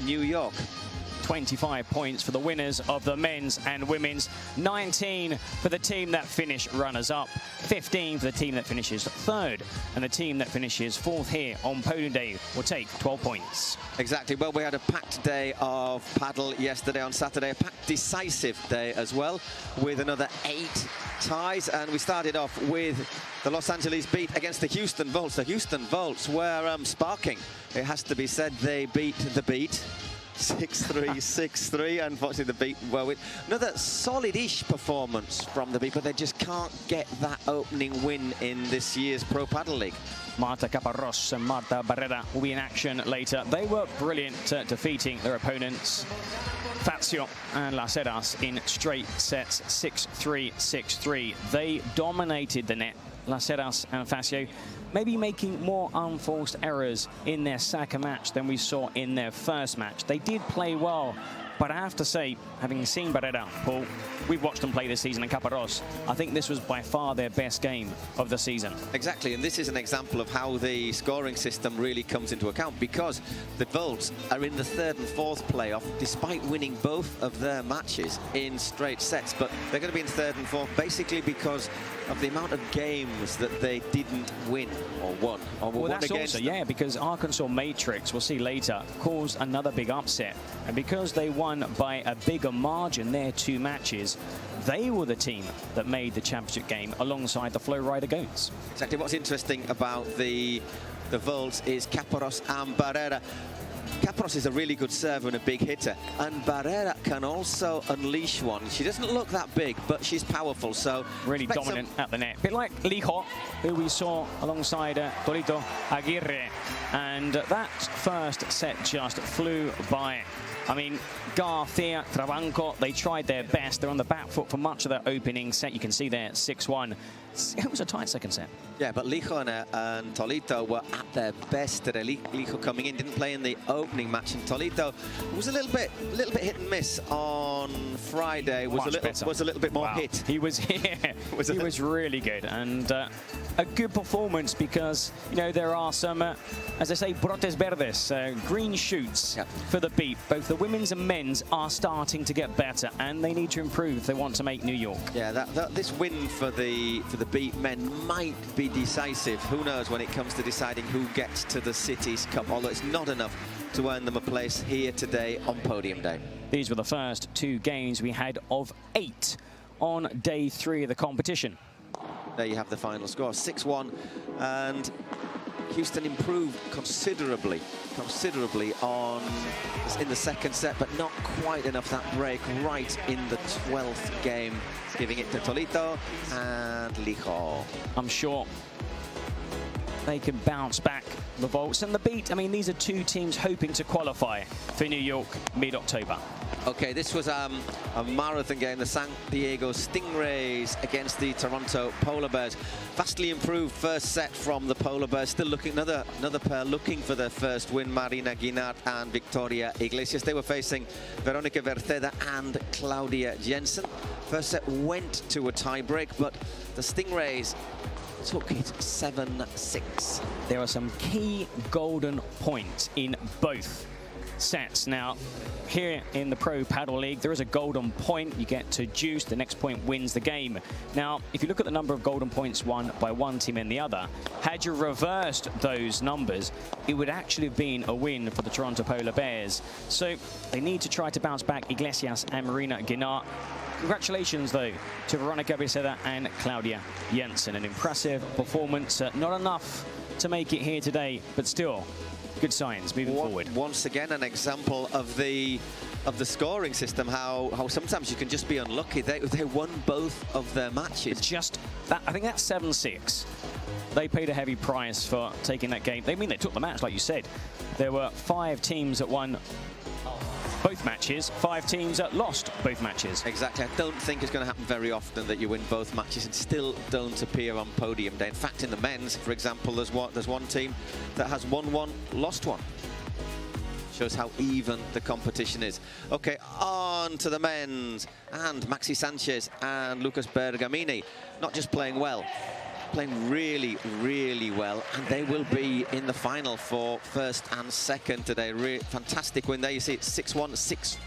New York. 25 points for the winners of the men's and women's, 19 for the team that finished runners-up, 15 for the team that finishes third, and the team that finishes fourth here on Podium Day will take 12 points. Exactly. Well, we had a packed day of paddle yesterday on Saturday, a packed decisive day as well, with another 8 ties, and we started off with the Los Angeles beat against the Houston Volts. The Houston Volts were sparking. It has to be said, they beat the beat. 6-3, 6-3. Unfortunately, the beat well with another solid-ish performance from the beat, but they just can't get that opening win in this year's Pro Paddle League. Marta Caparros and Marta Barrera will be in action later. They were brilliant at defeating their opponents, Fazio and Las Heras, in straight sets, 6-3, 6-3. They dominated the net, Las Heras and Fazio, maybe making more unforced errors in their second match than we saw in their first match. They did play well, but I have to say, having seen Barrera, Paul, we've watched them play this season in Caparros, I think this was by far their best game of the season. Exactly, and this is an example of how the scoring system really comes into account, because the Volts are in the third and fourth playoff despite winning both of their matches in straight sets, but they're going to be in third and fourth basically because of the amount of games that they didn't win or won. Or well, that's also, yeah, because Arkansas Matrix, we'll see later, caused another big upset. And because they won by a bigger margin their 2 matches, they were the team that made the championship game alongside the Flow Rider Goats. Exactly. What's interesting about the Volts is Caparros and Barrera. Caparros is a really good server and a big hitter, and Barrera can also unleash one. She doesn't look that big, but she's powerful, so really dominant at the net. A bit like Lijo, who we saw alongside Torito Aguirre, and that first set just flew by. I mean, Garcia, Trabanco, they tried their best. They're on the back foot for much of their opening set. You can see there, 6-1. It was a tight second set. Yeah, but Lijo and Tolito were at their best today. Lijo coming in, didn't play in the opening match, and Tolito was a little bit hit and miss on Friday. Was a little bit more hit. He was here. He was really good, and a good performance because, you know, there are some, as I say, brotes verdes, green shoots for the beat. Both the women's and men's are starting to get better, and they need to improve if they want to make New York. Yeah, this win for the beat men might be decisive. Who knows when it comes to deciding who gets to the Cities Cup, although it's not enough to earn them a place here today on Podium Day. These were the first 2 games we had of 8 on day 3 of the competition. There you have the final score, 6-1, and Houston improved considerably in the second set, but not quite enough. That break right in the 12th game, giving it to Tolito and Lijo. I'm sure they can bounce back, the Volts and the beat. I mean, these are 2 teams hoping to qualify for New York mid-October. Okay, this was a marathon game, the San Diego Stingrays against the Toronto Polar Bears. Vastly improved first set from the Polar Bears. Still looking, another pair looking for their first win, Marina Guinart and Victoria Iglesias. They were facing Veronica Verceda and Claudia Jensen. First set went to a tiebreak, but the Stingrays took it 7-6. There are some key golden points in both sets. Now, here in the Pro Paddle League, there is a golden point. You get to juice. The next point wins the game. Now, if you look at the number of golden points won by one team and the other, had you reversed those numbers, it would actually have been a win for the Toronto Polar Bears. So they need to try to bounce back, Iglesias and Marina Guinart. Congratulations, though, to Veronica Verceda and Claudia Jensen. An impressive performance. Not enough to make it here today, but still good signs moving forward. Once again, an example of the scoring system, how sometimes you can just be unlucky. They won both of their matches. Just that, I think that's 7-6. They paid a heavy price for taking that game. They took the match, like you said. There were 5 teams that won both matches, 5 teams that lost both matches. Exactly. I don't think it's going to happen very often that you win both matches and still don't appear on Podium Day. In fact, in the men's, for example, there's one team that has won 1, lost 1. Shows how even the competition is. Okay, on to the men's, and Maxi Sanchez and Lucas Bergamini not just playing well, playing really, really well, and they will be in the final for first and second today. Fantastic win there. You see it's 6-1,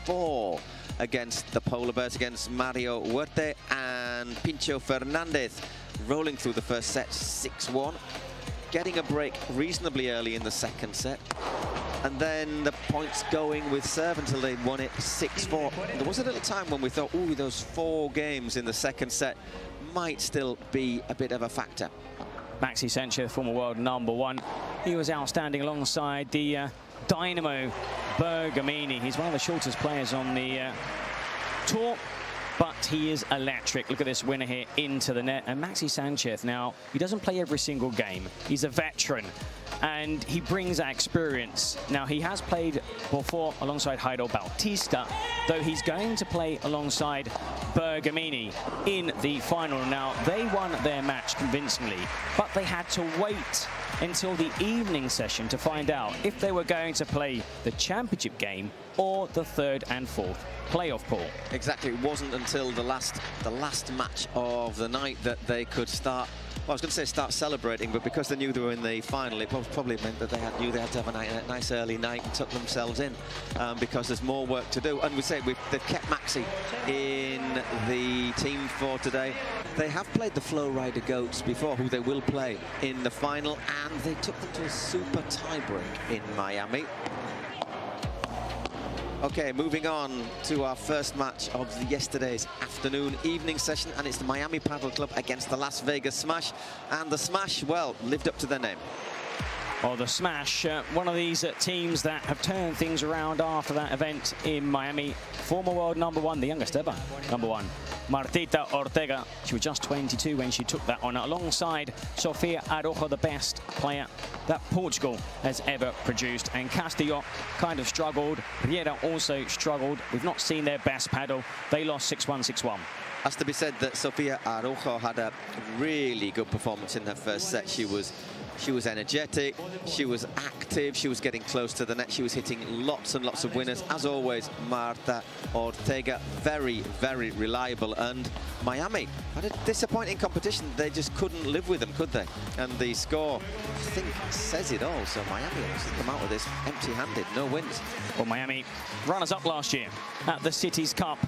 6-4 against the Polar Bears, against Mario Huerte and Pincho Fernandez, rolling through the first set 6-1, getting a break reasonably early in the second set, and then the points going with serve until they won it 6-4. There was a little time when we thought, ooh, those 4 games in the second set might still be a bit of a factor. Maxi Sanchez, former world #1, he was outstanding alongside the Dynamo Bergamini. He's one of the shortest players on the tour, but he is electric. Look at this winner here into the net. And Maxi Sanchez, now, he doesn't play every single game. He's a veteran, and he brings that experience. Now, he has played before alongside Jairo Bautista, though he's going to play alongside Bergamini in the final. Now, they won their match convincingly, but they had to wait until the evening session to find out if they were going to play the championship game or the 3rd and 4th playoff pool. Exactly. It wasn't until the last match of the night that they could start, well, I was going to say start celebrating, but because they knew they were in the final, it probably meant that they knew they had to have a nice early night and tuck themselves in, because there's more work to do. And we say they've kept Maxi in the team for today. They have played the Flow Rider Goats before, who they will play in the final, and they took them to a super tiebreak in Miami. Okay, moving on to our first match of yesterday's evening session, and it's the Miami Padel Club against the Las Vegas Smash. And the Smash, well, lived up to their name. Well, the Smash, one of these teams that have turned things around after that event in Miami. Former world #1, the youngest ever #1, Martita Ortega. She was just 22 when she took that on, alongside Sofia Arojo, the best player that Portugal has ever produced. And Castillo kind of struggled. Riera also struggled. We've not seen their best paddle. They lost 6-1, 6-1. Has to be said that Sofia Arojo had a really good performance in her first set. She was energetic, she was active, she was getting close to the net, she was hitting lots and lots of winners. As always, Marta Ortega, very, very reliable. And Miami had a disappointing competition. They just couldn't live with them, could they? And the score, I think, says it all. So Miami has come out with this empty-handed, no wins. Well, Miami, runners-up last year at the Cities Cup.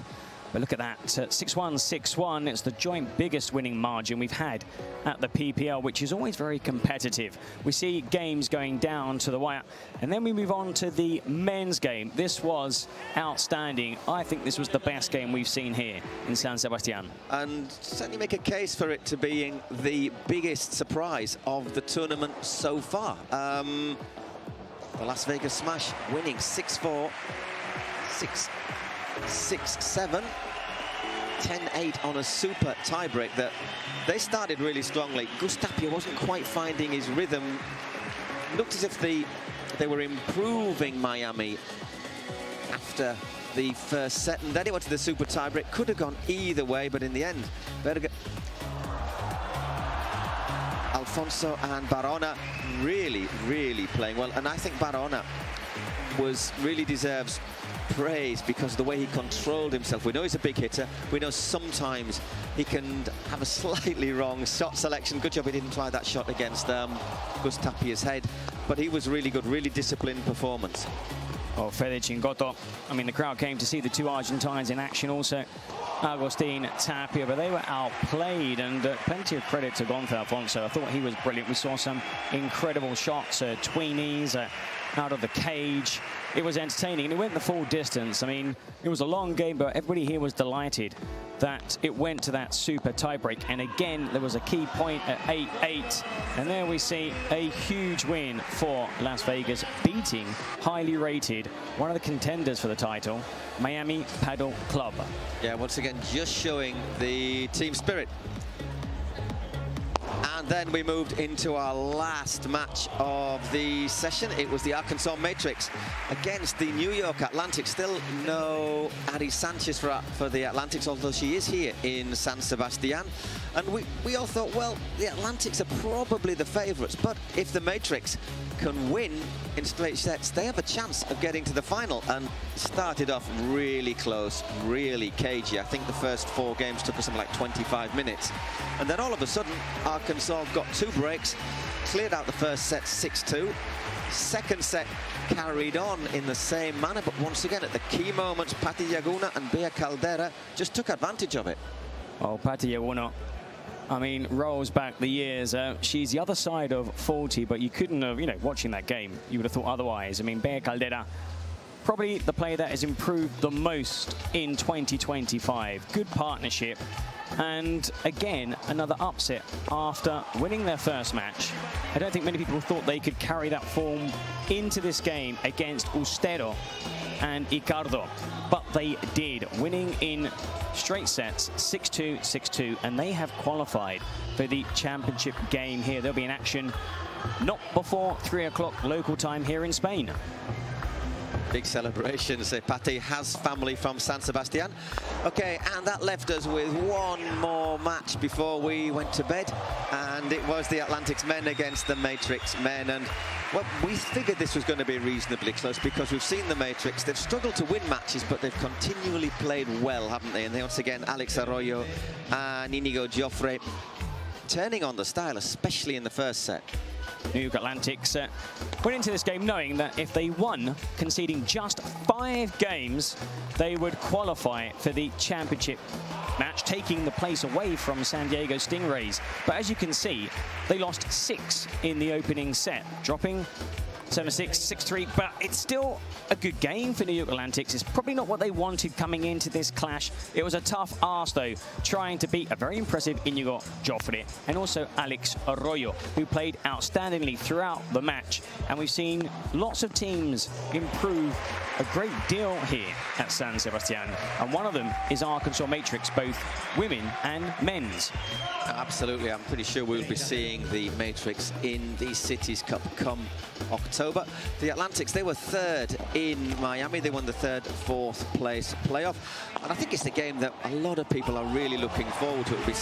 But look at that, 6-1, 6-1. It's the joint biggest winning margin we've had at the PPL, which is always very competitive. We see games going down to the wire, and then we move on to the men's game. This was outstanding. I think this was the best game we've seen here in San Sebastián. And certainly make a case for it to being the biggest surprise of the tournament so far. The Las Vegas Smash winning 6-4, 6-7, 10-8 on a super tiebreak. That they started really strongly. Gustapia wasn't quite finding his rhythm. Looked as if they were improving Miami after the first set, and then it went to the super tiebreak. Could have gone either way, but in the end, Alfonso and Barona really, really playing well. And I think Barona really deserves praise because of the way he controlled himself. We know he's a big hitter. We know sometimes he can have a slightly wrong shot selection. Good job he didn't try that shot against Gustapia's head. But he was really good, really disciplined performance. Oh, Fede Chingoto. I mean, the crowd came to see the two Argentines in action also. Agustin Tapia, but they were outplayed, and plenty of credit to Gonzalo Alfonso. I thought he was brilliant. We saw some incredible shots, tweenies, out of the cage. It was entertaining, and it went the full distance. I mean, it was a long game, but everybody here was delighted that it went to that super tiebreak. And again, there was a key point at 8-8. And there we see a huge win for Las Vegas, beating highly rated, one of the contenders for the title, Miami Padel Club. Yeah, once again, just showing the team spirit. And then we moved into our last match of the session. It was the Arkansas Matrix against the New York Atlantics. Still no Ari Sanchez for the Atlantics, although she is here in San Sebastián. And we all thought, well, the Atlantics are probably the favourites, but if the Matrix can win in straight sets, they have a chance of getting to the final. And started off really close, really cagey. I think the first 4 games took us something like 25 minutes. And then all of a sudden, Arkansas got 2 breaks, cleared out the first set 6-2. Second set carried on in the same manner, but once again, at the key moments, Pati Laguna and Bea Caldera just took advantage of it. Oh, Pati Laguna, I mean, rolls back the years. She's the other side of 40, but you couldn't have, you know, watching that game, you would have thought otherwise. I mean, Bea Caldera, probably the player that has improved the most in 2025. Good partnership. And again, another upset after winning their first match. I don't think many people thought they could carry that form into this game against Ustero and Icardo, but they did, winning in straight sets 6-2, 6-2, and they have qualified for the championship game here. They'll be in action not before 3 o'clock local time here in Spain. Big celebrations. Pati has family from San Sebastián. Okay, and that left us with one more match before we went to bed, and it was the Atlantics men against the Matrix men. And well, we figured this was going to be reasonably close because we've seen the Matrix. They've struggled to win matches, but they've continually played well, haven't they? And once again, Alex Arroyo and Inigo Joffre turning on the style, especially in the first set. New York Atlantics went into this game knowing that if they won, conceding just 5 games, they would qualify for the championship match, taking the place away from San Diego Stingrays. But as you can see, they lost 6 in the opening set, dropping 7-6, 6-3, but it's still a good game for New York Atlantics. It's probably not what they wanted coming into this clash. It was a tough ask, though, trying to beat a very impressive Inigo Joffre and also Alex Arroyo, who played outstandingly throughout the match. And we've seen lots of teams improve a great deal here at San Sebastián, and one of them is Arkansas Matrix, both women and men's. Absolutely, I'm pretty sure we'll be seeing the Matrix in the Cities Cup come October. The Atlantics, they were 3rd in Miami. They won the 3rd, 4th place playoff. And I think it's the game that a lot of people are really looking forward to. It'll be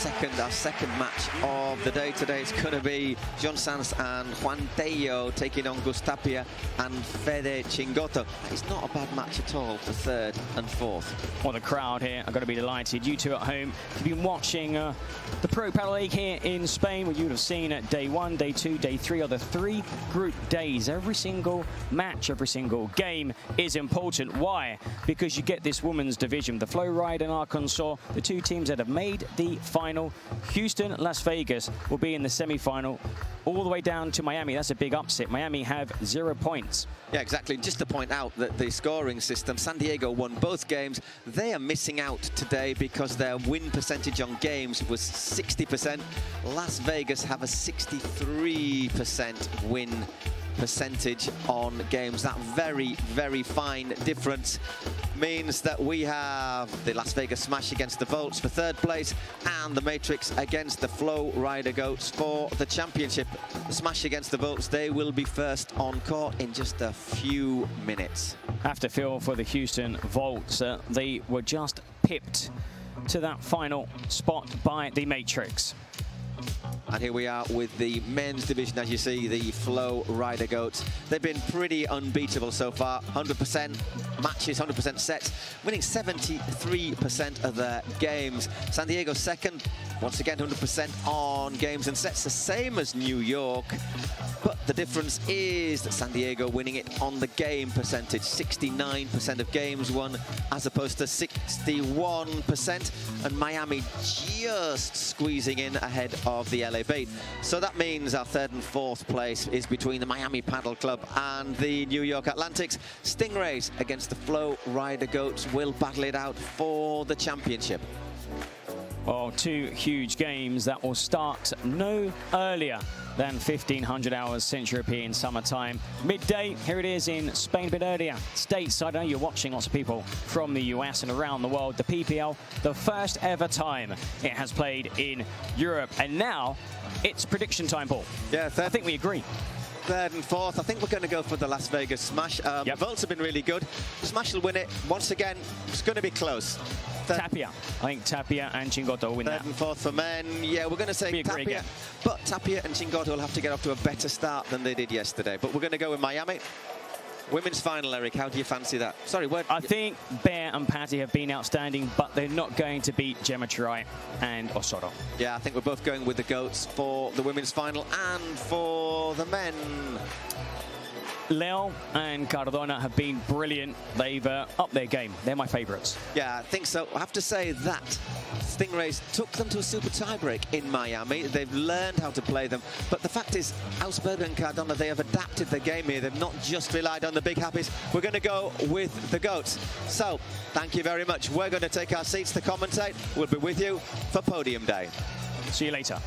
our second match of the day today. It's going to be John Sanz and Juan Tello taking on Gus Tapia and Fede Chingoto. It's not a bad match at all for 3rd and 4th. Well, the crowd here are going to be delighted. You two at home, if you've been watching the Pro Padel League here in Spain, well, you would have seen at day 1, day 2, day 3 are the 3 group days. Every single match, every single game is important. Why? Because you get this women's division. The Flow Ride and Arkansas, the 2 teams that have made the final. Houston, Las Vegas will be in the semi-final, all the way down to Miami. That's a big upset. Miami have 0 points. Yeah, exactly. Just to point out that the scoring system, San Diego won both games. They are missing out today because their win percentage on games was 60%. Las Vegas have a 63% win percentage on games. That very, very fine difference means that we have the Las Vegas Smash against the Volts for 3rd place and the Matrix against the Flow Rider Goats for the championship. The Smash against the Volts, they will be first on court in just a few minutes. I have to feel for the Houston Volts. They were just pipped to that final spot by the Matrix. And here we are with the men's division. As you see, the Flow Rider Goats, they've been pretty unbeatable so far. 100% matches, 100% sets, winning 73% of their games. San Diego 2nd, once again 100% on games and sets, the same as New York. But the difference is that San Diego winning it on the game percentage, 69% of games won as opposed to 61%, and Miami just squeezing in ahead of the LA Beat. So that means our 3rd and 4th place is between the Miami Padel Club and the New York Atlantics. Stingrays against the Flow Rider Goats will battle it out for the championship. Well, 2 huge games that will start no earlier than 1500 hours Central European summertime. Midday, here it is in Spain, a bit earlier. Stateside, I know you're watching lots of people from the US and around the world. The PPL, the first ever time it has played in Europe. And now it's prediction time, Paul. Yeah, I think we agree. 3rd and 4th. I think we're going to go for the Las Vegas Smash. The Volts have been really good. Smash will win it. Once again, it's going to be close. Tapia. I think Tapia and Chingoto will win that. 3rd and 4th for men. Yeah, we're going to say Tapia. But Tapia and Chingoto will have to get off to a better start than they did yesterday. But we're going to go with Miami. Women's final, Eric, how do you fancy that? Sorry, word. I think Bear and Patty have been outstanding, but they're not going to beat Gemma Triay and Osorio. Yeah, I think we're both going with the GOATs for the women's final and for the men. Leo and Cardona have been brilliant. They've upped their game. They're my favourites. Yeah, I think so. I have to say that Stingrays took them to a super tiebreak in Miami. They've learned how to play them. But the fact is, Ausberger and Cardona, they have adapted the game here. They've not just relied on the big happies. We're going to go with the GOATs. So, thank you very much. We're going to take our seats to commentate. We'll be with you for Podium Day. See you later.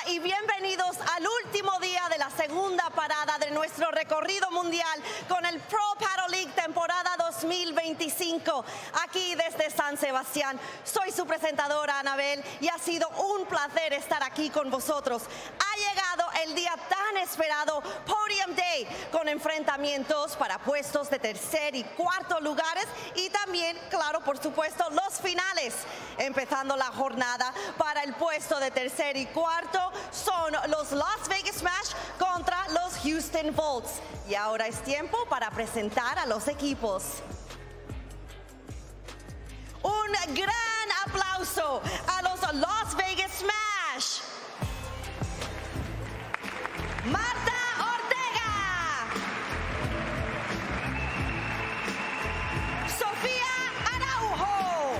Y bienvenidos al último día de la segunda parada de nuestro recorrido mundial con el Pro Padel League temporada 2025. Aquí desde San Sebastián, soy su presentadora Anabel y ha sido un placer estar aquí con vosotros. Ha llegado el día tan esperado Podium Day con enfrentamientos para puestos de tercer y cuarto lugares y también, claro, por supuesto, los finales. Empezando la jornada para el puesto de tercer y cuarto son los Las Vegas Smash contra los Houston Volts. Y ahora es tiempo para presentar a los equipos. Un gran aplauso a los Las Vegas Smash. Marta Ortega. Sofía Araujo.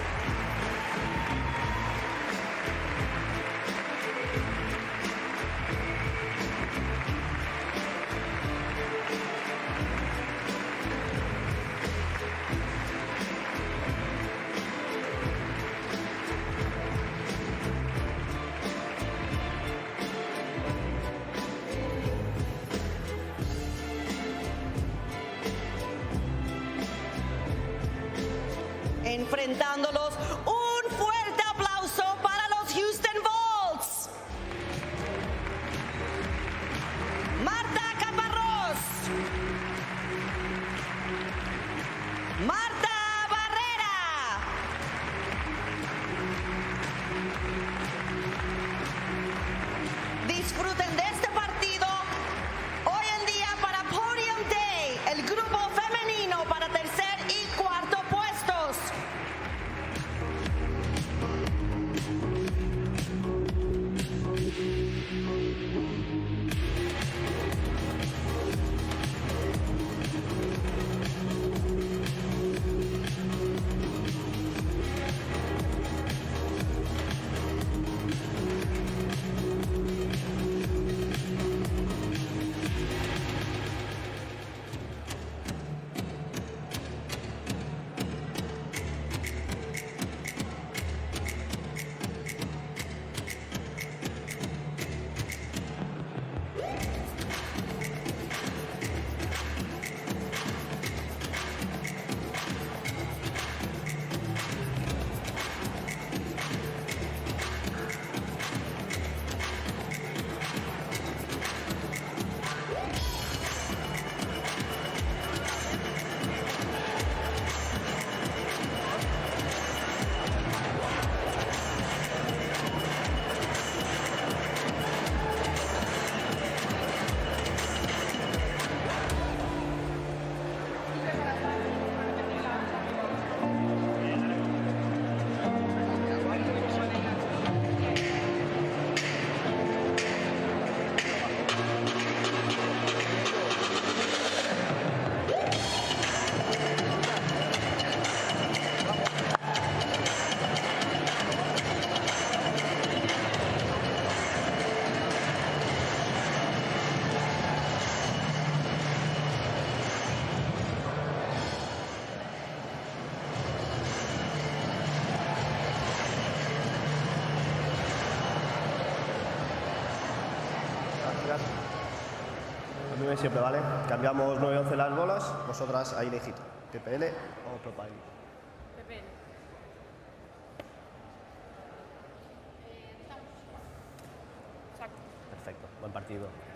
Enfrentándolos, un fuerte aplauso para los Houston Volts. Marta Caparrós. Marta Barrera. Disfruten de este partido. Hoy en día para Podium Day, el grupo femenino para tercer y cuarto puestos. A mí me siempre vale. Cambiamos 9-11 las bolas, vosotras ahí elegid. PPL o PPL. PPL. partido.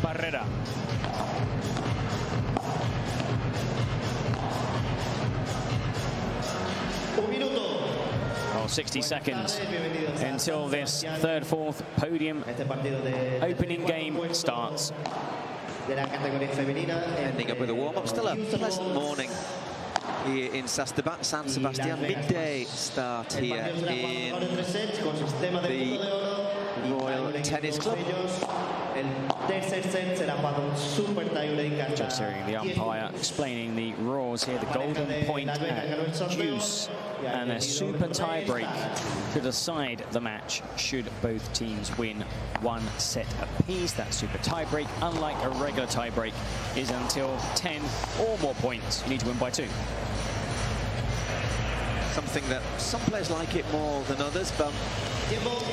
Barrera. Well, 60 seconds until this third, fourth podium opening game starts. Ending up with a warm-up. Still a pleasant morning here in San Sebastián. Midday start here in the Royal Tennis Club. Just hearing the umpire explaining the rules here, the golden point at deuce and a super tie-break to decide the match should both teams win one set apiece. That super tie-break, unlike a regular tie-break, is until 10 or more points. You need to win by 2. Something that some players like it more than others, but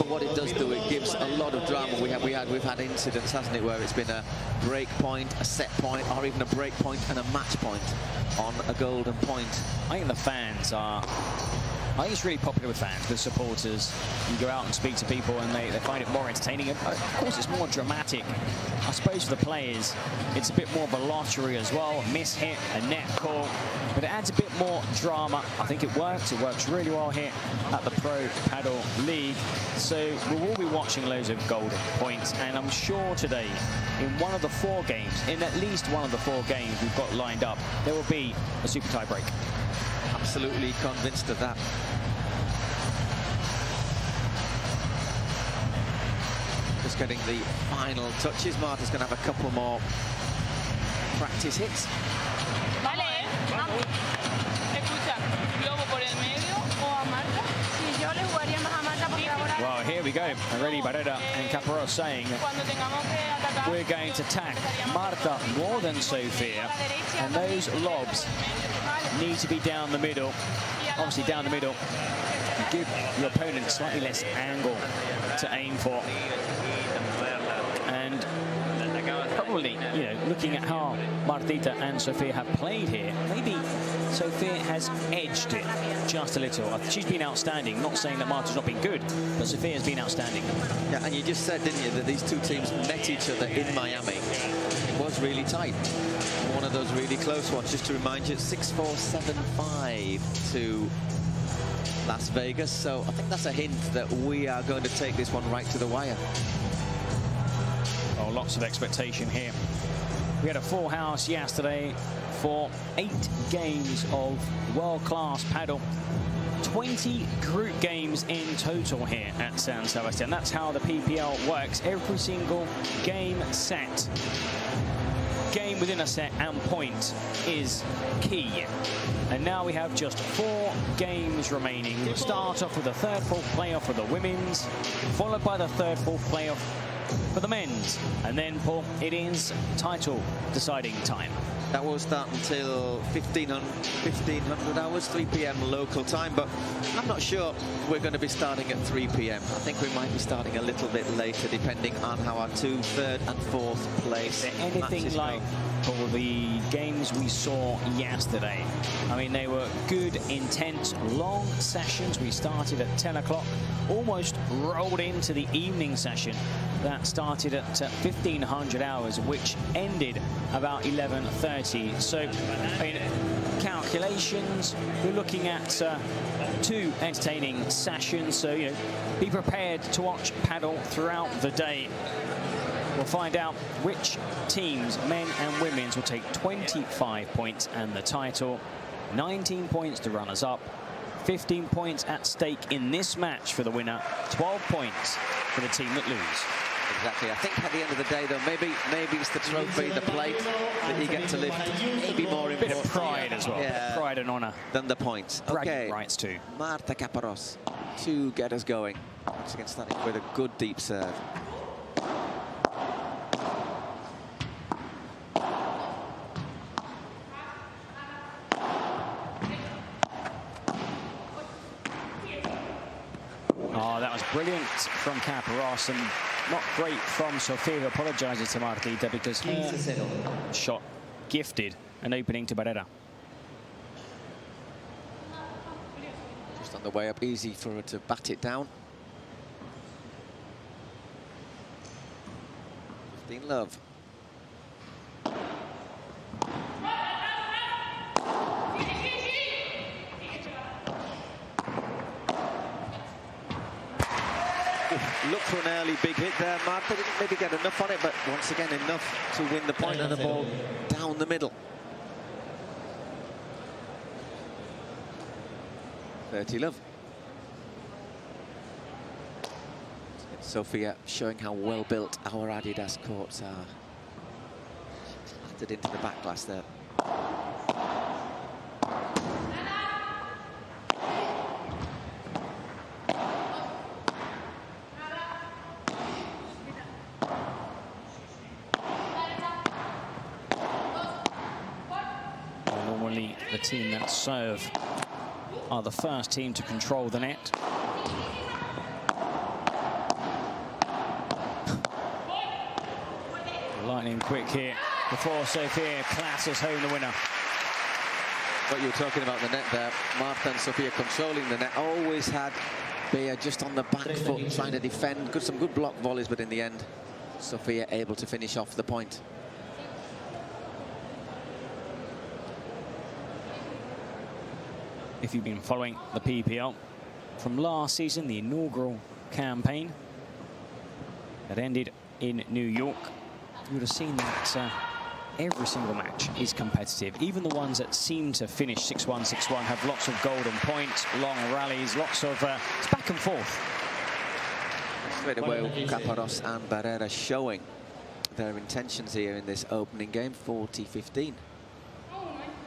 what it does do, it gives a lot of drama. We've had incidents, hasn't it, where it's been a break point, a set point, or even a break point and a match point on a golden point. I think the fans are... I think it's really popular with fans, with supporters. You go out and speak to people and they find it more entertaining. And of course, it's more dramatic. I suppose for the players, it's a bit more of a lottery as well. A miss-hit, a net call. But it adds a bit more drama. I think it works. It works really well here at the Pro Padel League. So we will be watching loads of golden points. And I'm sure today, in one of the 4 games, in at least one of the 4 games we've got lined up, there will be a super tie-break. Absolutely convinced of that. Just getting the final touches. Marta's going to have a couple more practice hits. Vale, escucha, ¿globo por el medio o a Marta? Sí, yo le jugaría más a Marta porque ahora... Well, here we go. Already Barrera and Caparrós saying we're going to attack Marta more than Sofia, and those lobs need to be down the middle. Obviously down the middle, give your opponent slightly less angle to aim for. And probably, you know, looking at how Martita and Sofia have played here, maybe Sofia has edged it just a little. She's been outstanding, not saying that Marta's not been good, but Sofia has been outstanding. Yeah, and you just said, didn't you, that these two teams met each other in Miami. It was really tight. One of those really close ones, just to remind you, 6-4, 7-5 to Las Vegas. So I think that's a hint that we are going to take this one right to the wire. Oh, lots of expectation here. We had a full house yesterday for 8 games of world-class paddle. 20 group games in total here at San Sebastián. That's how the PPL works. Every single game set, game within a set and point is key. And now we have just 4 games remaining. We'll start off with the third full playoff for the women's, followed by the third full playoff for the men's. And then, Paul, it is title deciding time. That will start until 1500 hours, 3 p.m. local time, but I'm not sure we're going to be starting at 3 p.m. I think we might be starting a little bit later, depending on how our 2, 3rd and 4th place anything like for the games we saw yesterday. I mean, they were good, intense, long sessions. We started at 10 o'clock, almost rolled into the evening session. That started at 1500 hours, which ended about 11:30. So, I mean, calculations, we're looking at 2 entertaining sessions. So, you know, be prepared to watch paddle throughout the day. We'll find out which teams, men and women's, will take 25 points and the title, 19 points to runners-up, 15 points at stake in this match for the winner, 12 points for the team that lose. Exactly. I think at the end of the day, though, maybe it's the trophy, the plate that you get to lift. Maybe more important. Bit of pride as well. Yeah, bit of pride and honour. Than the points. Bragging rights too. Marta Caparrós to get us going. Once again, starting with a good deep serve. Oh, that was brilliant from Caparrós and not great from Sofia, who apologises to Martita because her shot gifted an opening to Barrera. Just on the way up, easy for her to bat it down. 15 love. Look for an early big hit there. Marta didn't maybe get enough on it, but once again enough to win the point and the ball down the middle. 30 love. Sofia showing how well built our Adidas courts are. Planted into the back glass there. Normally the team that serve are the first team to control the net. Lightning quick here before Sofia classes home the winner. What you were talking about the net there, Marta and Sofia controlling the net, always had Bea just on the back foot trying to defend. Some good block volleys, but in the end, Sofia able to finish off the point. If you've been following the PPL from last season, the inaugural campaign that ended in New York, you would have seen that every single match is competitive. Even the ones that seem to finish 6-1, 6-1 have lots of golden points, long rallies, lots of it's back and forth. Straight away, Caparros and Barrera showing their intentions here in this opening game, 40-15.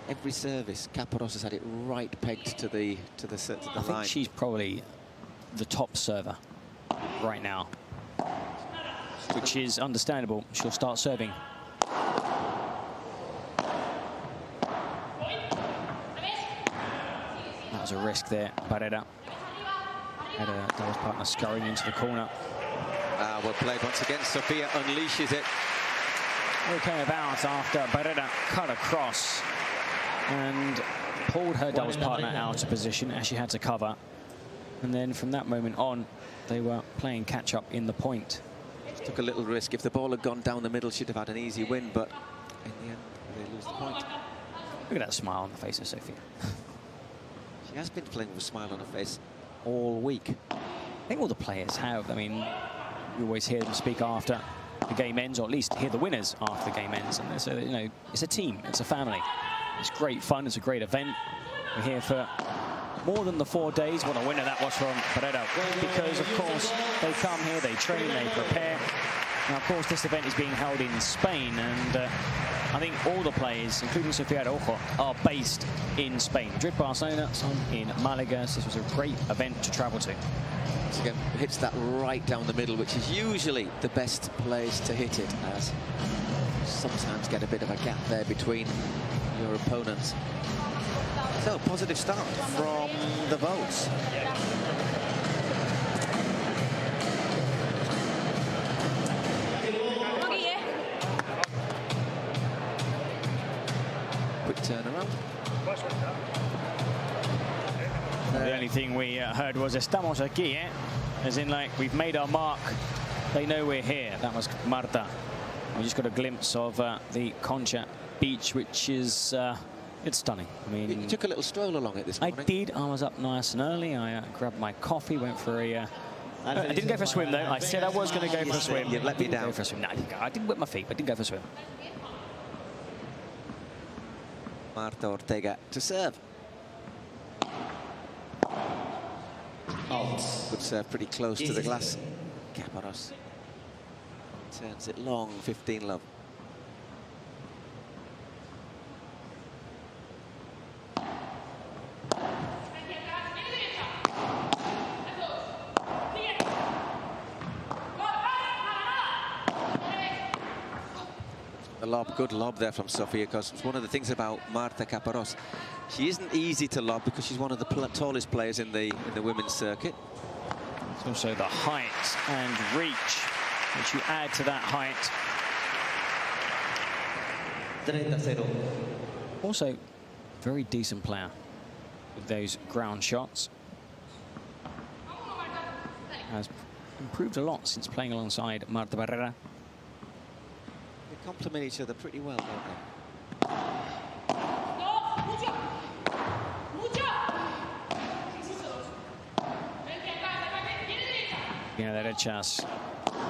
Every service, Caparros has had it right pegged to the line. I think she's probably the top server right now, which is understandable. She'll start serving. That was a risk there. Barrera had a doubles partner scurrying into the corner. Well played once again. Sofia unleashes it. Okay, about after Barrera cut across and pulled her doubles partner out of position as she had to cover. And then from that moment on, they were playing catch-up in the point. Took a little risk. If the ball had gone down the middle, she'd have had an easy win, but in the end, they lose the point. Look at that smile on the face of Sofia. She has been playing with a smile on her face all week. I think all the players have. I mean, you always hear them speak after the game ends, or at least hear the winners after the game ends. And so, you know, it's a team, it's a family. It's great fun, it's a great event. We're here for more than the 4 days. What a winner that was from Padel. Because, of course, they come here, they train, they prepare. Now, of course, this event is being held in Spain, and I think all the players, including Sofia Araujo, are based in Spain. Madrid, Barcelona, some in Malaga. So this was a great event to travel to. Once again, hits that right down the middle, which is usually the best place to hit it, as sometimes get a bit of a gap there between your opponents. So, positive start from the votes. Quick turnaround. The only thing we heard was "estamos aquí," as in like we've made our mark. They know we're here. That was Marta. We just got a glimpse of the Concha beach, which is it's stunning. I mean, you took a little stroll along it this morning. I did. I was up nice and early. I grabbed my coffee, went for a. I didn't go for a swim though. I said I was going to go for a swim. You've let me down. Go for a swim. No, I didn't go. I didn't whip my feet, but I didn't go for a swim. Marta Ortega to serve. Good serve, pretty close to the glass. Caparros turns it long, 15 love. The lob, good lob there from Sofia, because it's one of the things about Marta Caparros. She isn't easy to lob because she's one of the tallest players in the women's circuit. It's also the height and reach, which you add to that height. Also, very decent player with those ground shots. Has improved a lot since playing alongside Marta Barrera. They complement each other pretty well, don't they? Derechas.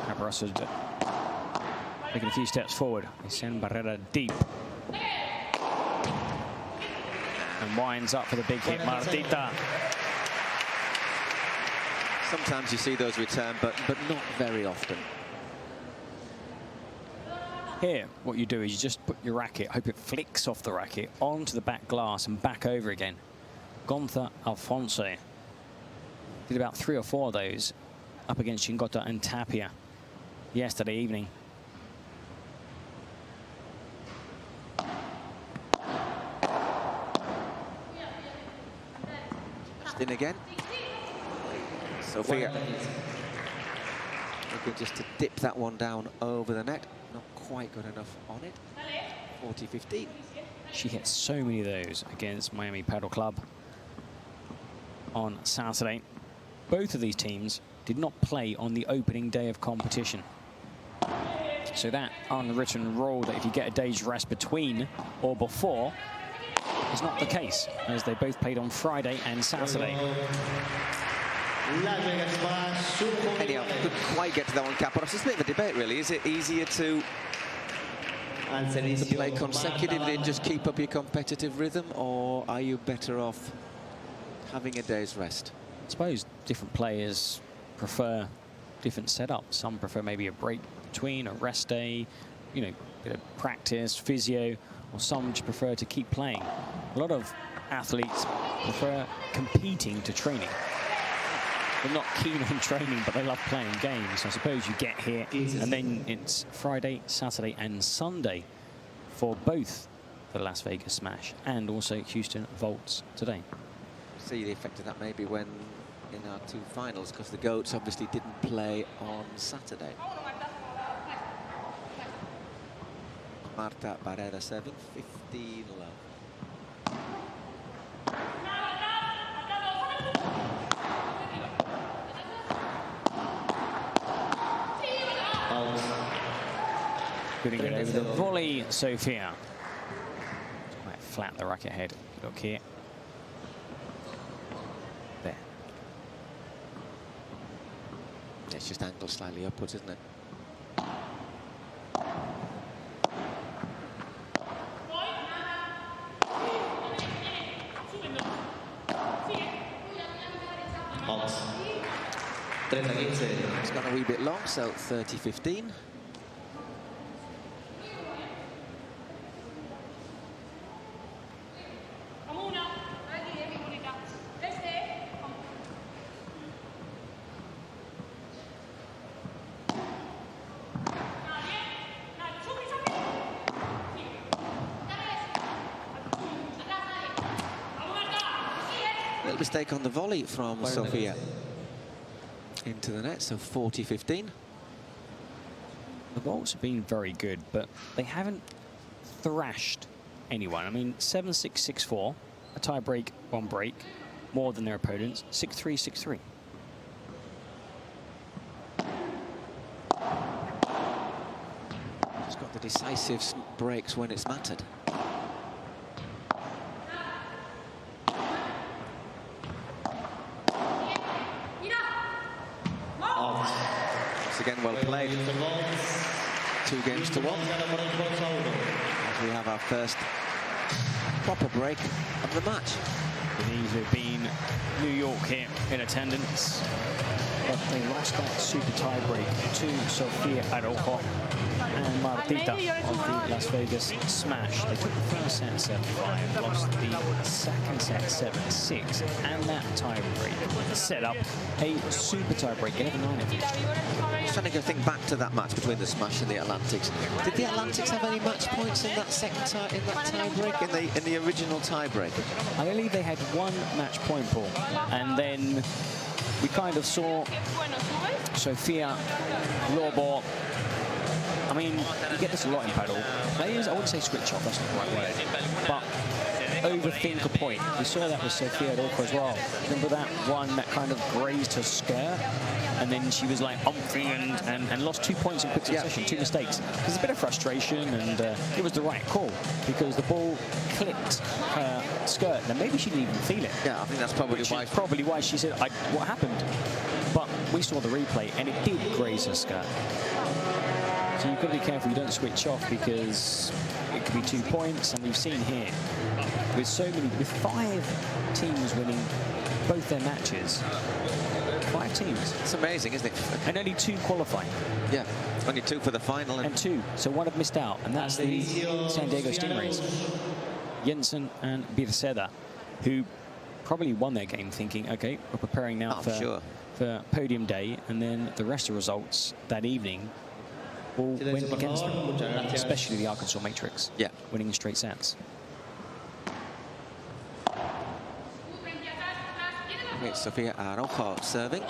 Caparros taking a few steps forward. They send Barrera deep. And winds up for the big hit, Martita. Sometimes you see those return, but not very often. Here, what you do is you just put your racket, hope it flicks off the racket onto the back glass and back over again. Gonza Alfonso did about 3 or 4 of those up against Chingotta and Tapia yesterday evening. In again. Sophia looking just to dip that one down over the net. Not quite good enough on it. 40-15. She hit so many of those against Miami Padel Club on Saturday. Both of these teams did not play on the opening day of competition. So that unwritten rule that if you get a day's rest between or before is not the case, as they both played on Friday and Saturday. Anyhow, couldn't quite get to that one, Kaparos. It's a bit of a debate, really. Is it easier to play consecutively and just keep up your competitive rhythm, or are you better off having a day's rest? I suppose different players prefer different setups. Some prefer maybe a break between, a rest day, you know, a bit of practice, physio, or some just prefer to keep playing. A lot of athletes prefer competing to training. They're not keen on training, but they love playing games. I suppose you get here, and then it's Friday, Saturday, and Sunday for both the Las Vegas Smash and also Houston Volts today. See the effect of that maybe when in our 2 finals, because the Goats obviously didn't play on Saturday. Marta Barrera 7, 15 love. Putting it over the volley, Sofia. Quite flat the racket head. Look here. There. It's just angled slightly upwards, isn't it? It's gone a wee bit long, so 30-15. Little mistake on the volley from Sofia into the net, so 40-15. The Volts have been very good, but they haven't thrashed anyone. I mean, 7-6, 6-4, a tie break, 1 break, more than their opponents, 6-3, 6-3. Just got the decisive breaks when it's mattered. Again, well played. 2 games to 1. As we have our first proper break of the match. These have been New York here in attendance, but they lost that super tie break to Sofia Araujo and Martita of the Las Vegas Smash. They took the first set 7-5, lost the second set 7-6, and that tie break set up a super tie break, 11-9. I'm trying to go think back to that match between the Smash and the Atlantics. Did the Atlantics have any match points in that second tie break, in the original tie break? I believe they had 1 match point, Paul, and then we kind of saw Sofia Lobo. I mean, you get this a lot in paddle. Players, I wouldn't say switch off, that's not the right word, but overthink a point. We saw that with Sofia Araujo as well. Remember that one that kind of grazed her skirt, and then she was like umphing and lost 2 points in quick succession, 2 mistakes. There's a bit of frustration, and it was the right call because the ball clipped her skirt. Now maybe she didn't even feel it. Yeah, I think that's probably why she said, "What happened?" But we saw the replay, and it did graze her skirt. So you've got to be careful you don't switch off, because it could be 2 points, and we've seen here with 5 teams winning both their matches, 5 teams. It's amazing, isn't it? And only 2 qualifying. Yeah, only 2 for the final. And 2, so 1 have missed out, and that's the San Diego Stingrays. Jensen and Birceda, who probably won their game thinking, okay, we're preparing now for podium day, and then the rest of results that evening all went against them, especially the Arkansas Matrix, winning in straight sets. Okay, Sofia Araujo serving.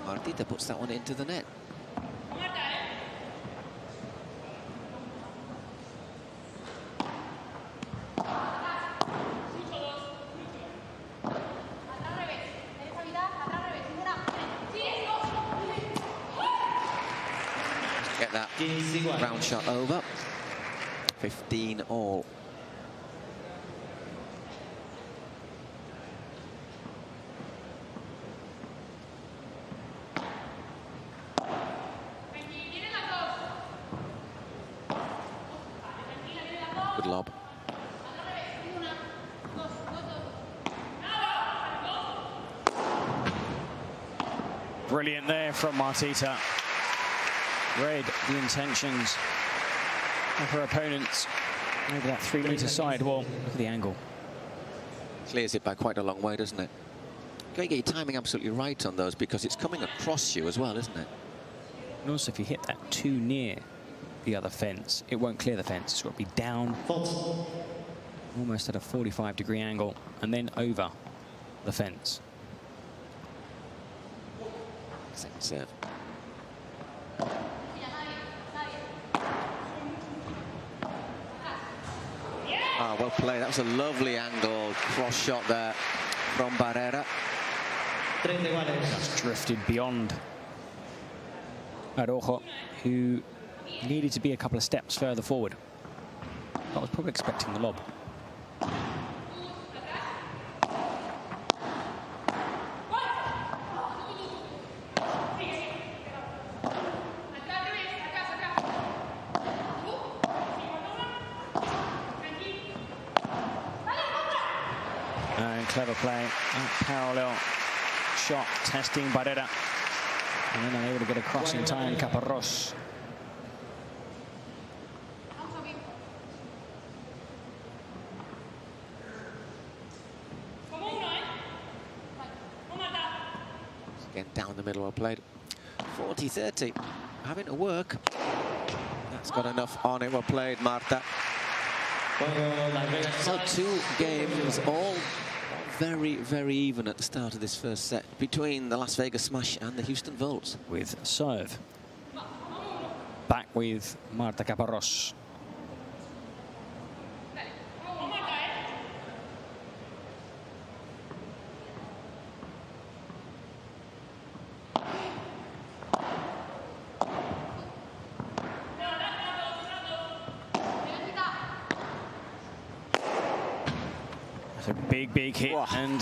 Martita puts that one into the net. Get that round shot over. 15 all. Good lob. Brilliant there from Martita. Read the intentions of her opponents over that 3-meter sidewall. Look at the angle. Clears it by quite a long way, doesn't it? You've got to get your timing absolutely right on those because it's coming across you as well, isn't it? And also, if you hit that too near the other fence, it won't clear the fence. It's got to be down, almost at a 45-degree angle, and then over the fence. Second serve. Ah, well played. That was a lovely angle cross shot there from Barrera. That's drifted beyond Araujo, who needed to be a couple of steps further forward. I was probably expecting the lob. Clever play, parallel shot testing Barrera, and then unable to get across in time. Caparrós. Again, down the middle, well played. 40-30, having to work. That's got enough on it, well played, Marta. So 2 games, all very, very even at the start of this first set between the Las Vegas Smash and the Houston Volts. With serve. Back with Marta Caparrós. A big hit. Whoa. And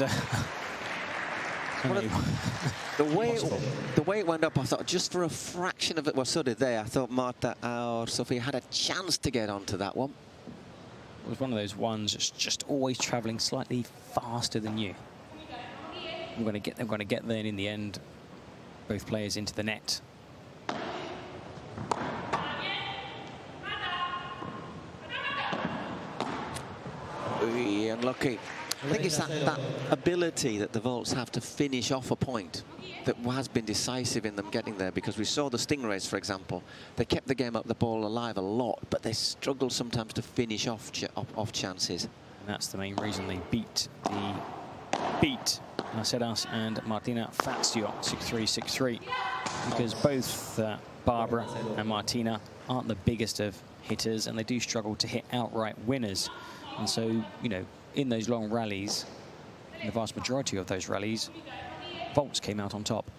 the way it went up, I thought just for a fraction of it, well, so did they. I thought Marta or Sofia had a chance to get onto that one. It was one of those ones that's just always traveling slightly faster than you. They're going to get there, and in the end, both players into the net. Unlucky. I think it's that ability that the Volts have to finish off a point that has been decisive in them getting there, because we saw the Stingrays, for example. They kept the game up, the ball alive a lot, but they struggle sometimes to finish off chances. And that's the main reason they beat Mercedes and Martina Fazio 6-3, 6-3, because both Barbara and Martina aren't the biggest of hitters, and they do struggle to hit outright winners. And so, you know, in those long rallies, in the vast majority of those rallies, Volts came out on top.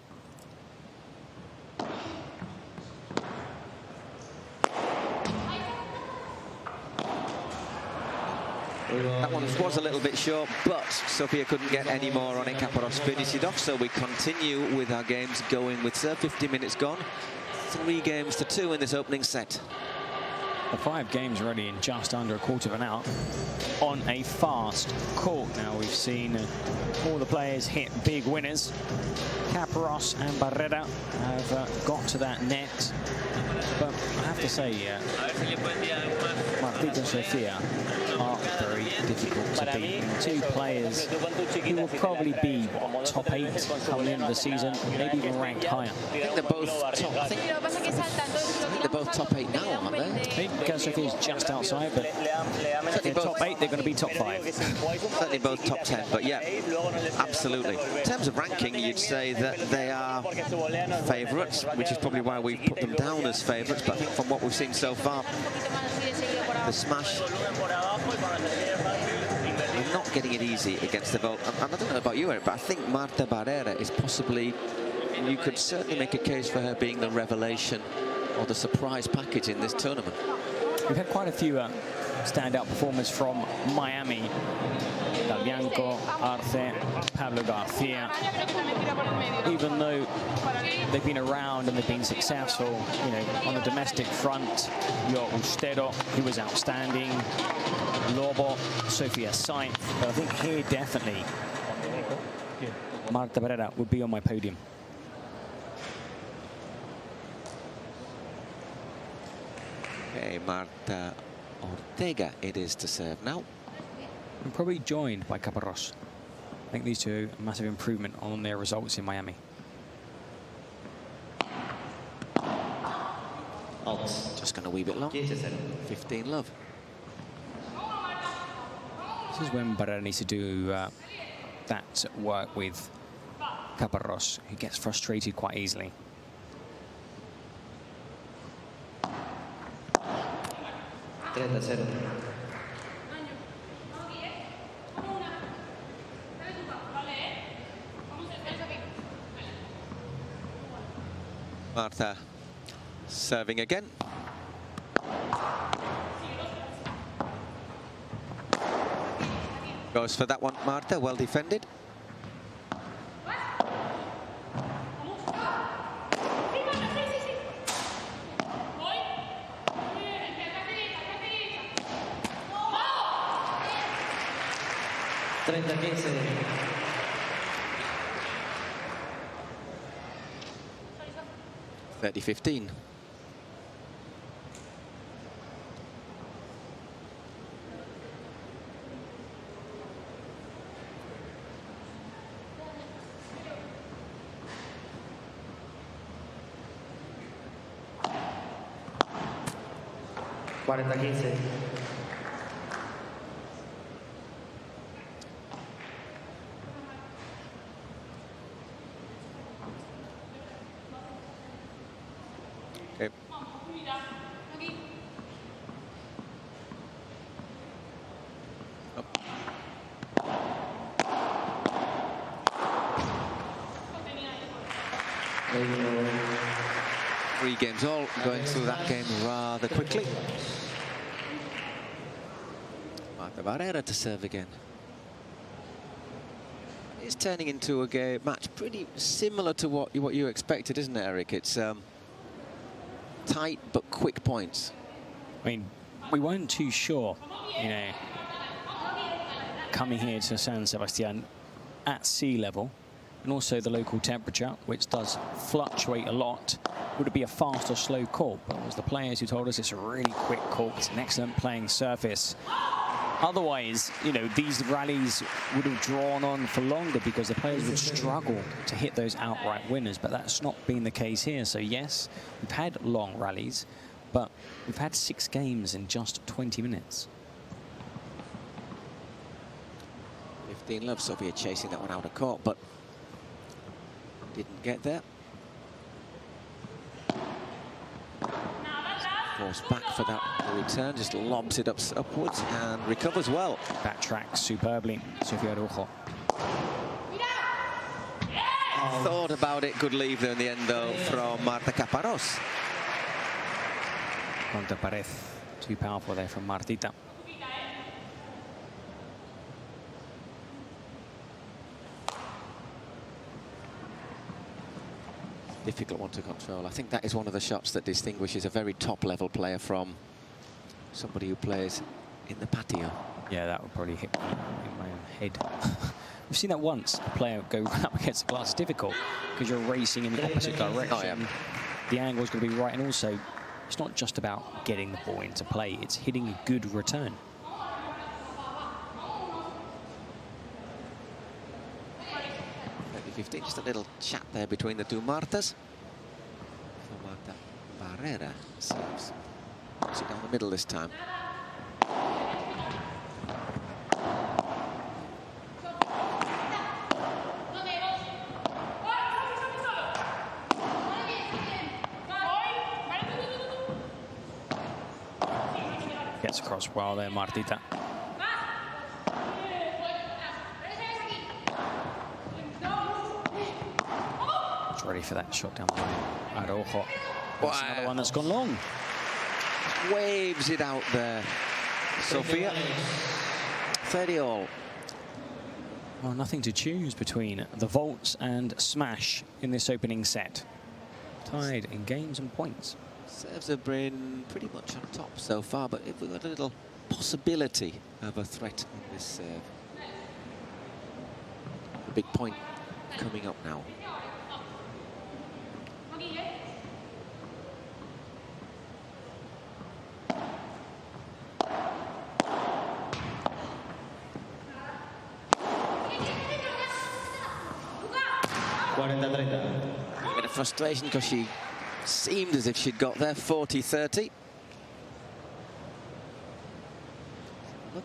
That one was a little bit short, but Sofia couldn't get any more on it. Caparrós finished it off, so we continue with our games going with serve. 50 minutes gone. 3 games to 2 in this opening set. The 5 games already in just under a quarter of an hour on a fast court. Now we've seen all the players hit big winners. Caparrós and Barrera have got to that net, but I have to say, Martita and Sofia are very difficult to beat. 2 players who will probably be top 8 coming into the season, maybe even ranked higher. I think they're both top. I think they're both top 8 now, aren't they? I think Sofia's just outside, but if they're top 8, they're going to be top 5. Certainly both top 10, but yeah, absolutely. In terms of ranking, you'd say that they are favourites, which is probably why we've put them down as favourites, but I think from what we've seen so far, the smash, we're not getting it easy against the Volt. And I don't know about you, Eric, but I think Marta Barrera is possibly, you could certainly make a case for her being the revelation or the surprise package in this tournament. We've had quite a few standout performers from Miami. Dal Bianco, Arce, Pablo Garcia. Even though they've been around and they've been successful, you know, on the domestic front, your Ustero, who was outstanding, Lobo, Sofia Sainz. But I think here definitely Marta Barrera would be on my podium. Okay, Marta Ortega it is to serve now. And probably joined by Caparrós. I think these two are a massive improvement on their results in Miami. Just gone a wee bit long. 15 love. This is when Barrera needs to do that work with Caparrós, who gets frustrated quite easily. Marta serving again. Goes for that one, Marta, well defended. (30-15). Okay. 3 games all, going through that game rather quickly. Marta Barrera to serve again. It's turning into a game match pretty similar to what you expected, isn't it, Eric? It's tight but quick points. I mean, we weren't too sure, you know, coming here to San Sebastián at sea level, and also the local temperature, which does fluctuate a lot. Would it be a fast or slow court? But it was the players who told us it's a really quick court. It's an excellent playing surface. Otherwise, you know, these rallies would have drawn on for longer because the players would struggle to hit those outright winners, but that's not been the case here. So yes, we've had long rallies, but we've had 6 games in just 20 minutes. 15 love, Sofia chasing that one out of court, but didn't get there. Forced back for that return, just lobs it upwards and recovers well. Backtracks superbly, Sofia Rojo. Thought about it, good leave there in the end though from Marta Caparrós. Contra pared, too powerful there from Martita. Difficult one to control. I think that is one of the shots that distinguishes a very top-level player from somebody who plays in the patio. Yeah, that would probably hit me in my own head. We've seen that once, a player go up against the glass. It's difficult because you're racing in the opposite direction. Oh, yeah. The angle's going to be right, and also it's not just about getting the ball into play, it's hitting a good return. 15, just a little chat there between the two Martas. Marta Barrera serves. Puts it down the middle this time. Gets across well there, Martita. Ready for that shot down the line. Araujo. That's another one that's gone long. Waves it out there. Sofia. 30 all. Well, nothing to choose between the vaults and smash in this opening set. Tied in games and points. Serves have been pretty much on top so far, but if we've got a little possibility of a threat in this serve. A big point coming up now. A bit of frustration because she seemed as if she'd got there. 40-30. Look.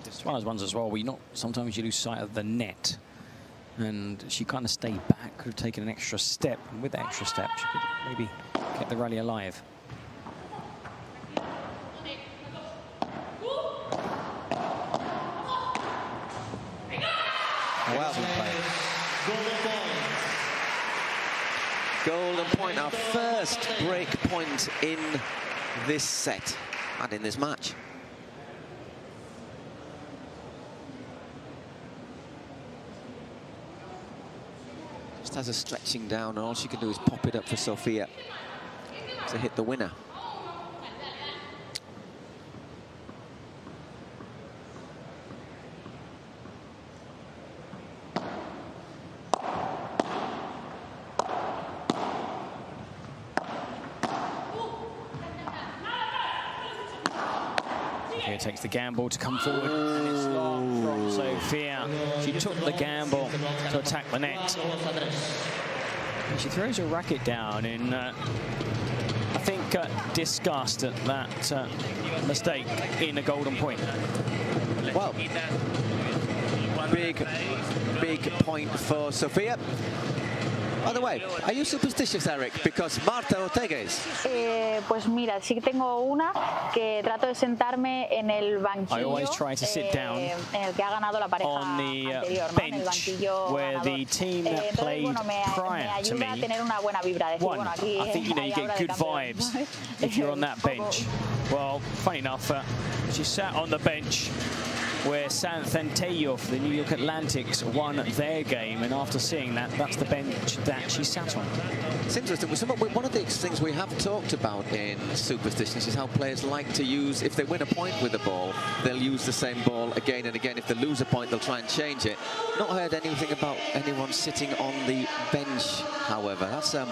It's one of those ones as well where sometimes you lose sight of the net, and she kind of stayed back, could have taken an extra step, and with that extra step she could maybe kept the rally alive. Well played. Golden point, our first break point in this set and in this match. Just has a stretching down, and all she can do is pop it up for Sofia to hit the winner. Takes the gamble to come forward, and it's long from Sofia. She took the gamble to attack the net. And she throws her racket down in, I think, disgust at that mistake in a golden point. Well, big point for Sofia. By the way, are you superstitious, Eric? Because Marta Ortega is. Pues mira, sí que tengo una que trato de sentarme en el banquillo. I always try to sit down en el que ha ganado la pareja on the anterior, ¿no? En el bench banquillo where ganador. the team that played me prior to ayuda a me tener una buena vibra. Decir, won. bueno, aquí I think you hay get hora de good campeón. vibes if you're on that bench. Well, funny enough, she sat on the bench where San Sebastián, the New York Atlantics, won their game, and after seeing that, that's the bench that she sat on. It's interesting. One of the things we have talked about in superstitions is how players like to use, if they win a point with the ball, they'll use the same ball again and again. If they lose a point, they'll try and change it. Not heard anything about anyone sitting on the bench, however. That's a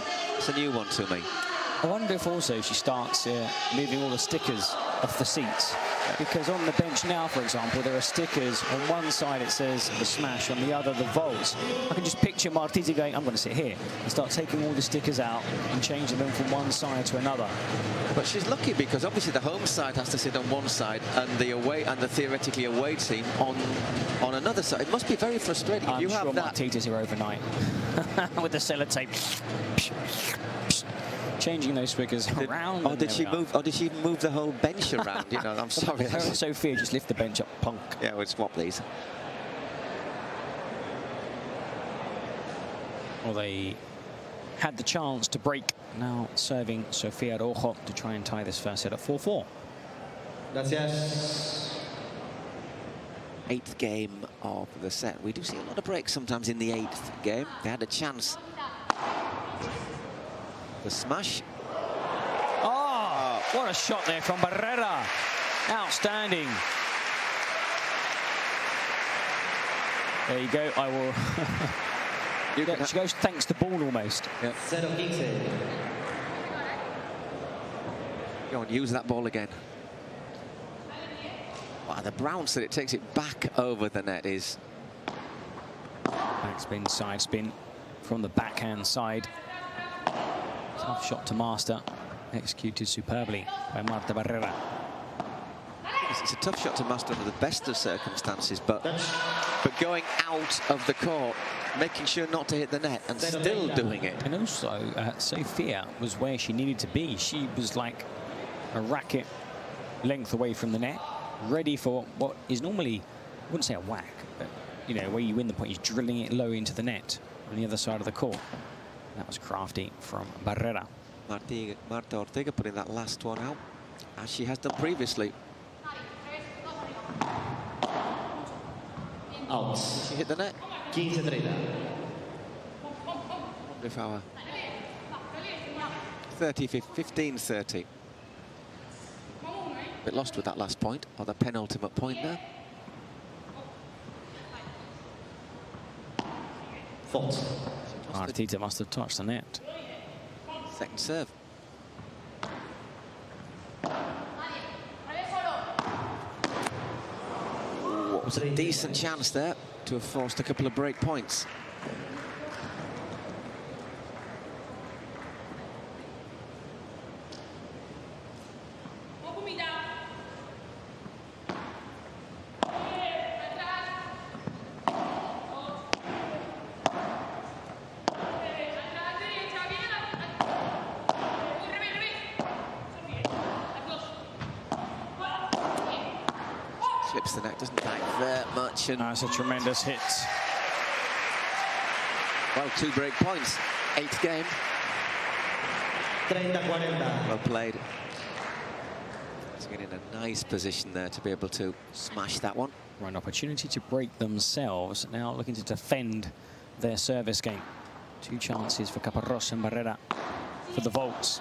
new one to me. I wonder if also she starts moving all the stickers off the seats. Because on the bench now, for example, there are stickers. On one side it says the smash, on the other the vaults. I can just picture Martita going, I'm going to sit here, and start taking all the stickers out and changing them from one side to another. But she's lucky because obviously the home side has to sit on one side and the away and the theoretically away team on another side. It must be very frustrating. I'm you sure have that. Martita's here overnight with the sellotape. Changing those figures around. Or did she move? Or did she even move the whole bench around? You know, I'm sorry. Her and Sofia just lift the bench up, punk. Yeah, we'll swap these. Well, they had the chance to break. Now serving Sofia Araujo to try and tie this first set at 4-4. Gracias. 8th game of the set. We do see a lot of breaks sometimes in the 8th game. They had a chance. The smash What a shot there from Barrera. Outstanding. There you go. I will. She goes thanks to ball almost. Yeah. Go on, use that ball again. Wow, the bounce that it takes it back over the net is... Backspin, side spin from the backhand side. Tough shot to master. Executed superbly by Marta Barrera. It's a tough shot to master under the best of circumstances, but going out of the court, making sure not to hit the net and still doing it. And also, Sofia was where she needed to be. She was like a racket length away from the net, ready for what is normally, I wouldn't say a whack, but you know, where you win the point, you're drilling it low into the net on the other side of the court. And that was crafty from Barrera. Marta Ortega putting that last one out, as she has done previously. Out. She hit the net. 15-30. Wonder if our 15-30. Bit lost with that last point, or the penultimate point there. Fault. Arteta must have touched the net. Second serve. What was a decent chance there to have forced a couple of break points. Slips the net, doesn't take that much. And That's a tremendous hit. well, 2 break points, 8th game. 30-40. Well played. He's getting in a nice position there to be able to smash that one. Right, an opportunity to break themselves. Now looking to defend their service game. 2 chances for Caparrós and Barrera for the vaults.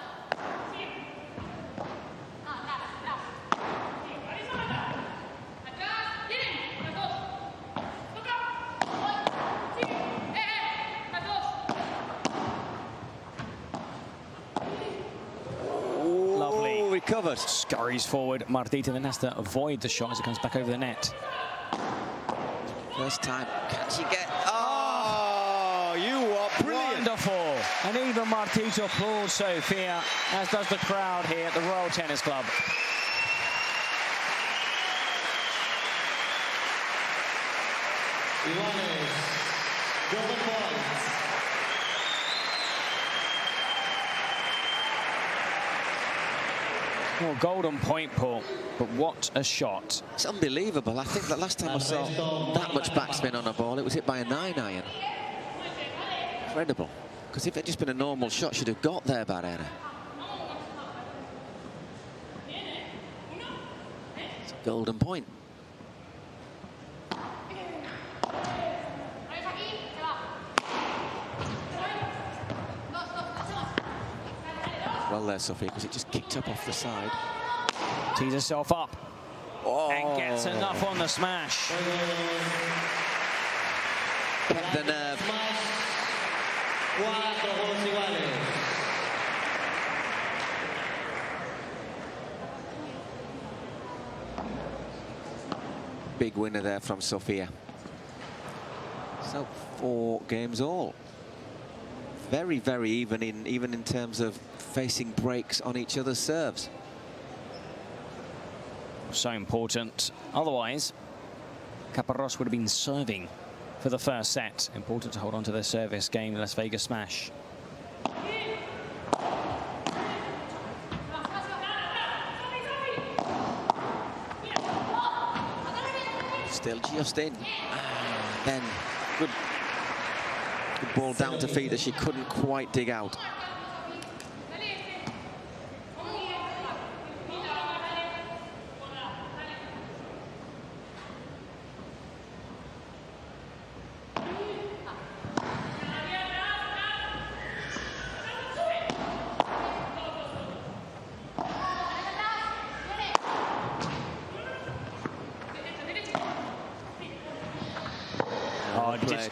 Covered. Scurries forward. Martita then has to avoid the shot as it comes back over the net. First time. Can she get... Oh, you are brilliant. Wonderful. And even Martita applauds Sofia, as does the crowd here at the Royal Tennis Club. Well, golden point, Paul, but what a shot. It's unbelievable. I think that last time I saw that much backspin on a ball, it was hit by a 9-iron. Incredible. Because if it had just been a normal shot, she'd have got there, Barrera. It's a golden point. Well there, Sophie, because it just kicked up off the side. Tees herself up. Oh. And gets enough on the smash. Kept the nerve. Big winner there from Sofia. So 4 games all. Very, very even in terms of facing breaks on each other's serves. So important. Otherwise, Caparrós would have been serving for the first set. Important to hold on to their service game, Las Vegas smash. Still just in. Then good ball down to feet that she couldn't quite dig out.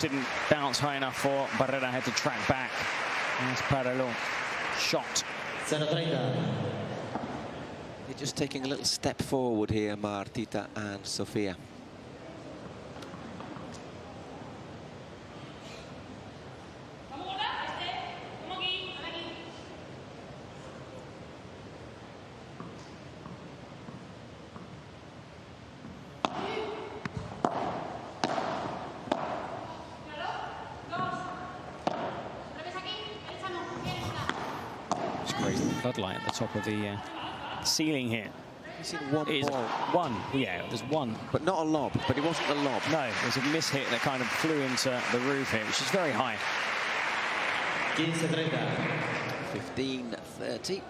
didn't bounce high enough for Barrera, had to track back. Nice Padel shot. 0-30. They're just taking a little step forward here, Martita and Sofia. Floodlight at the top of the ceiling here. You've seen one ball. One, yeah, there's one. But not a lob, but it wasn't a lob. No, there's a miss hit that kind of flew into the roof here, which is very high. 15-30. 15-30.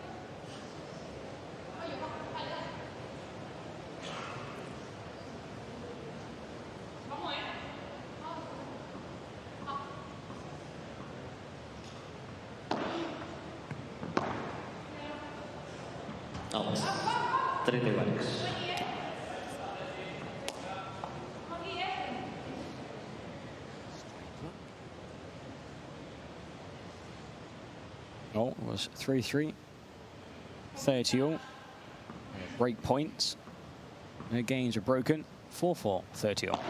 Out. 30 iguales. Oh, it was 3-3. 30 all. Break points. No games are broken. 4-4, 30 all.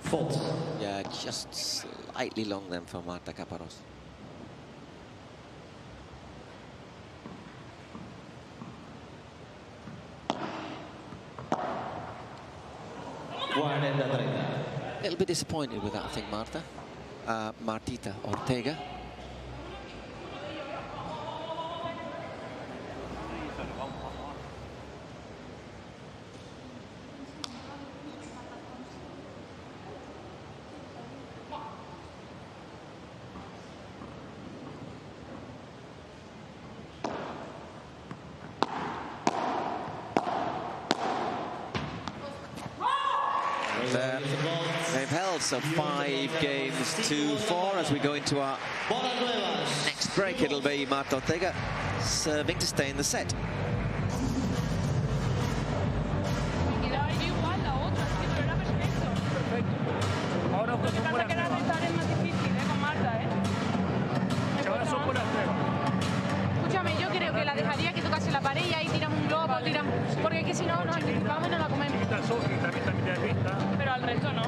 Fault. Yeah, just slightly long then for Marta Caparrós. A little bit disappointed with that, I think, Marta. Martita Ortega. They've held, so 5 games to 4 as we go into our next break. It'll be Marta Ortega serving to stay in the set. Escúchame, yo creo que la dejaría que tocase la pared y ahí tiramos un globo, tiramos, porque es que si no nos anticipamos y no la comemos. Pero al resto no.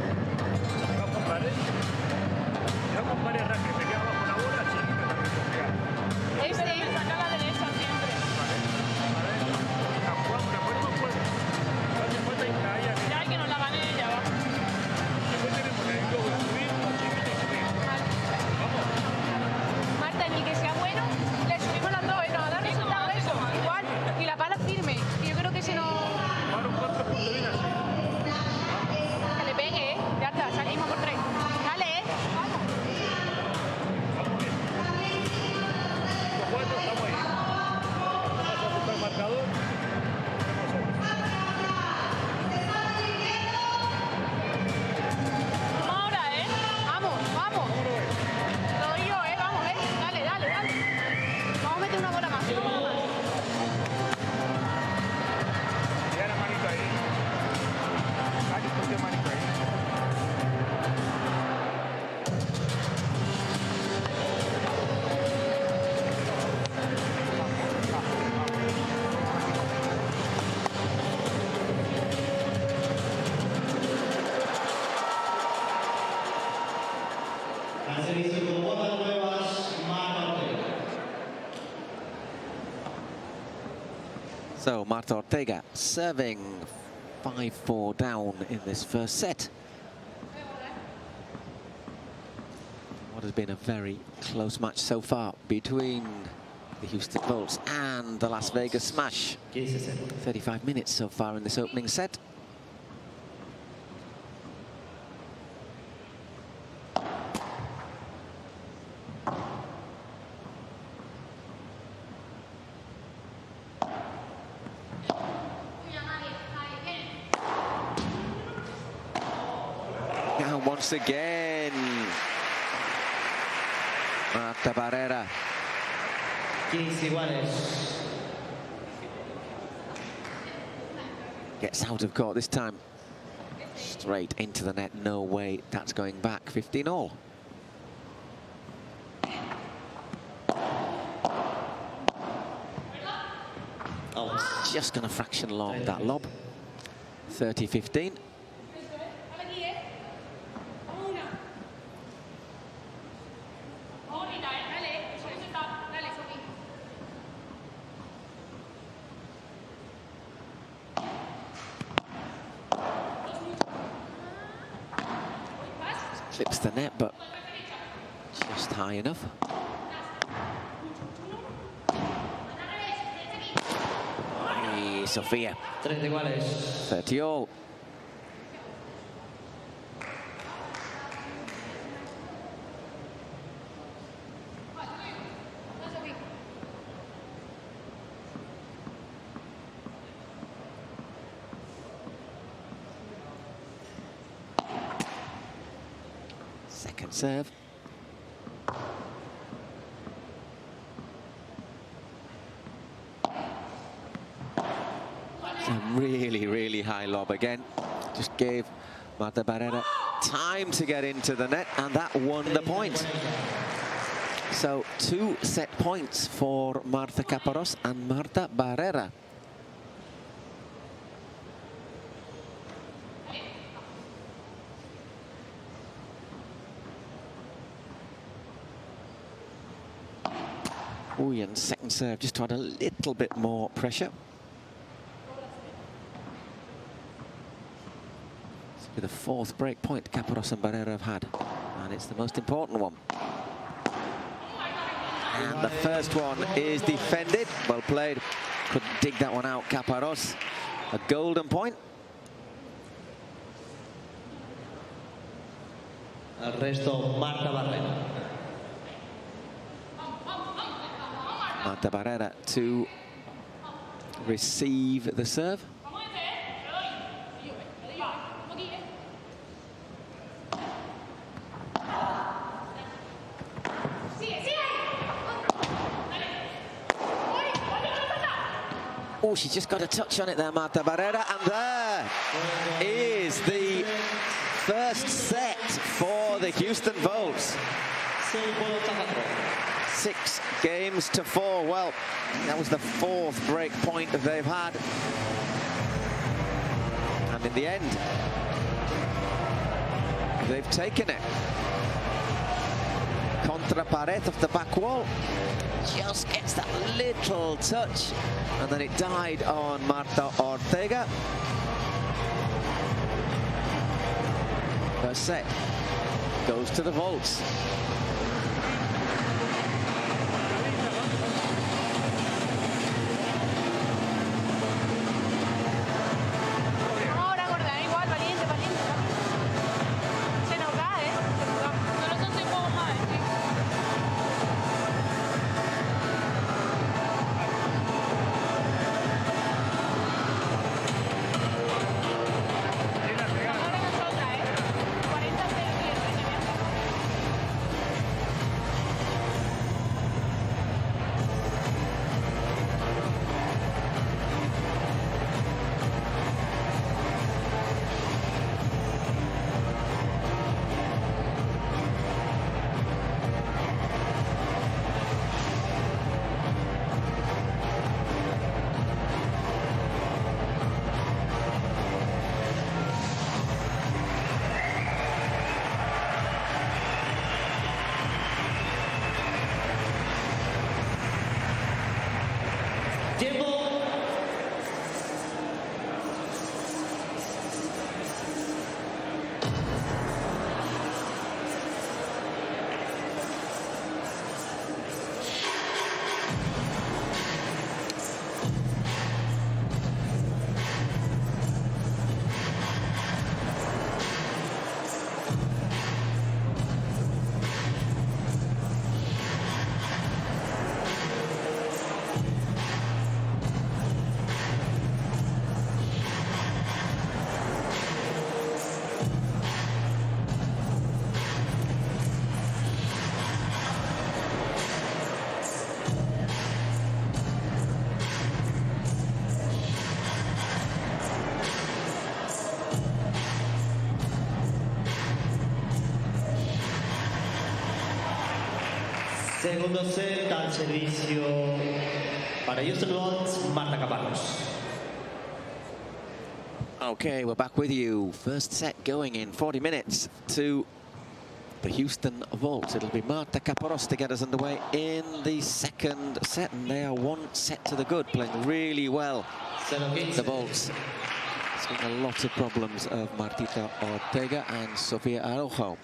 Este saca a la derecha siempre. Ya que nos la gane ella, va. Marta, ni que sea bueno, le subimos las dos, nos da resultado eso, igual, y la pala firme, que yo creo que si no... Que le pegue, ya está, salimos por 3. Dale, vamos. Ahora, vamos, vamos. Lo doy yo, vamos, dale, dale, dale. Vamos a meter una bola más, una bola más. Tira la manito ahí. Dale, ponte manito ahí. Al servicio con botas nuevas, Marta Ortega. So Marta Ortega serving 5-4 down in this first set. What has been a very close match so far between the Houston Bolts and the Las Vegas Smash. 15-0. 35 minutes so far in this opening set. Now once again, Marta Barrera 15 iguales. gets out of court this time. Straight into the net, no way that's going back. 15-all. Oh, just gonna fraction along that lob. 30-15. Clips the net, but just high enough. Hey, Sofia. 30-all. Second serve. It's a really, really high lob again. Just gave Marta Barrera time to get into the net, and that won the point. So 2 set points for Marta Caparrós and Marta Barrera. Ooh, and second serve just to add a little bit more pressure. This will be the 4th break point Caparrós and Barrera have had, and it's the most important one. And the first one is defended. Well played. Couldn't dig that one out, Caparrós. A golden point. El resto, Marta Barrera. Marta Barrera to receive the serve. Oh, she just got a touch on it there, Marta Barrera, and there is the first set for the Houston Vols. 6 games to 4. Well, that was the 4th break point that they've had. And in the end, they've taken it. Contra pared of the back wall. Just gets that little touch. And then it died on Marta Ortega. First set goes to the Vols. Segundo set al servicio para Houston Rods, Marta Caparros. Okay, we're back with you. First set going in 40 minutes to the Houston Vaults. It'll be Marta Caparros to get us underway in the second set, and they are 1 set to the good, playing really well. The Vaults. It's been a lot of problems of Martita Ortega and Sofia Araujo.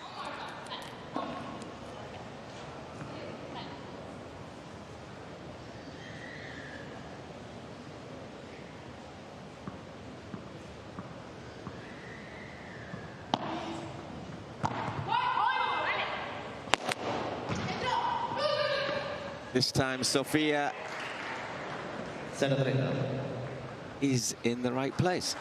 This time, Sofia is in the right place.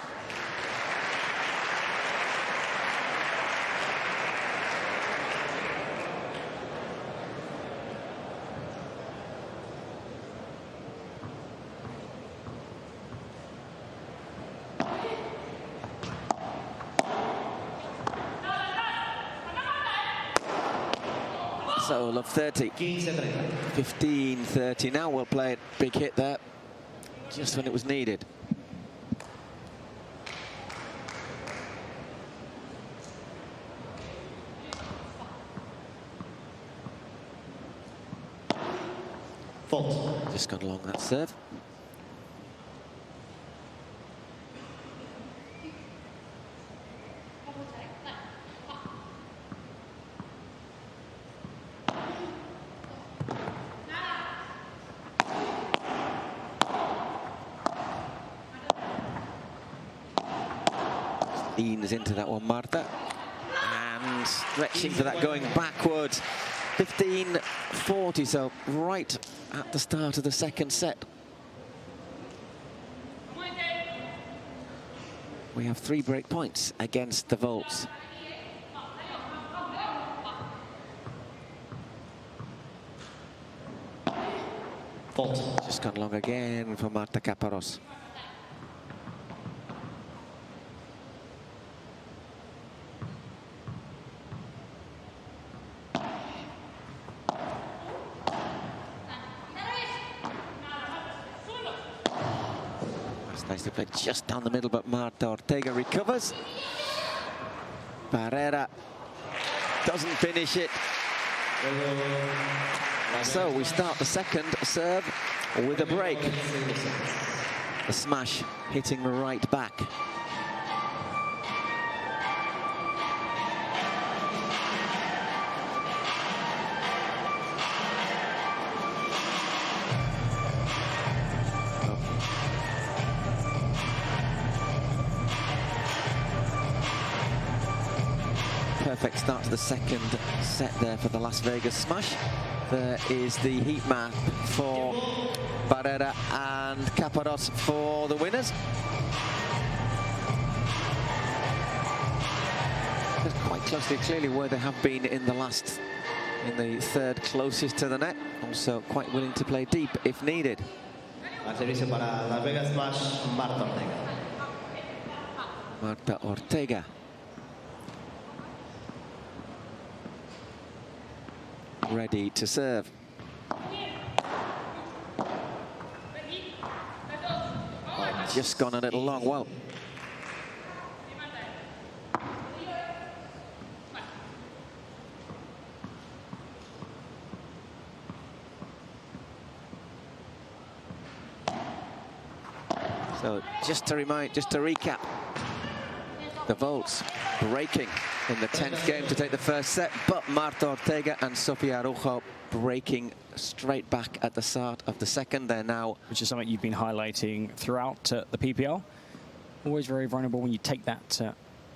So, love 30. 15-30 now. We'll play it. Big hit there. Just when it was needed. Fault. Just gone along that serve. Leans into that one, Marta, and stretching for that going backwards. 15-40, so right at the start of the second set. We have 3 break points against the Vaults. Fault. Just gone long again for Marta Caparros. Nicely played just down the middle, but Marta Ortega recovers. Barrera doesn't finish it. So we start the second serve with a break. The smash hitting the right back. Perfect start to the second set there for the Las Vegas smash. There is the heat map for Barrera and Caparros for the winners. Just quite closely, clearly where they have been in the third closest to the net. Also quite willing to play deep if needed. Al servicio para Las Vegas Smash, Marta Ortega. Marta Ortega. Ready to serve. Just gone a little long. Well, so just to recap, the Vaults breaking in the 10th game to take the first set, but Marta Ortega and Sofia Araujo breaking straight back at the start of the second. They're now... Which is something you've been highlighting throughout the PPL. Always very vulnerable when you take that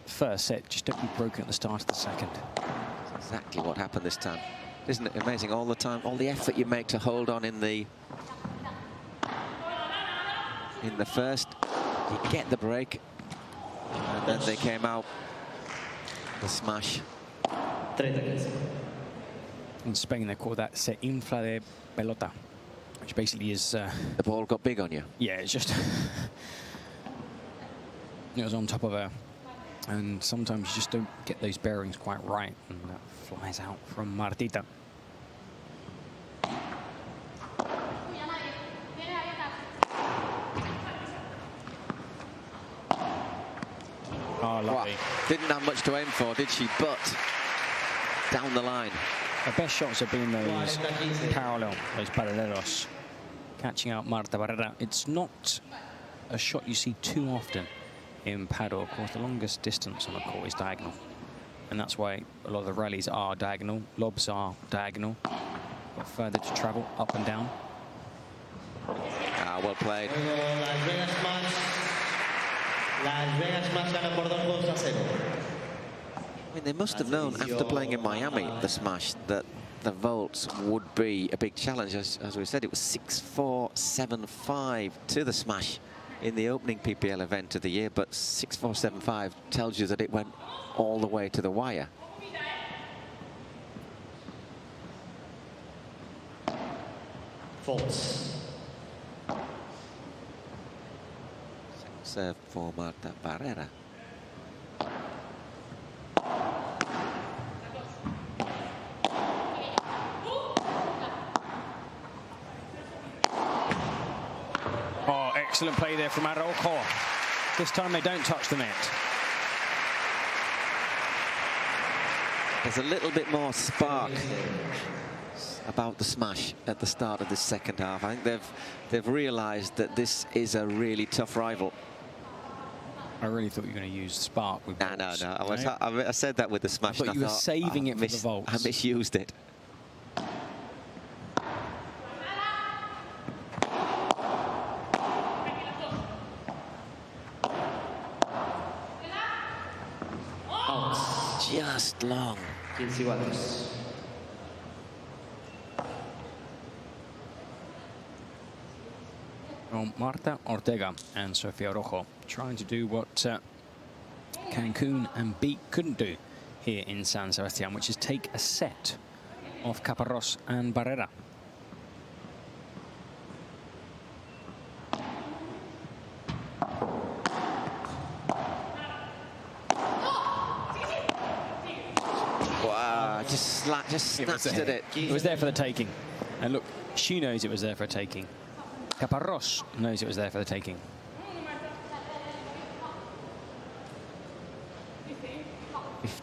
first set. Just don't be broken at the start of the second. That's exactly what happened this time. Isn't it amazing? All the time, all the effort you make to hold on in the first, you get the break, and then they came out. The smash. In Spain, they call that se infla de pelota, which basically is... the ball got big on you? Yeah, it's just... it was on top of her. And sometimes you just don't get those bearings quite right, and that flies out from Martita. lovely. Didn't have much to aim for, did she? But down the line. Her best shots have been those parallel, those paralelos, catching out Marta Barrera. It's not a shot you see too often in paddle. Of course, the longest distance on a court is diagonal, and that's why a lot of the rallies are diagonal, lobs are diagonal, but further to travel up and down. Well played. I mean, they must have known after playing in Miami, the smash, that the vaults would be a big challenge. As we said, it was 6-4, 7-5 to the smash in the opening PPL event of the year, but 6-4, 7-5 tells you that it went all the way to the wire. Faults. Serve for Marta Barrera. Oh, excellent play there from Araujo. This time they don't touch the net. There's a little bit more spark about the smash at the start of this second half. I think they've realised that this is a really tough rival. I really thought you were going to use spark with No. I said that with the smash. But you were saving it for the vaults. I misused it. Just long. 15 cuadros. Marta Ortega and Sofia Rojo trying to do what Cancun and Beat couldn't do here in San Sebastián, which is take a set off Caparrós and Barrera. Wow, just snatched at it. It was there for the taking. And look, she knows it was there for a taking. Caparrós knows it was there for the taking.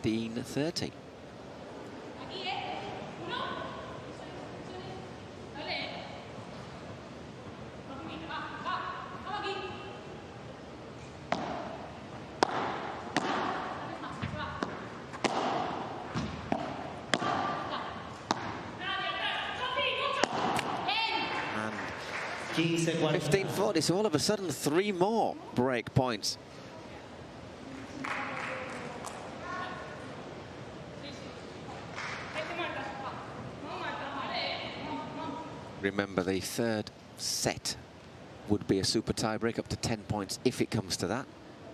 $15-30. And 15-40, so all of a sudden 3 more break points. Remember, the third set would be a super tiebreak up to 10 points if it comes to that.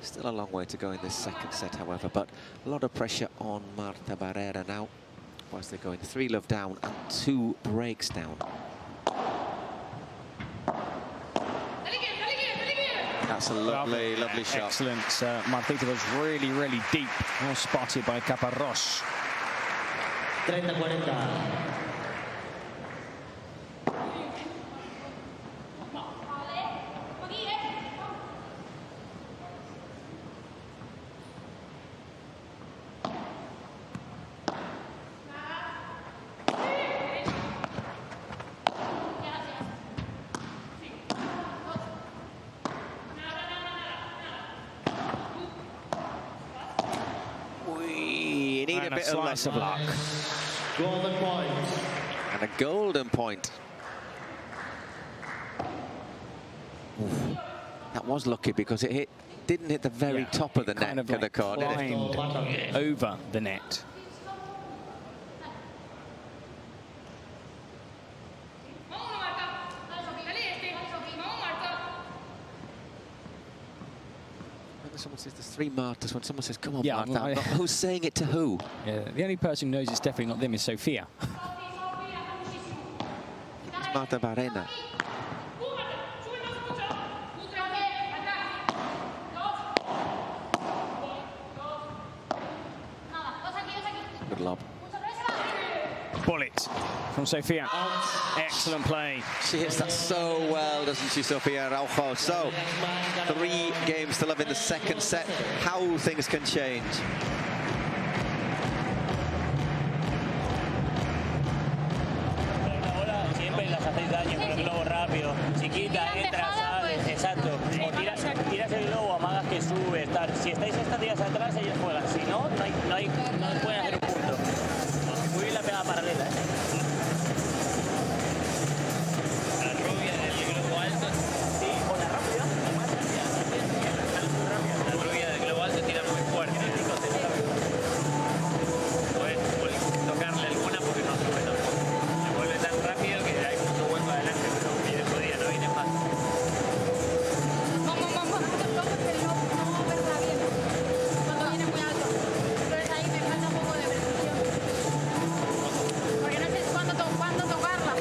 Still a long way to go in this second set, however, but a lot of pressure on Marta Barrera now, whilst they're going 3-love down and 2 breaks down. That's a lovely shot. Excellent. Martita was really, really deep. Well spotted by Caparrós. 30-40. A bit slice of luck. Golden point. And a golden point. Oof. That was lucky because it didn't hit the very top of the net of the court, did it? Over the net. Someone says there's 3 Martas. When someone says, come on, Yeah, Marta, who's saying it to who? Yeah, the only person who knows it's definitely not them is Sofia. It's Marta Barrera. Good lob. Bullet from Sofia. Excellent play. She hits that so well, doesn't she, Sofia Araujo? So, 3 games to love in the second set. How things can change. Siempre las haces daño con el globo rápido. Chiquita, entras, sales, exacto. O tiras el globo, amagas que sube, tal. Si estáis estáticas atrás, ellos juegan. Si no, no pueden hacer un punto. Muy bien la pegada paralela, ¿eh? La rubia del globo alto. Sí, o la rápida. La más rápida. La rubia del globo alto tira muy fuerte. Puedes tocarle alguna porque no sube tampoco. Se vuelve tan rápido que hay mucho hueco adelante, pero viene jodida, no viene fácil. Vamos, que no verla bien cuando viene muy alto. Entonces ahí me falta un poco de precisión. Porque no sé cuándo tocarla.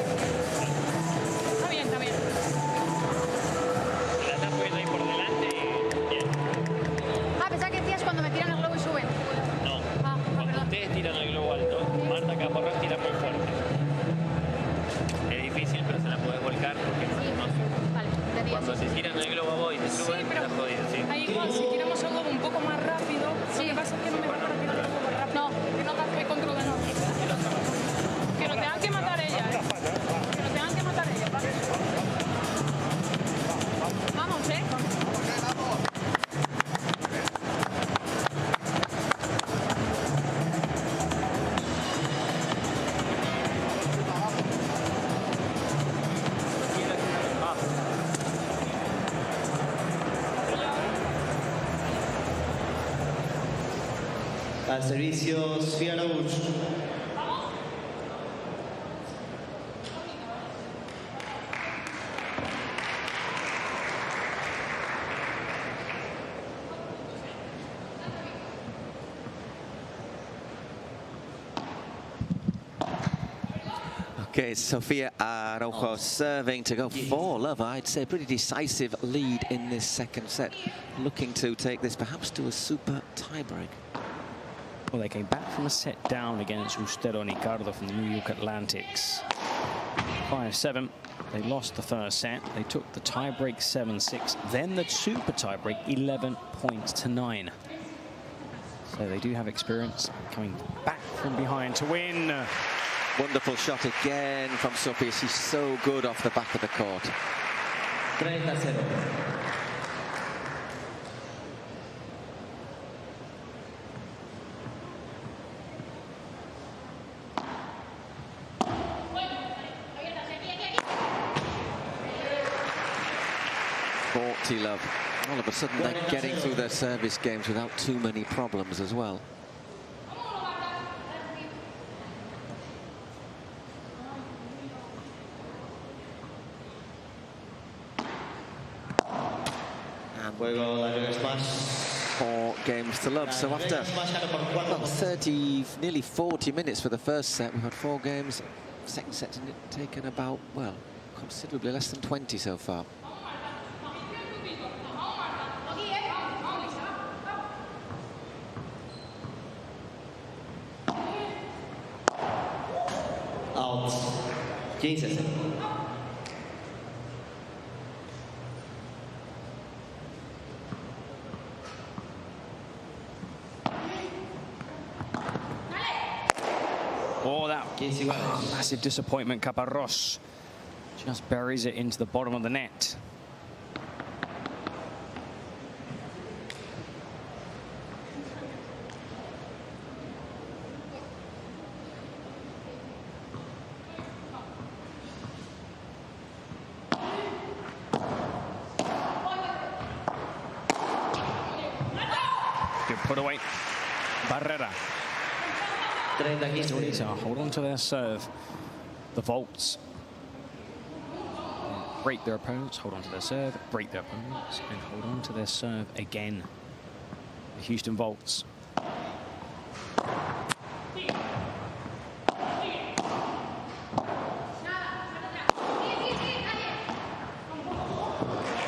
Está bien. La estás poniendo ahí por delante y bien. Ah, pensaba que decías cuando me tiran el globo y suben. No, Ah, cuando perdón. ustedes tiran el globo alto, Marta Caporrón tira muy fuerte. Es difícil, pero se la puedes volcar porque no sube. Vale, te digo. Cuando se tiran el globo a vos y te suben, pero estás jodido, sí. ahí igual, si tiramos el globo un poco más rápido, lo que pasa es que no me gusta tirar el globo rápido. No, que no te control de nada. Que lo tengan que matar ellas, ¿eh? Que lo tengan que matar ellas, ¿vale? Vamos, ¿eh? Al servicio, Sviarovich. Okay, Sofia Araujo serving to go 4-love. I'd say pretty decisive lead in this second set. Looking to take this perhaps to a super tiebreak. Well, they came back from a set down against Ustero Ricardo from the New York Atlantics. 5-7. They lost the first set. They took the tiebreak 7-6. Then the super tiebreak 11 points to 9. So they do have experience coming back from behind to win. Wonderful shot again from Sofia. She's so good off the back of the court. 30-0. Love. All of a sudden they're getting through their service games without too many problems as well. And 4 games to love. So after 30, nearly 40 minutes for the first set, we've had 4 games. Second set's taken about, well, considerably less than 20 so far. Out. 15. Oh, that massive disappointment. Caparrós just buries it into the bottom of the net. Good put away. Barrera. Still need to hold on to their serve. The vaults. Break their opponents, hold on to their serve, break their opponents, and hold on to their serve again. The Houston Vaults.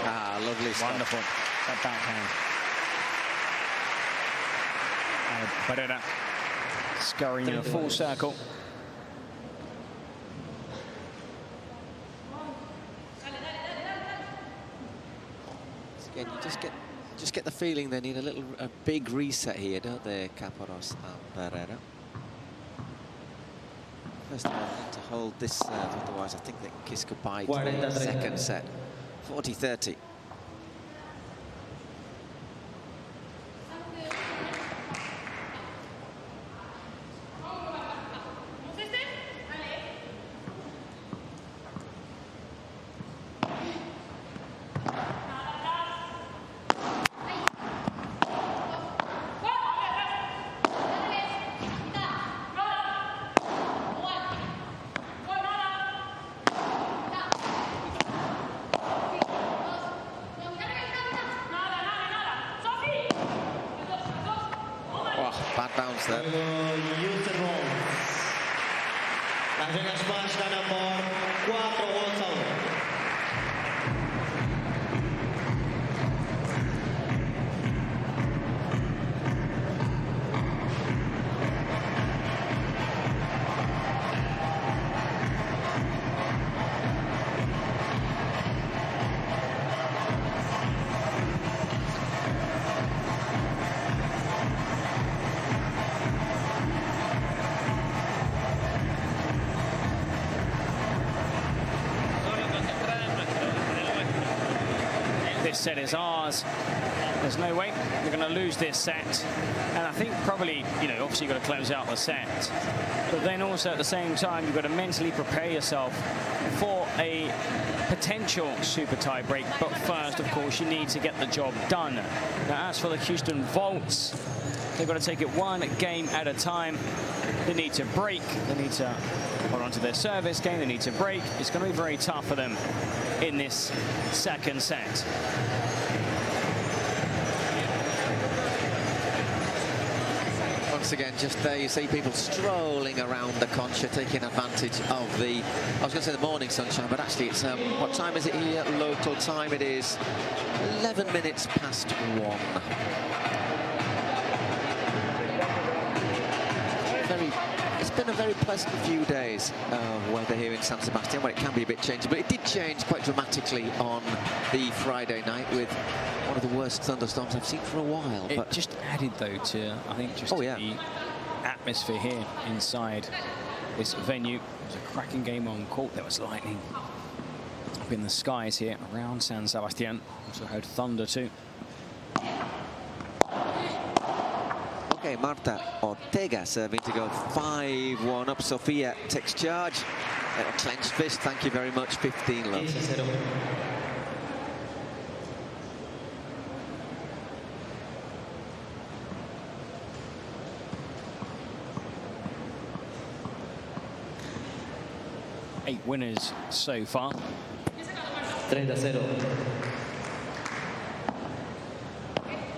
Ah, lovely stuff. Wonderful. That backhand. Barrera scurrying in a full circle. Again, you just get the feeling they need a big reset here, don't they, Caparrós and Barrera? First of all, they need to hold this serve, otherwise I think they can kiss goodbye to the second set. 40-30. Bad bounce there. Las Vegas Smash ganan por 4 gols a 1. This set is ours. There's no way we're going to lose this set. And I think probably, you know, obviously you've got to close out the set. But then also at the same time, you've got to mentally prepare yourself for a potential super tie break. But first, of course, you need to get the job done. Now, as for the Houston Volts, they've got to take it one game at a time. They need to break. They need to hold on to their service game. They need to break. It's going to be very tough for them in this second set. Once again, just there you see people strolling around the Concha, taking advantage of the, I was going to say the morning sunshine, but actually it's, what time is it here? Local time, it is 11 minutes past 1. It's been a very pleasant few days of weather here in San Sebastian, where it can be a bit changing, but it did change quite dramatically on the Friday night with one of the worst thunderstorms I've seen for a while. It just added, though, to, I think, just the atmosphere here inside this venue. It was a cracking game on court. There was lightning up in the skies here around San Sebastian. Also heard thunder, too. Okay, Marta Ortega serving to go 5-1 up. Sofia takes charge. A clenched fist, thank you very much. 15 love. Eight winners so far. 30-0.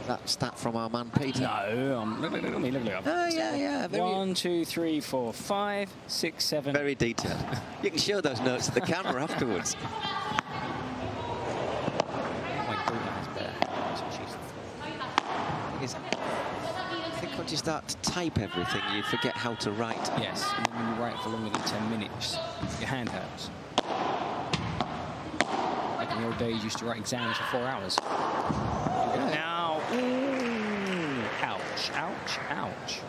That stat from our man Peter. No, look at me. Oh, yeah. 1, 2, 3, 4, 5, 6, 7. Very detailed. You can show those notes to the camera afterwards. I think once you start to type everything, you forget how to write. Yes, and then when you write for longer than 10 minutes, your hand hurts. Like in the old days, you used to write exams for 4 hours. Now, ooh, ouch, ouch, ouch.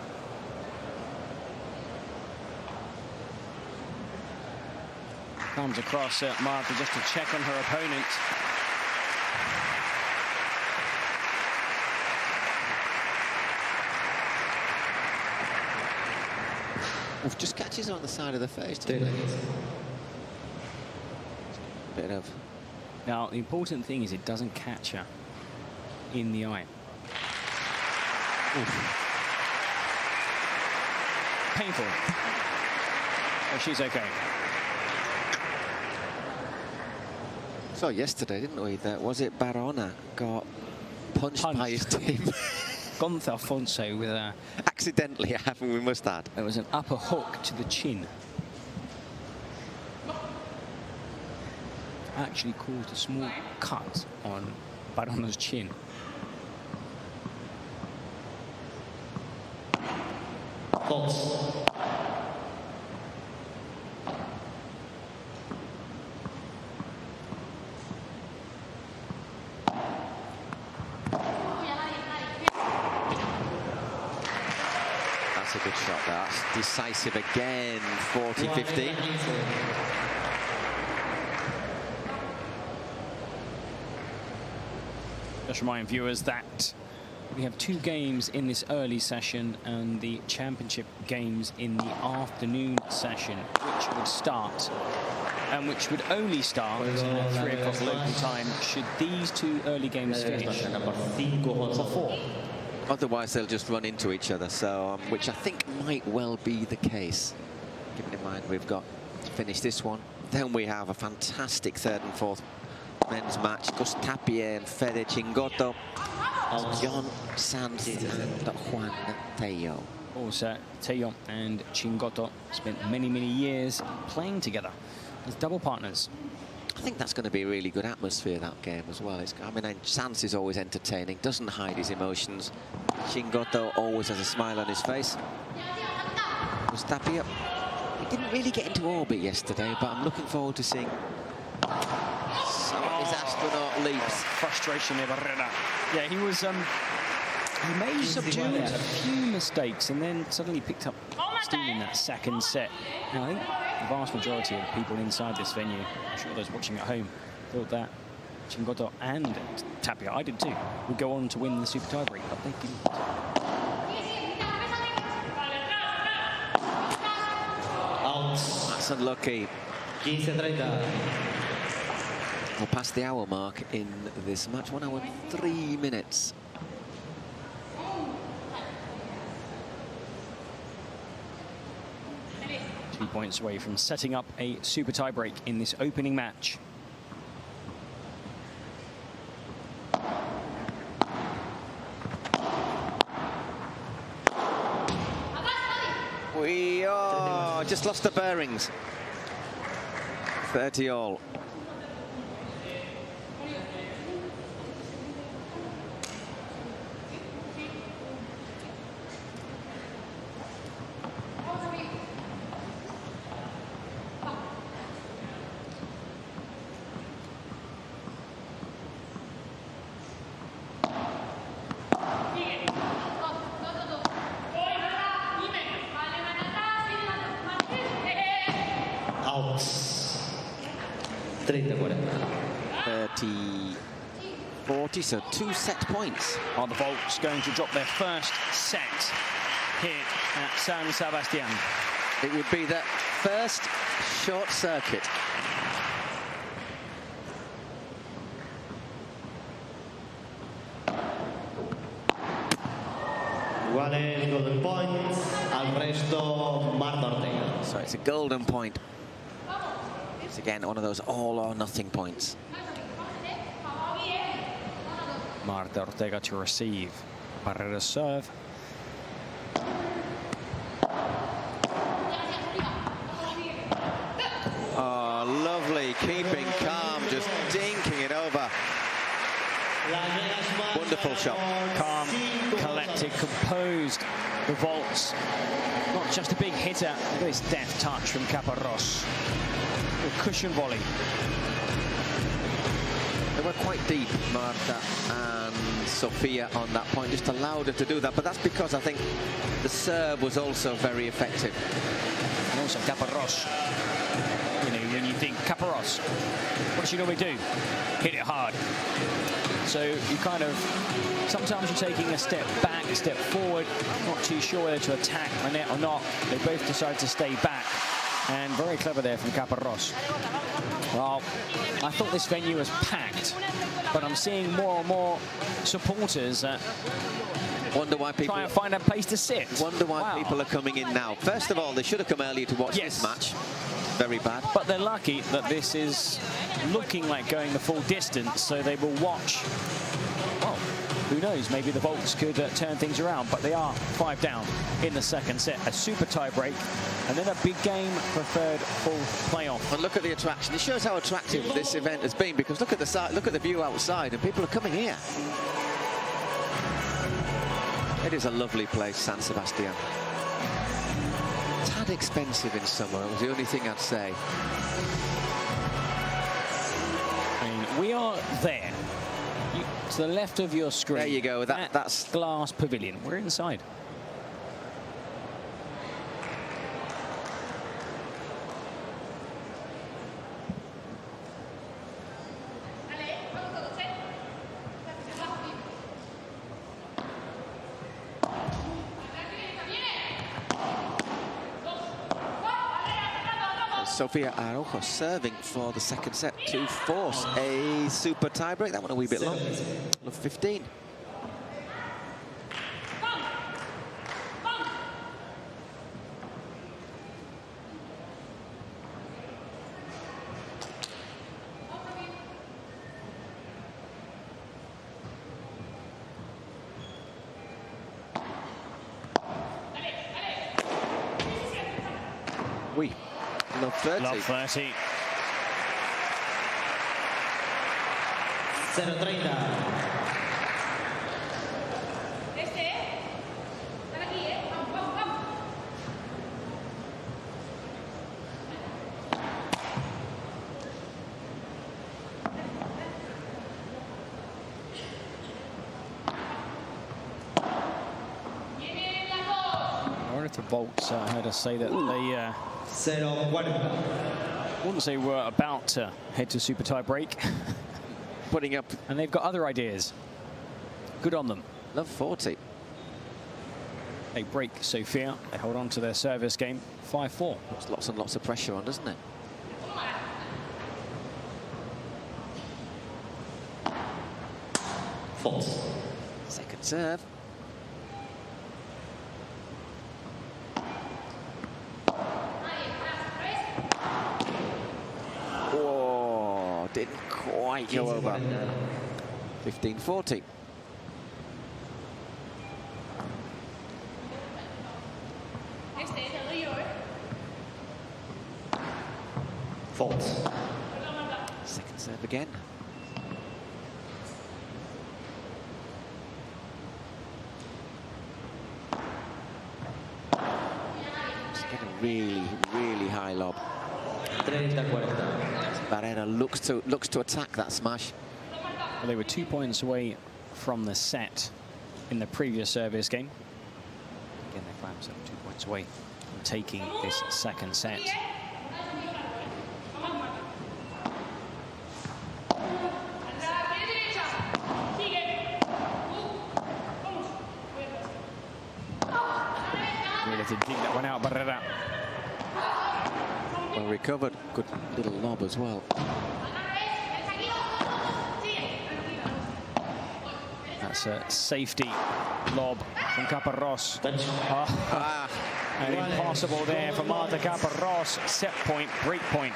Comes across Marta just to check on her opponent. Oof, just catches her on the side of the face. Bit of. Now, the important thing is it doesn't catch her in the eye. Oof. Painful. Oh, she's okay. So yesterday, didn't we? That was it. Barona got punched by his team. Gonza Afonso with a... Accidentally, haven't we, must add. It was an upper hook to the chin. Actually caused a small cut on Barona's chin. False. shot. That's decisive again, 40-50. Just remind viewers that we have 2 games in this early session and the championship games in the afternoon session, which would start and which would only start at 3 o'clock local time should these 2 early games finish before. Otherwise, they'll just run into each other, so which I think might well be the case, given in mind we've got to finish this one. Then we have a fantastic 3rd and 4th men's match. Gus Tapie and Fede Chingotto, John Sanz and Juan Tello. Also, Tello and Chingotto spent many, many years playing together as double partners. I think that's going to be a really good atmosphere, that game as well. I mean, Sanz is always entertaining, doesn't hide his emotions. Chingotto always has a smile on his face. Gus Tapie, he didn't really get into orbit yesterday, but I'm looking forward to seeing some of his astronaut leaps. Frustration there, Barrera. Yeah, he was. He may subdue a few mistakes and then suddenly picked up steam in that 2nd set. Now, I think the vast majority of people inside this venue, I'm sure those watching at home, thought that Chingotto and Tapia, I did too, would go on to win the super tiebreak, but they didn't. That's unlucky. We'll pass the hour mark in this match. 1 hour, 3 minutes. Points away from setting up a super tiebreak in this opening match. We just lost the bearings. 30 all. Out. 30-40. 30-40, so 2 set points. Are the Volts going to drop their first set here at San Sebastián? It would be the first short circuit. Iguales golden points, al resto Marta Ortega. So it's a golden point. It's again one of those all or nothing points. Marta Ortega to receive. Barrera's serve. Oh, lovely, keeping calm, just dinking it over. Wonderful shot. Calm, collected, composed. The Volts. Not just a big hitter. Look at this deft touch from Caparrós. A cushion volley. They were quite deep, Marta and Sofia, on that point. Just allowed her to do that. But that's because I think the serve was also very effective. And also Caparrós. You know, when you think Caparrós, what does she normally do? Hit it hard. So you kind of, sometimes you're taking a step back, a step forward, not too sure whether to attack the net or not. They both decide to stay back. And very clever there from Caparrós. Well, I thought this venue was packed, but I'm seeing more and more supporters wonder why people try and find a place to sit. Wonder why people are coming in now. First of all, they should have come earlier to watch this match. Very bad. But they're lucky that this is looking like going the full distance, so they will watch. Well, who knows, maybe the Volts could turn things around, but they are 5 down in the 2nd set. A super tie-break, and then a big game for 3rd, 4th playoff. And look at the attraction. It shows how attractive this event has been, because look at the side, look at the view outside, and people are coming here. It is a lovely place, San Sebastián. A tad expensive in summer, it was the only thing I'd say. I mean, we are there. To the left of your screen. There you go. That's glass pavilion. We're inside. Sofia Araujo serving for the second set to force a super tiebreak. That one a wee bit long. 15. We love 30. Love 30. 0-30. I wanted to Volts heard us say that they 0-40. wouldn't say we're about to head to super tie break. Putting up. And they've got other ideas. Good on them. Love 40. They break Sofia. They hold on to their service game. 5-4. Puts lots and lots of pressure on, doesn't it? False. Second serve. Oh, didn't quite go over. 15-40. False. Second serve again. Just getting a really, really high lob. 30-40. Barrera looks to attack that smash. Well, they were 2 points away from the set in the previous service game. Again, they found themselves 2 points away from taking this second set. Really to dig that one out, Barrera. Well recovered. Good little lob as well. That's a safety lob from Caparrós. And impossible there for Marta Caparrós. Set point, break point.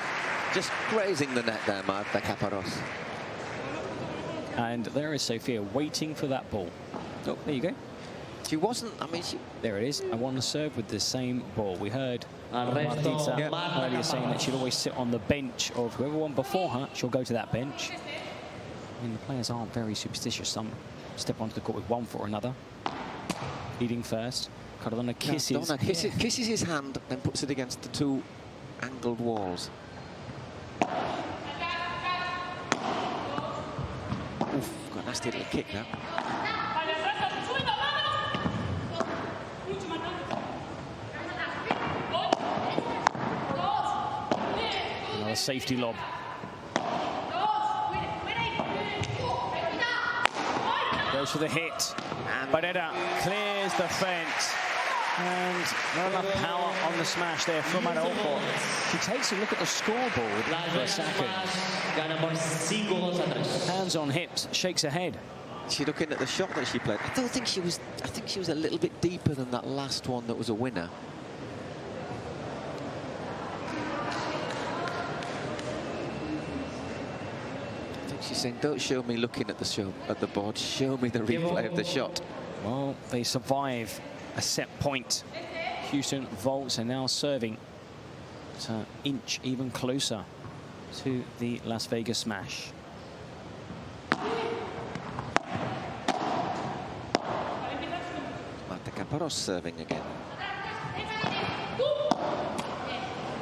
Just grazing the net there, Marta Caparrós. And there is Sofia waiting for that ball. Oh, there you go. She wasn't, I mean, There it is. I want to serve with the same ball. We heard Martita earlier saying that she'd always sit on the bench of whoever won before her. She'll go to that bench. I mean, the players aren't very superstitious. Some step onto the court with one foot or another. Leading first. Cardona kisses. Cardona kisses his hand, then puts it against the two angled walls. Oof, got a nasty little kick now. Another safety lob. Goes for the hit. Barrera clears the fence. And not enough power on the smash there from Araujo. She takes a look at the scoreboard for a second. Hands on hips, shakes her head. She's looking at the shot that she played. I think she was a little bit deeper than that last one that was a winner. I think she's saying, don't show me looking at the board, show me the replay of the shot. Well, they survive a set point. Houston Volts are now serving to inch even closer to the Las Vegas smash. Marta Caparrós serving again.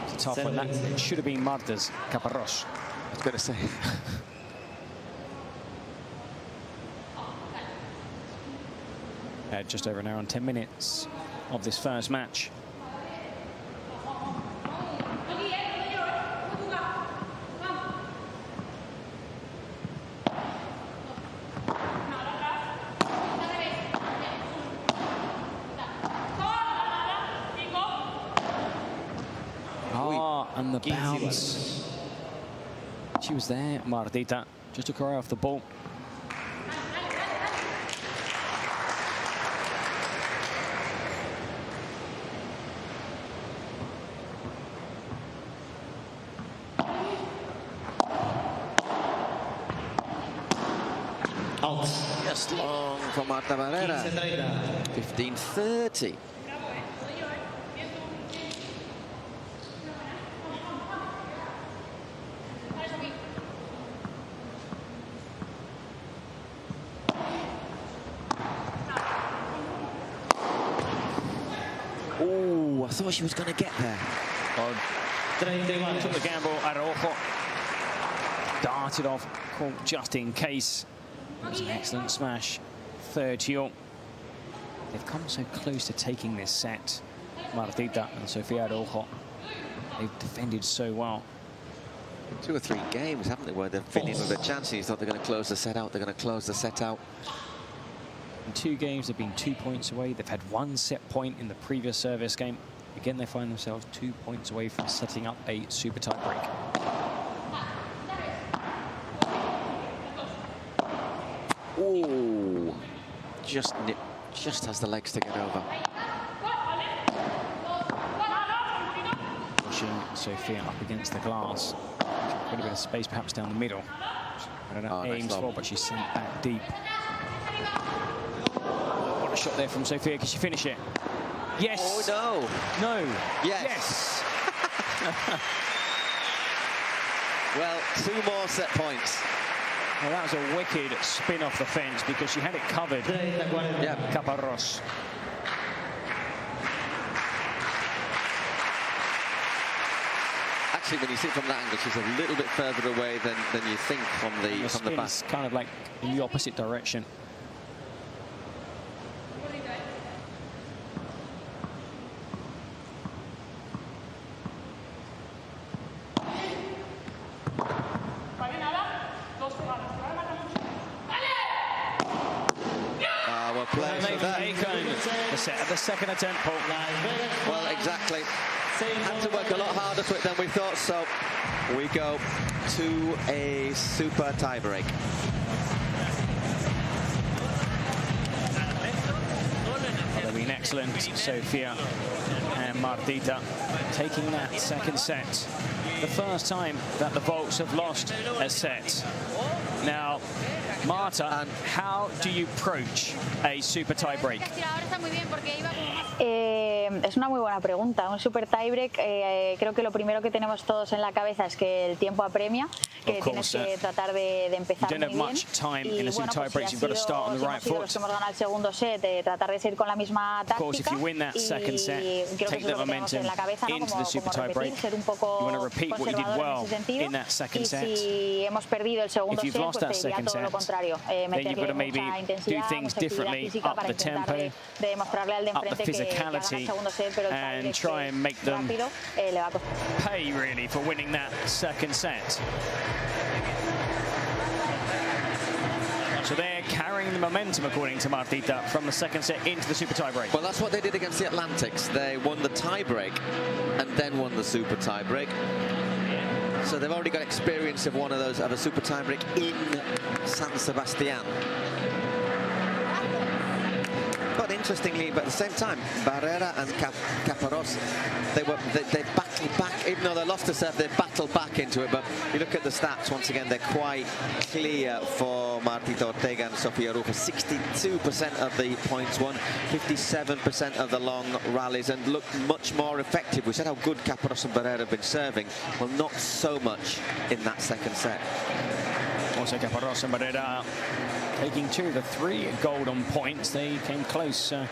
It's a tough one. That should have been Marta's Caparrós. I was going to say. Just over an hour and 10 minutes of this first match. And the of bounds. She was there, Martita. Just took her eye off the ball. Out. Just long for Marta Barrera. 15-30. Oh, I thought she was going to get there. Took the gamble, Araujo. Darted off, caught just in case. That was an excellent smash. Third heel. They've come so close to taking this set, Martita and Sofia Araujo. They've defended so well. 2 or 3 games, haven't they, where they've been in with a chance and you thought they're going to close the set out, they're going to close the set out. In 2 games, they've been 2 points away. They've had 1 set point in the previous service game. Again, they find themselves 2 points away from setting up a super tiebreak. Ooh, just has the legs to get over. Pushing Sofia up against the glass. Got a bit of space perhaps down the middle. I don't know, aims for, but she's sent back deep. What a shot there from Sofia. Can she finish it? Yes. Oh, no. No. Yes. Well, 2 more set points. Well, that was a wicked spin off the fence because she had it covered. Yeah, Caparrós. Actually, when you see it from that angle, she's a little bit further away than you think from the back. It's kind of like in the opposite direction. At the second attempt, Paul. Well, exactly. Had to work a lot harder for it than we thought, so we go to a super tiebreak. Well, they've been excellent, Sofia and Martita, taking that second set. The first time that the Volts have lost a set. Now, Marta, how do you approach a super tiebreak? Es una muy buena pregunta. Un super tiebreak, creo que lo primero que tenemos todos en la cabeza es que el tiempo apremia, que tienes que tratar de empezar muy bien. Y bueno, pues si ha sido los que hemos ganado el segundo set, tratar de seguir con la misma táctica. Y creo que eso es lo que tenemos en la cabeza, ¿no? Como repetir, ser un poco conservador en ese sentido. Y si hemos perdido el segundo set, pues sería todo lo contrario. Meterle mucha intensidad, mucha actividad física para intentar de demostrarle al de enfrente que gana el segundo set, pero el tiebreak rápido le va a costar. Pay really for winning that second set. So they're carrying the momentum, according to Martita, from the second set into the super tiebreak. Well, that's what they did against the Atlantics. They won the tiebreak and then won the super tiebreak. So they've already got experience of one of those, of a super tiebreak in San Sebastián. But interestingly, but at the same time, Barrera and Caparrós, they battled back, even though they lost a set, they battled back into it. But you look at the stats, once again, they're quite clear for Martita Ortega and Sofia Araujo. 62% of the points won, 57% of the long rallies, and look much more effective. We said how good Caparrós and Barrera have been serving. Well, not so much in that second set. Also, Caparrós and Barrera taking 2 of the 3 golden points. They came close a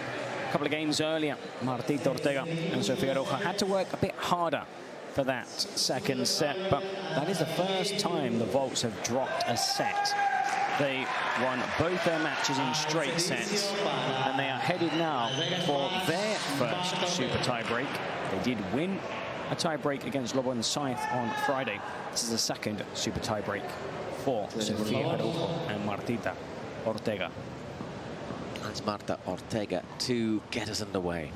couple of games earlier. Martita Ortega and Sofia Araujo had to work a bit harder for that second set, but that is the first time the Volts have dropped a set. They won both their matches in straight sets, and they are headed now for their first super tiebreak. They did win a tiebreak against Lobo and Scythe on Friday. This is the second super tiebreak for Sofia Araujo and Martita Ortega. That's Marta Ortega to get us underway.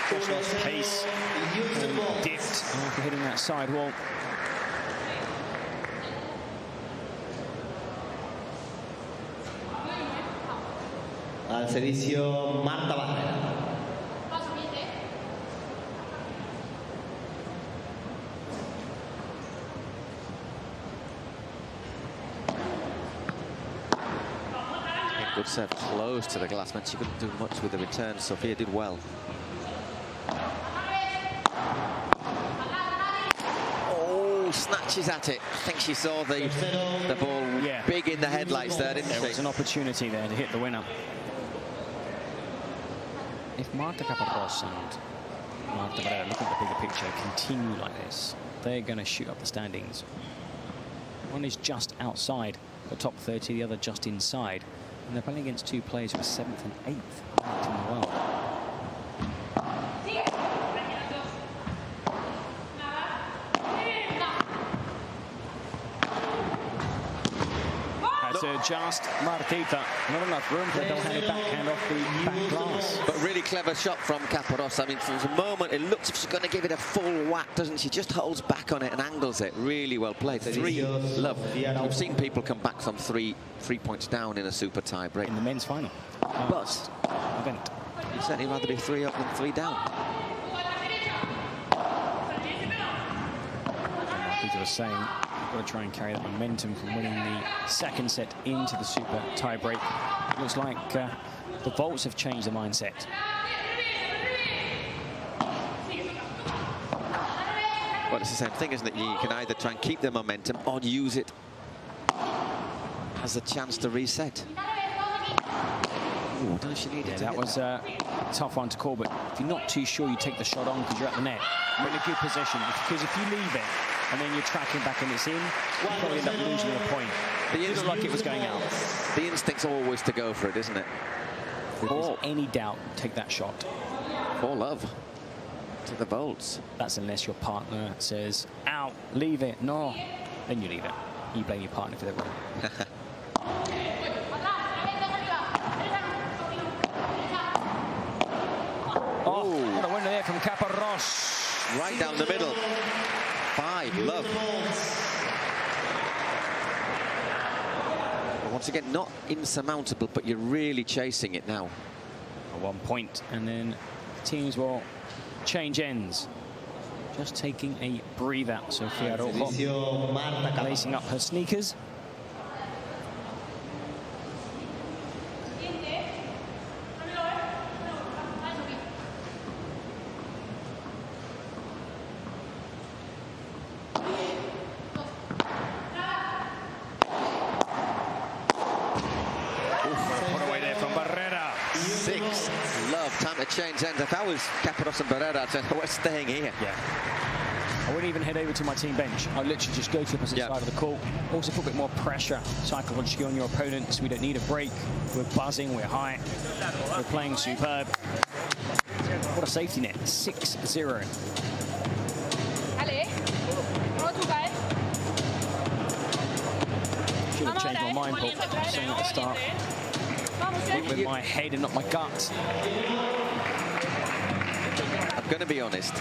Just lost pace and dipped after hitting that sidewall. Al servicio Marta Barrera. Good serve close to the glass, meant she couldn't do much with the return. Sofia did well. Oh, snatches at it. I think she saw the ball big in the headlights there, didn't she? There was an opportunity there to hit the winner. If Marta Caparrós and Marta Barrera, look at the bigger picture, continue like this, they're going to shoot up the standings. One is just outside the top 30, the other just inside. And they're playing against two players who are 7th and 8th ranked in the world. That's just Martita. Not enough room for a double-handed backhand off the back glass. But really clever shot from Caparrós. I mean, for the moment, it looks as if she's going to give it a full whack, doesn't she? Just holds back on it and angles it. Really well played. 3-love. We've seen people come back from 3 points down in a super tie break. In the men's final. But event. You'd certainly rather be 3 up than 3 down. Peter was saying, got to try and carry that momentum from winning the second set into the super tie break. It looks like the vaults have changed the mindset. Well, it's the same thing, isn't it? You can either try and keep the momentum or use it as a chance to reset. Ooh, don't you need it? That was a tough one to call, but if you're not too sure, you take the shot on because you're at the net. You're in a good position, because if you leave it and then you're tracking back and it's in, you probably end up losing a point. It was like it was going out. The instinct's always to go for it, isn't it? If there's any doubt, take that shot. 4-love to the vaults. That's unless your partner says, out, leave it, no. Then you leave it. You blame your partner for the wrong. Oh, what a winner there from Caparrós. Right down the middle. 5-love. Once again, not insurmountable, but you're really chasing it now. 1 point, and then teams will change ends. Just taking a breather. Sofia Rojo lacing up her sneakers. Change ends. If I was Caparrós and Barrera, I'd say, we're staying here. Yeah. I wouldn't even head over to my team bench. I'd literally just go to the opposite side of the court. Also put a bit more pressure psychologically on your opponents. We don't need a break. We're buzzing, we're high. We're playing superb. What a safety net. 6-0. Should have changed my mind, Paul. Saying at the start. With my head and not my gut. I'm going to be honest.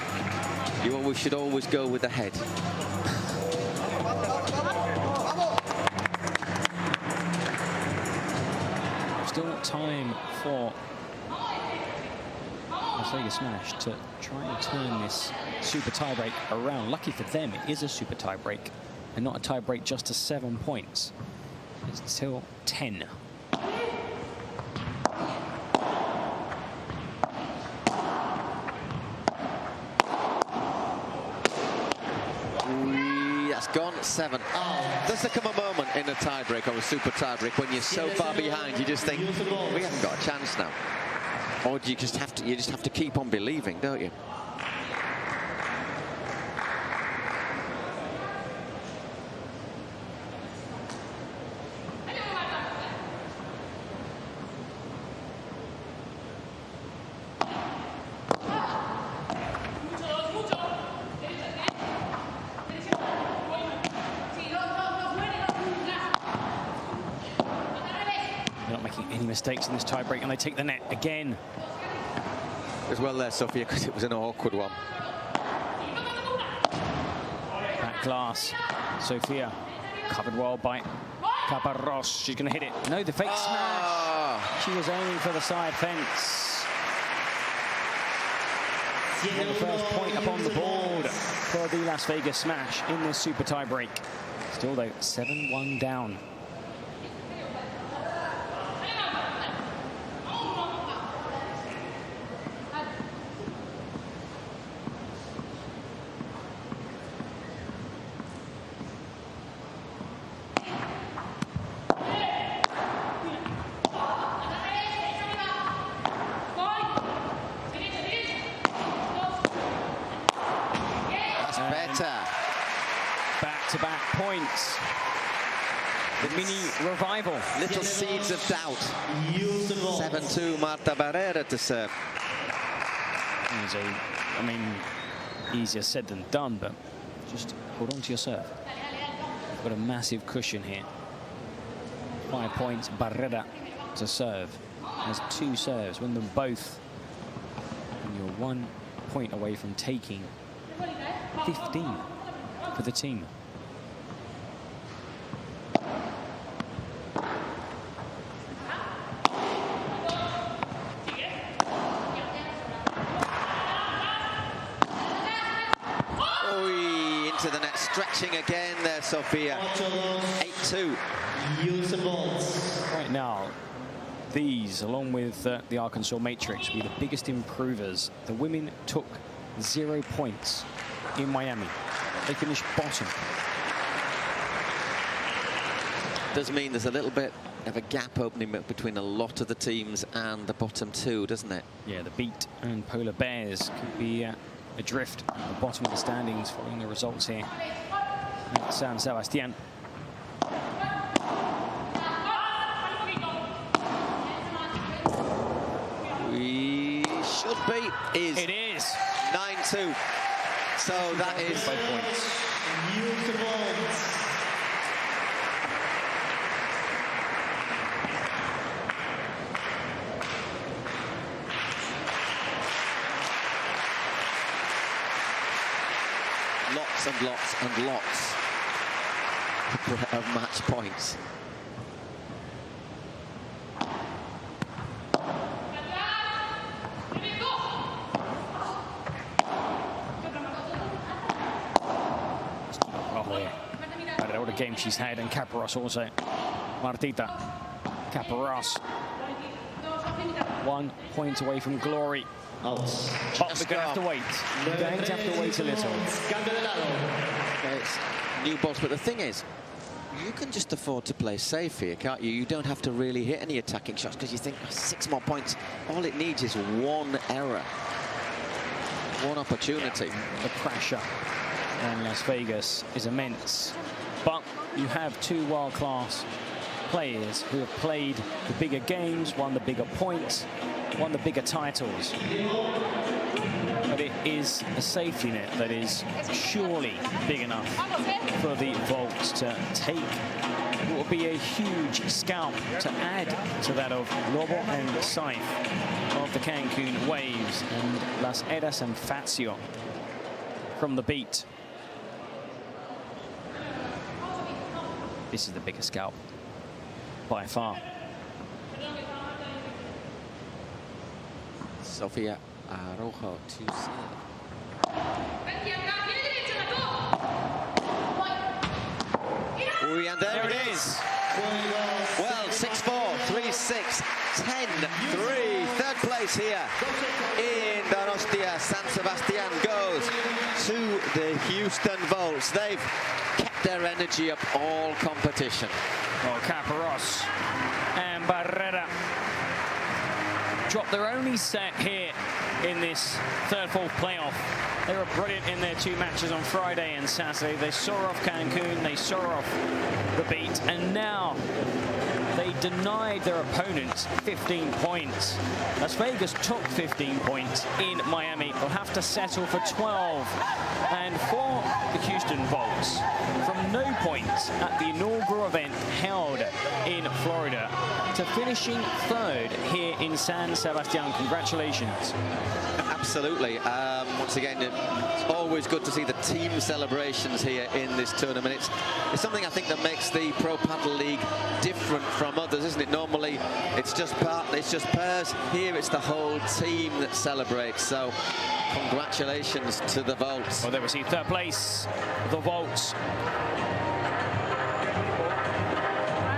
You should always go with the head. Still time for Sega Smash to try and turn this super tiebreak around. Lucky for them, it is a super tiebreak and not a tiebreak just to 7 points. It's still 10. Gone 7. Does there come a moment in a tiebreak or a super tiebreak when you're so far behind you just think we haven't got a chance now, or do you just have to keep on believing, don't you? Mistakes in this tiebreak, and they take the net again. as well there, Sofia, because it was an awkward one. That glass. Sofia covered well by Caparros. She's going to hit it. No, the fake smash. She was aiming for the side fence. And the first point up on the board for the Las Vegas smash in this super tie break. Still though, 7-1 down. Back-to-back points. The mini revival. Little seeds of doubt. 7-2, Marta Barrera to serve. I mean, easier said than done, but just hold on to your serve. You've got a massive cushion here. 5 points, Barrera to serve. Has 2 serves, win them both. And you're 1 point away from taking 15 for the team. Into the net, stretching again there, Sofia. 8-2. Right now, these, along with the Arkansas Matrix, will be the biggest improvers. The women took 0 points in Miami. They finished bottom. Does mean there's a little bit of a gap opening between a lot of the teams and the bottom 2, doesn't it? Yeah, the Beat and Polar Bears could be adrift at the bottom of the standings following the results here at San Sebastián. We should be. It is 9-2. So that is 5 points. Lots and lots and lots of match points. What a game she's had, and Caparros also. Martita Caparros. 1 point away from glory. But we're going to have to wait. We're going to have to wait a little. It's new balls, but the thing is, you can just afford to play safe here, can't you? You don't have to really hit any attacking shots because you think 6 more points. All it needs is 1 error, 1 opportunity. The pressure on Las Vegas is immense. But you have 2 world-class players who have played the bigger games, won the bigger points, won the bigger titles. But it is a safety net that is surely big enough for the Volts to take what will be a huge scalp to add to that of Lobo and Saif of the Cancun Waves, and Las Eras and Fazio from the Beat. This is the biggest scalp by far. Sofia Araujo to serve. And there it is. Well, 6-4, 3-6, 10-3. Third place here in Donostia. San Sebastián goes to the Houston Volts. They've kept their energy up all competition. Well, Caparros and Barrera dropped their only set here in this third-fourth playoff. They were brilliant in their 2 matches on Friday and Saturday. They saw off Cancun, they saw off the Beat, and now they denied their opponents 15 points. Las Vegas took 15 points in Miami. They'll have to settle for 12. And for the Houston Volts, from no points at the inaugural event held in Florida to finishing 3rd here in San Sebastián. Congratulations. Absolutely. Once again, it's always good to see the team celebrations here in this tournament. It's something I think that makes the Pro Padel League different from others, isn't it? Normally, it's just pairs. Here, it's the whole team that celebrates. So, congratulations to the Volts. Well, they receive third place, the Volts.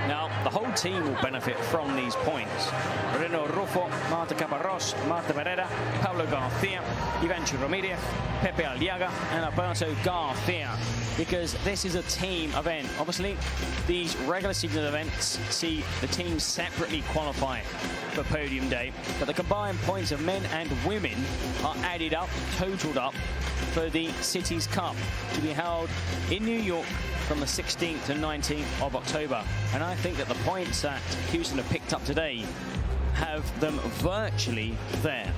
Now, the whole team will benefit from these points. Moreno Rufo, Marta Caparrós, Marta Barrera, Pablo Garcia, Ivancho Ramirez, Pepe Aliaga, and Alberto Garcia. Because this is a team event. Obviously, these regular season events see the teams separately qualify for Podium Day, but the combined points of men and women are added up, totaled up, for the Cities Cup to be held in New York from the 16th to 19th of October. And I think that the points that Houston have picked up today have them virtually there.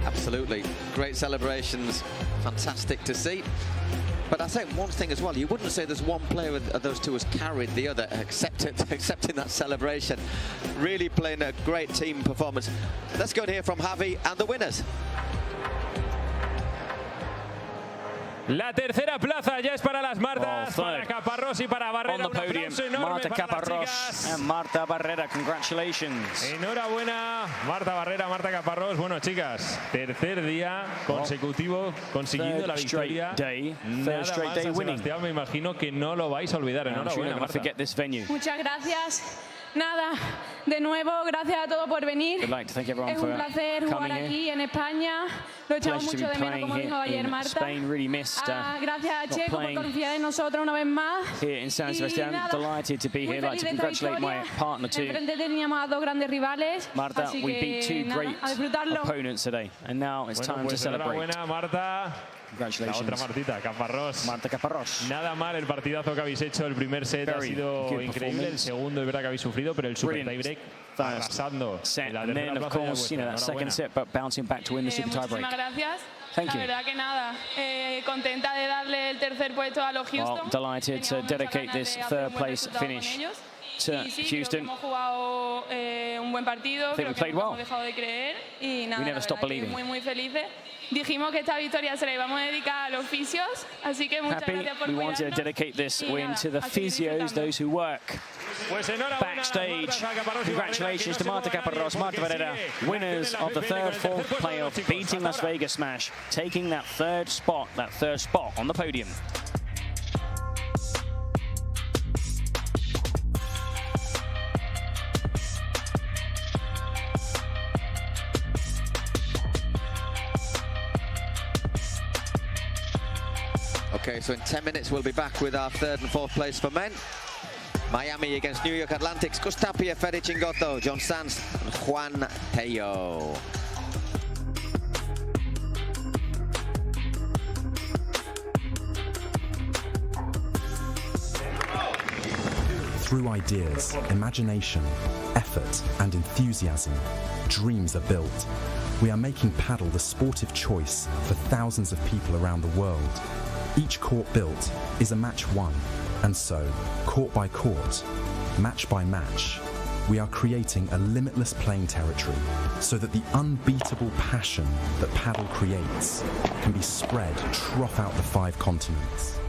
Absolutely. Great celebrations. Fantastic to see. But I say one thing as well, you wouldn't say there's one player of those two has carried the other, except in that celebration. Really playing a great team performance. Let's go and hear from Javi and the winners. La tercera plaza ya es para las Martas, para Caparrós y para Barrera. On the podium, Marta Caparrós and Marta Barrera. Congratulations. Enhorabuena, Marta Barrera, Marta Caparrós. Bueno, chicas, tercer día consecutivo consiguiendo la victoria. Nada más, San Sebastián, me imagino que no lo vais a olvidar. Enhorabuena, Marta. Muchas gracias. Nada, de nuevo, gracias a todos por venir. Es un placer jugar aquí en España. Lo echamos mucho de menos, como dijo ayer Marta. Gracias a Checo por confiar en nosotros una vez más. Here in San Sebastián, delighted to be here. I'd like to congratulate my partner too. Enfrente teníamos a dos grandes rivales. Marta, we beat two great opponents today, and now it's time to celebrate. Enhorabuena, Marta. Congratulations. La otra Martita, Caparrós. Marta Caparrós. Nada mal el partidazo que habéis hecho. El primer set ha sido increíble. El segundo es verdad que habéis sufrido, pero el super tiebreak arrasando. Set, and then of course, you know, that second set, but bouncing back to win the super tiebreak. Muchísimas gracias. Thank you. La verdad que nada, contenta de darle el tercer puesto a los Houston. Well, delighted to dedicate this third place finish to Houston. Hemos jugado un buen partido, creo que no hemos dejado de creer y nada, we never stop believing. Muy felices. Dijimos que esta victoria se la íbamos a dedicar a los fisios, así que muchas gracias por we wanted to dedicate this win to the physios, those who work backstage. Congratulations to Marta Caparrós, Marta Barrera, winners of the fourth playoff, beating Las Vegas Smash, taking that third spot on the podium. Okay, so in 10 minutes we'll be back with our third and fourth place for men. Miami against New York Atlantic's Gustapia Ferichingoto, John Sanz and Juan Tello. Through ideas, imagination, effort and enthusiasm, dreams are built. We are making padel the sportive choice for thousands of people around the world. Each court built is a match won, and so, court by court, match by match, we are creating a limitless playing territory so that the unbeatable passion that padel creates can be spread throughout the 5 continents.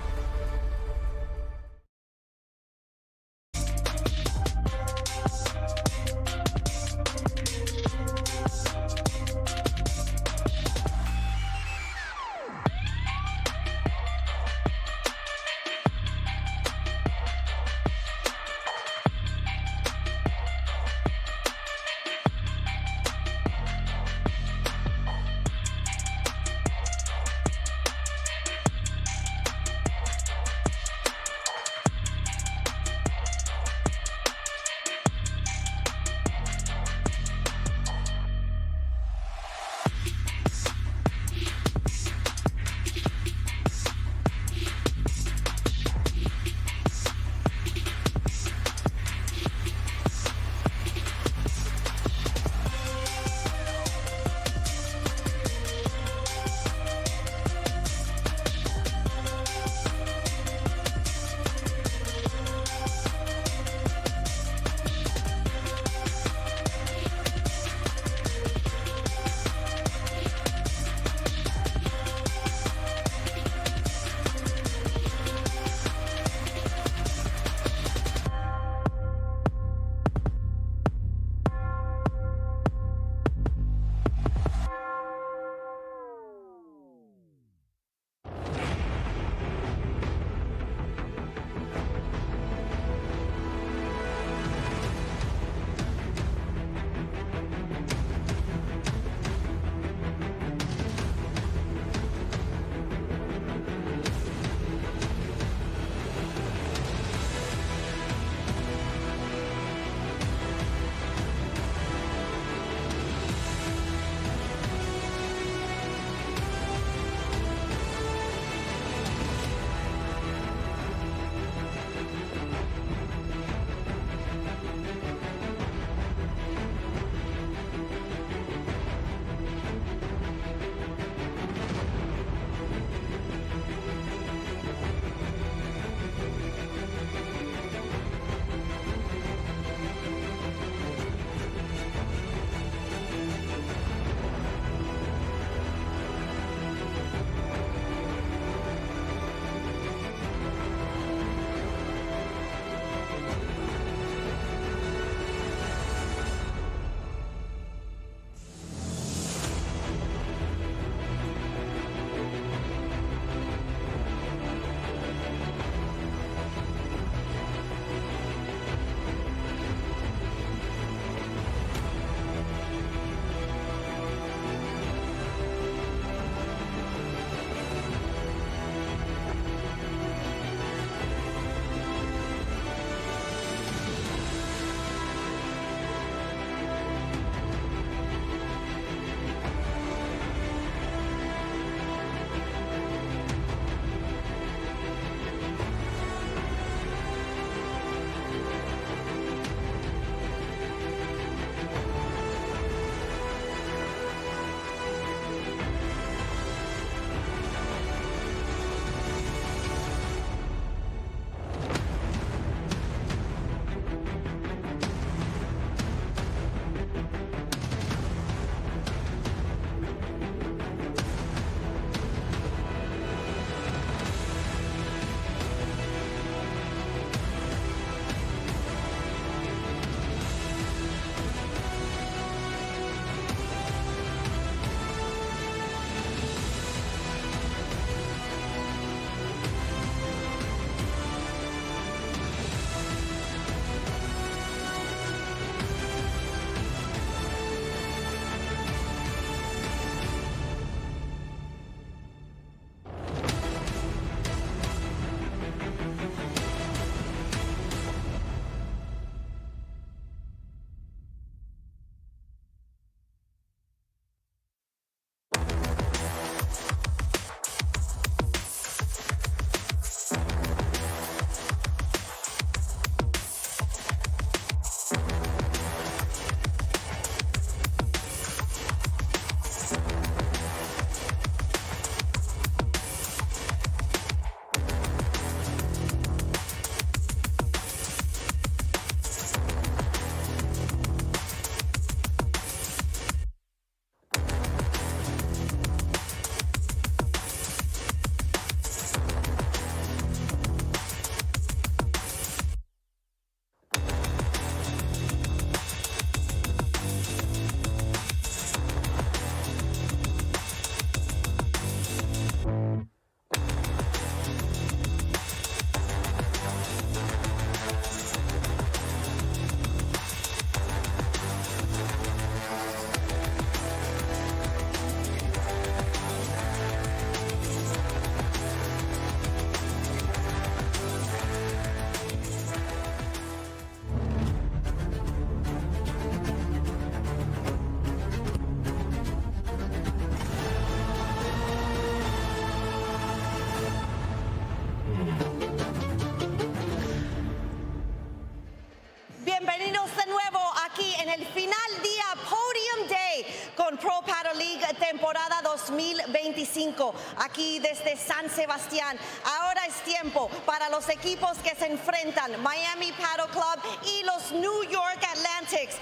Bienvenidos de nuevo aquí en el final día Podium Day con Pro Padel League temporada 2025 aquí desde San Sebastián. Ahora es tiempo para los equipos que se enfrentan, Miami Padel Club y los New York Atlantics.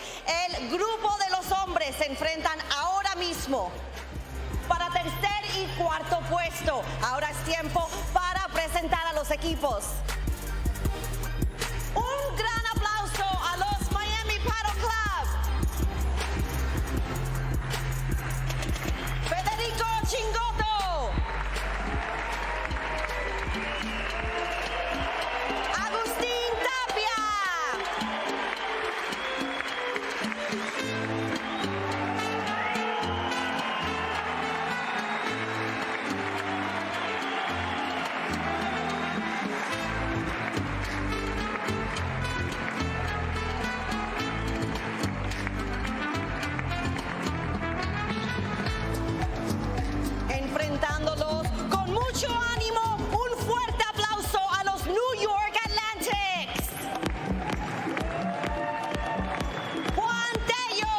El grupo de los hombres se enfrentan ahora mismo para tercer y cuarto puesto. Ahora es tiempo para presentar a los equipos. Un gran aplauso a los Miami Padel Club. Federico Chingotto. Agustín Tapia. Enfrentándolos con mucho ánimo, un fuerte aplauso a los New York Atlantics. Juan Tello.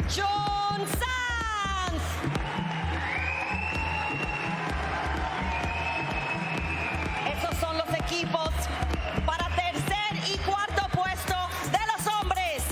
John Sanz. Esos son los equipos para tercer y cuarto puesto de los hombres.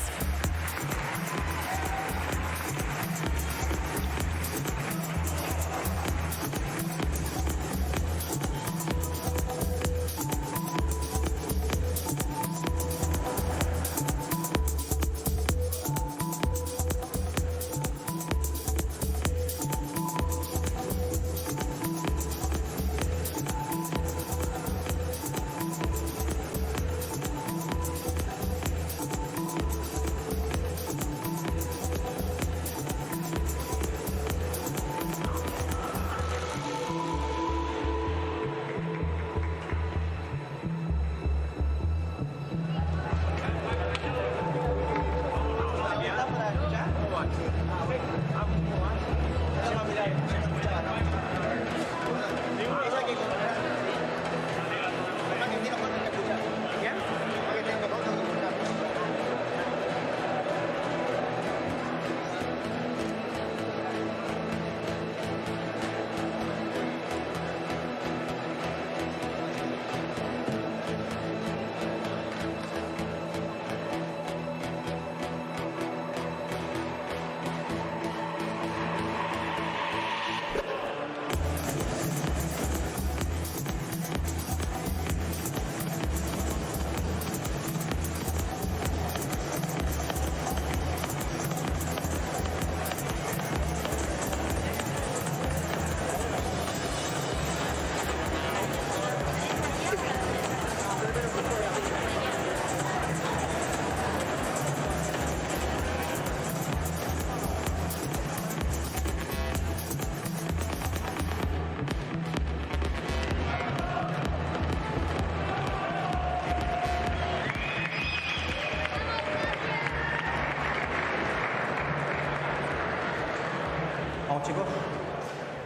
Vamos, chicos.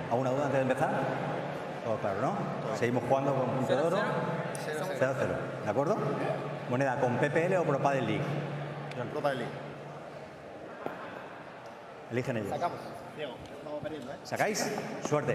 ¿Alguna duda antes de empezar? Todo claro, ¿no? Seguimos jugando con punto de oro. 0-0. ¿De acuerdo? Moneda con PPL o Pro Padel League. Pro Padel League. Eligen ellos. Sacamos. Diego, estamos perdiendo, ¿eh? ¿Sacáis? Suerte.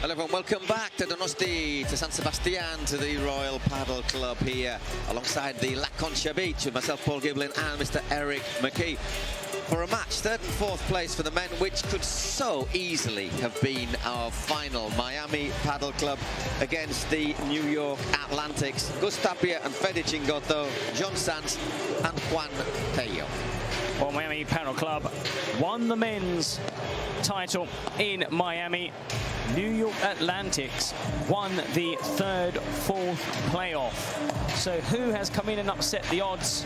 Hello everyone, welcome back to Donosti, to San Sebastián, to the Royal Padel Club here alongside the La Concha Beach with myself, Paul Giblin, and Mr. Eric McKee for a match, third and fourth place for the men, which could so easily have been our final. Miami Padel Club against the New York Atlantics. Gus Tapia and Fede Chingotto, John Sanz and Juan Tello. Well, Miami Padel Club won the men's title in Miami. New York Atlantics won the 3rd, 4th playoff. So who has come in and upset the odds?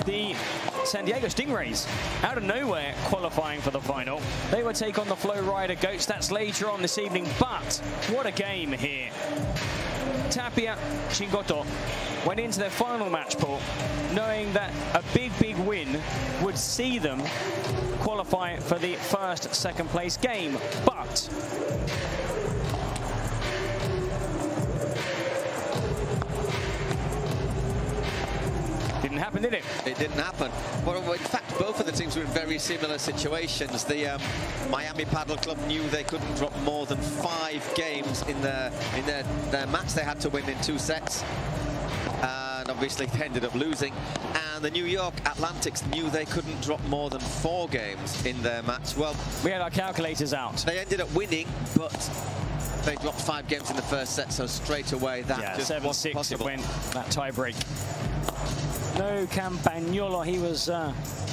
The San Diego Stingrays, out of nowhere, qualifying for the final. They will take on the Flow Rider Goats. That's later on this evening, but what a game here. Tapia Chingotto went into their final match pool knowing that a big win would see them qualify for the 1st, 2nd place game, but didn't happen, did it? It didn't happen. Well, in fact, both of the teams were in very similar situations. The Miami Padel Club knew they couldn't drop more than 5 games in their match. They had to win in 2 sets. And obviously they ended up losing. And the New York Atlantics knew they couldn't drop more than 4 games in their match. Well, we had our calculators out. They ended up winning, but they dropped 5 games in the 1st set, so straight away that just wasn't possible. It went, that tie-break. No Campagnolo, he was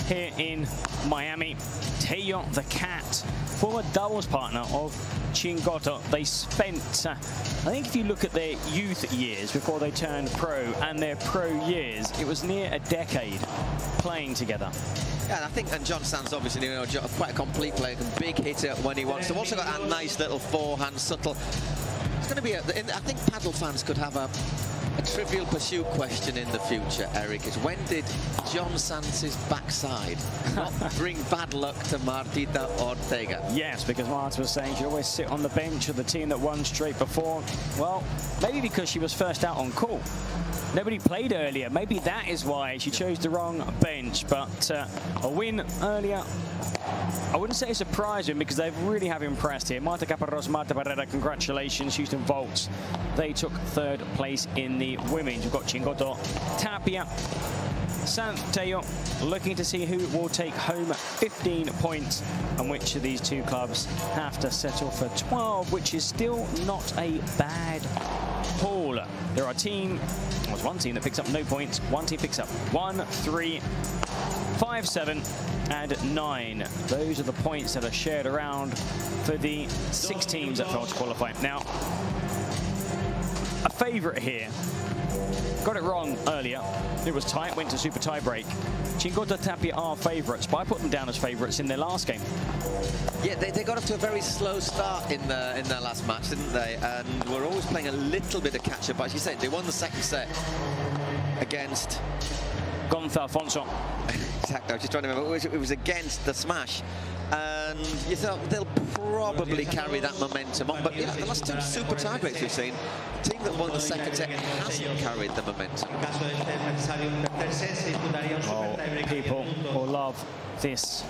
here in Miami. Teo the Cat, former doubles partner of Chingotto. They spent, I think if you look at their youth years before they turned pro and their pro years, it was near a decade playing together. Yeah, and I think, and John Sands obviously, you know, quite a complete player, a big hitter when he wants to. Also got that nice little forehand, subtle. It's going to be, I think Padel fans could have a Trivial Pursuit question in the future, Eric, is when did John Sands' backside not bring bad luck to Martita Ortega? Yes, because Marta was saying she'd always sit on the bench of the team that won straight before. Well, maybe because she was first out on call. Nobody played earlier. Maybe that is why she chose the wrong bench. But a win earlier, I wouldn't say a surprise win because they really have impressed here. Marta Caparrós, Marta Barrera, congratulations. Houston Volts, they took 3rd place in the women's. You've got Chingotto, Tapia, Santello, looking to see who will take home 15 points and which of these 2 clubs have to settle for 12, which is still not a bad pool. There are there's one team that picks up no points. One team picks up 1, 3, 5, 7, and 9. Those are the points that are shared around for the 6 teams that failed to qualify. Now, a favourite here. Got it wrong earlier. It was tight, went to super tie-break. Chingotto, Tapia are favourites, but I put them down as favourites in their last game. Yeah, they got off to a very slow start in their last match, didn't they? And were always playing a little bit of catch-up. But as you said, they won the 2nd set against Gonzalo Alfonso. Exactly, I was just trying to remember. It was against the Smash. And you thought they'll probably carry that momentum on. But yeah, the last 2 super tiebreaks we've seen, the team that won the 2nd set hasn't carried the momentum. Oh, people will love this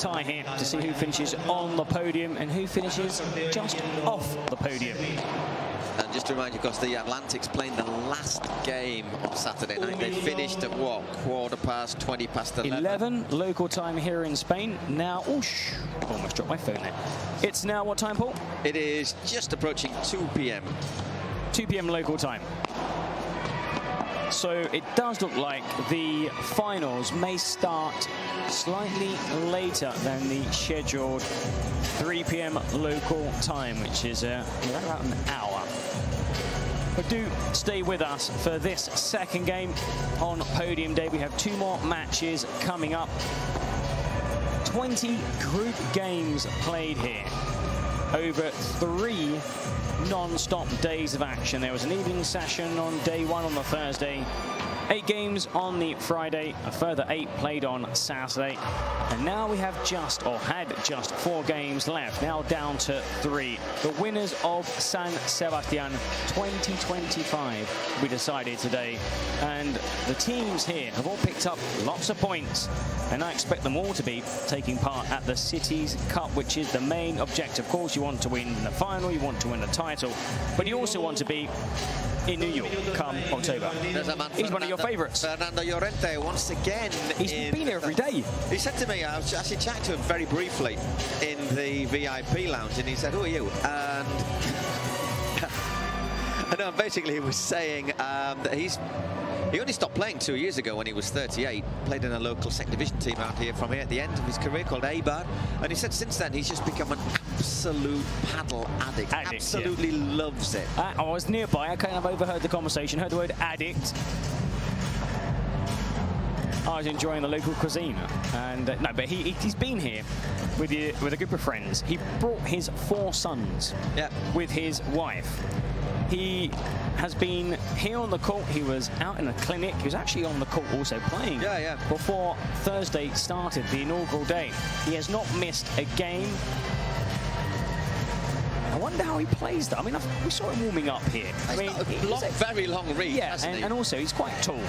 tie here to see who finishes on the podium and who finishes just off the podium. And just to remind you, of course, the Atlantics playing the last game on Saturday night. They finished at what? 11:15. 11 local time here in Spain. Now, oosh, almost dropped my phone there. It's now what time, Paul? It is just approaching 2 p.m. 2 p.m. local time. So it does look like the finals may start slightly later than the scheduled 3 p.m. local time, which is about an hour. But do stay with us for this 2nd game on Podium Day. We have 2 more matches coming up. 20 group games played here over 3 non-stop days of action. There was an evening session on day 1 on the Thursday, 8 games on the Friday, a further 8 played on Saturday, and now we have had just 4 games left, now down to 3. The winners of San Sebastián 2025 will be decided today, and the teams here have all picked up lots of points, and I expect them all to be taking part at the Cities Cup, which is the main objective. Of course, you want to win the final, you want to win the title, but you also want to be in New York come October. He's one of your favourites. Fernando Llorente, once again. He's been here every day. He said to me, I was actually chatting to him very briefly in the VIP lounge, and he said, who are you? And basically he was saying that he's He only stopped playing 2 years ago when he was 38, played in a local second division team out here from here at the end of his career called Eibar. And he said since then he's just become an absolute paddle addict. Absolutely loves it. I was nearby, I kind of overheard the conversation, heard the word addict. I was enjoying the local cuisine, and no, but he's been here with a group of friends. He brought his 4 sons with his wife. He has been here on the court. He was out in a clinic. He was actually on the court also playing before Thursday started, the inaugural day. He has not missed a game. I wonder how he plays that. I mean, we saw him warming up here. I mean, very long reach, hasn't he? And also he's quite tall.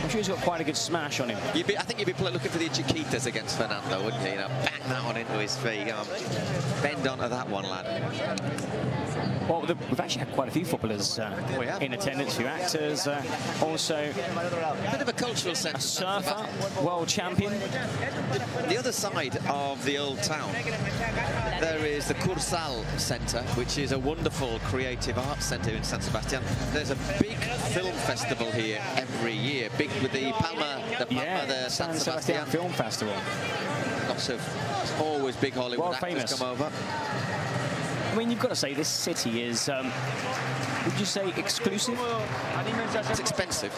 I'm sure he's got quite a good smash on him. I think you'd be looking for the Chiquitas against Fernando, wouldn't you? You know, bang that one into his feet. Bend onto that one, lad. Well, we've actually had quite a few footballers in attendance, a few actors, also a bit of a cultural sense. A surfer, world champion. The other side of the old town, there is the Cursal Centre, which is a wonderful creative arts centre in San Sebastián. There's a big film festival here every year, big with the Palma, the San Sebastián Film Festival. Lots of always big Hollywood actors famous. come over. I mean, you've got to say this city is, would you say exclusive? It's expensive.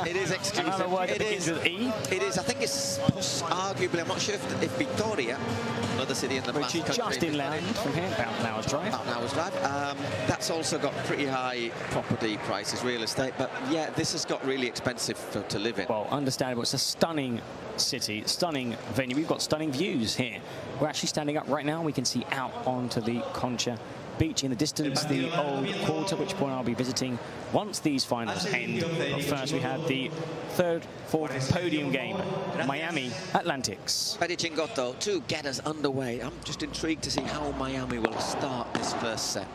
It is exclusive. Another word that begins with E? It is. I think it's arguably, I'm not sure if Victoria, another city in the which is just inland from here, about an hour's drive. About an hour's drive. That's also got pretty high property prices, real estate. But yeah, this has got really expensive to live in. Well, understandable. It's a stunning city, stunning venue. We've got stunning views here. We're actually standing up right now. We can see out onto the Concha beach in the distance, the old quarter, which point I'll be visiting once these finals end. But first we have the fourth podium game, Miami Atlantics. Fede Chingotto to get us underway. I'm just intrigued to see how Miami will start this first set.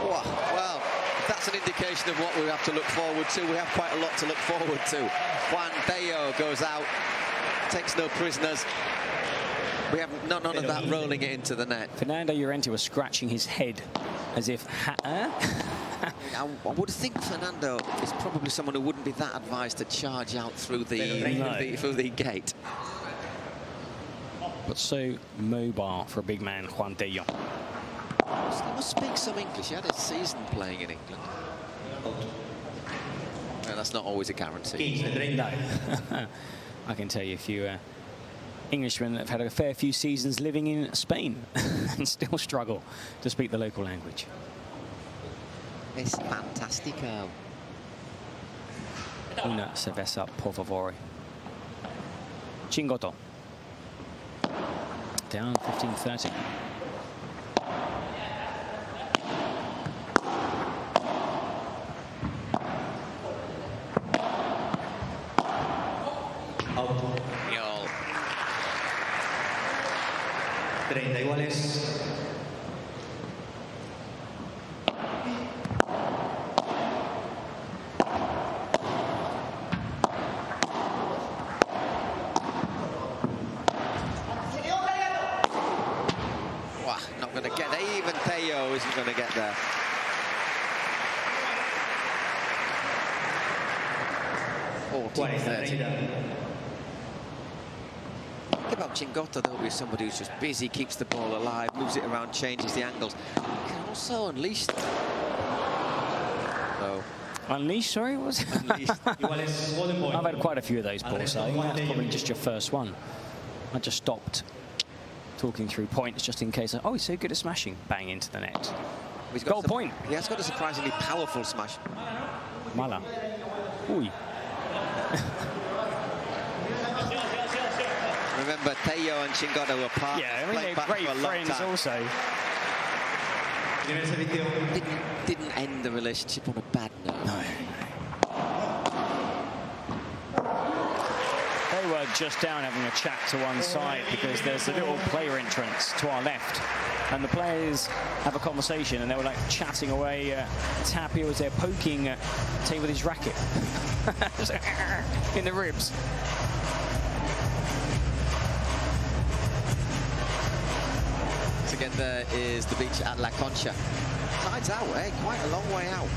Well, that's an indication of what we have to look forward to. We have quite a lot to look forward to. Juan Bello goes out, takes no prisoners. We have none of that rolling it into the net. Fernando Llorente was scratching his head as if, I would think Fernando is probably someone who wouldn't be that advised to charge out through the gate. But so mobile for a big man, Juan Bello. He must speak some English. He had a season playing in England. Well, that's not always a guarantee. No. I can tell you a few Englishmen that have had a fair few seasons living in Spain and still struggle to speak the local language. It's fantastico. Una cerveza, por favor. Chingotto. Down 15-30. Yol. 30 iguales. Wow, not going to get there. Even Teo isn't going to get there. Think about Chingotto, though, with somebody who's just busy, keeps the ball alive, moves it around, changes the angles. Can also unleash them. So, Unleash, sorry, was it? I've had quite a few of those balls, so I think that's probably just your first one. I just stopped talking through points just in case. Oh, he's so good at smashing. Bang into the net. Goal point. He has got a surprisingly powerful smash. Mala. Ui. Remember, Teo and Chingotto were partners. Yeah, I mean, they're great friends also. Didn't end the relationship on a bad note. No. They were just down having a chat to one side because there's a little player entrance to our left. And the players have a conversation and they were like chatting away. Tapia was there poking Tay with his racket in the ribs. again, there is the beach at La Concha. Tide's out, eh? Quite a long way out.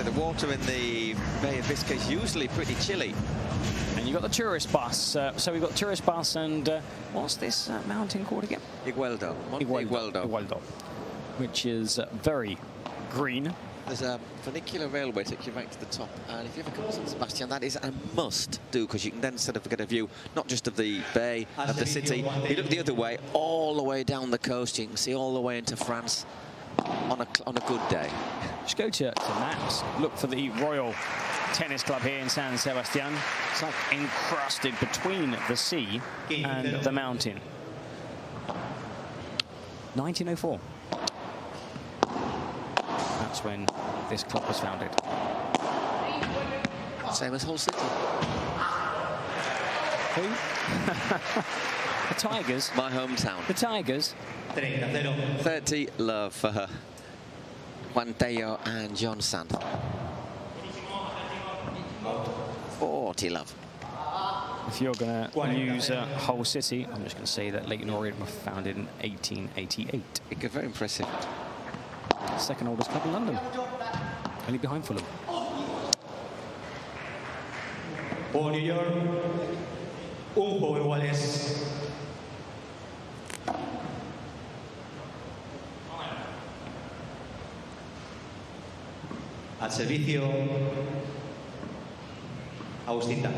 The water in the Bay of Biscay is usually pretty chilly. And you've got the tourist bus. So we've got tourist bus and what's this mountain called again? Igueldo. Igueldo. Which is very green. There's a funicular railway takes you right to the top, and if you ever come to San Sebastian, that is a must-do, because you can then sort of get a view not just of the bay, of the city. If you look the other way, all the way down the coast, you can see all the way into France on a good day. Just go to maps, look for the Royal Tennis Club here in San Sebastian. It's like encrusted between the sea and the mountain. 1904. That's when this club was founded. Same as Hull City. Who? The Tigers. My hometown. The Tigers. 30 love for her. Juan Teo and John Sand. 40 love. If you're going to use Hull City, I'm just going to say that Leighton Orient was founded in 1888. Very impressive. Second oldest club in London, only behind Fulham. Por New York, un juego iguales. Al servicio, Agustín.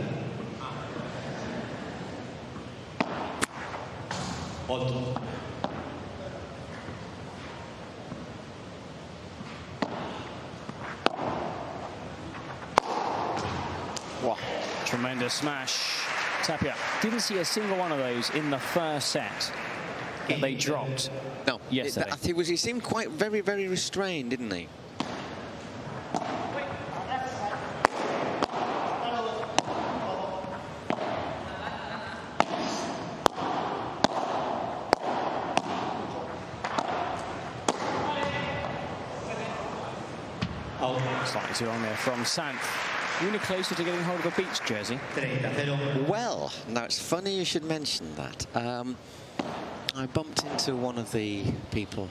Otto. Wow. Tremendous smash. Tapia didn't see a single one of those in the first set that they dropped. No, yesterday. He seemed quite very, very restrained, didn't he? Slightly too on there from Sant. Really closer to getting hold of a beach jersey. Well, now it's funny you should mention that. I bumped into one of the people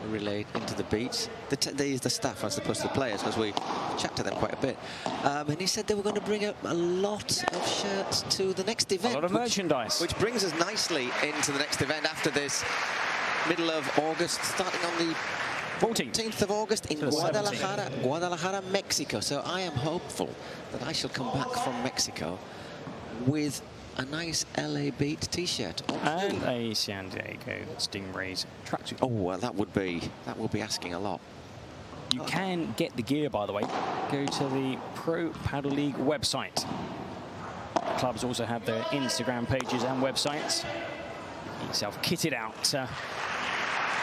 who relate into the beach, the staff as opposed to the players, because we chat to them quite a bit. And he said they were going to bring up a lot of shirts to the next event. A lot of merchandise. Which brings us nicely into the next event after this middle of August, starting on the 14th of August in Guadalajara, Mexico. So I am hopeful that I shall come back from Mexico with a nice LA Beat t-shirt and a San Diego Stingrays tracksuit. Oh, well, that would be asking a lot. You can get the gear, by the way. Go to the Pro Padel League website. Clubs also have their Instagram pages and websites. Get yourself kitted out.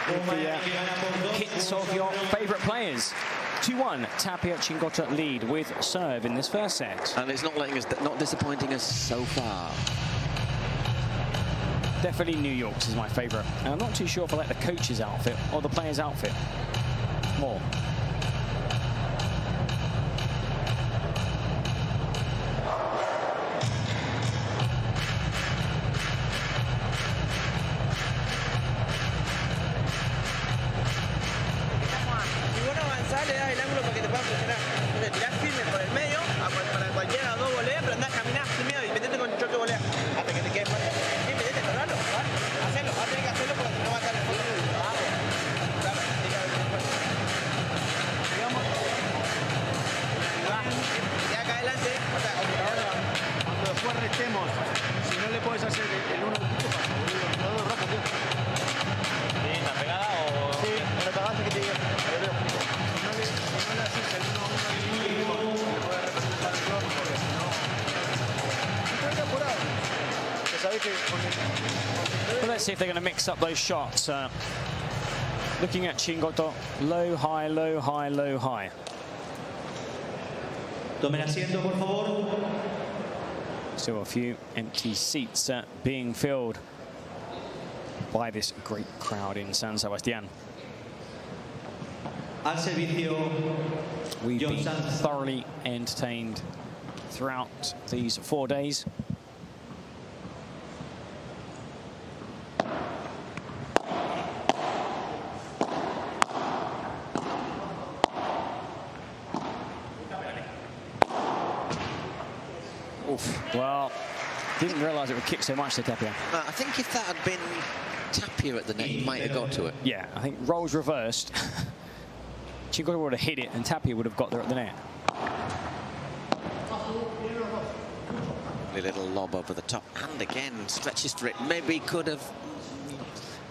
With the kits of your favourite players. 2-1, Tapia Chingotta lead with serve in this first set. And it's not disappointing us so far. Definitely New York's is my favourite. And I'm not too sure if I like the coach's outfit or the player's outfit more. Well, let's see if they're going to mix up those shots. Looking at Chingotta, low, high, low, high, low, high. Tomen asiento, por favor. Still a few empty seats being filled by this great crowd in San Sebastián. Al servicio, we've been thoroughly entertained throughout these 4 days. Oof. Well, didn't realise it would kick so much to Tapia. I think if that had been Tapia at the net, he might have got to it. Yeah, I think roles reversed. Chingoto would have hit it, and Tapia would have got there at the net. A little lob over the top, and again stretches for it. Maybe could have.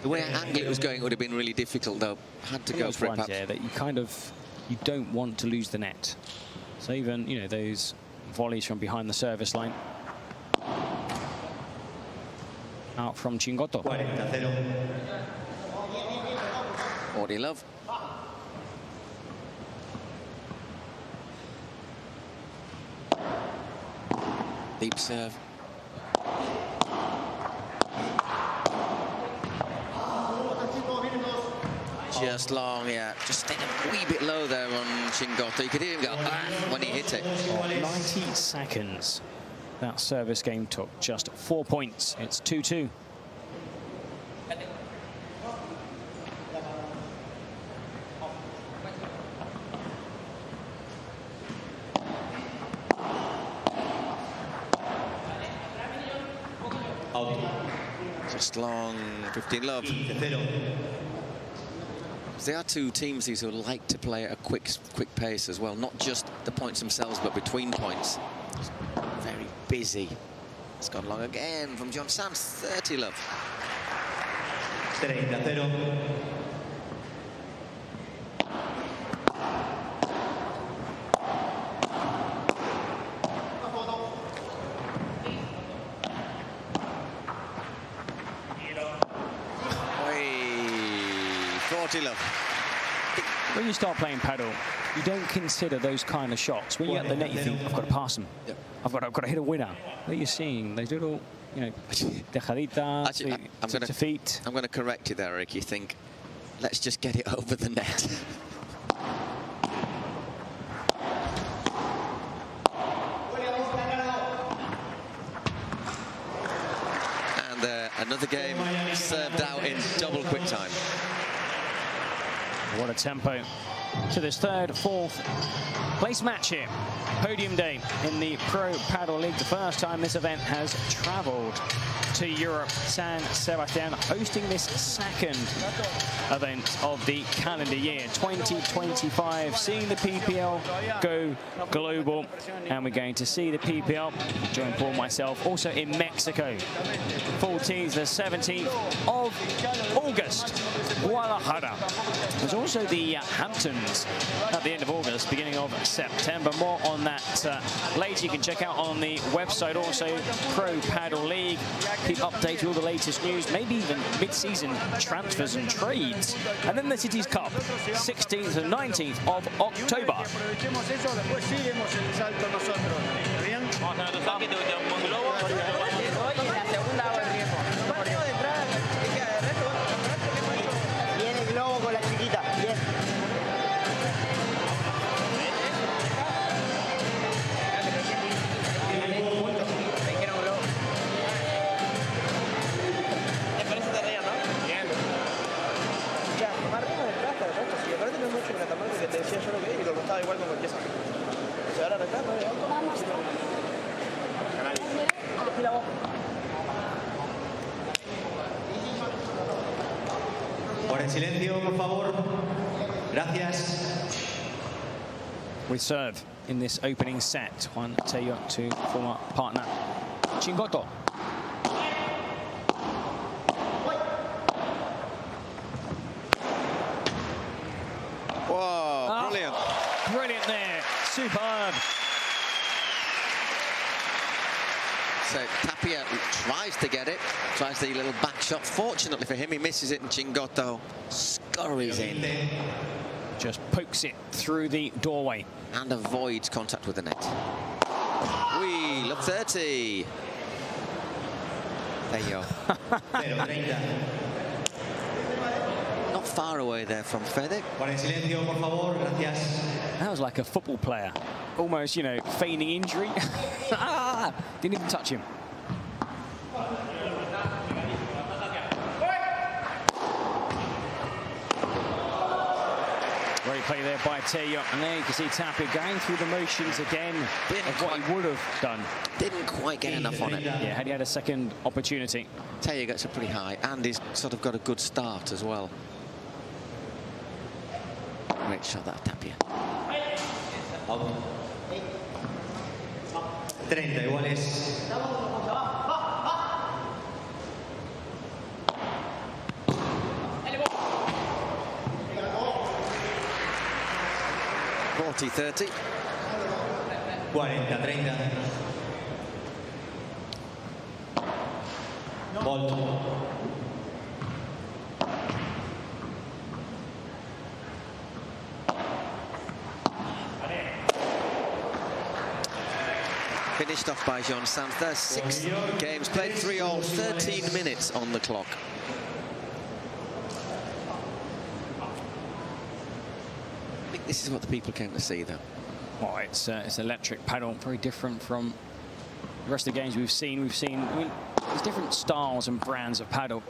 The way angle it was going would have been really difficult, though. Had to go for it. Yeah, that you don't want to lose the net. So even those volleys from behind the service line. Out from Chingoto. 40-0. Ordy love. Deep serve. Just long, yeah. Just stayed a wee bit low there on Chingoto. You could hear him go when he hit it. 90 seconds. That service game took just 4 points. It's 2-2. Just long, 15 love. There are two teams who like to play at a quick pace as well, not just the points themselves, but between points. Very busy. It's gone long again from John Sands, 30 love. 30-0. Love. When you start playing paddle, you don't consider those kind of shots. When you're at the net, you think, I've got to pass them. Yep. I've got to hit a winner. What you're seeing, those little, dejadita to feet. I'm going to correct you there, Eric. You think, let's just get it over the net. And another game served out in double quick time. What a tempo to this third, fourth place match here. Podium day in the Pro Padel League. The first time this event has travelled to Europe. San Sebastián hosting this second event of the calendar year 2025, seeing the PPL go global, and we're going to see the PPL, join Paul and myself, also in Mexico. 14th to 17th of August, Guadalajara. There's also the Hamptons at the end of August, beginning of September. More on that later. You can check out on the website also Pro Padel League. Keep updated with all the latest news, maybe even mid-season transfers and trades. And then the Cities Cup, 16th and 19th of October. Por el silencio, por favor. Gracias. With serve in this opening set, Juan Tello to former partner Chingoto. Whoa, brilliant. Brilliant there, superb. So Tapia tries to get it, tries the little back shot. Fortunately for him, he misses it, and Chingoto scurries in. Just pokes it through the doorway. And avoids contact with the net. We love 30. There you go. Not far away there from Fede. That was like a football player. Almost, feigning injury. Didn't even touch him. Very play there by Teo, and there you can see Tapia going through the motions again of what he would have done. Didn't quite get enough on it. Yeah, had he had a second opportunity. Teo gets a pretty high, and he's sort of got a good start as well. Great shot that Tapia. 30 iguales. $40-30. 40-30. Volt. Finished off by Jean Sanz. There's 6 games played, 3 all, 13 minutes on the clock. I think this is what the people came to see, though. Well, it's electric paddle, very different from the rest of the games we've seen. I mean, there's different styles and brands of paddle.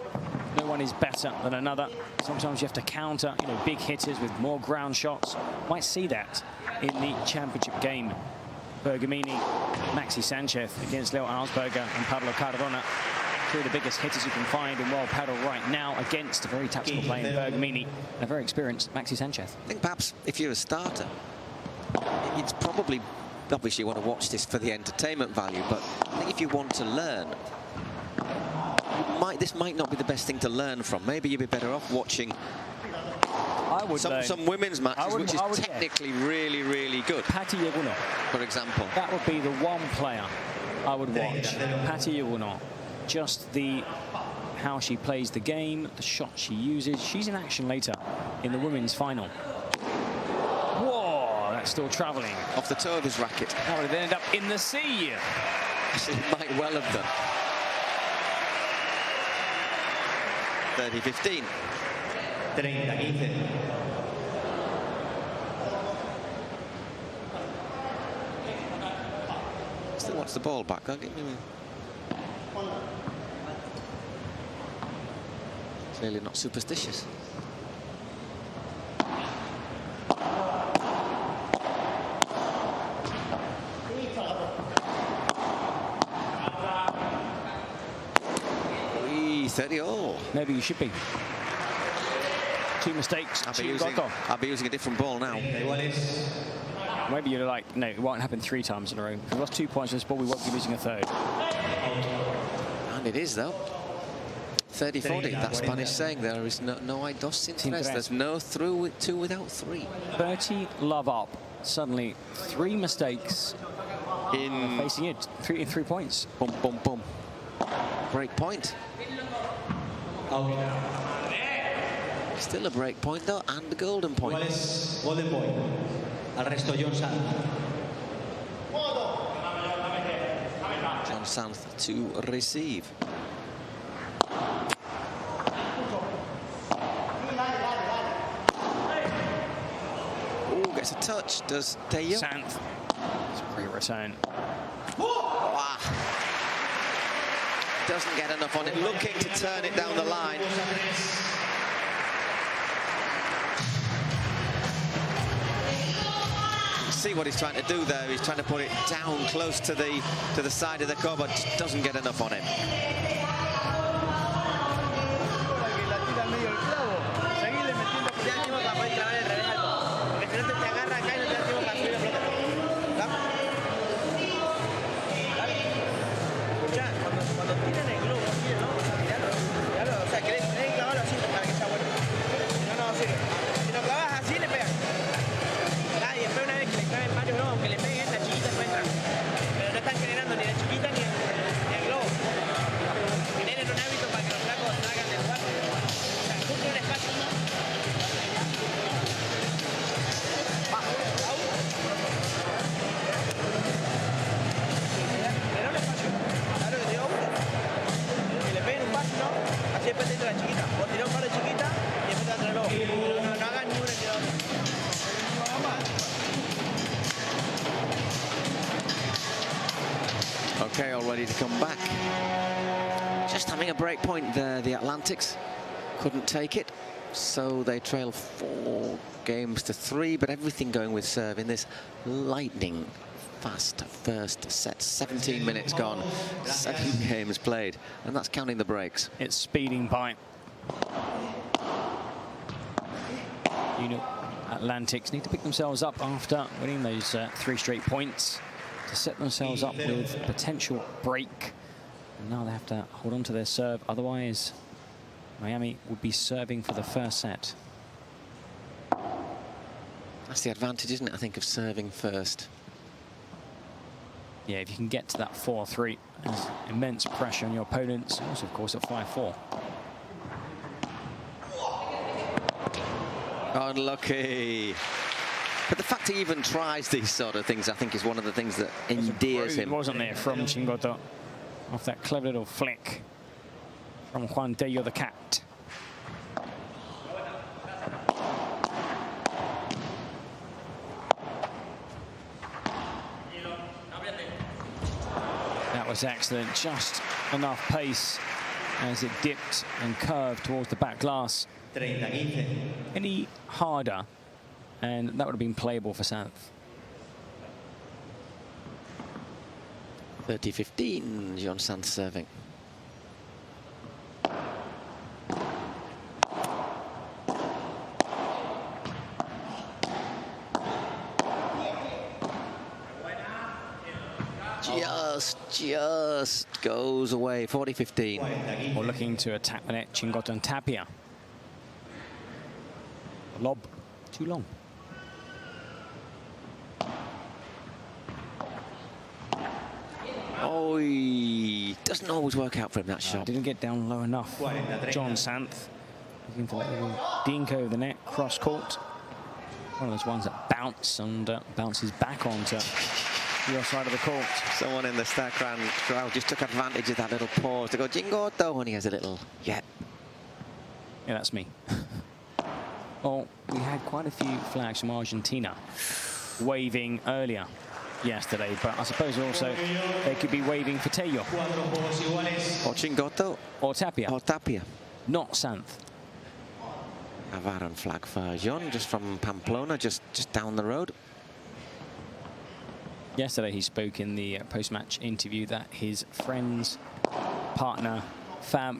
No one is better than another. Sometimes you have to counter, big hitters with more ground shots. Might see that in the championship game. Bergamini, Maxi Sanchez against Leo Arnsberger and Pablo Cardona. 3 of the biggest hitters you can find in world paddle right now against a very tactical player in Bergamini and a very experienced Maxi Sanchez. I think perhaps if you're a starter, it's probably, obviously you want to watch this for the entertainment value, but I think if you want to learn, this might not be the best thing to learn from. Maybe you'd be better off watching some women's matches, which is technically really, really good. Patti Yeguno, for example. That would be the one player I would watch. Patti Yeguno. Just how she plays the game, the shot she uses. She's in action later in the women's final. Whoa, that's still travelling. Off the toe of his racket. That would have ended up in the sea. Actually, might well have done. 30-15. 30-15. Still wants the ball back. Clearly not superstitious. Wee, 30 all. Maybe you should be. 2 mistakes. I'll be using a different ball now. Maybe you're like, no, it won't happen 3 times in a row. If we lost 2 points on this ball, we won't be losing a 3rd. And it is, though. 30-40, that Spanish saying there is no hay dos sin tres. There's no through with 2 without 3. 30 love up. Suddenly 3 mistakes in facing it. 3 points. Boom, boom, boom. Break point. Still a break point though, and the golden point. Golden point. Al resto John Sanz. John Sanz to receive. Oh, gets a touch. Does Teo? Sanz. It's a great return. Wow. Doesn't get enough on it. Looking to turn it down the line. See what he's trying to do there. He's trying to put it down close to the side of the court, but just doesn't get enough on it. Okay, all ready to come back. Just having a break point there, the Atlantics. Couldn't take it. So they trail 4 games to 3, but everything going with serve in this lightning fast first set. 17 minutes gone, 7 games played, and that's counting the breaks. It's speeding by. Atlantics need to pick themselves up after winning those 3 straight points to set themselves up with potential break. And now they have to hold on to their serve, otherwise Miami would be serving for the first set. That's the advantage, isn't it, I think, of serving first. Yeah, if you can get to that 4-3, there's immense pressure on your opponents. Also, of course, at 5-4. Unlucky. But the fact he even tries these sort of things, I think, is one of the things that endears him. Wasn't there, from Chingoto, off that clever little flick from Juan Tello, the cat. That was excellent, just enough pace as it dipped and curved towards the back glass. Any harder, and that would have been playable for Santh. 30-15, John Santh serving. Just goes away, 40-15. We're looking to attack the net, Chingoto and Tapia. Lob, too long. Oh, he doesn't always work out for him, that shot. Didn't get down low enough. John Santh looking for that little dink over the net, cross court. One of those ones that bounce and bounces back onto your side of the court. Someone in the crowd just took advantage of that little pause to go Chingoto, and he has a little, yeah. Yeah, that's me. Well, we had quite a few flags from Argentina waving earlier yesterday, but I suppose also they could be waving for Tello. Or Chingoto. Or Tapia. Or Tapia. Not Santh. Avaron flag for John, just from Pamplona, just down the road. Yesterday he spoke in the post-match interview that his friends, partner,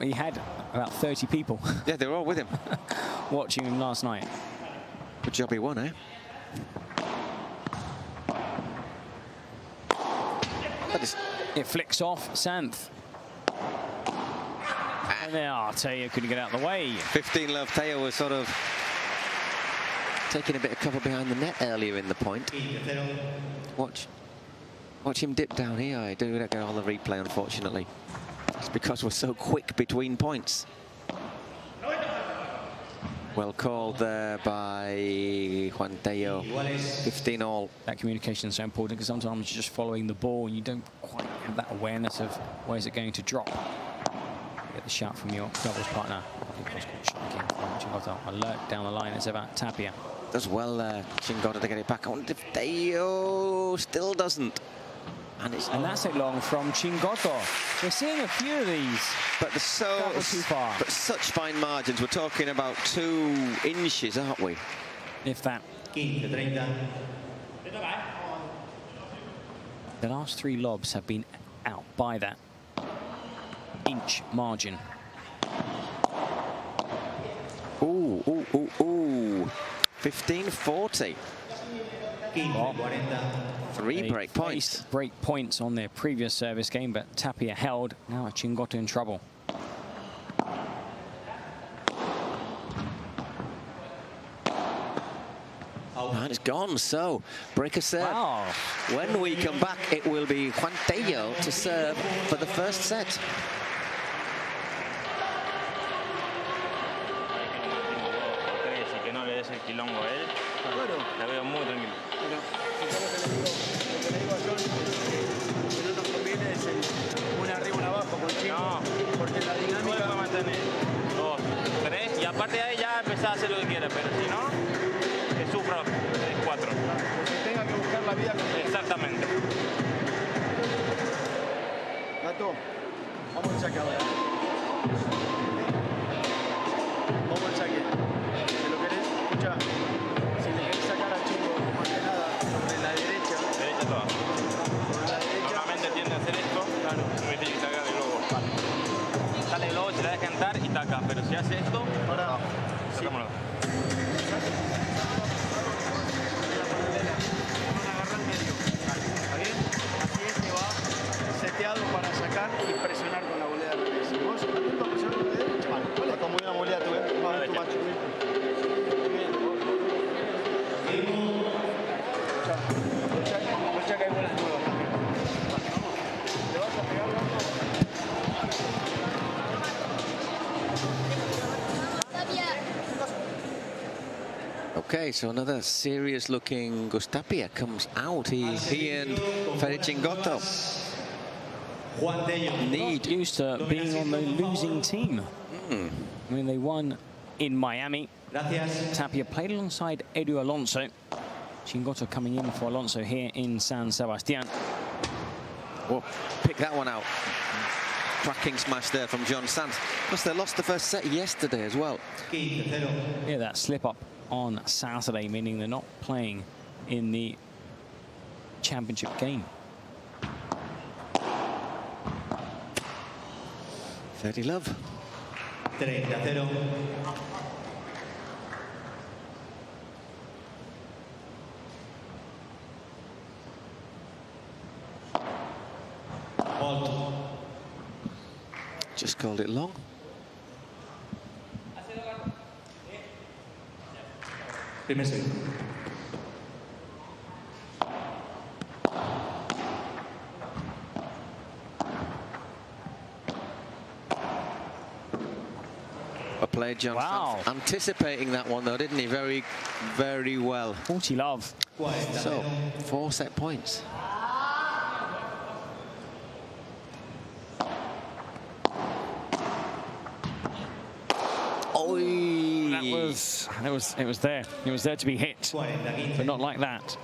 he had about 30 people. Yeah, they were all with him. Watching him last night. Good job he won, eh? It flicks off Santh. And there, Tello couldn't get out of the way. 15 love. Tello was sort of taking a bit of cover behind the net earlier in the point. Watch him dip down here. I don't get all the replay, unfortunately. It's because we're so quick between points. Well called there by Juan Tello. 15 all. That communication is so important because sometimes you're just following the ball and you don't quite have that awareness of where is it going to drop. Get the shot from your doubles partner. Alert down the line. It's about Tapia. Does well there, Chingoto, to get it back. I wonder if Tello still doesn't. And that's it long from Chingoto. We're seeing a few of these. But they're too far. But such fine margins. We're talking about 2 inches, aren't we? If that. The last 3 lobs have been out by that inch margin. Ooh. 15-40. Well, 3 break points. Break points on their previous service game, but Tapia held. Now Chingoto in trouble. And it's gone, so break a serve. Wow. When we come back, it will be Juan Tello to serve for the first set. La veo muy tranquilo. Yo lo que le digo a John, que no nos conviene es una arriba, una abajo con Chico, porque la dinámica va a mantener 2, 3 y aparte de ahí ya empezar a hacer lo que quiera, pero si no, que sufra 4. Que tenga que buscar la vida. Exactamente. Gato, vamos al saque ahora. Vamos al saque. Escucha, si le querés sacar al chico, más que nada, sobre la derecha. Derecha toda. Sobre la derecha. Normalmente tiende a hacer esto. Claro. Me tiene que sacar el globo. Vale. Sale el globo, se la deja entrar y taca. Pero si hace esto, ahora sacámoslo. Para sacar y presionar con la volea de revés. Si vos intentás presionar con la derecha, vale, está muy bien la volea, tú ves. Vale, tu macho. Escucha que hay bolas nuevas también. ¿Le vas a pegar, Okay, so another serious-looking Gustapia comes out. He and Fede Chingotto need used to being on the losing team. I mean, they won in Miami. Tapia played alongside Edu Alonso. Chingotto coming in for Alonso here in San Sebastián. Well, pick that one out. Cracking smash there from John Sands. Plus, they lost the first set yesterday as well. Yeah, that slip up on Saturday, meaning they're not playing in the championship game. Fede Love. 30-0. Just called it long. Primer set. A play, John. Wow. Anticipating that one, though, didn't he? Very, very well. 40 love. So, 4 set points. Oh, it was there. It was there to be hit, but not like that.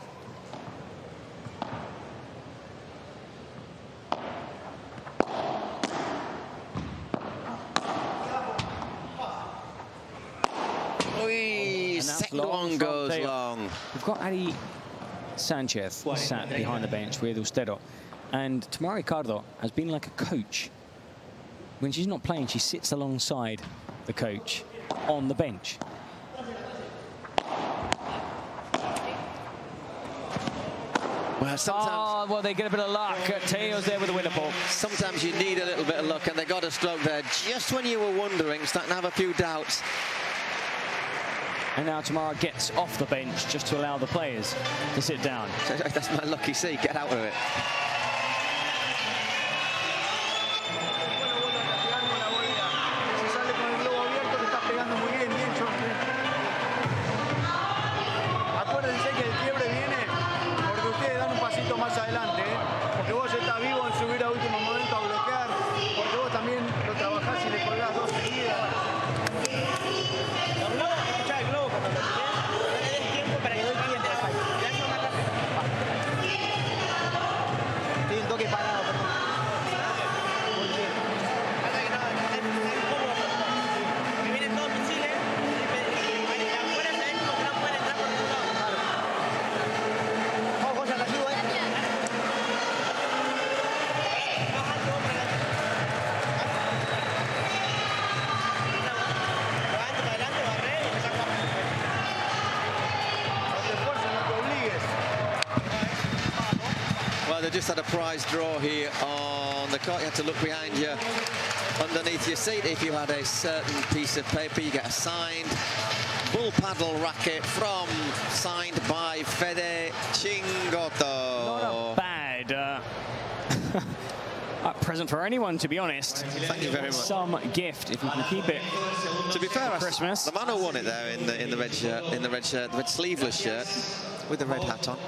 Second one goes long. We've got Ari Sanchez sat behind the bench with Ustero, and Tamara Ricardo has been like a coach. When she's not playing, she sits alongside the coach on the bench. Well, sometimes... well, they get a bit of luck. Teo's there with the winner ball. Sometimes you need a little bit of luck, and they got a stroke there just when you were wondering, starting to have a few doubts. And now Tamara gets off the bench just to allow the players to sit down. That's my lucky seat. Get out of it. Acuérdense que el quiebre viene porque ustedes dan un pasito más adelante, porque vos estás vivo en subir a último momento a bloquear, porque vos también lo trabajás y le colgás 2 seguidas. Escuchá el globo cuando lo tirés, no le des tiempo para que doy cliente al país. Gracias más rápido. Estoy un toque parado, perdón. ¿Por qué? Pasa que no, me vienen todos misiles, afuera se ven como que no pueden entrar por ningún lado. Ojo, ya te ayudo, Well, they just had a prize draw here on the court. You had to look behind you, underneath your seat. If you had a certain piece of paper, you get a signed bull paddle racket signed by Fede Chingotto. Not a bad present for anyone, to be honest. Thank you very much. Some gift if you can keep it. To be fair, Christmas. The man who won it there in the red shirt, the red sleeveless shirt with the red hat on.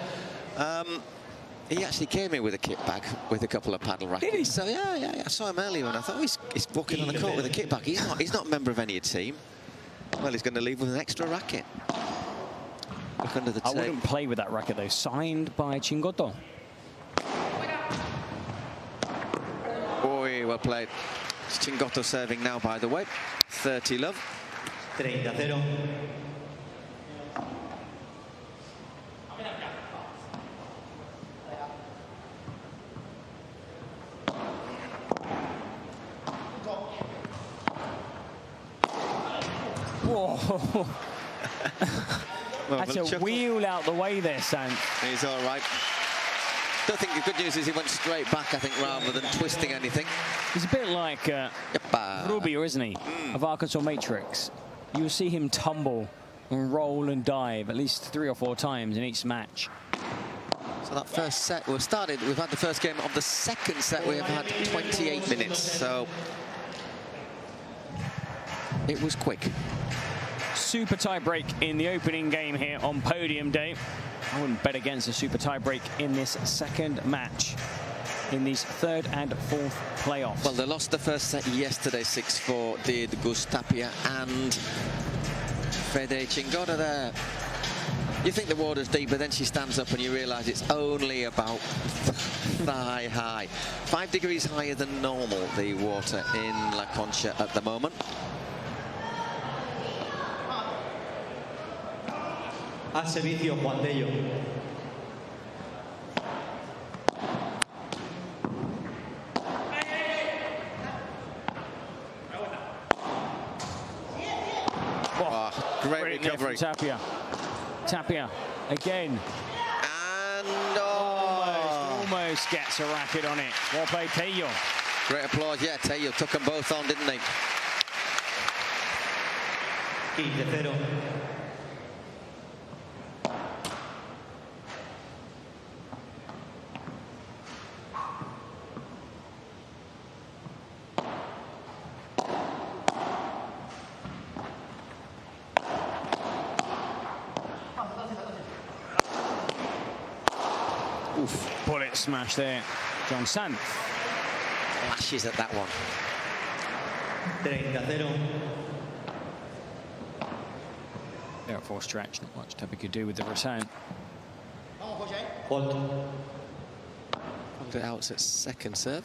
He actually came here with a kit bag with a couple of paddle rackets. Did he? So yeah, I saw him earlier and I thought he's walking on the court with a kit bag. He's not a member of any team. Well, he's going to leave with an extra racket. Look under the tape. I wouldn't play with that racket though. Signed by Chingotto. Boy, well played. It's Chingotto serving now, by the way. 30 love. 30-0. Oh. Had to wheel out the way there, Sant. He's all right. Don't think the good news is he went straight back, I think, rather than twisting anything. He's a bit like Rubio, isn't he, of Arkansas Matrix. You'll see him tumble and roll and dive at least 3 or 4 times in each match. So that first set, we've had the first game of the second set. We have had 28 minutes, so it was quick. Super tie break in the opening game here on Podium Day. I wouldn't bet against a super tie break in this second match in these 3rd and 4th playoffs. Well, they lost the first set yesterday, 6-4, did Gus Tapia and Fede Chingotta there. You think the water's deep, but then she stands up and you realise it's only about thigh high. 5 degrees higher than normal, the water in La Concha at the moment. A servicio Juan Tello. Oh, great recovery. Tapia. Tapia again. And almost gets a racket on it. Well played, Tello. Great applause. Yeah, Tello took them both on, didn't he? 15-0. Bullet smash there. John Sant. Lashes at that one. 30-0. Yeah, full stretch. Not much Tapia could do with the return. Hold. Pulled it out at second serve.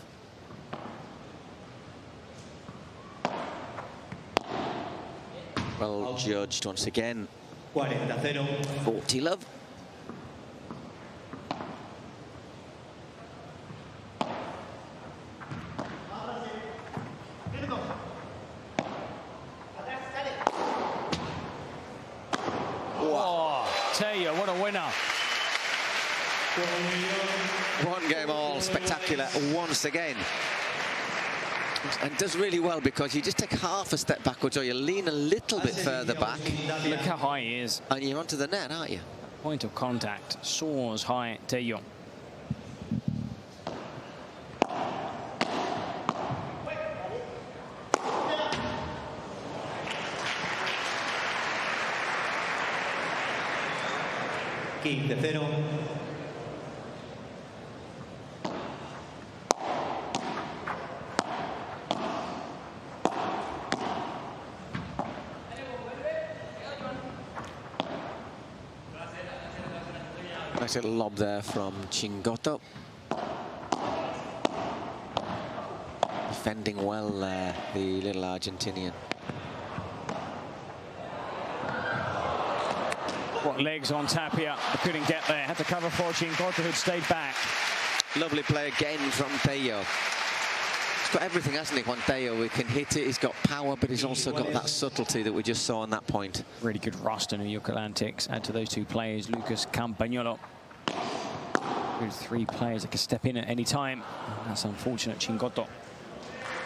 Well judged once again. 40-0. 40 love. Tello, what a winner. 1 game all, spectacular once again. And does really well because you just take half a step backwards or you lean a little bit further back. Look how high he is. And you're onto the net, aren't you? Point of contact soars high, Tello. De 0. Nice little lob there from Chingotta. Defending well there, the little Argentinian. What legs on Tapia, but couldn't get there. Had to cover for Chingotta, who'd stayed back. Lovely play again from Tello. He's got everything, hasn't he, Juan Tello? He can hit it, he's got power, but he's also got that subtlety that we just saw on that point. Really good roster, New York Atlantics. Add to those 2 players, Lucas Campagnolo. With 3 players that can step in at any time. That's unfortunate, Chingotta.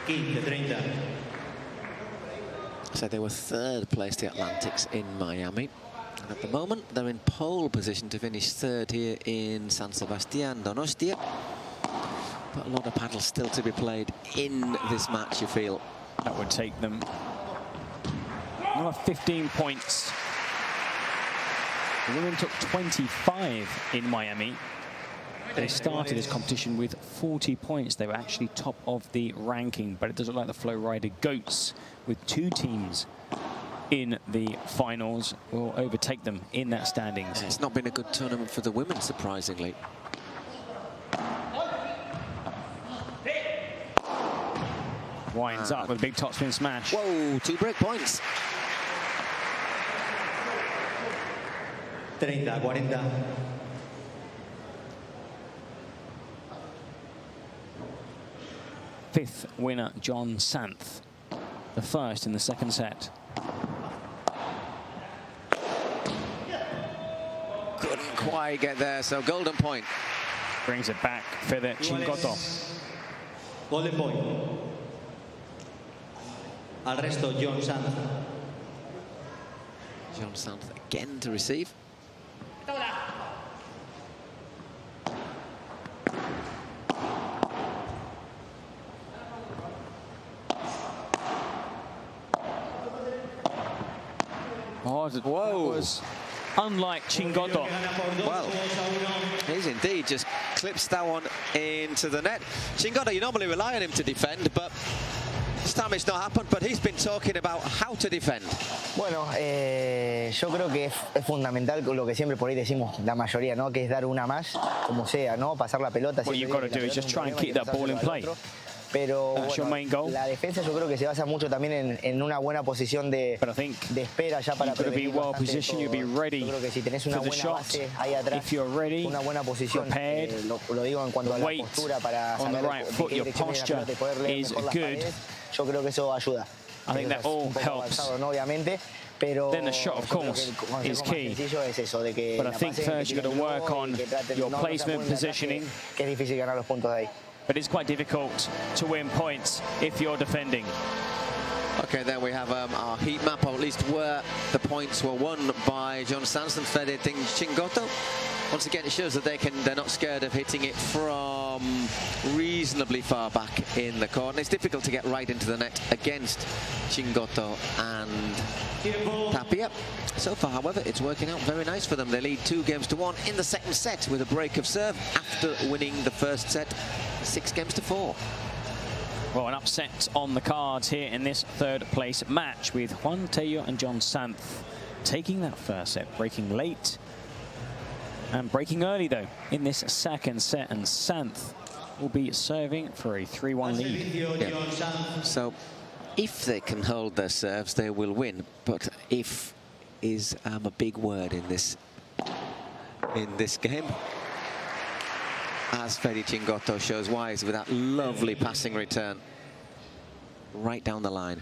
15-30. So they were 3rd place, the Atlantics, in Miami. And at the moment, they're in pole position to finish 3rd here in San Sebastián, Donostia. But a lot of paddle still to be played in this match, you feel. That would take them another 15 points. The women took 25 in Miami. They started this competition with 40 points. They were actually top of the ranking, but it doesn't look like the Flow Rider Goats, with 2 teams in the finals, will overtake them in that standings. It's not been a good tournament for the women, surprisingly. Winds up with a big topspin smash. Whoa, 2 break points. 30-40. Fifth winner, John Sant, the first in the second set. quite get there, so golden point. Brings it back, Fede Cingotto. Golden point. Al resto, John Sanz. John Sanz again to receive. Oh, whoa. Was unlike Cingotto. Well, he's indeed just clips that one into the net. Cingotto, you normally rely on him to defend, but this time it's not happened, but he's been talking about how to defend. Bueno, yo creo que es fundamental lo que siempre por ahí decimos la mayoría, ¿no? Que es dar una más, como sea, ¿no? Pasar la pelota. What you've got to do is just try and keep that ball in play. Pero bueno, la defensa yo creo que se basa mucho también en una buena posición de espera ya para prevenir bastante de todo. Yo creo que si tenés una buena base ahí atrás, una buena posición, lo digo en cuanto a la postura para saber de qué dirección viene la pelota y poder leer mejor las paredes, yo creo que eso ayuda. I think that all helps. ¿No? Obviamente, pero then the shot, of course, is key. But I think first you've got to work on your placement, positioning. Que es difícil ganar los puntos de ahí. But it's quite difficult to win points if you're defending. Okay, there we have our heat map, or at least where the points were won by John Sanz and Fede Cingotto. Once again, it shows that they're not scared of hitting it from reasonably far back in the corner. It's difficult to get right into the net against Cingotto and Tapia. So far, however, it's working out very nice for them. They lead 2-1 in the second set with a break of serve after winning the first set 6-4. Well, an upset on the cards here in this third place match with Juan Tello and John Sanz taking that first set, breaking late and breaking early though in this second set, and Sanz will be serving for a 3-1 lead. Yeah. So if they can hold their serves, they will win, but if is a big word in this game, as Fede Cingotto shows wise with that lovely passing return right down the line.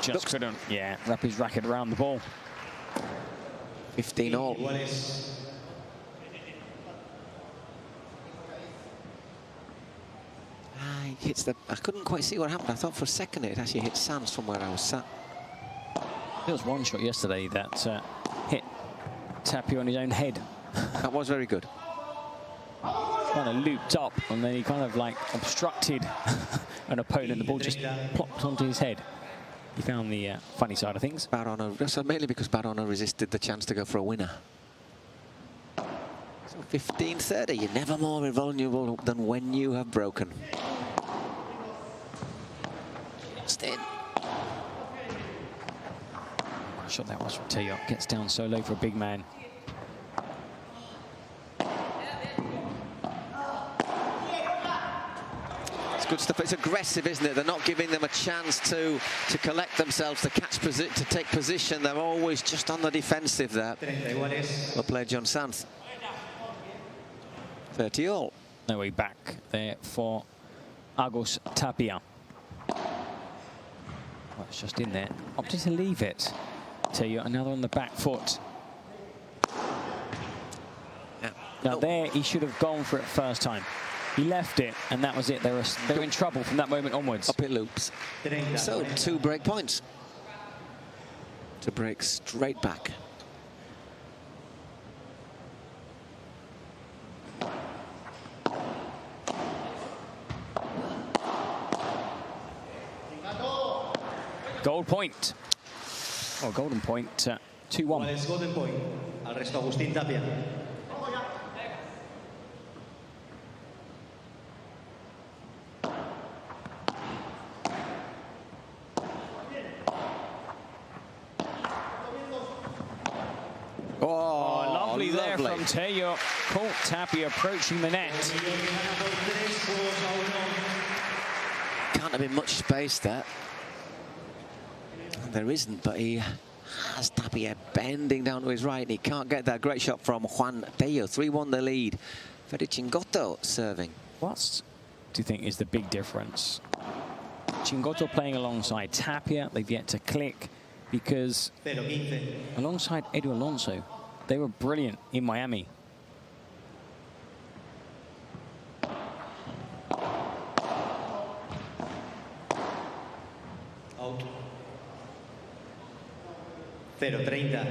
Just couldn't, wrap his racket around the ball. 15 all. He hits the... I couldn't quite see what happened. I thought for a second it actually hit Sanz from where I was sat. There was one shot yesterday that hit Tapia on his own head. That was very good. Kind of looped up, and then he kind of like obstructed an opponent. The ball just plopped onto his head. He found the funny side of things. So mainly because Barona resisted the chance to go for a winner. So 15-30, you're never more vulnerable than when you have broken. In. What a shot that was from Tello. Gets down so low for a big man. It's good stuff. It's aggressive, isn't it? They're not giving them a chance to collect themselves, to catch to take position. They're always just on the defensive there. Well played, John Sanz. 30 all. No way back there for Agus Tapia. Well, it's just in there. Opted to leave it. Tello, another on the back foot. Yeah. Now there, he should have gone for it first time. He left it, and that was it. They were in trouble from that moment onwards. Up it loops. So 2 break points. To break straight back. Gold point. Oh, golden point, 2-1. Golden point. Al resto, Agustín Tapia. Oh, lovely there from Tello. Caught Tapia approaching the net. Can't have been much space there. There isn't, but he has Tapia bending down to his right, and he can't get that. Great shot from Juan Tello. 3-1 the lead. Fede Cingotto serving. What do you think is the big difference Chingoto playing alongside Tapia. They've yet to click because alongside Edu Alonso, they were brilliant in Miami. Out. 0-30.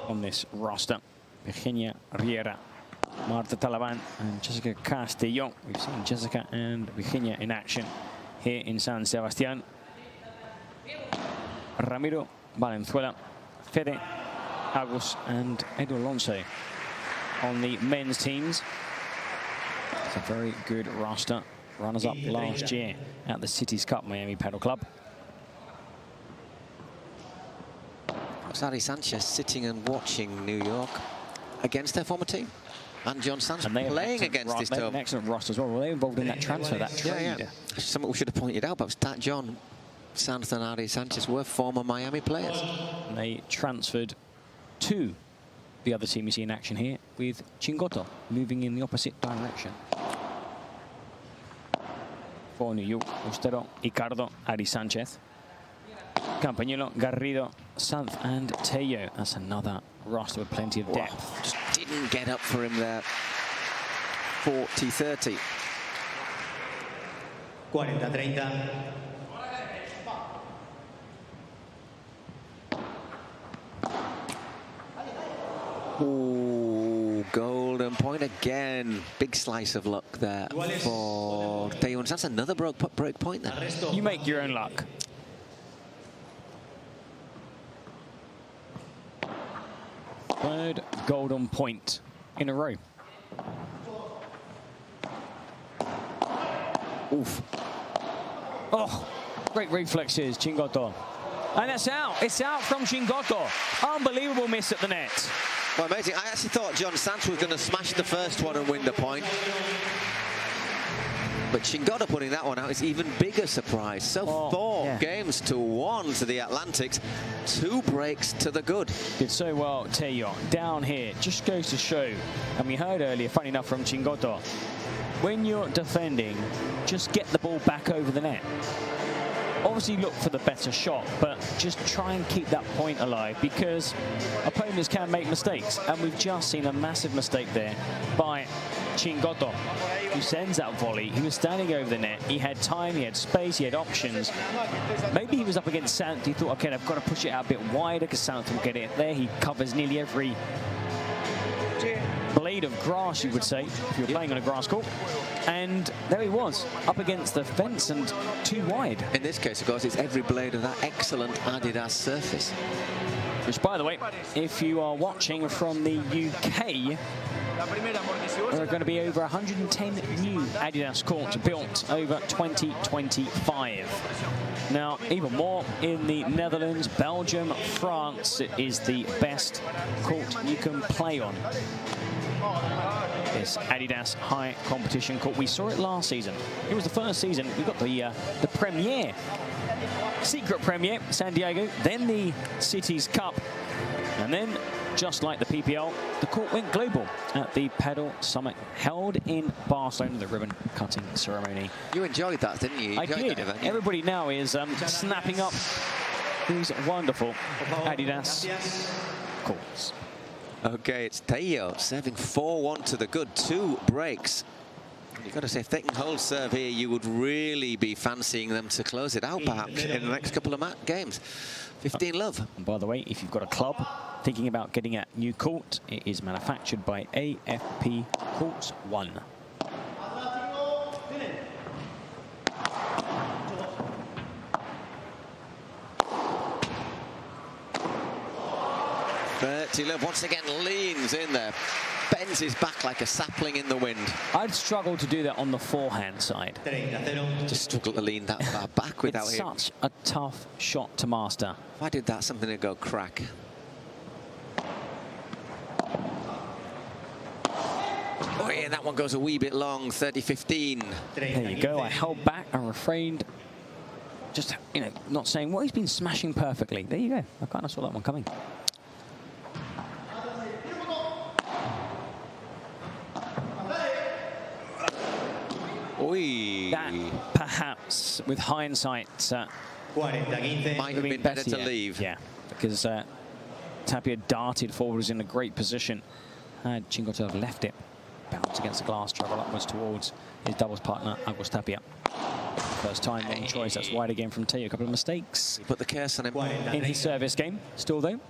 On this roster, Virginia Riera, Marta Talaban, and Jessica Castellón. We've seen Jessica and Virginia in action here in San Sebastián. Ramiro Valenzuela, Fede, Agus, and Edu Alonso on the men's teams. It's a very good roster. Runners-up last year at the Cities Cup Miami Padel Club. Ari Sanchez sitting and watching New York against their former team. And John Sands playing against this team. An excellent roster as well. Were they involved in that transfer, that trade? Yeah. Something we should have pointed out, but that John Sands and Ari Sanchez were former Miami players. And they transferred to the other team you see in action here, with Chingoto moving in the opposite direction. For New York, Ustero, Icardo, Ari Sanchez, Campagnolo, Garrido, Sanz, and Tello. That's another roster with plenty of depth. Just didn't get up for him there. 40-30. 40-30. Ooh, golden point again. Big slice of luck there for Tello. That's another break point there. You make your own luck. Third golden point in a row. Oof. Oh, great reflexes, Chingoto. And that's out. It's out from Chingoto. Unbelievable miss at the net. Well, amazing. I actually thought John Sands was going to smash the first one and win the point. But Chingoto putting that one out is even bigger surprise. So 4 games to 1 to the Atlantics. 2 breaks to the good. Did so well, Tello. Down here, just goes to show. And we heard earlier, funny enough, from Chingoto, when you're defending, just get the ball back over the net. Obviously look for the better shot, but just try and keep that point alive, because opponents can make mistakes. And we've just seen a massive mistake there by Chingoto, who sends that volley. He was standing over the net. He had time, he had space, he had options. Maybe he was up against Sant. He thought, okay, I've got to push it out a bit wider because Sant will get it there. He covers nearly every blade of grass, you would say, if you're playing on a grass court. And there he was, up against the fence and too wide. In this case, of course, it's every blade of that excellent Adidas surface. Which, by the way, if you are watching from the UK, there are going to be over 110 new Adidas courts built over 2025. Now, even more in the Netherlands, Belgium, France is the best court you can play on. This Adidas high competition court. We saw it last season. It was the first season. We got the premiere, secret premiere, San Diego, then the Cities Cup, and then, just like the PPL, the court went global at the Padel Summit held in Barcelona, the ribbon cutting ceremony. You enjoyed that, didn't you? I did. Everybody now is snapping up these wonderful Adidas courts. Okay, it's Tello serving 4-1 to the good. 2 breaks. You've got to say, if they can hold serve here, you would really be fancying them to close it out, perhaps, in the next couple of games. 15 love. And by the way, if you've got a club thinking about getting a new court, it is manufactured by AFP Courts 1. Love once again leans in there, bends his back like a sapling in the wind. I'd struggle to do that on the forehand side. Just struggle to lean that far back without him. It's such a tough shot to master. If I did that, something would go crack. Oh yeah, that one goes a wee bit long, 30-15. There you go, I held back and refrained. Just, you know, not saying, well, he's been smashing perfectly. There you go, I kind of saw that one coming. That perhaps, with hindsight, might have been better to leave. Yeah, because Tapia darted forward, was in a great position. Had Chingoto have left it, bounce against the glass, travel upwards towards his doubles partner, Agus Tapia. First time, wrong choice. That's wide again from Teo. A couple of mistakes. Put the curse on him. In his service game, still though.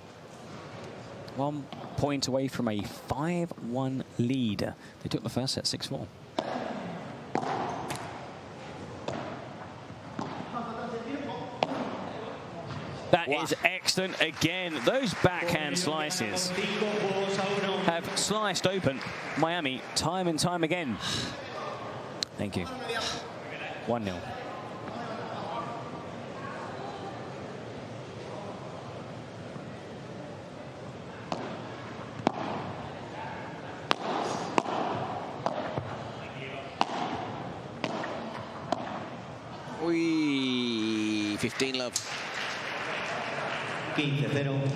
1 point away from a 5-1 lead. They took the first set 6-4. That is excellent again. Those backhand slices have sliced open Miami time and time again. Thank you. 1-0. Uy, 15 love. 15-0.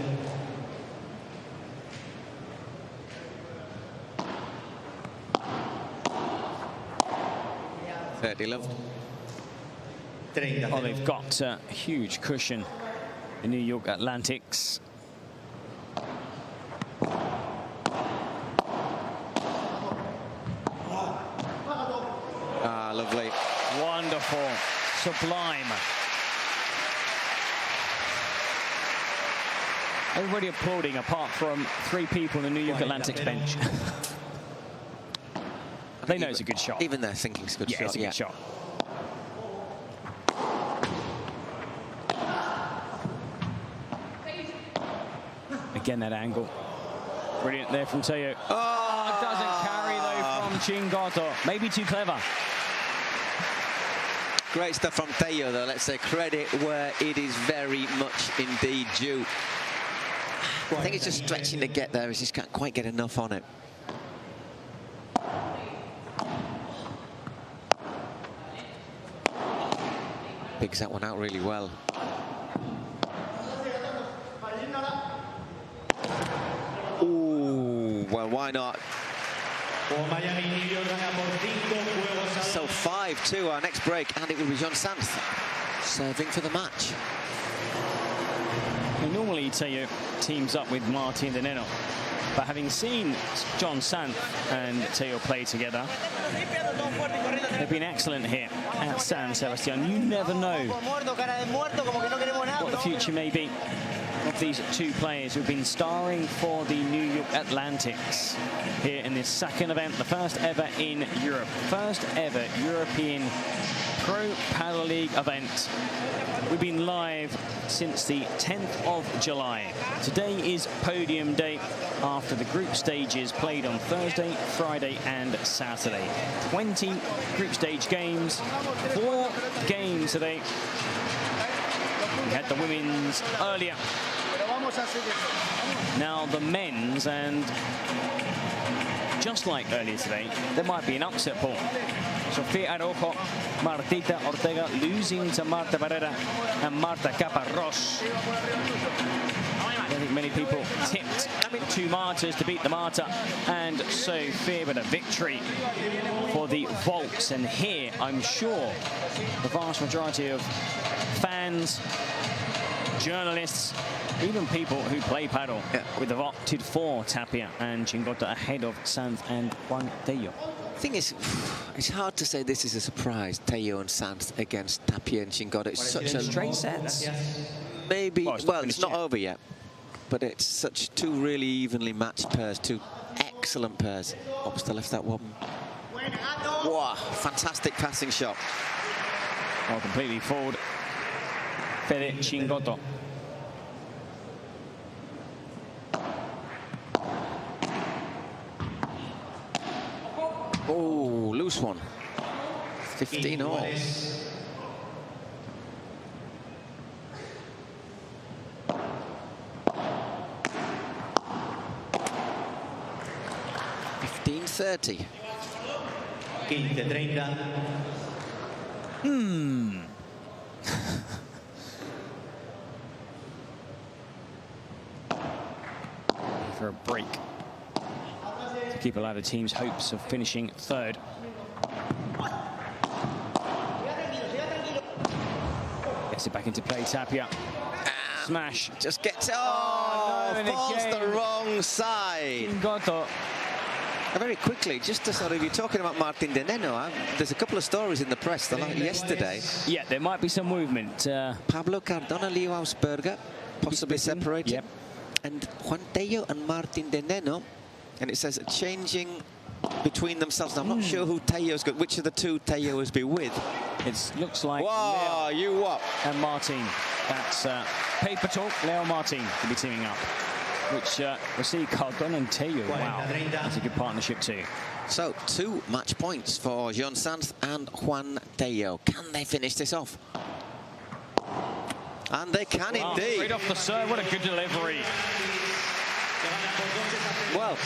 Love. Oh, they've got a huge cushion, the New York Atlantics. Ah, lovely. Wonderful. Sublime. Everybody applauding apart from 3 people in the New York Atlantics bench. They know it's a good shot. Even they're thinking it's a good shot. Yeah, it's a good shot. Again, that angle. Brilliant there from Teo. Oh, it doesn't carry, though, from Chingoto. Maybe too clever. Great stuff from Teo, though. Let's say credit where it is very much indeed due. I think he's just stretching to get there. He just can't quite get enough on it. Picks that one out really well. Ooh, well, why not? So 5-2, our next break, and it will be John Sanz serving for the match. And normally Teo teams up with Martin Deneno, but having seen John Sanz and Teo play together, they've been excellent here at San Sebastián. You never know what the future may be of these 2 players who've been starring for the New York Atlantics here in this second event, the first ever in Europe, first ever European Pro Padel League event. We've been live since the 10th of July. Today is podium day after the group stages played on Thursday, Friday and Saturday. 20 group stage games, 4 games today. We had the women's earlier. Now the men's, and just like earlier today, there might be an upset pool. Sofía Araujo, Martita Ortega losing to Marta Barrera and Marta Caparrós. I don't think many people tipped 2 Martas to beat the Marta and Sofía, but a victory for the Volks. And here, I'm sure the vast majority of fans, journalists, even people who play paddle would have opted for Tapia and Chingoto ahead of Sanz and Juan Teo. The thing is, it's hard to say this is a surprise, Teo and Sanz against Tapia and Chingoto. It's such a straight sets. Maybe, well, it's not over yet, but it's such 2 really evenly matched pairs, 2 excellent pairs. Oops, they left that one. Wow, fantastic passing shot. Oh, completely forward. Fede Chingoto. Oh, loose one. 15 all. $15.30. 15-30. For a break to keep a lot of teams' hopes of finishing 3rd. Gets it back into play, Tapia. Smash. Just gets... falls the wrong side. Chingoto. Very quickly, just to sort of, you're talking about Martin de Neno, there's a couple of stories in the press yesterday. Yeah, there might be some movement. Pablo Cardona, Leo Ausberger, possibly separated. Yep. And Juan Tello and Martin de Neno, and it says changing between themselves. Now, I'm not sure who Tello's got, which of the two Tello has been with. It looks like Whoa, Leo you what? And Martin. That's paper talk. Leo Martin to be teaming up. Which we see Cardona and Tello. Wow, that's a good partnership too. So 2 match points for John Sanz and Juan Tello. Can they finish this off? And they can indeed. Straight off the serve, what a good delivery. Well,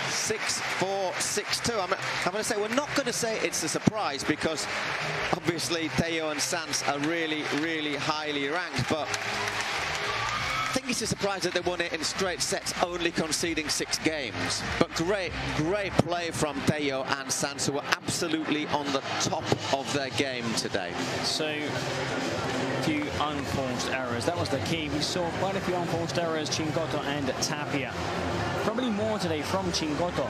6-4, 6-2. I'm going to say, we're not going to say it's a surprise because obviously Tello and Sanz are really, really highly ranked, but I think it's a surprise that they won it in straight sets, only conceding 6 games. But great play from Tello and Sanz, who were absolutely on the top of their game today. So, few unforced errors. That was the key. We saw quite a few unforced errors, Chingoto and Tapia. Probably more today from Chingoto.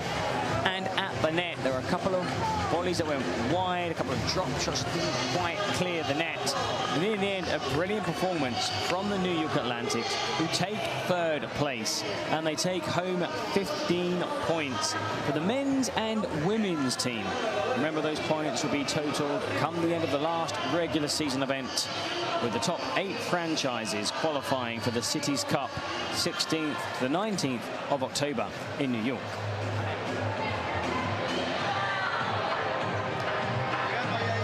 And at the net, there were a couple of volleys that went wide, a couple of drop shots that didn't quite clear the net. And in the end, a brilliant performance from the New York Atlantics, who take 3rd place. And they take home 15 points for the men's and women's team. Remember, those points will be totaled come the end of the last regular season event, with the top 8 franchises qualifying for the Cities Cup 16th to the 19th of October in New York.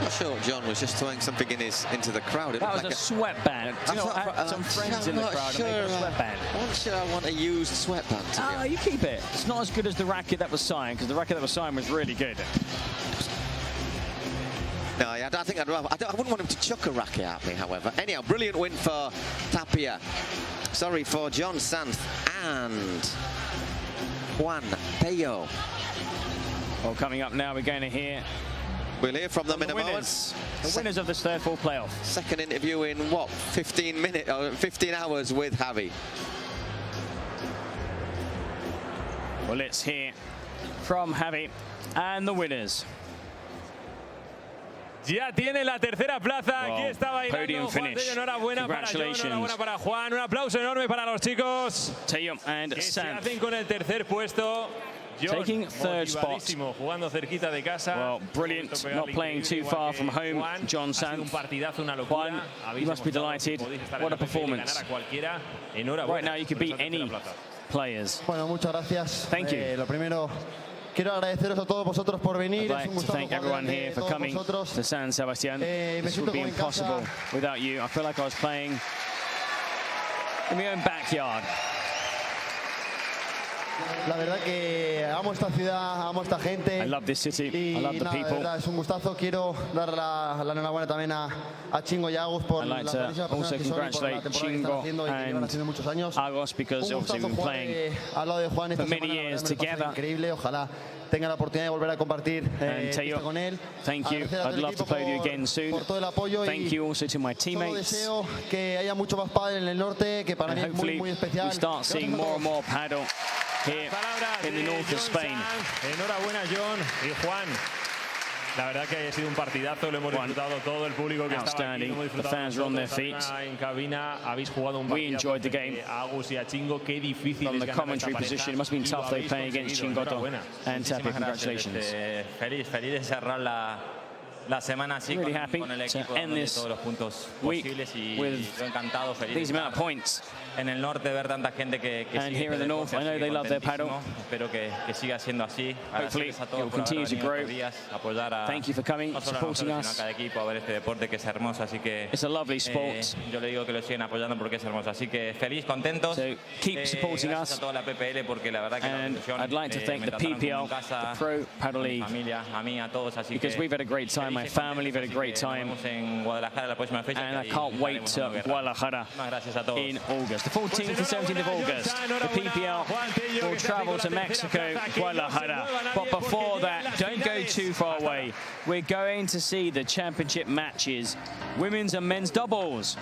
I'm sure John was just throwing something into the crowd. That was like a sweatband. Do you know, I had some friends in the crowd and they got a sweatband. I'm not sure I want a used sweatband. Oh, you keep it. It's not as good as the racket that was signed, because the racket that was signed was really good. No, I think I'd rather... I wouldn't want him to chuck a racket at me, however. Anyhow, brilliant win for Tapia. Sorry, for John Sanz and Juan Tello. Well, coming up now, we're going to hear... We'll hear from them in a moment. The winners of this third full playoff. Second interview in, what, 15 hours with Javi. Well, let's hear from Javi and the winners. Ya tiene la tercera plaza. Aquí está bailando Podium finish. Enhorabuena para John, enhorabuena para Juan. Un aplauso enorme para los chicos. Tello and Sanz. Se hacen con el tercer puesto. John, taking 3rd spot. Jugando cerquita de casa. Well, brilliant. Not playing too far from home. Juan, John Sanz. Juan, you must be delighted. What a performance. Right now, you could beat any players. Bueno, muchas gracias. Thank you. Lo primero, quiero agradeceros a todos vosotros por venir. I'd like to thank everyone here for coming to San Sebastián. This would be impossible without you. I feel like I was playing in my own backyard. La verdad que amo esta ciudad, amo esta gente. I love this city. I love the people. Verdad, es un gustazo. Quiero dar la enhorabuena también a Chingo y Agus por la grandísima persona que son y por la temporada que están haciendo y que llevan haciendo muchos años. Agos, because obviously we've been playing al lado de Juan esta for many years together. Increíble. Ojalá tenga la oportunidad de volver a compartir pista con él. Thank you. I'd love to play with you again soon. Por todo el apoyo. Thank you also to my teammates. Deseo que haya mucho más pádel en el norte, que para mí es muy especial. We start seeing more and more paddle here in the north of Spain. Enhorabuena, John y Juan. La verdad que ha sido un partidazo, lo hemos disfrutado todo el público que estaba aquí. The fans are on their feet. En cabina habéis jugado un We enjoyed the game. A Agus y a Chingo, qué difícil From es the commentary position, it must have been tough though playing against Chingoto and Tapia. Congratulations. Feliz de cerrar la semana así really con el equipo dándole todos los puntos posibles y yo encantado, feliz these amount of points. En el norte ver tanta gente que and here in the north, I know they love their paddle. Espero que siga siendo así. Hopefully it will continue to grow. Thank you for coming, supporting us. A cada equipo a ver este deporte que es hermoso, así que it's a lovely sport. Yo le digo que lo siguen apoyando porque es hermoso, así que feliz, contentos. So keep supporting us. Gracias a toda la PPL porque la verdad que and I'd like to thank the PPL, the Pro Paddle League, familia, a mí, a todos, así because we've had a great time and my family. We've had a great time. And I can't wait to Guadalajara in August. The 14th and 17th of August, the PPL will travel to Mexico, Guadalajara. But before that, don't go too far away. We're going to see the championship matches, women's and men's doubles.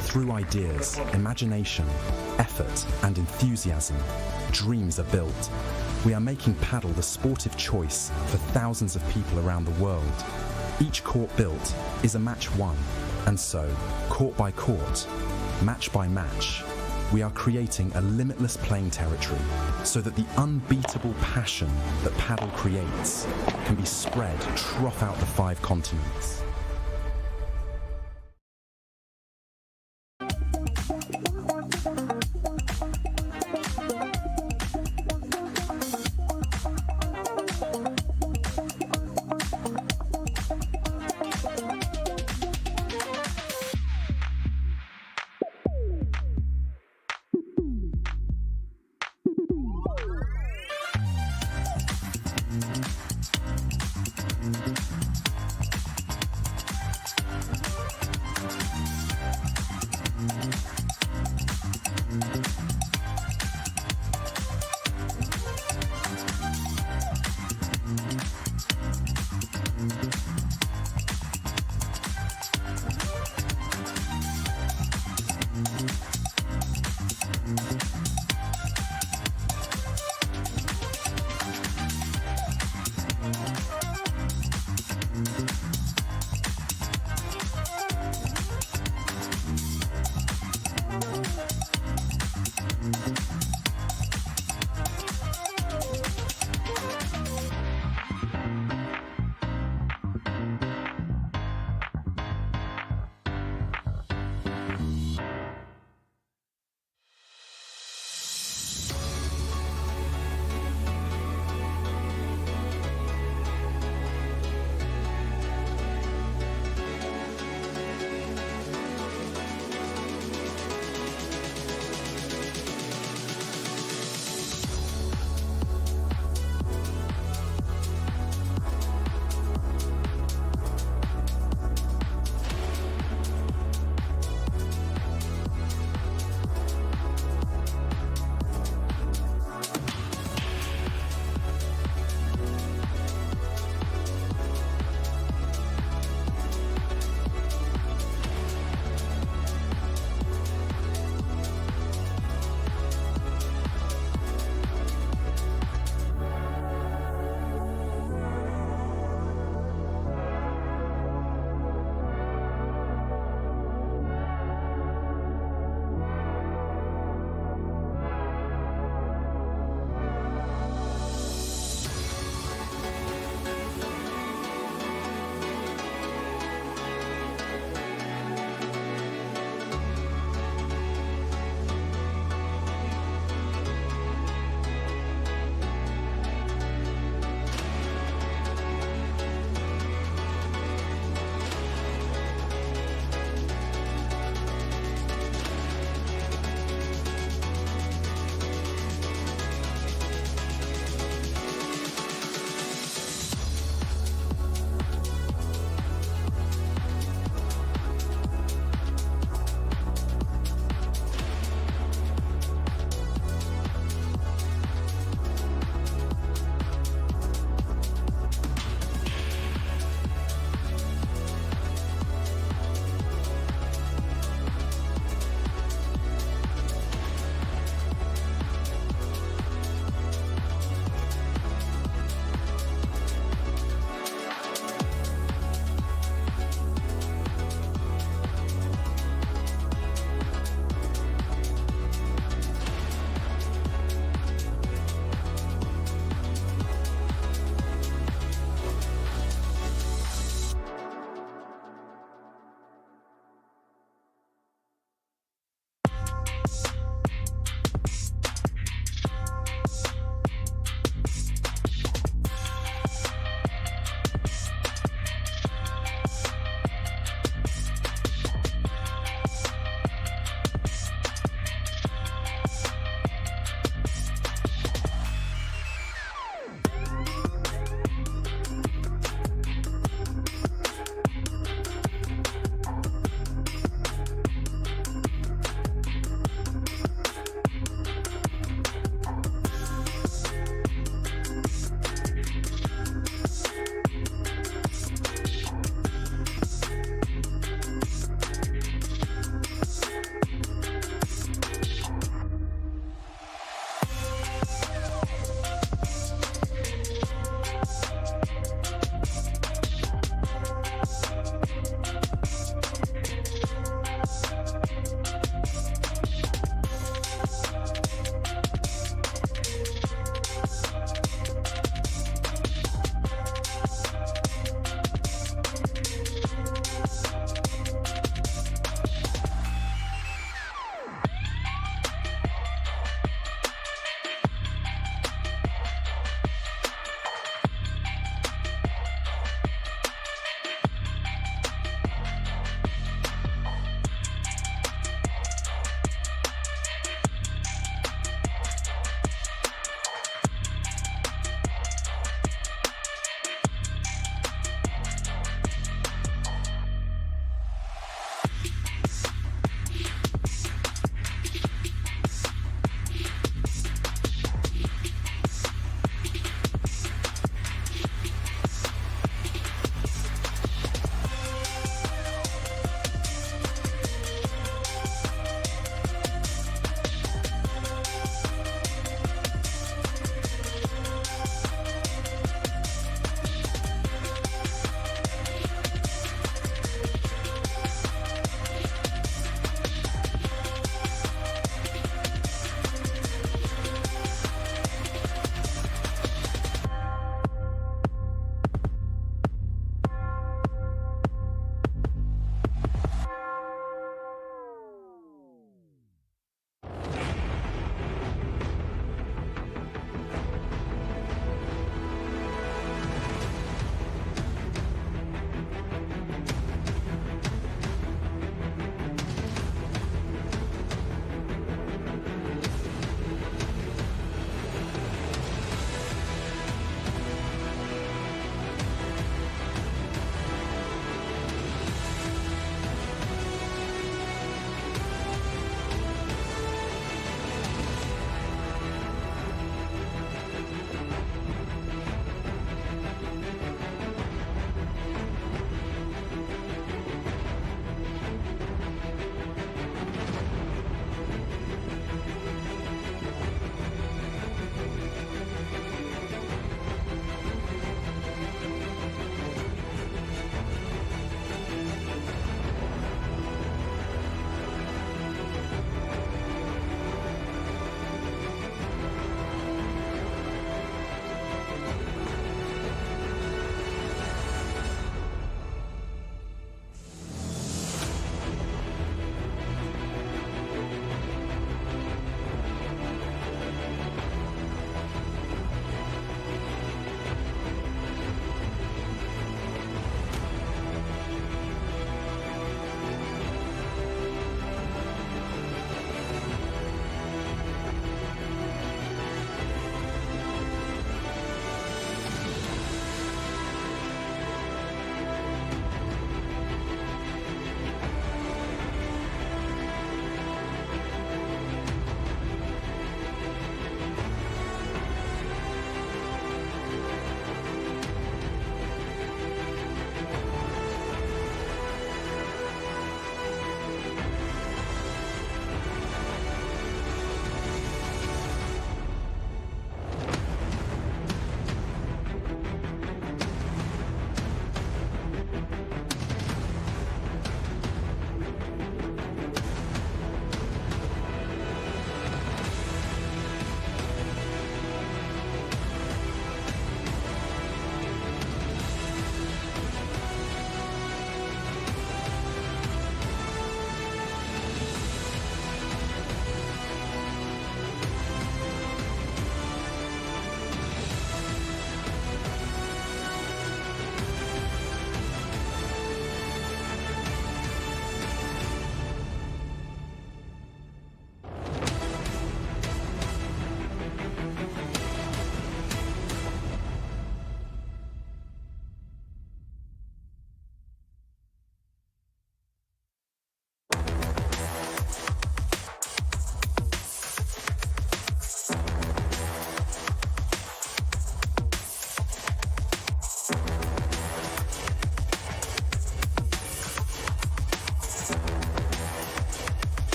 Through ideas, imagination, effort, and enthusiasm, dreams are built. We are making Padel the sportive choice for thousands of people around the world. Each court built is a match won, and so, court by court, match by match, we are creating a limitless playing territory so that the unbeatable passion that Padel creates can be spread throughout the 5 continents.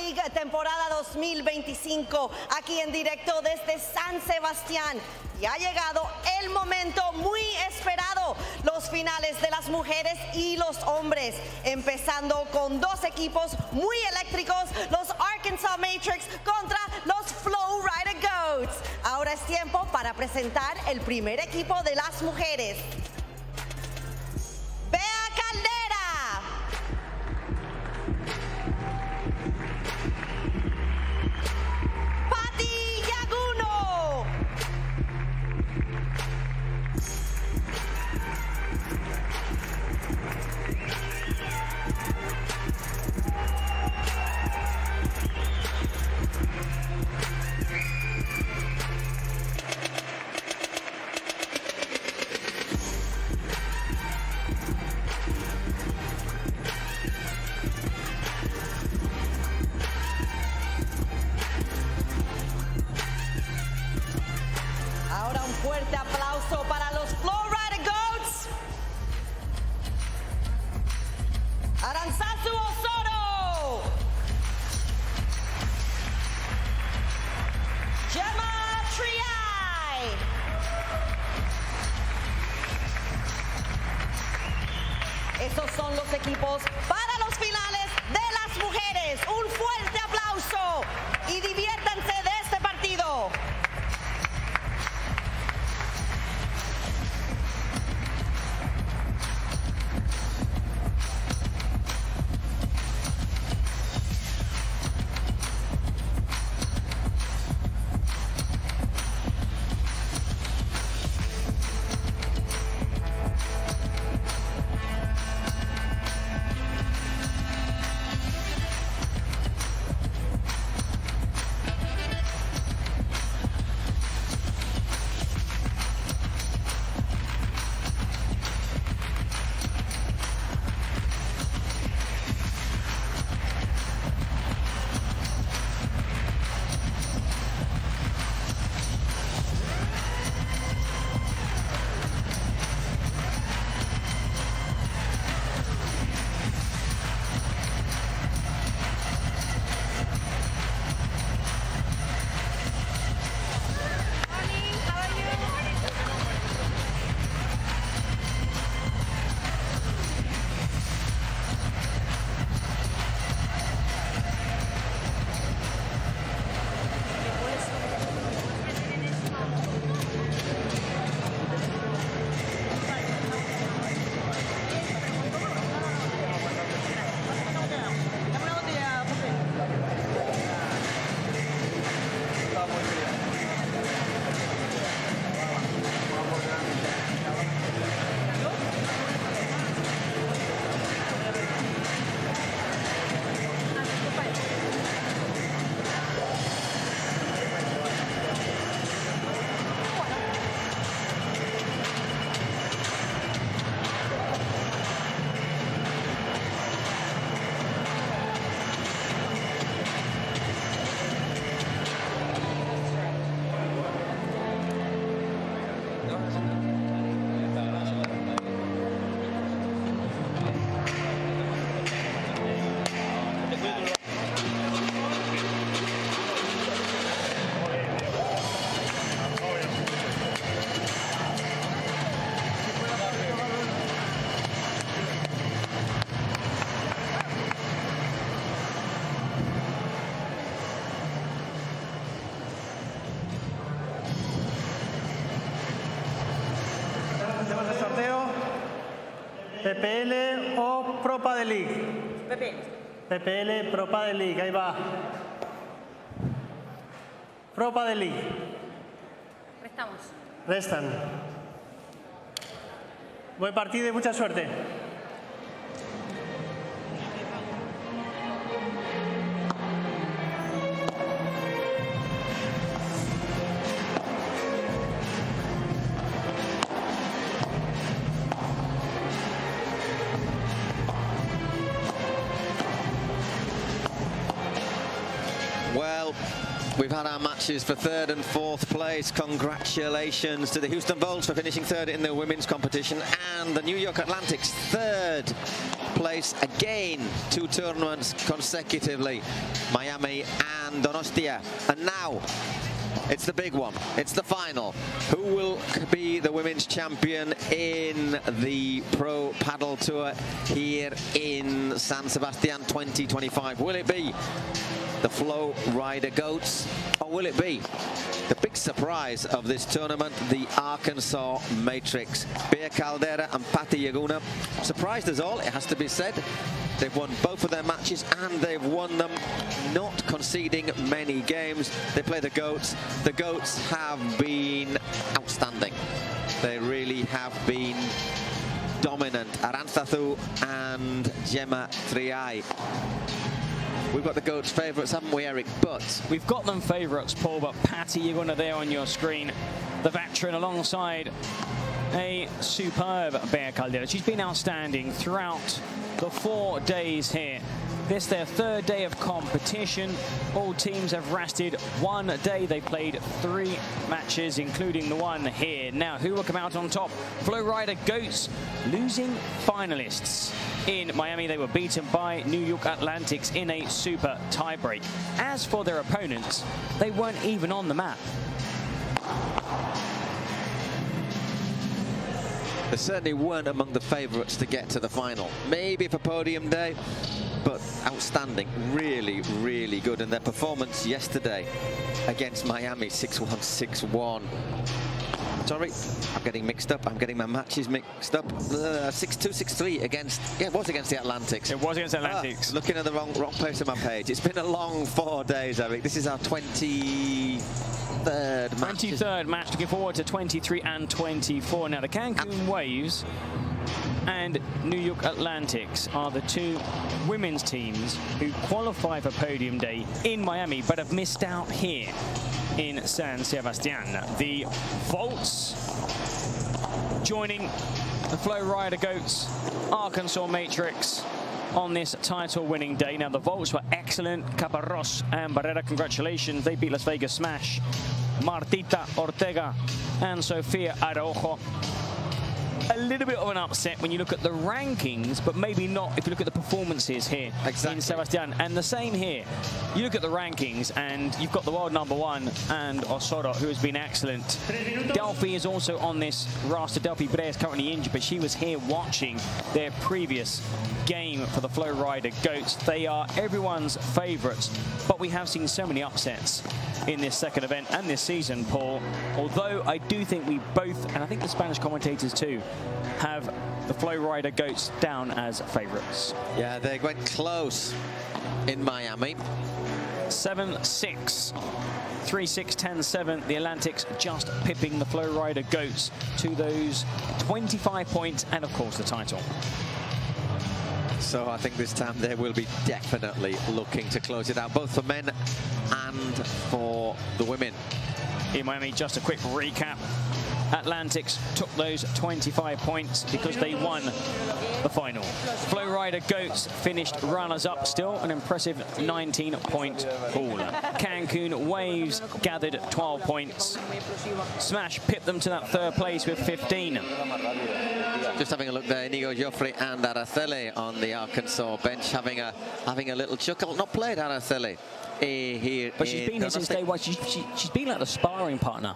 League temporada 2025, aquí en directo desde San Sebastián. Y ha llegado el momento muy esperado, los finales de las mujeres y los hombres, empezando con dos equipos muy eléctricos, los Arkansas Matrix contra los Flow Rider Goats. Ahora es tiempo para presentar el primer equipo de las mujeres. Fuerte aplauso para los Flow Rider Goats. Aranzazu Osorio. Gemma Triay. Esos son los equipos para los finales de las mujeres. Un fuerte aplauso y diviértanse de este partido. PPL o Pro Padel League. PPL, Pro Padel League, ahí va. Pro Padel League. Restamos. Restan. Buen partido y mucha suerte. Well, we've had our matches for third and fourth place. Congratulations to the Houston Volts for finishing third in the women's competition and the New York Atlantic's third place again, 2 tournaments consecutively, Miami and Donostia. And now it's the big one. It's the final. Who will be the women's champion in the Pro Padel Tour here in San Sebastián 2025? Will it be the Flow Rider Goats, or will it be the big surprise of this tournament, the Arkansas Matrix? Bea Caldera and Patti Laguna surprised us all, it has to be said. They've won both of their matches, and they've won them not conceding many games. They play the Goats. The Goats have been outstanding. They really have been dominant. Arantzazu and Gemma Triay. We've got the Goats favourites, haven't we, Eric? But we've got them favourites, Paul, but Patti Laguna there on your screen, the veteran alongside a superb Bea Caldera. She's been outstanding throughout the 4 days here. This their 3rd day of competition. All teams have rested 1 day. They played 3 matches, including the one here. Now, who will come out on top? Flow Rider Goats, losing finalists. In Miami, they were beaten by New York Atlantics in a super tiebreak. As for their opponents, they weren't even on the map. They certainly weren't among the favourites to get to the final. Maybe for podium day, but outstanding. Really, really good. And their performance yesterday against Miami, 6-1, 6-1. Sorry, I'm getting mixed up. I'm getting my matches mixed up. 6-2, 6-3 against, yeah, it was against the Atlantics. It was against the Atlantics. Looking at the wrong place on my page. It's been a long 4 days, Eric. This is our 23rd match. 23rd match, looking forward to 23 and 24. Now, the Cancun Waves and New York Atlantics are the 2 women's teams who qualify for podium day in Miami, but have missed out here in San Sebastián. The Volts joining the Flow Rider Goats, Arkansas Matrix on this title-winning day. Now, the Volts were excellent. Caparrós and Barrera, congratulations. They beat Las Vegas Smash, Martita Ortega and Sofia Araujo. A little bit of an upset when you look at the rankings, but maybe not if you look at the performances here in Sebastián. And the same here. You look at the rankings, and you've got the world #1 and Osoro, who has been excellent. Delphi is also on this roster. Delphi Brea is currently injured, but she was here watching their previous game for the Flow Rider Goats. They are everyone's favourites, but we have seen so many upsets in this second event and this season, Paul. Although I do think we both, and I think the Spanish commentators too, have the Flow Rider Goats down as favourites. Yeah, they went close in Miami. 7-6. 3-6, 10-7. The Atlantics just pipping the Flow Rider Goats to those 25 points and, of course, the title. So I think this time they will be definitely looking to close it out, both for men and for the women. In Miami, just a quick recap. Atlantics took those 25 points because they won the final. Flow Rider Goats finished runners-up, still an impressive 19-point pool. Cancun Waves gathered 12 points. Smash pipped them to that 3rd place with 15. Just having a look there, Inigo Joffrey and Araceli on the Arkansas bench, having a little chuckle. Not played Araceli here, but she's been here since day one. She's been like the sparring partner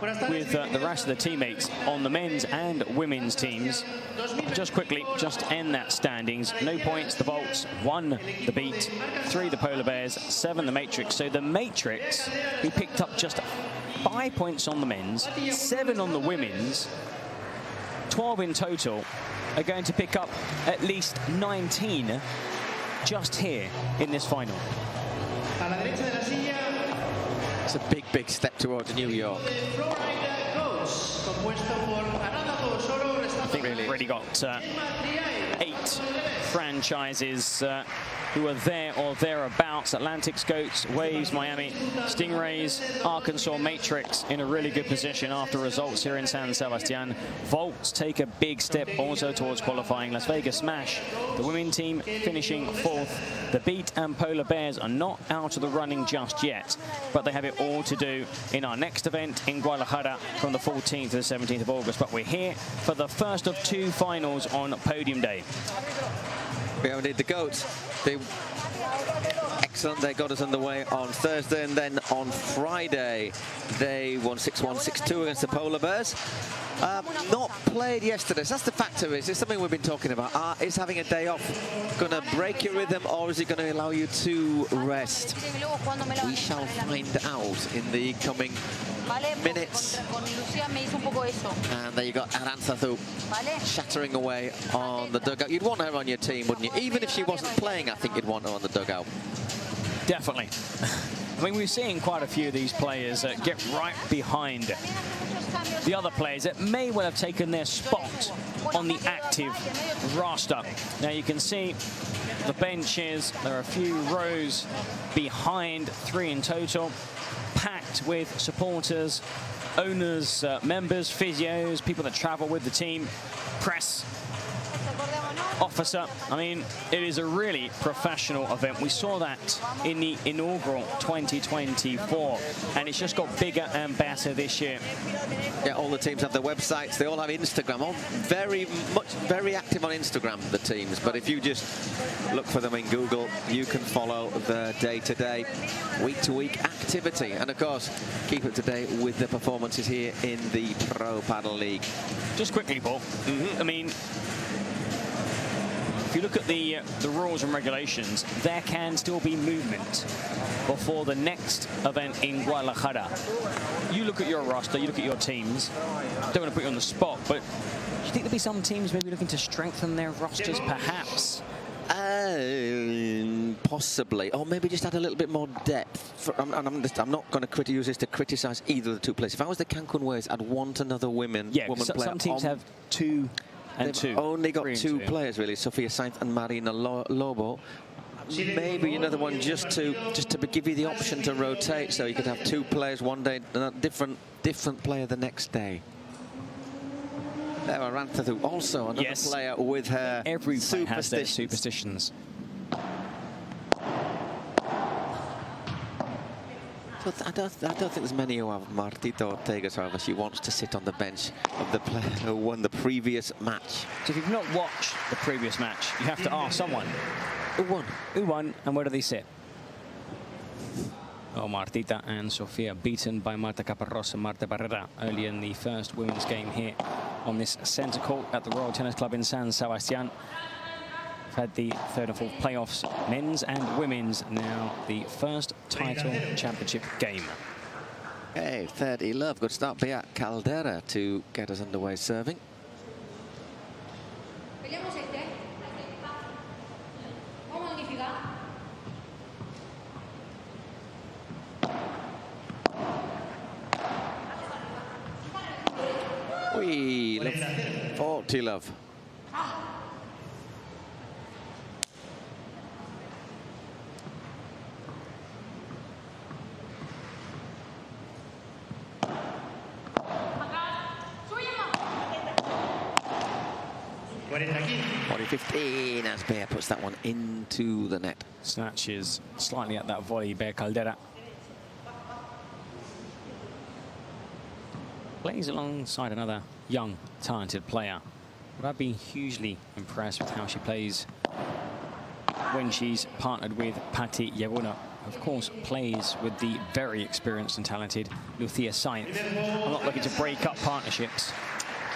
with the rest of the teammates on the men's and women's teams. Just quickly, just to end that standings. No points, the Volts, 1 the Beat, 3 the Polar Bears, 7 the Matrix. So the Matrix, who picked up just 5 points on the men's, 7 on the women's, 12 in total, are going to pick up at least 19 just here in this final. It's a big, big step towards New York. I think we've already got 8 franchises who are there or thereabouts. Atlantics, Goats, Waves, Miami, Stingrays, Arkansas Matrix in a really good position after results here in San Sebastián. Volts take a big step also towards qualifying. Las Vegas Smash, the women team finishing 4th. The Beat and Polar Bears are not out of the running just yet, but they have it all to do in our next event in Guadalajara from the 14th to the 17th of August. But we're here for the first of 2 finals on podium day. We have indeed the goats. They excellent. They got us underway on Thursday, and then on Friday they won 6-1, 6-2 against the Polar Bears. Not played yesterday. So that's the factor. Is this something we've been talking about? Is having a day off going to break your rhythm, or is it going to allow you to rest? We shall find out in the coming minutes. And there you got Arantzazu shattering away on the dugout. You'd want her on your team, wouldn't you? Even if she wasn't playing, I think you'd want her on the dugout. Definitely. I mean, we're seeing quite a few of these players get right behind the other players that may well have taken their spot on the active roster. Now you can see the benches, there are a few rows behind, 3 in total, packed with supporters, owners, members, physios, people that travel with the team, press officer. I mean, it is a really professional event. We saw that in the inaugural 2024, and it's just got bigger and better this year. Yeah, all the teams have their websites. They all have Instagram. All very active on Instagram, the teams. But if you just look for them in Google, you can follow the day-to-day, week-to-week activity. And of course, keep up to date with the performances here in the Pro Padel League. Just quickly, Paul. I mean, if you look at the rules and regulations, there can still be movement before the next event in Guadalajara. You look at your roster, you look at your teams. I don't want to put you on the spot, but do you think there'll be some teams maybe looking to strengthen their rosters, perhaps? Possibly, or maybe just add a little bit more depth. I'm not going to use this to criticise either of the two players. If I was the Cancun Waves, I'd want another woman player. Some teams have 2 and 2. Only got 2 players really, Sofia Sainz and Marina Lobo. Maybe another one just to give you the option to rotate, so you could have 2 players one day and a different player the next day. There, Arantzazu, also another player with her every player has their superstitions. I don't think there's many who have Martita Ortega, however. She wants to sit on the bench of the player who won the previous match. So if you've not watched the previous match, you have to ask someone. Who won? Who won, and where do they sit? Oh, Martita and Sofia beaten by Marta Caparrós and Marta Barrera earlier in the first women's game here on this centre court at the Royal Tennis Club in San Sebastián. We've had the 3rd and 4th playoffs, men's and women's, now the first title championship game. Okay, 30 love. Good start by Caldera to get us underway serving. We love 40 love. Body 15 as Bear puts that one into the net. Snatches slightly at that volley, Bear Caldera. Plays alongside another young, talented player. But I've been hugely impressed with how she plays when she's partnered with Patti Yabuna. Of course, plays with the very experienced and talented Lucia Sainz. I'm not looking to break up partnerships,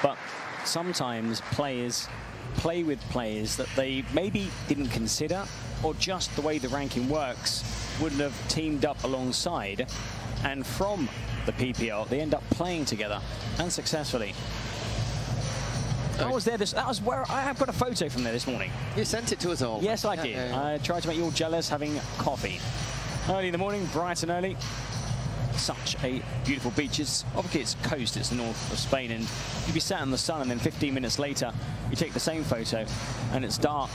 but sometimes players play with players that they maybe didn't consider, or just the way the ranking works wouldn't have teamed up alongside. And from the PPL, they end up playing together, and successfully. I was there. That was where I have got a photo from there this morning. You sent it to us all. Yes, I did. I tried to make you all jealous having coffee. Early in the morning, bright and early. Such a beautiful beach. Obviously, it's coast. It's the north of Spain, and you'd be sat in the sun, and then 15 minutes later, you take the same photo, and it's dark.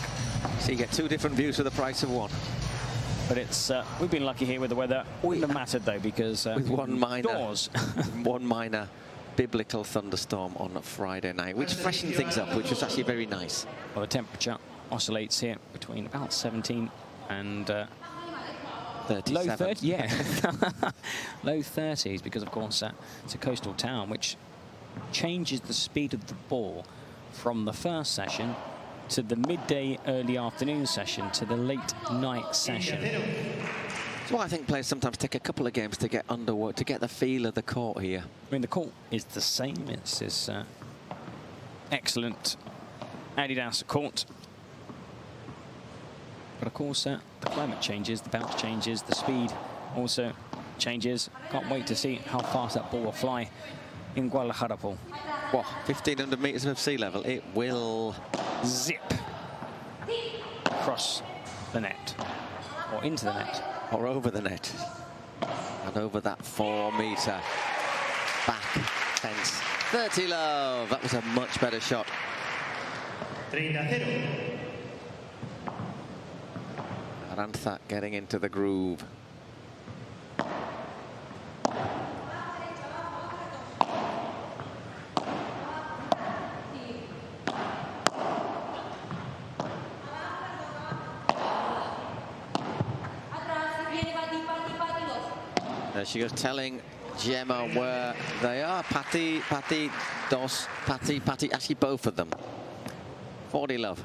So you get 2 different views for the price of 1. But it's we've been lucky here with the weather. Wouldn't have mattered though, because with one minor biblical thunderstorm on a Friday night, which freshened things up, which was actually very nice. Well, the temperature oscillates here between about 17 and 37. Low 30, yeah. Low 30s, because of course it's a coastal town, which changes the speed of the ball from the first session to the midday, early afternoon session to the late night session. That's why I think players sometimes take a couple of games to get underway, to get the feel of the court here. I mean, the court is the same. It's this excellent Adidas court. But of course, the climate changes, the bounce changes, the speed also changes. Can't wait to see how fast that ball will fly in Guadalajara, Paul. What, 1,500 meters above sea level? It will zip across the net, or into the net. Or over the net. And over that 4-meter back fence. 30 love. That was a much better shot. 30-0. Arantza getting into the groove. There she goes, telling Gemma where they are. Patti, Dos, Patti, actually both of them. 40 love.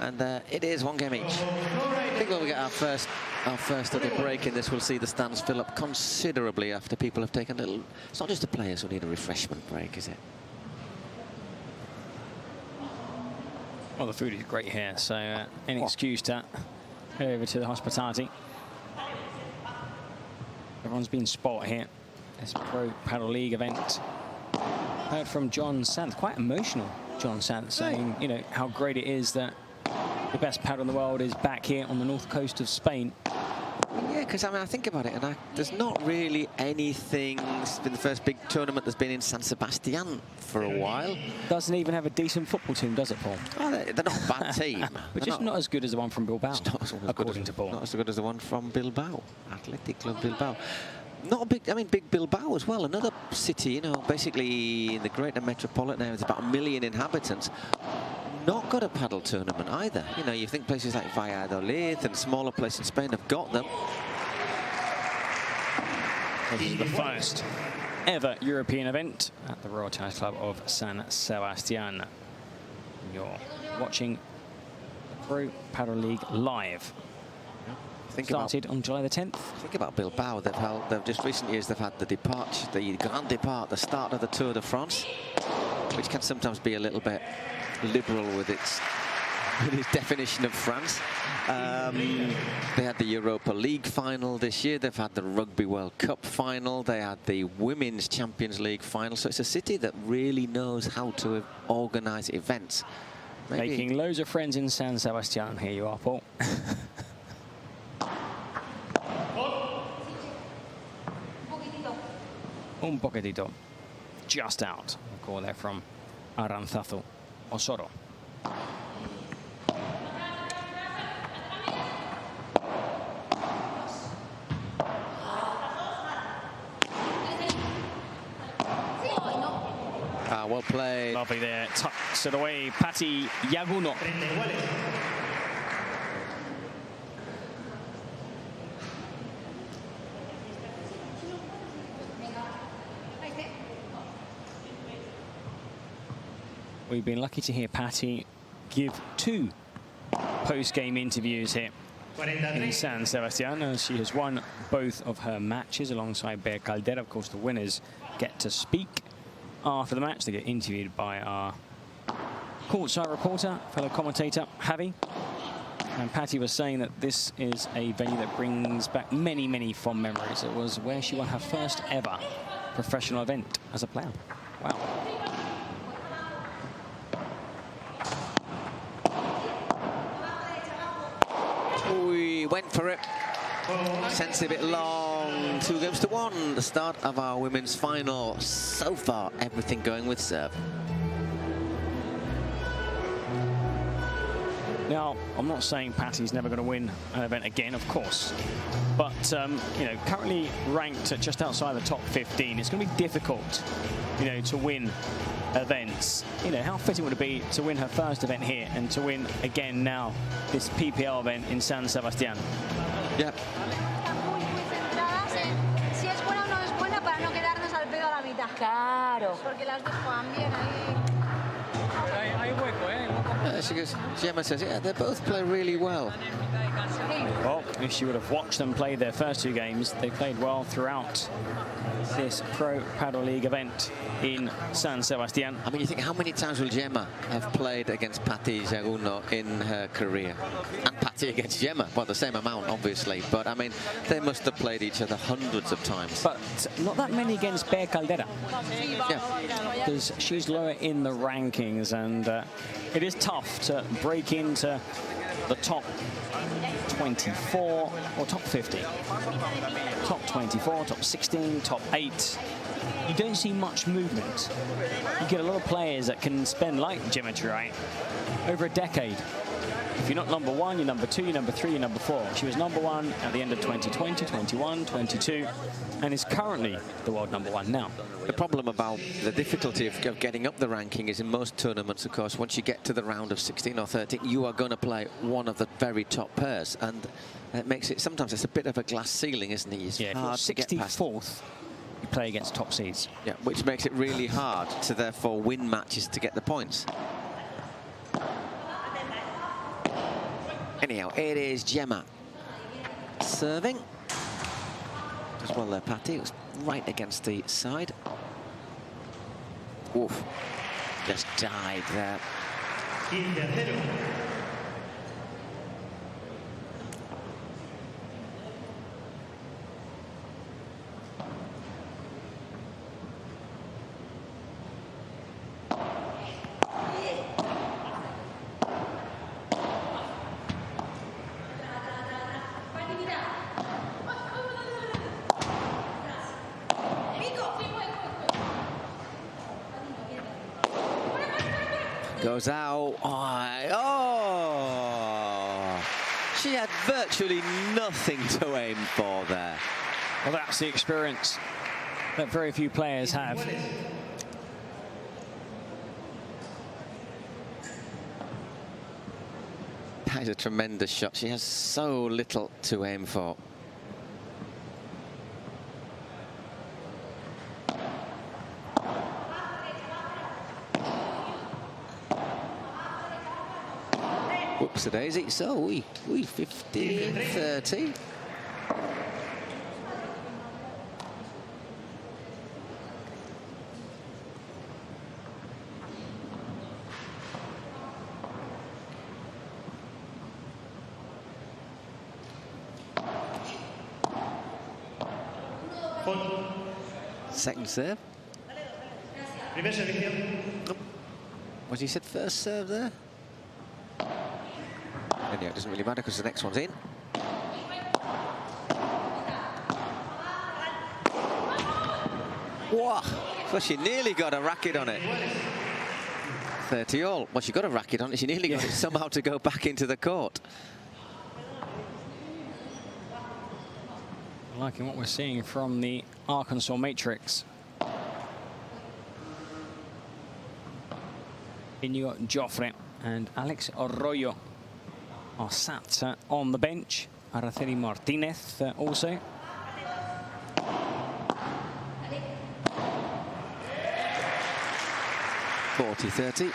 And it is one game each. I think when we get our first little break in this, we'll see the stands fill up considerably after people have taken a little... It's not just the players who need a refreshment break, is it? Well, the food is great here, so any excuse to head over to the hospitality. Everyone's been spot here. This Pro Padel League event. Heard from John Santh, quite emotional John Santh, saying, you know, how great it is that the best padel in the world is back here on the north coast of Spain. Yeah, because I mean, I think about it, and there's not really anything. It's been the first big tournament that's been in San Sebastián for a while. Doesn't even have a decent football team, does it, Paul? Oh, they're not a bad team. But just not as good as the one from Bilbao, according to Paul. Not as good as the one from Bilbao, Athletic Club Bilbao. Not a big, I mean, big Bilbao as well. Another city, you know, basically in the greater metropolitan area, it's about 1 million inhabitants. Not got a paddle tournament either. You know, you think places like Valladolid and smaller places in Spain have got them. This is the first ever European event at the Royal Tennis Club of San Sebastián. You're watching the Pro Padel League live. Started on July the 10th. Think about Bilbao. They've just recent years they've had the departure, the Grand Depart, the start of the Tour de France, which can sometimes be a little bit liberal with its definition of France. They had the Europa League final this year. They've had the Rugby World Cup final. They had the Women's Champions League final. So it's a city that really knows how to organise events. Making loads of friends in San Sebastián. Here you are, Paul. Un poquitito. Just out. A call there from Arantzazu Osoro. Well played. Lovely there. Tucks it away. Patti Yaguno. We've been lucky to hear Patti give 2 post-game interviews here in San Sebastián, as she has won both of her matches alongside Bea Caldera. Of course, the winners get to speak after the match. They get interviewed by our courtside reporter, fellow commentator, Javi. And Patti was saying that this is a venue that brings back many, many fond memories. It was where she won her first ever professional event as a player. Wow. We went for it. Sensitive bit long. 2-1. The start of our women's final. So far, everything going with serve. Now, I'm not saying Patty's never going to win an event again, of course. But, you know, currently ranked at just outside the top 15, it's going to be difficult, you know, to win events. You know, how fitting would it be to win her first event here and to win again now this PPL event in San Sebastián? Yeah. Si es buena o no es buena para no quedarnos al pedo a la mitad. Claro. Porque las dos juegan bien ahí. Hay hueco, ¿eh? Gemma says, yeah, they both play really well. Well, if she would have watched them play their first two games, they played well throughout this Pro Padel League event in San Sebastián. I mean, you think, how many times will Gemma have played against Patti Jaruno in her career? And Patti against Gemma, well, the same amount, obviously. But, I mean, they must have played each other hundreds of times. But not that many against Bea Caldera. Yeah. Because she's lower in the rankings, and it is tough to break into the top 24 or top 50. Top 24, top 16, top 8. You don't see much movement. You get a lot of players that can spend, like Gemma Triay, over a decade. If you're not number 1, you're number 2, you're number 3, you're number 4. She was number 1 at the end of 2020, 21, 22, and is currently the world number 1 now. The problem about the difficulty of getting up the ranking is in most tournaments, of course, once you get to the round of 16 or 13, you are going to play one of the very top pairs, and it makes it, sometimes it's a bit of a glass ceiling, isn't it? It's hard to get past. 64th, you play against top seeds. Yeah, which makes it really hard to therefore win matches to get the points. Anyhow, it is Gemma serving. As well there, Patti. It was right against the side. Oof. Just died there. Goes out. Oh! She had virtually nothing to aim for there. Well, that's the experience that very few players have. That is a tremendous shot. She has so little to aim for. Whoops a daisy. So we 15-30. Second serve. What he said, first serve there. And yeah, it doesn't really matter because the next one's in. Wow! So she nearly got a racket on it. 30 all. Well, she got a racket on it. She nearly got it somehow to go back into the court. Liking what we're seeing from the Arkansas Matrix. Inigo Joffre and Alex Arroyo are sat on the bench. Araceli Martinez also. (40-30).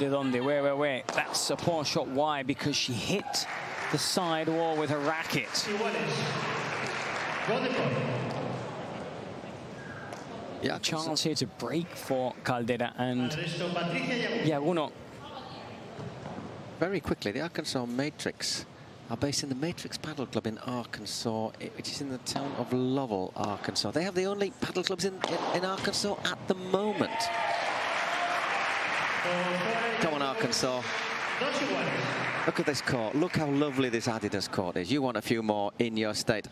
Donde, where? That's a poor shot. Why? Because she hit the side wall with her racket. Yeah, chance here to break for Caldera and Jaruno. very quickly, the Arkansas Matrix are based in the Matrix Paddle Club in Arkansas, which is in the town of Lovell, Arkansas. They have the only paddle clubs in Arkansas at the moment. Come on, Arkansas. Look at this court. Look how lovely this Adidas court is. You want a few more in your state.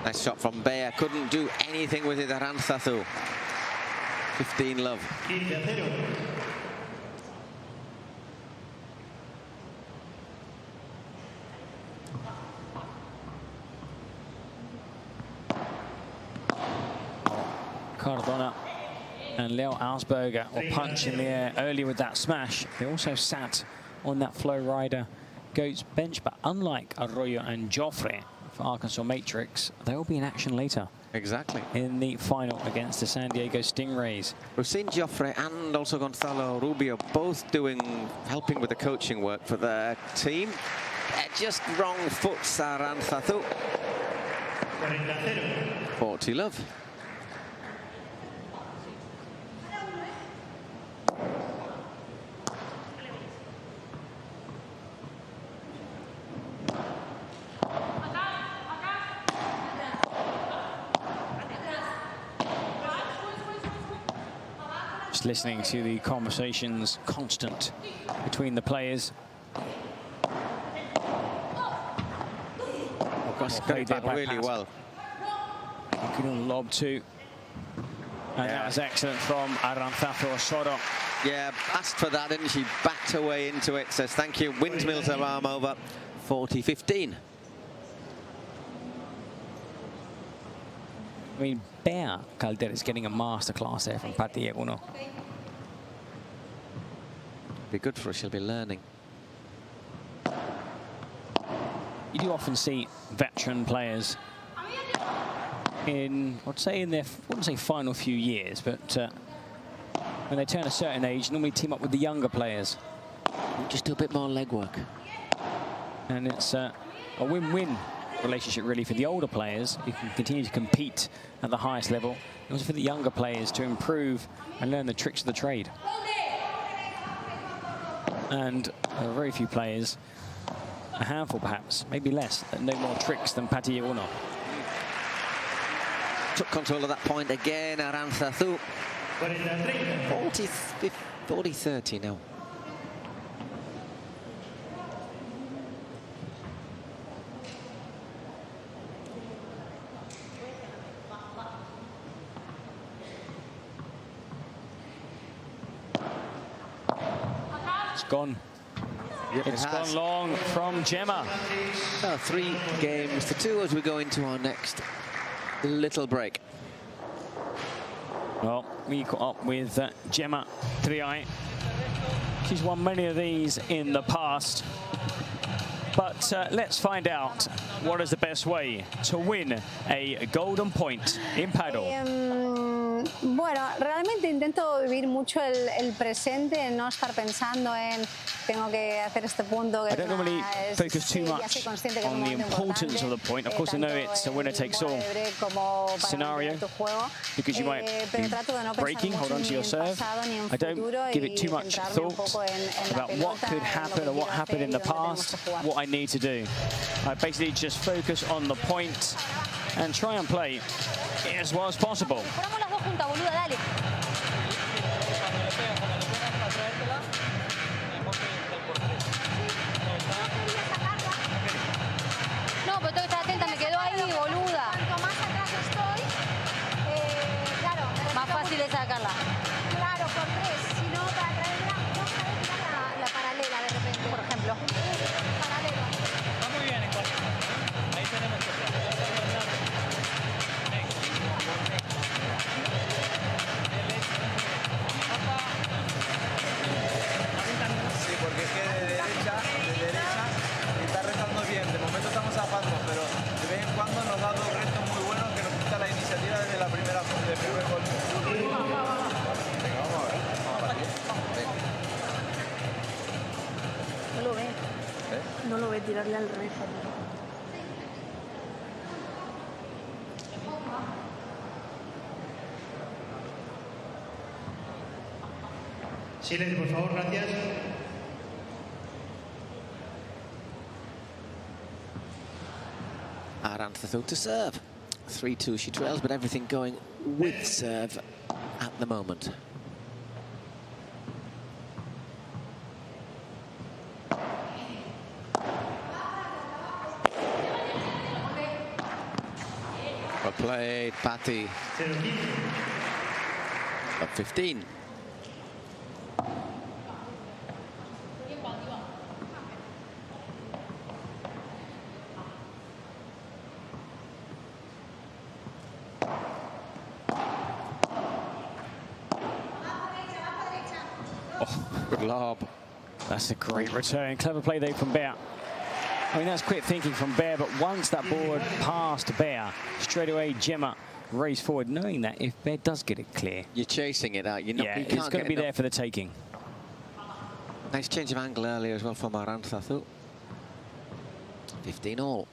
Nice shot from Bayer. Couldn't do anything with it, Aranzazú. 15 love. Cardona and Leo Alsberger will punch in the air early with that smash. They also sat on that Flow Rider Goats bench, but unlike Arroyo and Joffre for Arkansas Matrix, they will be in action later. Exactly. In the final against the San Diego Stingrays. We've seen Joffre and also Gonzalo Rubio both helping with the coaching work for their team. Just wrong foot, Aranzazú. 40 love. Just listening to the conversations constant between the players. Played that really well. Good lob too. And that was excellent from Aranzazú Osorio. Yeah, asked for that, didn't she? Backed away into it. Says thank you. Windmills her arm over. 40-15. I mean, Bea Calder is getting a masterclass there from Padel. Be good for her. She'll be learning. You do often see veteran players in, I'd say in their, I wouldn't say final few years, but when they turn a certain age, normally team up with the younger players. Just do a bit more legwork. And it's a win-win relationship really for the older players. You can continue to compete at the highest level. And also for the younger players to improve and learn the tricks of the trade. And there are very few players, a handful perhaps, maybe less, that know more tricks than Padel. Took control of that point again, Aranzazú. 40-30 now. It's gone. Yep, it's gone long from Gemma. 3 games to 2 as we go into our next little break. Well, we caught up with Gemma Triay. She's won many of these in the past. But let's find out what is the best way to win a golden point in Padel. Bueno, realmente intento vivir mucho el presente, no estar pensando en tengo que hacer este punto. I don't normally focus too much on the importance of the point. Of course, I know it's a winner-takes-all scenario because you might be breaking, hold on to your serve. I don't give it too much thought about what could happen or what happened in the past, what I need to do. I basically just focus on the point and try and play as well as possible. No, pero tengo que estar atenta, me quedo ahí, boluda. Cuanto más atrás estoy, claro, más fácil es sacarla. Claro, por 3, si no, para traerla, no sabes tirar la paralela de repente, por ejemplo. Paralelo. Está muy bien, en cuanto. Ahí tenemos que hacer. Sí, porque es que de derecha está rezando bien. De momento estamos zafando, pero de vez en cuando nos da 2 retos muy buenos que nos quita la iniciativa desde la primer gol. Venga, vamos a ver. Vamos para aquí. tirarle al revés. Silencio, por favor, gracias. Arantxa to serve. 3-2 she trails, but everything going with serve at the moment. Well played, Patty. Up 15. Good lob. That's a great return. Clever play there from Bear. I mean, that's quick thinking from Bear, but once that board passed Bear, straight away Gemma raced forward, knowing that if Bear does get it clear, you're chasing it out. You're not, yeah, you it's going to be there for the taking. Nice change of angle earlier as well from Arantxa. 15 all.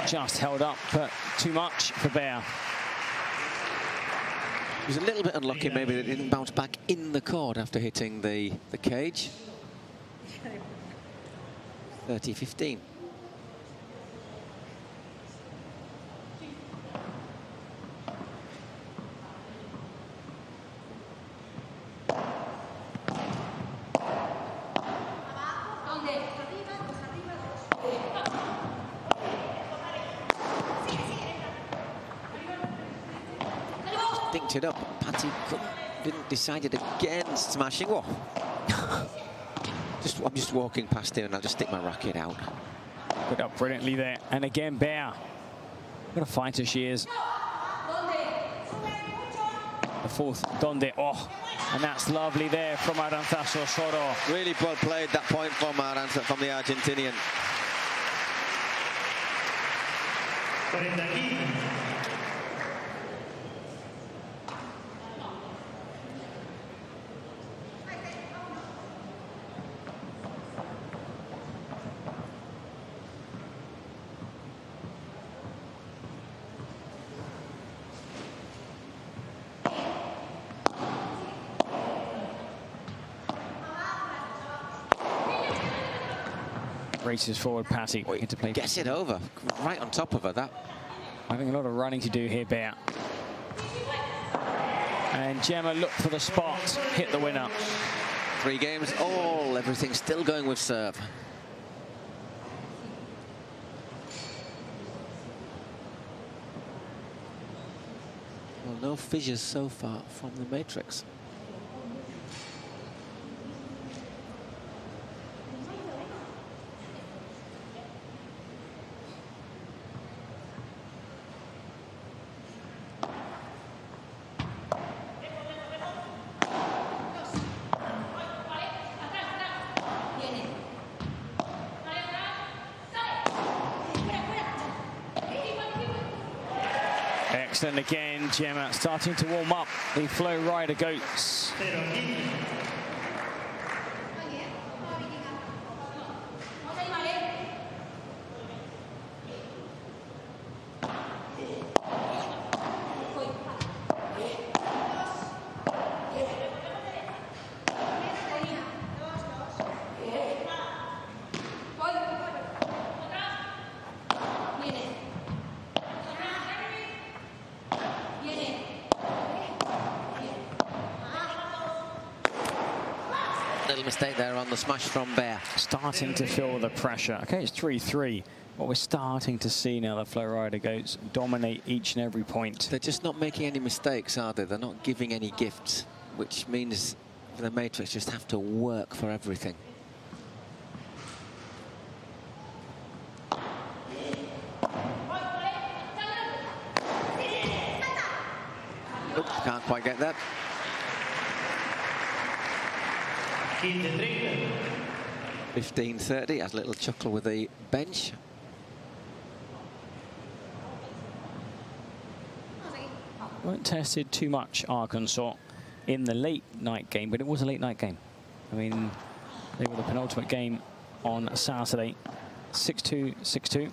Just held up, but too much for Bear. He was a little bit unlucky, maybe, that it didn't bounce back in the court after hitting the cage. 30-15. Dinked it up. Patty didn't decide it against smashing. Whoa. I'm just walking past him and I'll just stick my racket out. Put up brilliantly there. And again, Bear. What a fighter she is. The fourth, Donde. Oh, and that's lovely there from Arantxa Sosoro. Really well played, that point from Arantxa, from the Argentinian. Races forward, Patty. Get to play. Gets it over, right on top of her. That. Having a lot of running to do here, Bear. And Gemma looked for the spot, hit the winner. 3 games all, everything still going with serve. Well, no fissures so far from the matrix. And again, Gemma starting to warm up the Flow Rider goats. Little mistake there on the smash from Bear. Starting to feel the pressure. Okay, it's 3-3. But we're starting to see now the Flow Rider goats dominate each and every point. They're just not making any mistakes, are they? They're not giving any gifts, which means the matrix just have to work for everything. Nope, can't quite get that. 15-30, has a little chuckle with the bench. weren't tested too much, Arkansas, in the late night game, but it was a late night game. I mean, they were the penultimate game on Saturday. 6-2, 6-2.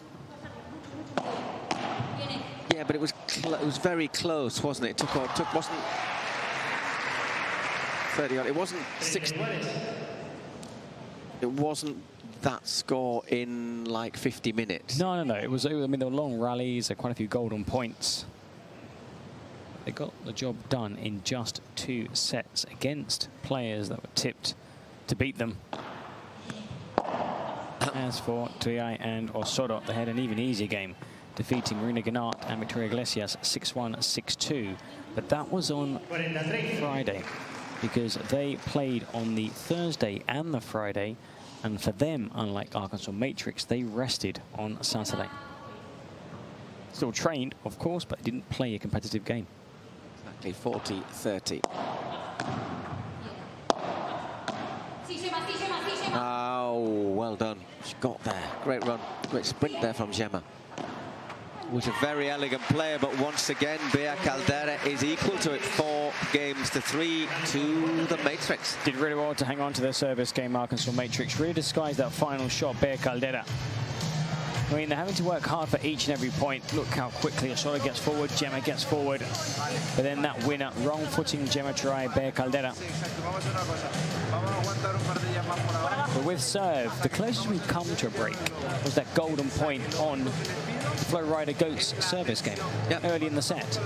Yeah, but it was very close, wasn't it? It wasn't 30 odd. It wasn't 6. It wasn't that score in like 50 minutes. No. It was. I mean, there were long rallies, quite a few golden points. They got the job done in just 2 sets against players that were tipped to beat them. As for Tuyay and Osorio, they had an even easier game, defeating Marina Gannat and Victoria Iglesias 6-1, 6-2. But that was on Friday, because they played on the Thursday and the Friday, and for them, unlike Arkansas Matrix, they rested on Saturday. Still trained, of course, but didn't play a competitive game. Exactly, 40-30. Oh, well done. She got there. Great run. Great sprint there from Gemma. Was a very elegant player, but once again, Bea Caldera is equal to it. 4-3 to the Matrix. Did really well to hang on to their service game, Arkansas Matrix. Really disguised that final shot, Bea Caldera. I mean, they're having to work hard for each and every point. Look how quickly Osorio gets forward, Gemma gets forward. But then that winner, wrong footing Gemma try, Bea Caldera. But with serve, the closest we've come to a break was that golden point on the Flow Rider Goats service game early in the set.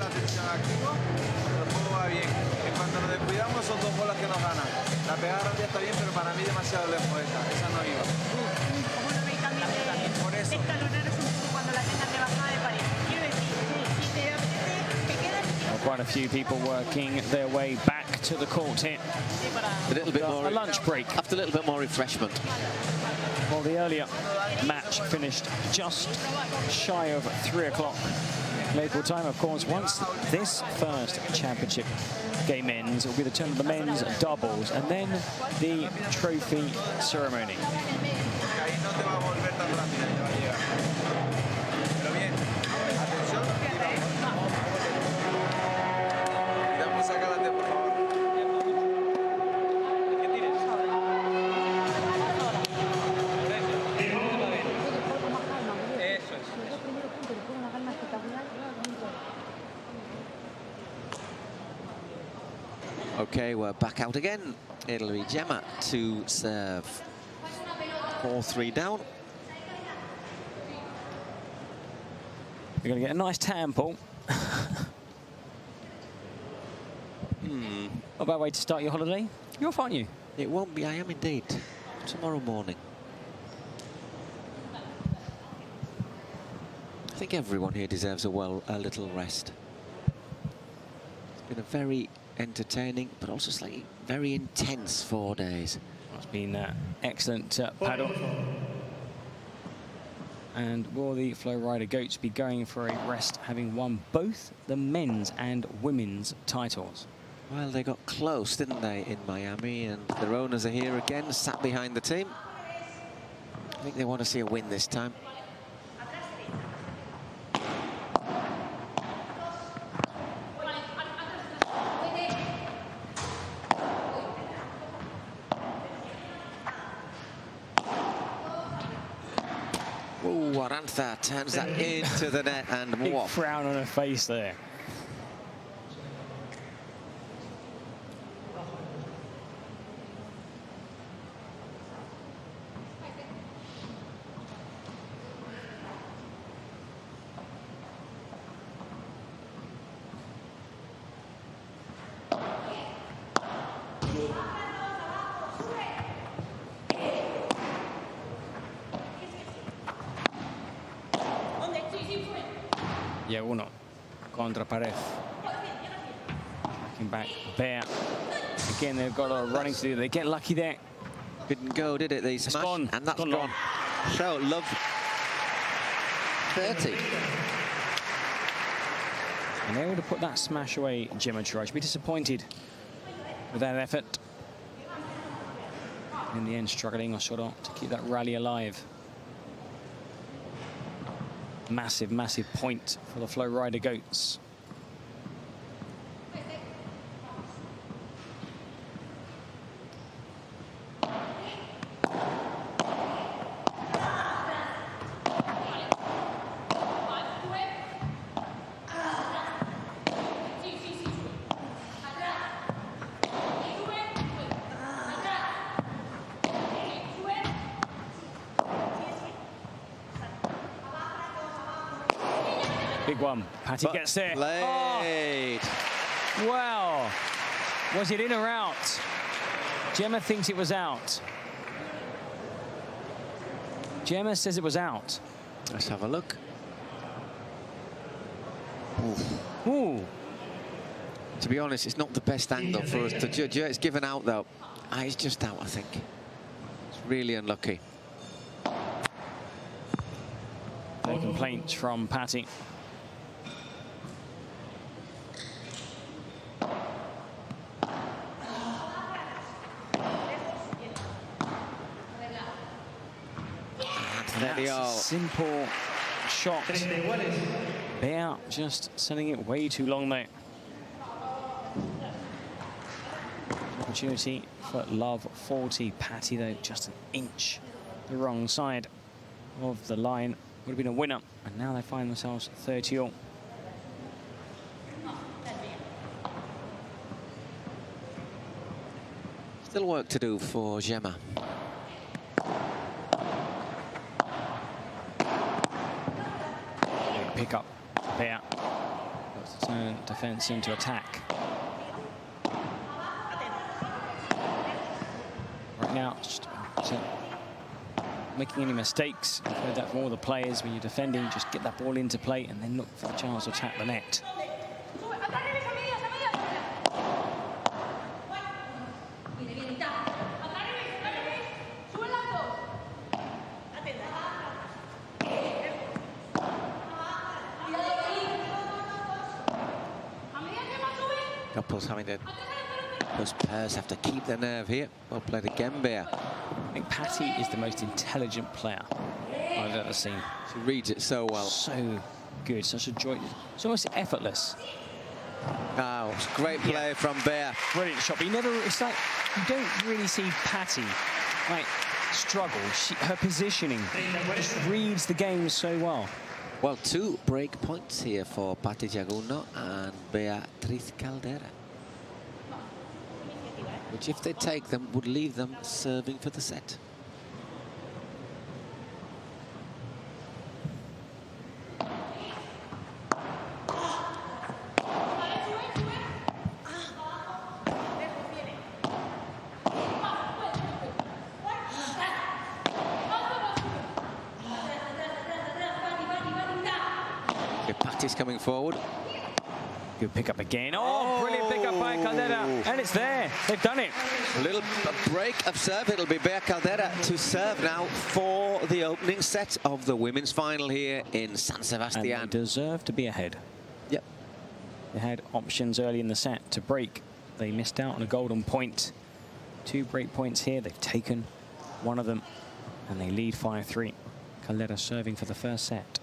Quite a few people working their way back to the court here. A little bit more. A lunch break. After a little bit more refreshment. Well, the earlier match finished just shy of 3 o'clock local time. Of course, once this first championship game ends, it will be the turn of the men's doubles and then the trophy ceremony. Okay, we're back out again. It'll be Gemma to serve. 4-3 down. You're going to get a nice temple. Not a bad way to start your holiday. You're off, aren't you? It won't be. I am indeed. Tomorrow morning. I think everyone here deserves a little rest. It's been a very entertaining, but also slightly very intense 4 days. It's been excellent paddle. And will the Flow Rider Goats be going for a rest, having won both the men's and women's titles? Well, they got close, didn't they, in Miami, and their owners are here again, sat behind the team. I think they want to see a win this time. Arantxa turns that into the net and big frown on her face there. Yeah, uno contra pared. Looking back, Bea. Again, they've got a lot of running to do. They get lucky there. Didn't go, did it? They smashed, gone. And that's gone. So, love 30. And they would have put that smash away, Gemma Try. She'd be disappointed with that effort. In the end, struggling Osorio to keep that rally alive. Massive, massive point for the Flow Rider Goats. Big one. Patty gets there. Played. Oh. Wow. Was it in or out? Gemma thinks it was out. Gemma says it was out. Let's have a look. Ooh. Ooh. To be honest, it's not the best angle for us to judge. Yeah, it's given out, though. It's just out, I think. It's really unlucky. No complaints from Patty. That's a simple shot. Bear just sending it way too long, though. Opportunity for love 40. Patty, though, just an inch the wrong side of the line. Would have been a winner, and now they find themselves 30-all. Still work to do for Gemma. Pick up Bear. Got to turn defense into attack. Right now, it's just making any mistakes. I've heard that from all the players. When you're defending, just get that ball into play and then look for the chance to attack the net. Couples having to, those pairs have to keep their nerve here. Well played again, Bear. I think Patty is the most intelligent player I've ever seen. She reads it so well. So good, such a joy. It's almost effortless. Oh, it's great play from Bear. Brilliant shot, but it's like, you don't really see Patty like struggle. Her positioning just reads the game so well. Well, 2 break points here for Patty Jaguno and Beatriz Caldera, which, if they take them, would leave them serving for the set. Patty's coming forward. Good pick up again. Oh, brilliant pick up by Caldera. And it's there. They've done it. A little break of serve. It'll be Bea Caldera to serve now for the opening set of the women's final here in San Sebastián. And they deserve to be ahead. Yep. They had options early in the set to break. They missed out on a golden point. 2 break points here. They've taken one of them. And they lead 5-3. Caldera serving for the first set.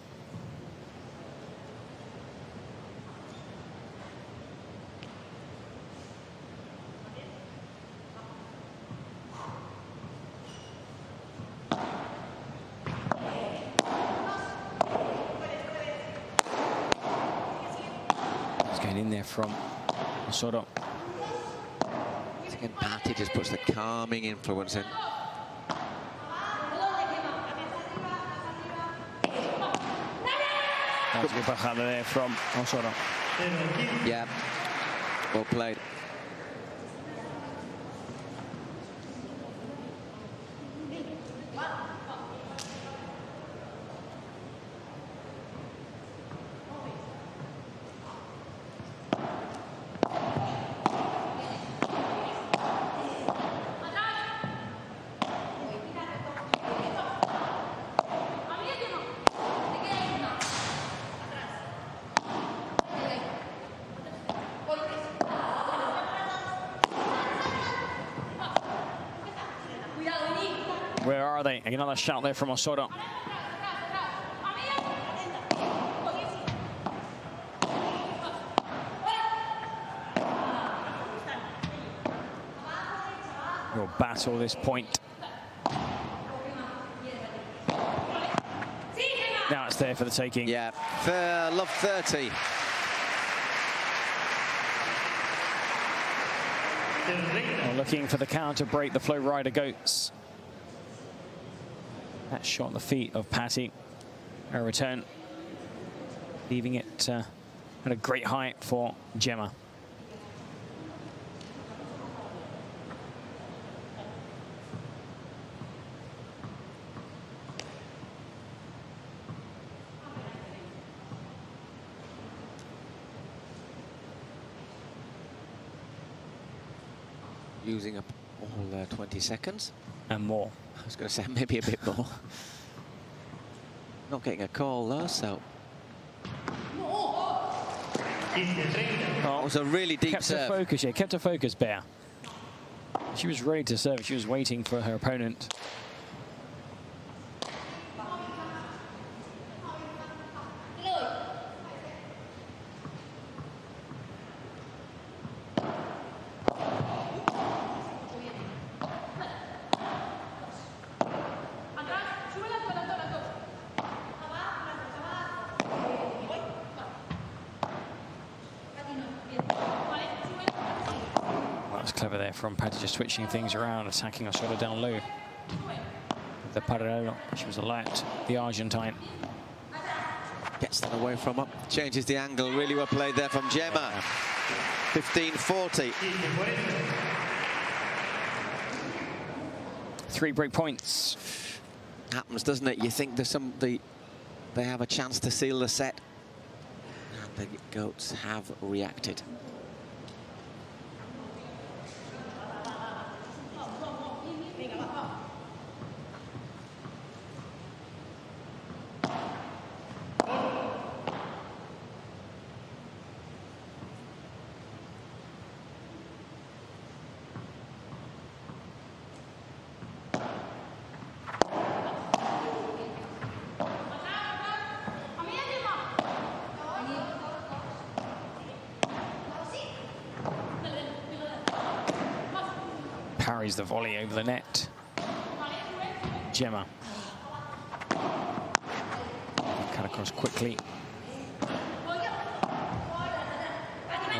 In there from Osorio. Again, Patty just puts the calming influence in. That's a good bajada there from Osorio. Yeah, well played. Where are they? Another shot there from Osorio. We'll battle this point. Now it's there for the taking. Yeah, for love 30. Well, looking for the counter break, the Flow Rider Goats. That shot on the feet of Patty. A return. leaving it at a great height for Gemma. Using up all 20 seconds. And more. I was going to say maybe a bit more. Not getting a call though, so. Oh, it was a really deep serve. Kept her focus, yeah, kept her focus, Bear. She was ready to serve. She was waiting for her opponent. Clever there from Padel, just switching things around, attacking our shoulder down low. The Padel, she was alert, the Argentine. Gets that away from her, changes the angle, really well played there from Gemma. 15-40. 3 break points. Happens, doesn't it? You think there's they have a chance to seal the set. And the goats have reacted. Parries the volley over the net. Gemma. Cut across quickly. Oh,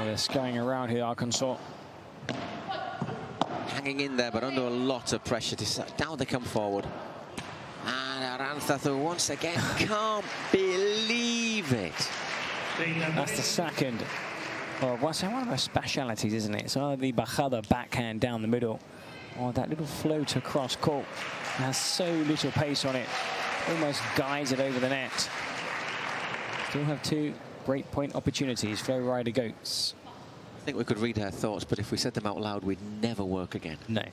they're scurrying around here, Arkansas. Hanging in there, but under a lot of pressure. Now they come forward. And Aranzazu once again can't believe it. That's the second. Well, one of her specialities, isn't it? It's the bajada backhand down the middle. Oh, that little float across court. It has so little pace on it. Almost guides it over the net. Still have 2 break point opportunities. Flow rider goats. I think we could read her thoughts, but if we said them out loud, we'd never work again. No.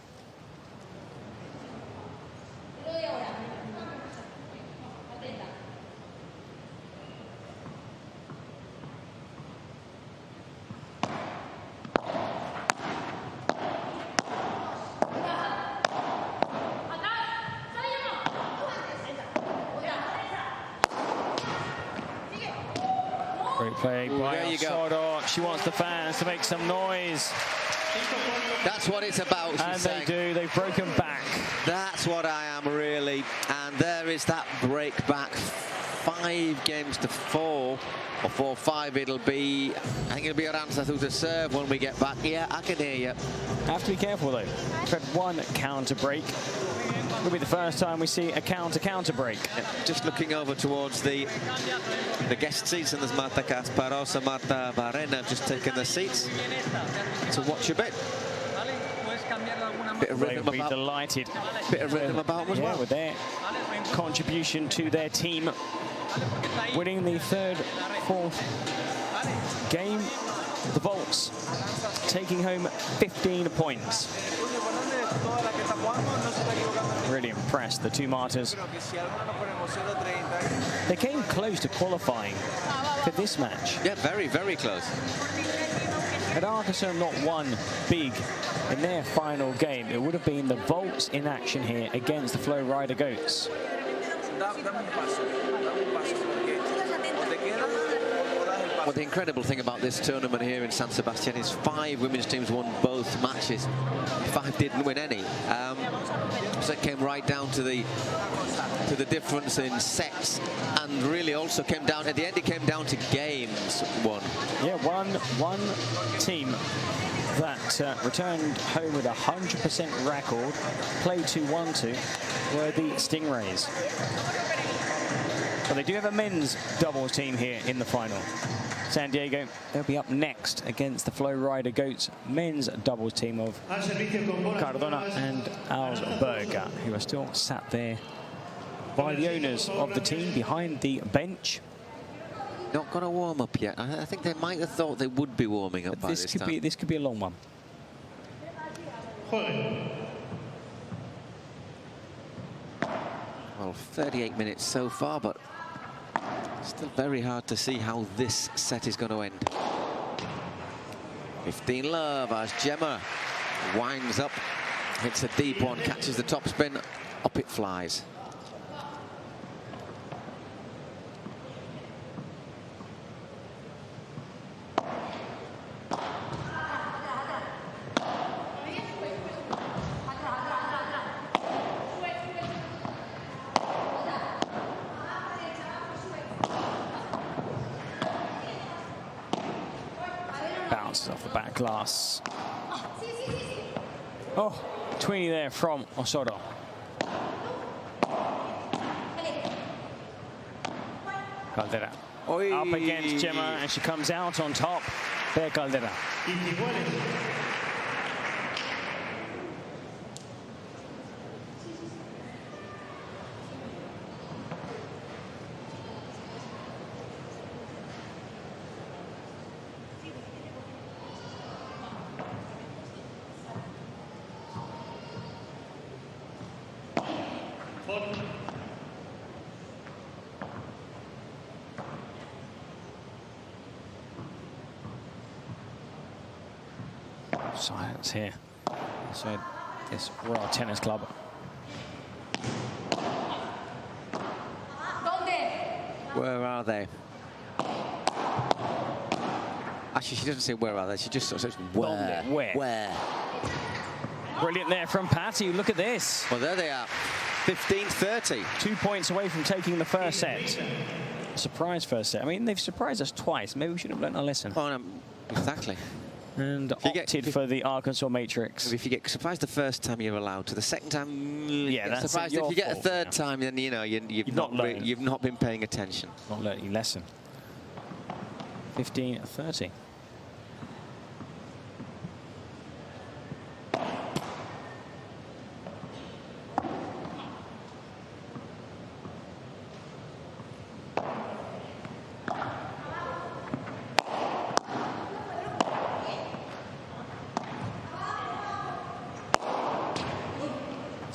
Great play by there you go. She wants the fans to make some noise. That's what it's about, and they do. They've broken back. That's what I am, really. And there is that break back. 5 games to 4. Or 4-5 it'll be. I think it'll be Aranzazu to serve when we get back. Yeah, I can hear you. Have to be careful, though. We've had 1 counter break. It'll be the first time we see a counter break. Yeah, just looking over towards the guest seats, and there's Marta Kasparos, Marta Barrena just taking their seats to watch a bit. Bit of rhythm about. Delighted. Bit of rhythm about them as well. With their contribution to their team, winning the 3rd, 4th game. The Volts taking home 15 points. Really impressed, the 2 martyrs. They came close to qualifying for this match. Yeah, very, very close. Had Arkansas not won big in their final game, it would have been the Volts in action here against the Flow Rider Goats. Well, the incredible thing about this tournament here in San Sebastián is 5 women's teams won both matches. 5 didn't win any. So it came right down to the difference in sets, and really also came down at the end. It came down to games won. Yeah, one team that returned home with a 100% record, played 2-1-2, were the Stingrays. But they do have a men's doubles team here in the final. San Diego, they'll be up next against the Flow Rider Goats men's doubles team of Cardona and Alsberger, who are still sat there by the owners of the team behind the bench. Not got a warm up yet. I think they might have thought they would be warming up by this time. This could be a long one. Well, 38 minutes so far, but still very hard to see how this set is going to end. 15 love as Gemma winds up, hits a deep one, catches the topspin, up it flies. Bounces off the back glass. Oh, tweeny there from Osorio. Caldera up against Gemma, and she comes out on top. There, Caldera. Silence here inside this Royal Tennis Club. Where are they? Actually, she doesn't say where are they. She just sort of says where. Where? Brilliant there from Patty. Look at this. Well, there they are. 15-30. 2 points away from taking the first set. Surprise first set. I mean, they've surprised us twice. Maybe we should have learned our lesson. Oh, no, exactly. And opted for the Arkansas Matrix. If you get surprised the first time, you're allowed to. The second time, yeah, that's surprised. If you get a third time, then you know you've not been paying attention. Not learned your lesson. 15-30.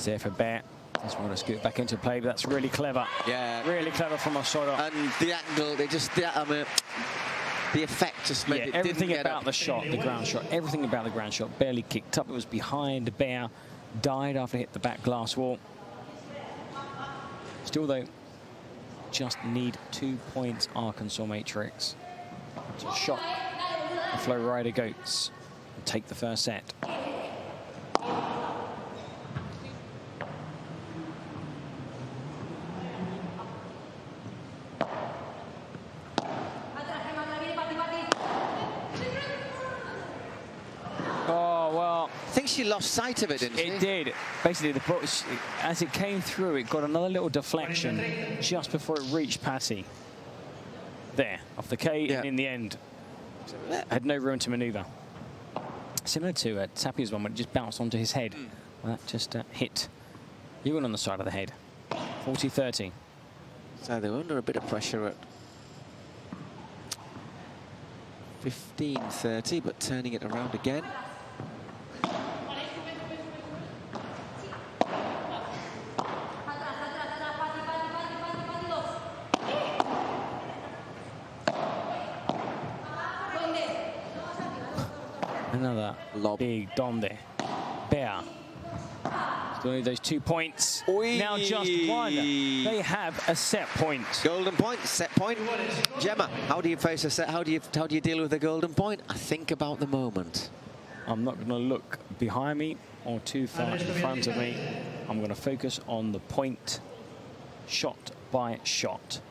There for Bet. Just want to scoot back into play, but that's really clever. Yeah, really clever from Osorio. And the angle, they just, the effect just made it. Everything about the shot, the ground shot, everything about the ground shot barely kicked up. It was behind Bear, died after it hit the back glass wall. Still though, just need 2 points. Arkansas Matrix to shot the Flow Rider Goats and take the first set. She lost sight of it, didn't she? It did. Basically, as it came through, it got another little deflection just before it reached Patty. There, off the K, and in the end, had no room to manoeuvre. Similar to Tappi's one, when it just bounced onto his head. Well, that just hit Ewan on the side of the head. 40-30. So they were under a bit of pressure at 15-30, but turning it around again. Another big donde. Bear. Still need those 2 points. Now just one. They have a set point. Golden point, set point. Gemma, how do you face a set? How do you deal with a golden point? I think about the moment. I'm not going to look behind me or too far in front of me. I'm going to focus on the point, shot by shot.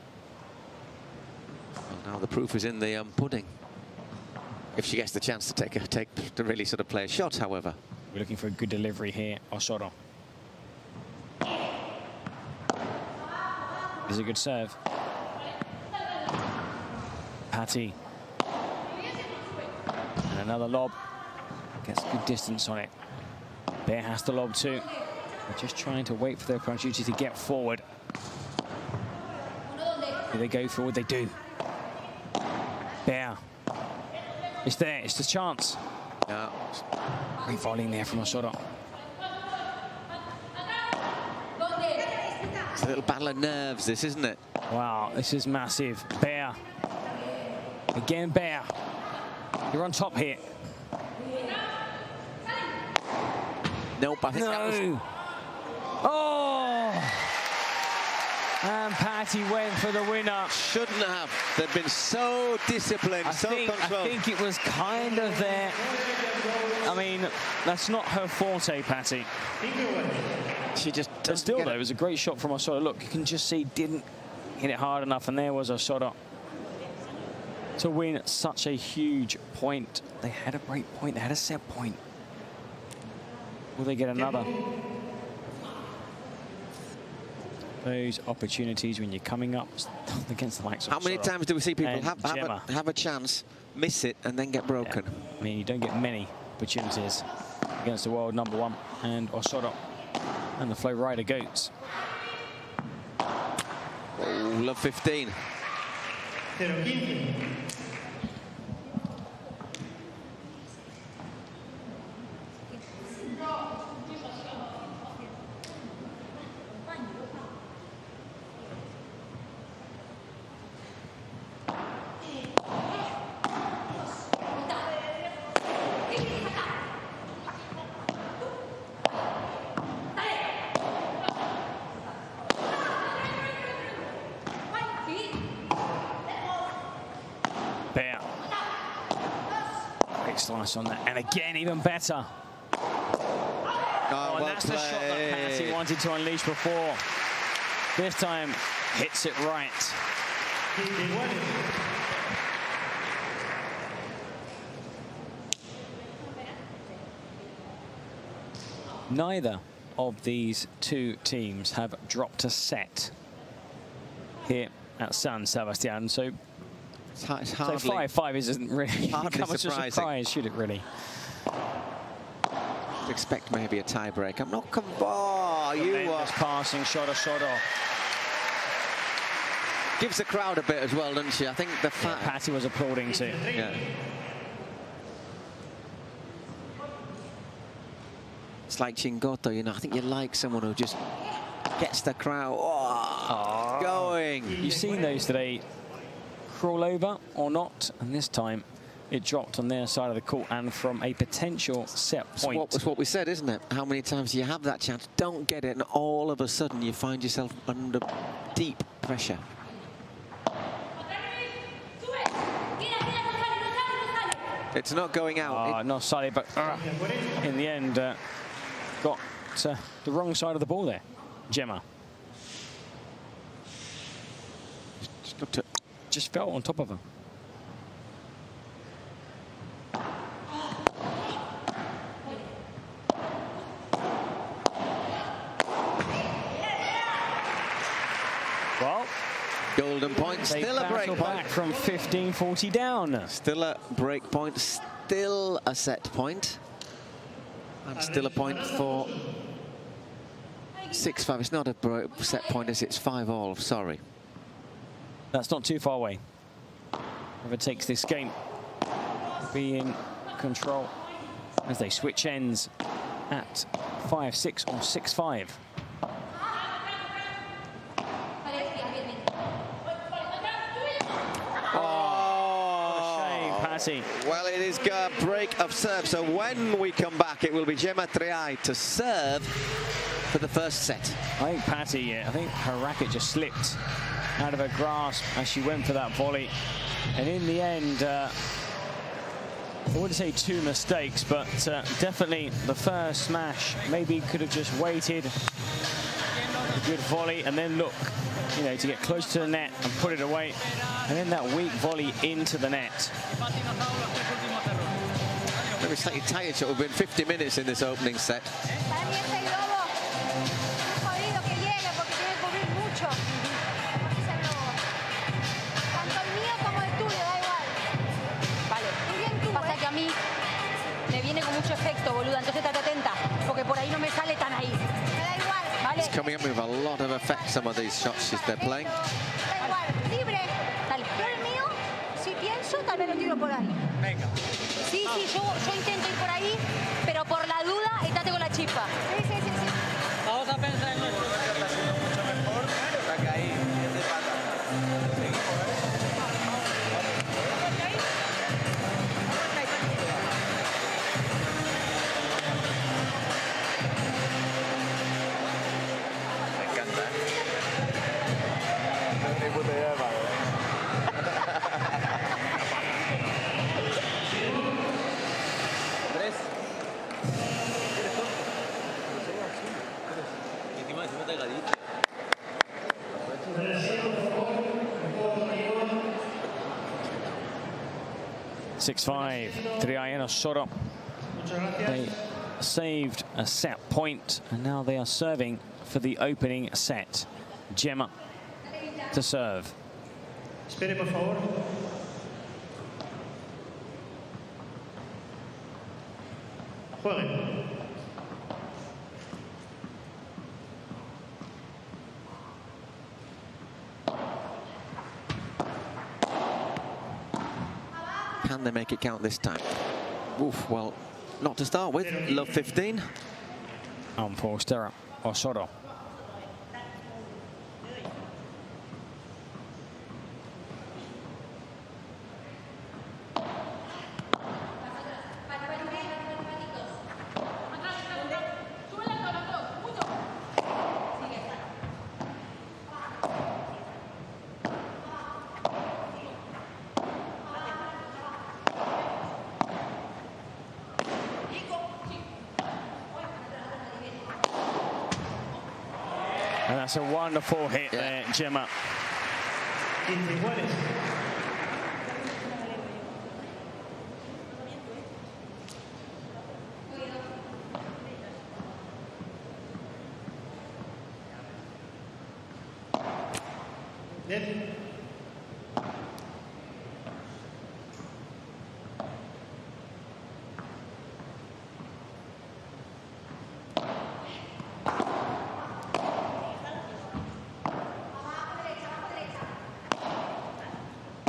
Well, now the proof is in the pudding. If she gets the chance to to really sort of play a shot, however. We're looking for a good delivery here, Osorio. Is a good serve. Patty. And another lob. Gets good distance on it. Bear has to lob too. They're just trying to wait for their opponent to get forward. Do they go forward? They do. Bear. It's there. It's the chance. Yeah. Great volleying there from Osorio. It's a little battle of nerves, this, isn't it? Wow, this is massive. Bear. Again, Bear. You're on top here. Nope, I think that was... Oh! And Patty went for the winner. Shouldn't have. They've been so disciplined, so controlled. I think it was kind of there. I mean, that's not her forte, Patty. She just but still, though, it was a great shot from Osorio. Look, you can just see didn't hit it hard enough, and there was Osorio to win such a huge point. They had a break point. They had a set point. Will they get another? Those opportunities when you're coming up against the likes of How many times do we see people have a chance, miss it, and then get broken? Yeah. I mean, you don't get many opportunities against the world #1 and Osorio and the Flow Rider Goats. Oh, love 15. Bear. Great slice on that. And again, even better. Oh, and that's the shot that Patty wanted to unleash before. This time, hits it right. Neither of these two teams have dropped a set here at San Sebastián. So it's hardly, so 5-5 isn't really hardly a surprise, should it really? Expect maybe a tiebreak. I'm not you are passing shot. Gives the crowd a bit as well, doesn't she? I think the fact Patty was applauding too. Yeah. It's like Chingotto, you know. I think you like someone who just gets the crowd going. You've seen those today. Crawl over or not, and this time it dropped on their side of the court and from a potential set point. That's what we said, isn't it? How many times do you have that chance, don't get it, and all of a sudden you find yourself under deep pressure. It's not going out. Not Sally, but in the end got the wrong side of the ball there. Gemma. Just fell on top of her. Well, golden point, still a break point. Back from 15-40 down. Still a break point, still a set point. And still a point for 6-5. It's not a set point, it's 5-all, sorry. That's not too far away. Whoever takes this game will be in control as they switch ends at 5-6 or 6-5. Well, it is a break of serve, so when we come back, it will be Gemma Triay to serve for the first set. I think Patty, I think her racket just slipped out of her grasp as she went for that volley. And in the end, I wouldn't say two mistakes, but definitely the first smash maybe could have just waited. A good volley, and then look, you know, to get close to the net and put it away. And then that weak volley into the net. Maybe slightly tired, so it would have been 50 minutes in this opening set. entonces estate atenta, porque por ahí no me sale tan ahí. Me da igual, ¿vale? It's coming up with a lot of effect, some of these shots they're playing. Da igual, libre. Dale. Yo el mío, si pienso, tal vez lo tiro por ahí. Venga. Sí, yo intento ir por ahí, pero por la duda, estate con la chispa. Sí, sí, sí, sí. Vamos a pensar en nuestro. Está haciendo mucho mejor. Está que ahí es de pata. Seguimos, Me encanta, No tengo ni puta idea de padel, ¿Tres? ¿Quieres tú? Y encima está delgadito. 6-5, Triana Soro. They saved a set point, and now they are serving for the opening set. Gemma to serve. Espere, por favor. Jueguen. Can they make it count this time? Oof, well, not to start with. Love 15. Unforced error. Osoro. And that's a wonderful hit there, Gemma.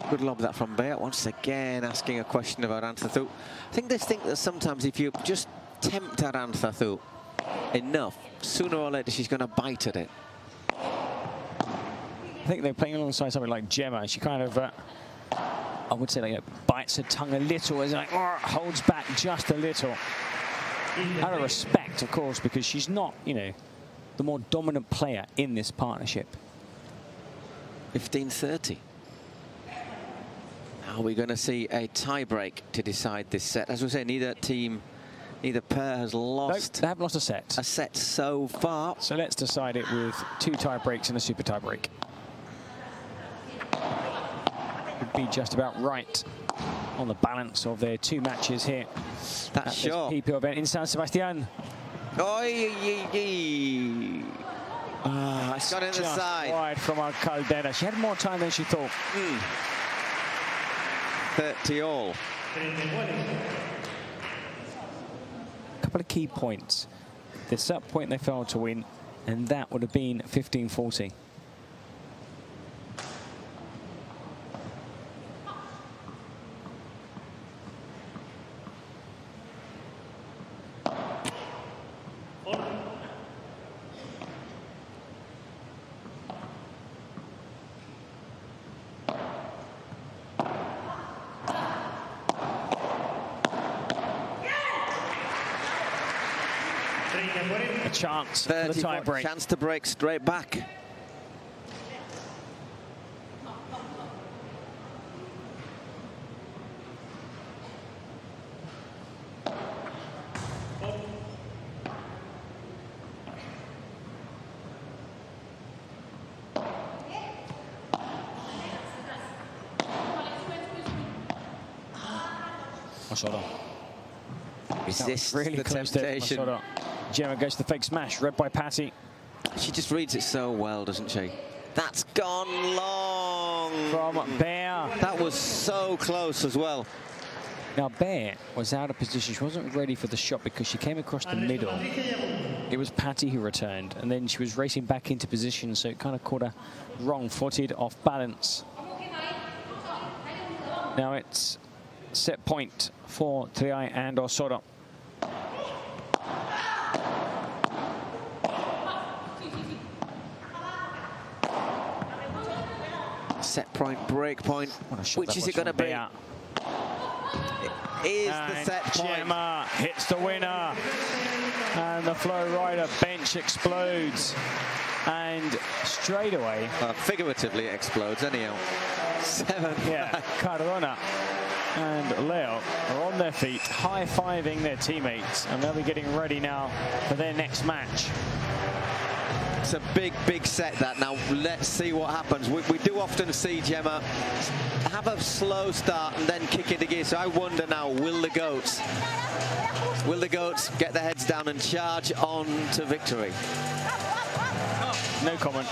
Good lob that from Bea. Once again asking a question of Aranthathu. I think they think that sometimes if you just tempt Aranthathu enough, sooner or later she's going to bite at it. I think they're playing alongside something like Gemma. She kind of, I would say, like, bites her tongue a little, as like holds back just a little. Out of respect, of course, because she's not, you know, the more dominant player in this partnership. 15-30. Are we going to see a tie-break to decide this set? As we say, neither pair has lost. Nope, they haven't lost a set. A set so far. So let's decide it with 2 tie-breaks and a super tie-break. Would be just about right on the balance of their 2 matches here. That's sure. PPL event in San Sebastián. It's got in the side. Wide from our Caldera. She had more time than she thought. 30 all. A couple of key points. The set point they failed to win, and that would have been 15-40. A chance for the tie break. Chance to break straight back. Resist really the temptation. Gemma goes to the fake smash, read by Patty. She just reads it so well, doesn't she? That's gone long. From Bear. That was so close as well. Now, Bear was out of position. She wasn't ready for the shot because she came across the middle. It was Patty who returned, and then she was racing back into position, so it kind of caught her wrong-footed, off balance. Now it's set point for Triay and Osorio. Set point, break point. Which is it going to be? Is the set point. Gemma hits the winner. And the flow rider bench explodes. And straight away. Figuratively it explodes anyhow. 7. Yeah, Cardona and Leo are on their feet, high-fiving their teammates. And they'll be getting ready now for their next match. It's a big, big set that. Now let's see what happens. We do often see Gemma have a slow start and then kick into gear. So I wonder now, will the goats get their heads down and charge on to victory? No comment.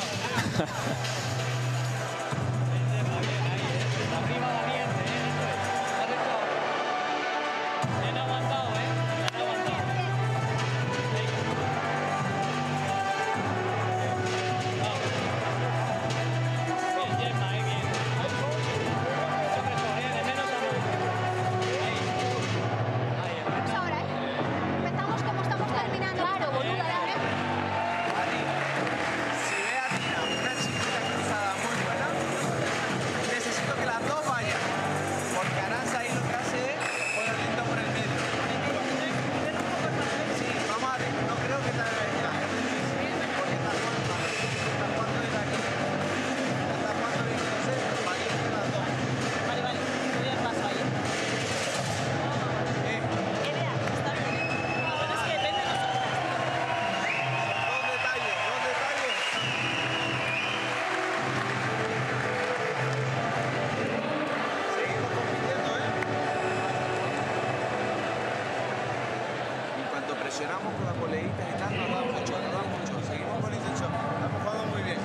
Presionamos con la coleguita y tal, nos da mucho. Seguimos con intención. Estamos jugando muy bien.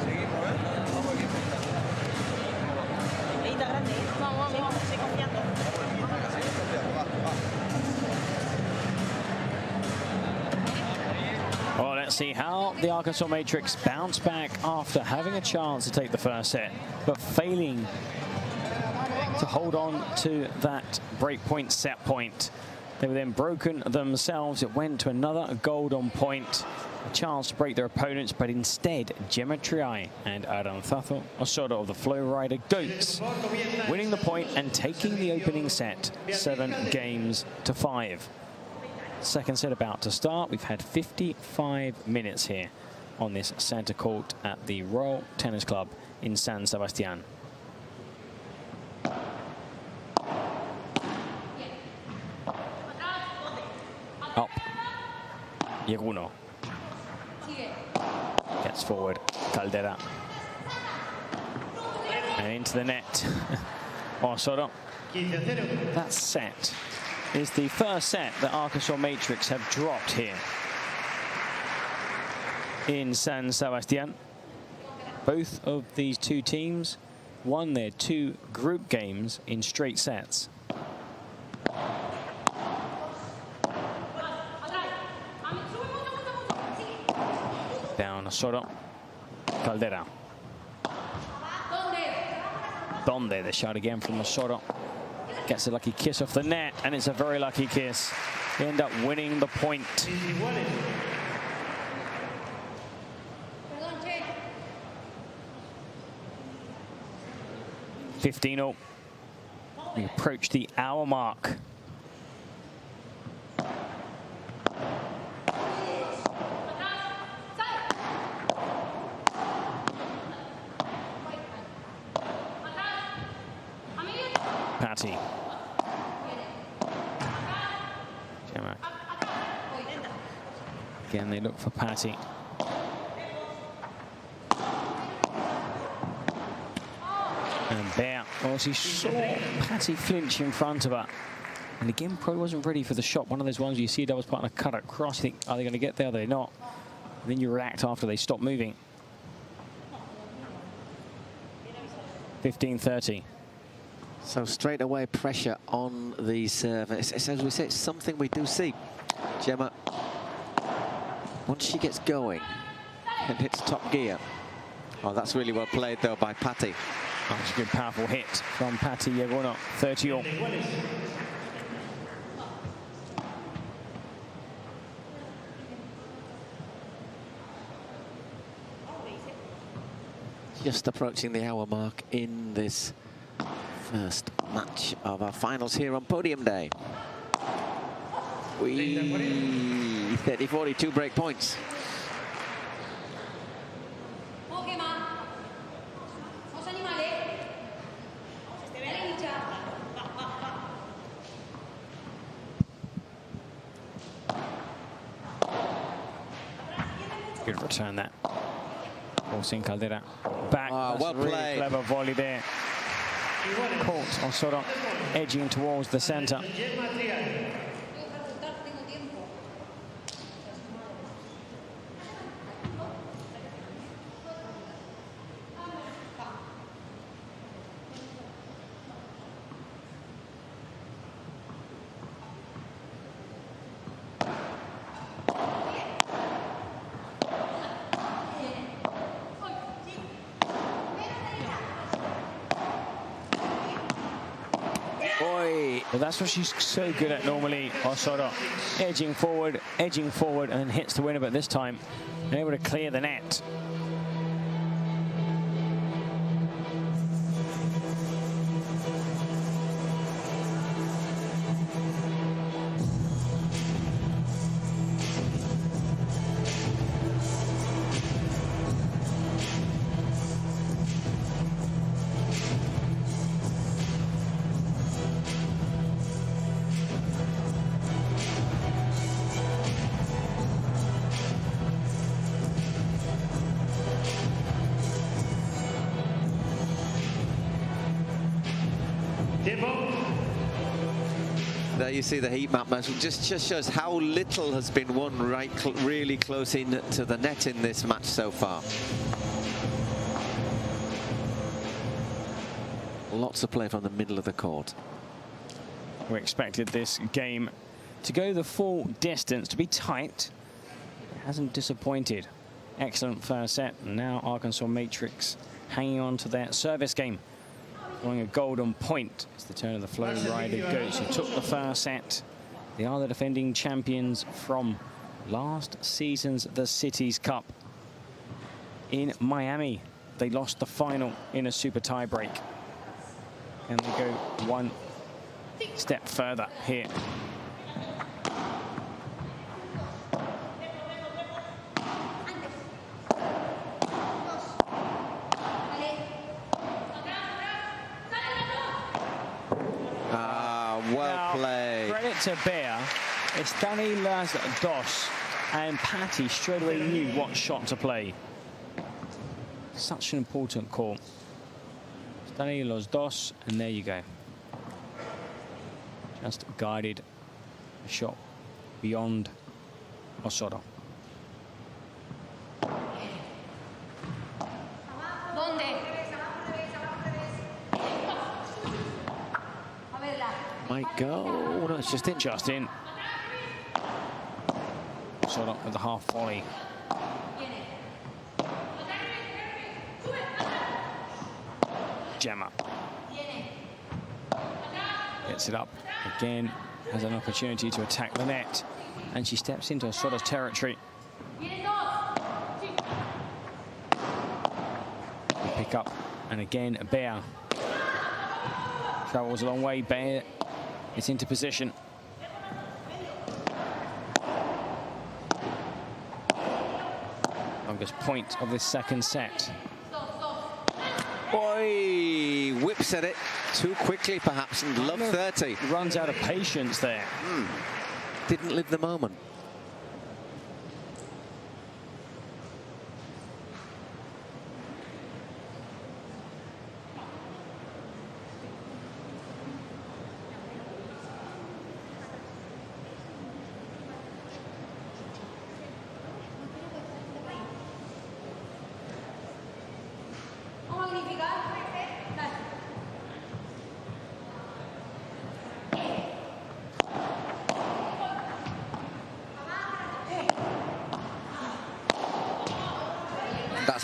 Seguimos, ¿eh? Vamos aquí. Coleguita grande, ¿eh? Vamos. Estoy confiando. Well, let's see how the Arkansas Matrix bounce back after having a chance to take the first set, but failing to hold on to that breakpoint set point. They were then broken themselves. It went to another golden point. A chance to break their opponents, but instead, Gemma Triay and Aranzazo Osorio of the Flow Rider Goats winning the point and taking the opening set 7-5. Second set about to start. We've had 55 minutes here on this center court at the Royal Tennis Club in San Sebastián. Up. Yeguno. Gets forward. Caldera. And into the net. Osorio. That set is the first set that Arkansas Matrix have dropped here in San Sebastián. Both of these two teams won their 2 group games in straight sets. Down Osorio. Caldera. Donde, the shot again from Osorio. Gets a lucky kiss off the net, and it's a very lucky kiss. They end up winning the point. 15-0. We approach the hour mark. Patty. Gemma. Again, they look for Patty. And there, well, she saw Patty flinch in front of her. And again, probably wasn't ready for the shot. One of those ones you see doubles partner cut across. You think, are they going to get there? Are they not? And then you react after they stop moving. 15-30. So straight away pressure on the serve. It's, as we say, it's something we do see. Gemma, once she gets going and hits top gear. Oh, that's really well played though by Patty. Oh, it's a good powerful hit from Patty Yagunov, 30-all. Just approaching the hour mark in this first match of our finals here on Podium Day. 30-42 break points. Good return that. Forcing Caldera back. Well really played. Clever volley there. Caught Osorio edging towards the center. Well, that's what she's so good at normally, Osorio. Edging forward, and hits the winner, but this time able to clear the net. There you see the heat map, just shows how little has been won really close in to the net in this match so far. Lots of play from the middle of the court. We expected this game to go the full distance, to be tight. It hasn't disappointed. Excellent first set, and now Arkansas Matrix hanging on to their service game. Scoring a golden point. It's the turn of the Flow Rider Goats, who took the first set. They are the defending champions from last season's The Cities Cup in Miami. They lost the final in a super tiebreak. And they go one step further here. Well played. Credit to Bear, Estani Las Dos and Patty straight away knew what shot to play. Such an important call. Estani Los Dos, and there you go. Just guided a shot beyond Osorio. Might go. Oh, no, it's just in. Just in. Osorio with the half volley. Gemma gets it up again, has an opportunity to attack the net, and she steps into Osorio's territory. Pick up, and again Bear travels a long way. Bear is into position. Longest point of this second set. Boy, whips at it too quickly, perhaps, and love 30. Runs out of patience there. Didn't live the moment.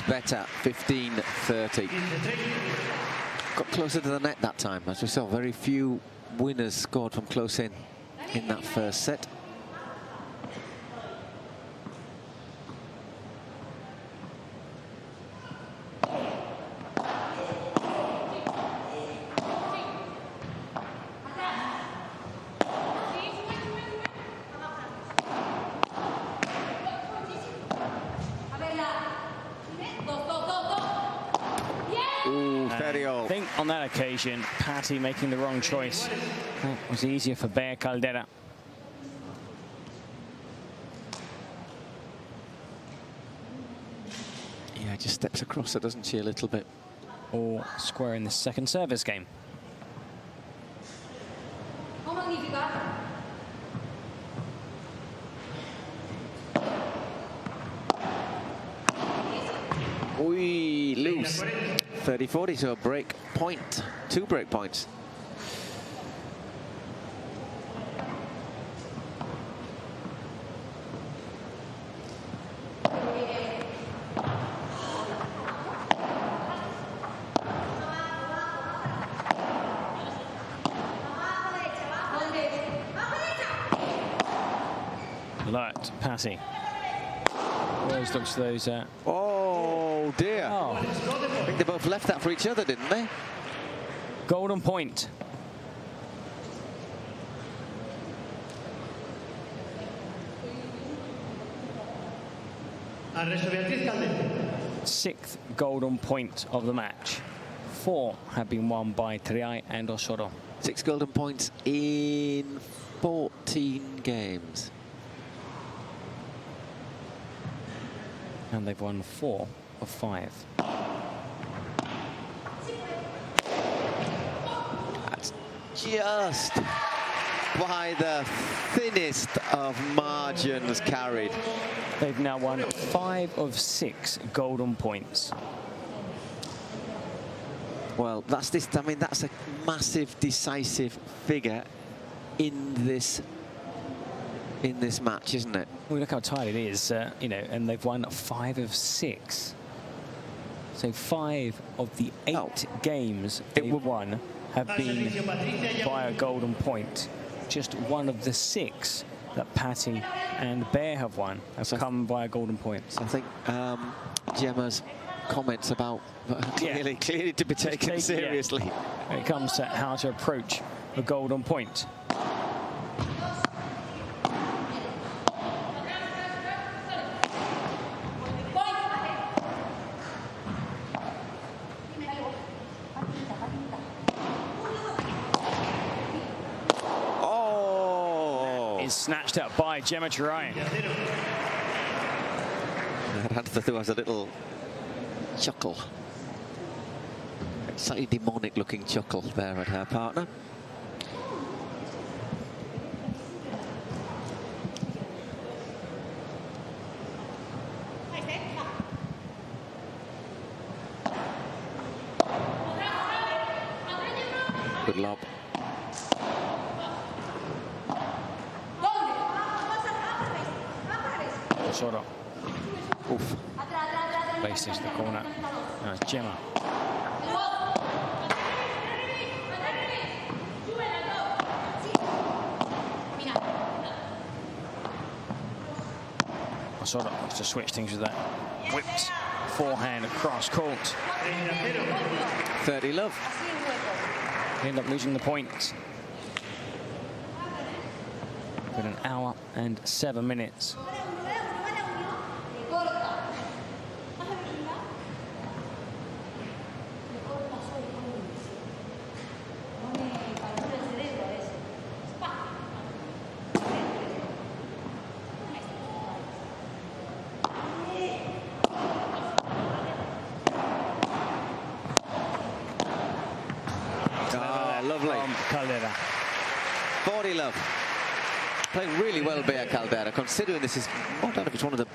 better, 15-30. Got closer to the net that time, as we saw. Very few winners scored from close in that first set. I think on that occasion, Patty making the wrong choice. That was easier for Bea Caldera. Yeah, just steps across it, doesn't she, a little bit. Or square in the second service game. We lose 30-40, so a break point, 2 break points. Alert, Patty. Always looks to those. Oh dear! Oh. I think they both left that for each other, didn't they? Golden point. Sixth golden point of the match. 4 have been won by Triay and Osorio. 6 golden points in 14 games. And they've won 4 of 5. That's just by the thinnest of margins carried. They've now won 5 of 6 golden points. Well, I mean, that's a massive, decisive figure in this match, isn't it? Well, look how tight it is, you know, and they've won 5 of 6. So 5 of the 8 games they've won have been by a golden point. Just 1 of the 6 that Patty and Bea have won have come by a golden point. So I think Gemma's comments about clearly to be taken seriously when it comes to how to approach a golden point. Snatched up by Gemma Triay. There was a little chuckle, slightly demonic looking chuckle there at her partner. Good lob. Osorio. Oof. Placed into the corner. Now it's Gemma. Osorio wants to switch things with that whipped forehand across court. 30 love. They end up losing the point. With 1 hour and 7 minutes. Caldera. 40 love. Playing really well, Bea Caldera, considering this is, I don't know if it's one of the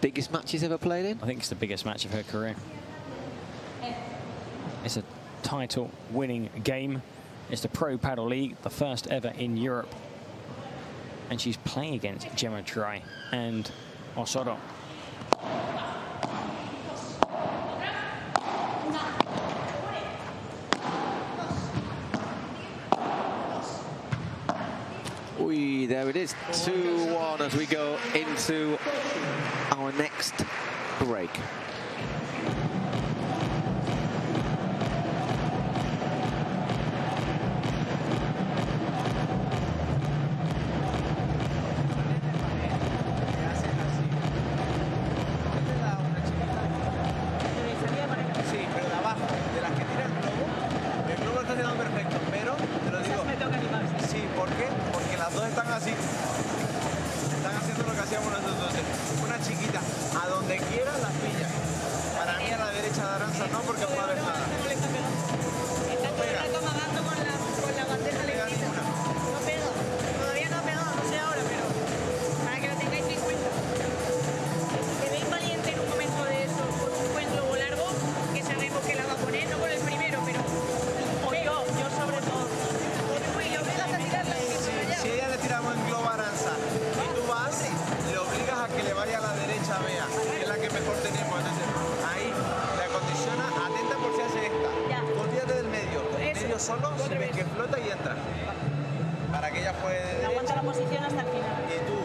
biggest matches ever played in. I think it's the biggest match of her career. It's a title-winning game. It's the Pro Padel League, the first ever in Europe. And she's playing against Gemma Triay and Osorio. There it is, 2-1 as we go into our next break. Solo si ves que flota y entra. Para que ella juegue de derecha. Aguanta la posición hasta el final. Y tú,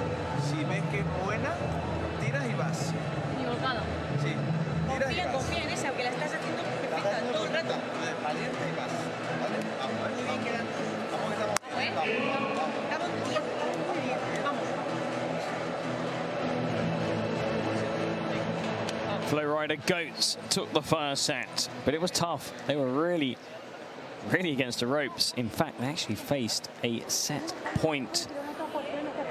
si ves que es buena, tiras y vas. Equivocado. Sí. Tiras y vas. Confía en esa, que la estás haciendo perfecta todo el rato. Valiente y vas. Vale, vamos. Muy bien quedando. Vamos que estamos bien. Estamos bien. Muy bien. Vamos. Flowrider Goats took the first set, but it was tough. They were really against the ropes. In fact, they actually faced a set point,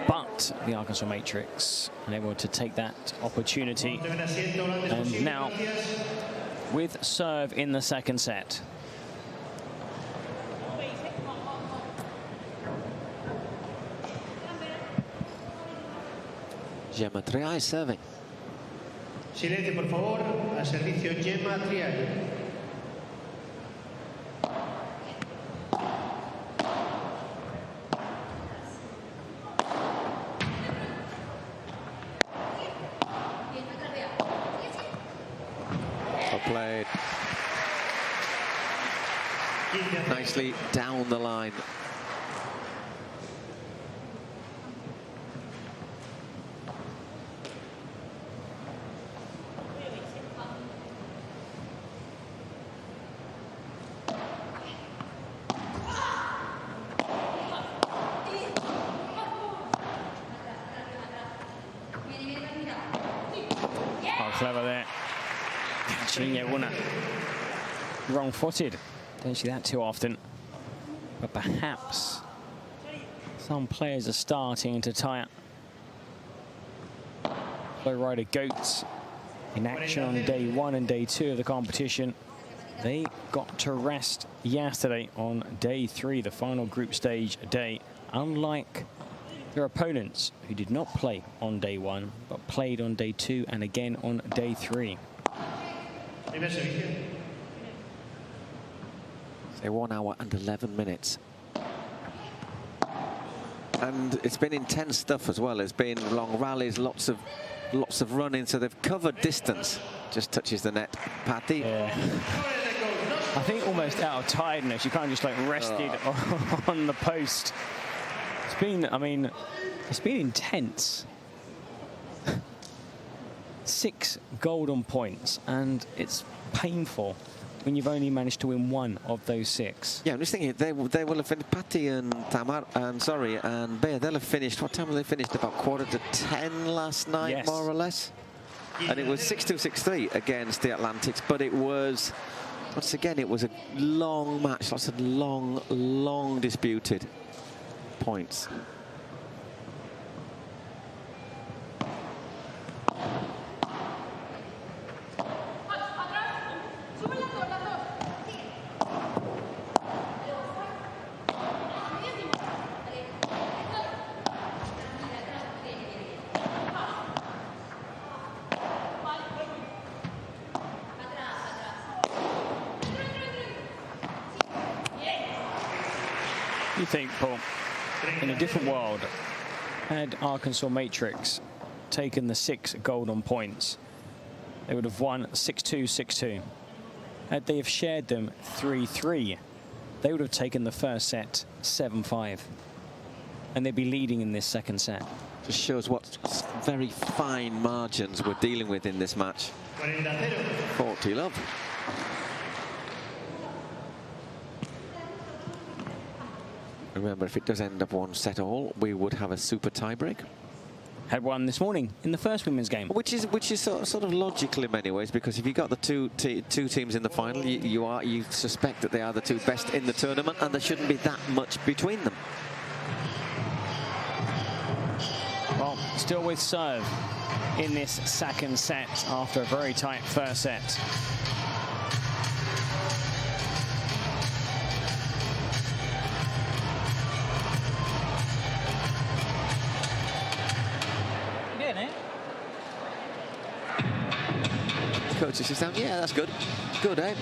but the Arkansas Matrix unable to take that opportunity. And now, with serve in the second set. Gemma Triay serving. Silencio, por favor. Al servicio Gemma Triay. Played nicely down the line. Oh, clever there. Catching Yeguna wrong-footed. Don't see that too often. But perhaps some players are starting to tire. Flowrider Goats in action on day 1 and day 2 of the competition. They got to rest yesterday on day 3, the final group stage day, unlike their opponents who did not play on day 1 but played on day 2 and again on day 3. Say 1 hour and 11 minutes. And it's been intense stuff as well. It's been long rallies, lots of running, so they've covered distance. Just touches the net. Patty. Yeah. I think almost out of tiredness. You kind of just like rested on the post. It's been, I mean, it's been intense. 6 golden points, and it's painful when you've only managed to win 1 of those 6. Yeah, I'm just thinking they will have finished. Patty and and Bear, they'll have finished. What time will they finished? About 9:45 last night, yes, more or less. And it was 6-2, 6-3 against the Atlantics, but it was, once again, it was a long match, lots of long disputed points. You think, Paul, in a different world, had Arkansas Matrix taken the 6 golden points, they would have won 6-2, 6-2. Had they have shared them 3-3, they would have taken the first set 7-5. and they'd be leading in this second set. Just shows what very fine margins we're dealing with in this match. 40 love. Remember, if it does end up 1-set-all, we would have a super tiebreak. Had one this morning in the first women's game. Which is sort of logical in many ways, because if you got the two teams in the final, you suspect that they are the two best in the tournament, and there shouldn't be that much between them. Well, still with serve in this second set after a very tight first set. Coach is just down. Yeah, that's good. Good, eh?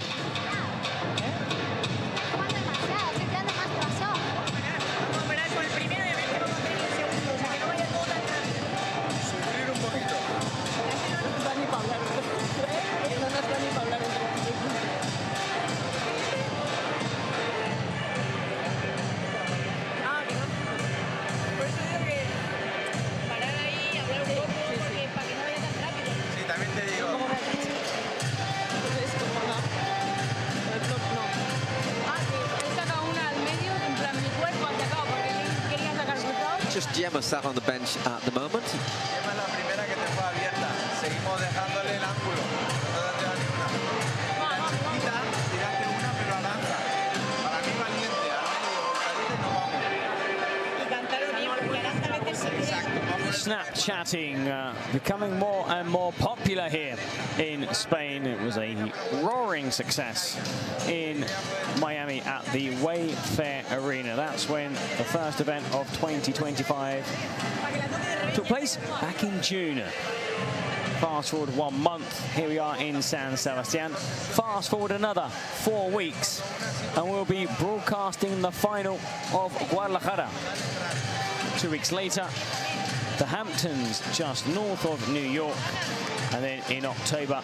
Just Gemma sat on the bench at the moment. Gemma es la primera que te fue abierta. Seguimos dejándole el ángulo. No te da ninguna. La chiquita, tiraste una, pero a lanza. Para mí valiente. Y cantaron bien, porque Aranza a veces se Exacto. Snapchatting becoming more and more popular here in Spain. It was a roaring success in Miami at the Wayfair Arena. That's when the first event of 2025 took place back in June. Fast forward 1 month, here we are in San Sebastián. Fast forward another 4 weeks, and we'll be broadcasting the final of Guadalajara. 2 weeks later, the Hamptons, just north of New York, and then in October,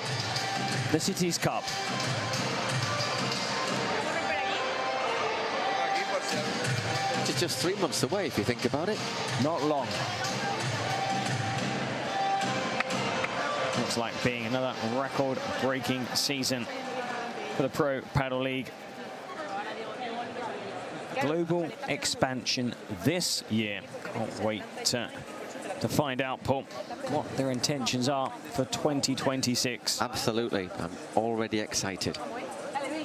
the Cities Cup. It's just 3 months away, if you think about it. Not long. Looks like being another record-breaking season for the Pro Padel League. Global expansion this year. Can't wait to find out, Paul, what their intentions are for 2026. Absolutely. I'm already excited.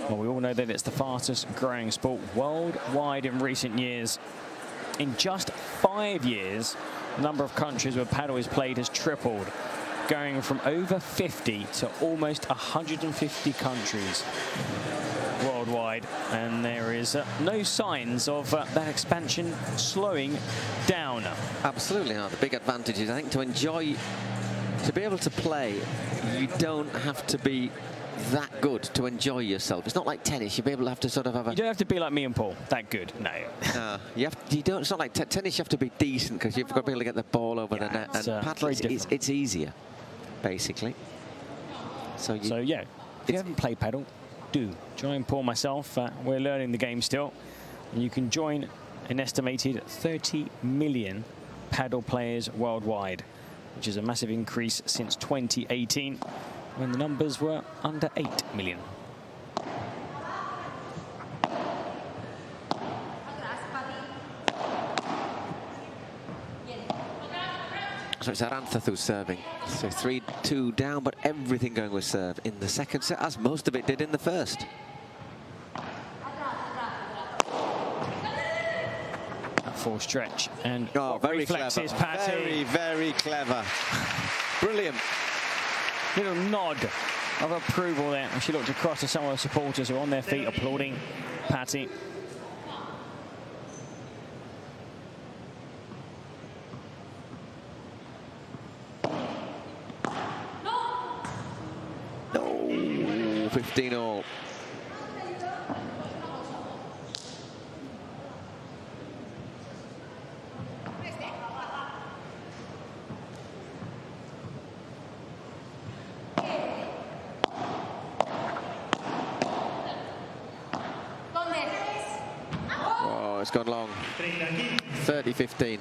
Well, we all know that it's the fastest growing sport worldwide in recent years. In just 5 years, the number of countries where padel is played has tripled, going from over 50 to almost 150 countries worldwide. And there is no signs of that expansion slowing down. Absolutely not. The big advantage is, I think, to be able to play, you don't have to be that good to enjoy yourself. It's not like tennis. You'll be able to have to sort of have a... You don't have to be like me and Paul, that good, no. You don't. It's not like tennis. You have to be decent, because you've got to be able to get the ball over the net. And padel, it's easier, basically. So yeah, if you haven't played padel, do join Paul, myself. We're learning the game still. And you can join an estimated 30 million padel players worldwide, which is a massive increase since 2018, when the numbers were under 8 million. So it's Arantza who's serving. So 3-2 down, but everything going with serve in the second set, as most of it did in the first. Full stretch and very reflexes, clever. Patty. Very, very clever. Brilliant. Little nod of approval there. And she looked across to some of the supporters who are on their feet applauding Patty. No, 15-all. gone long. 30-15.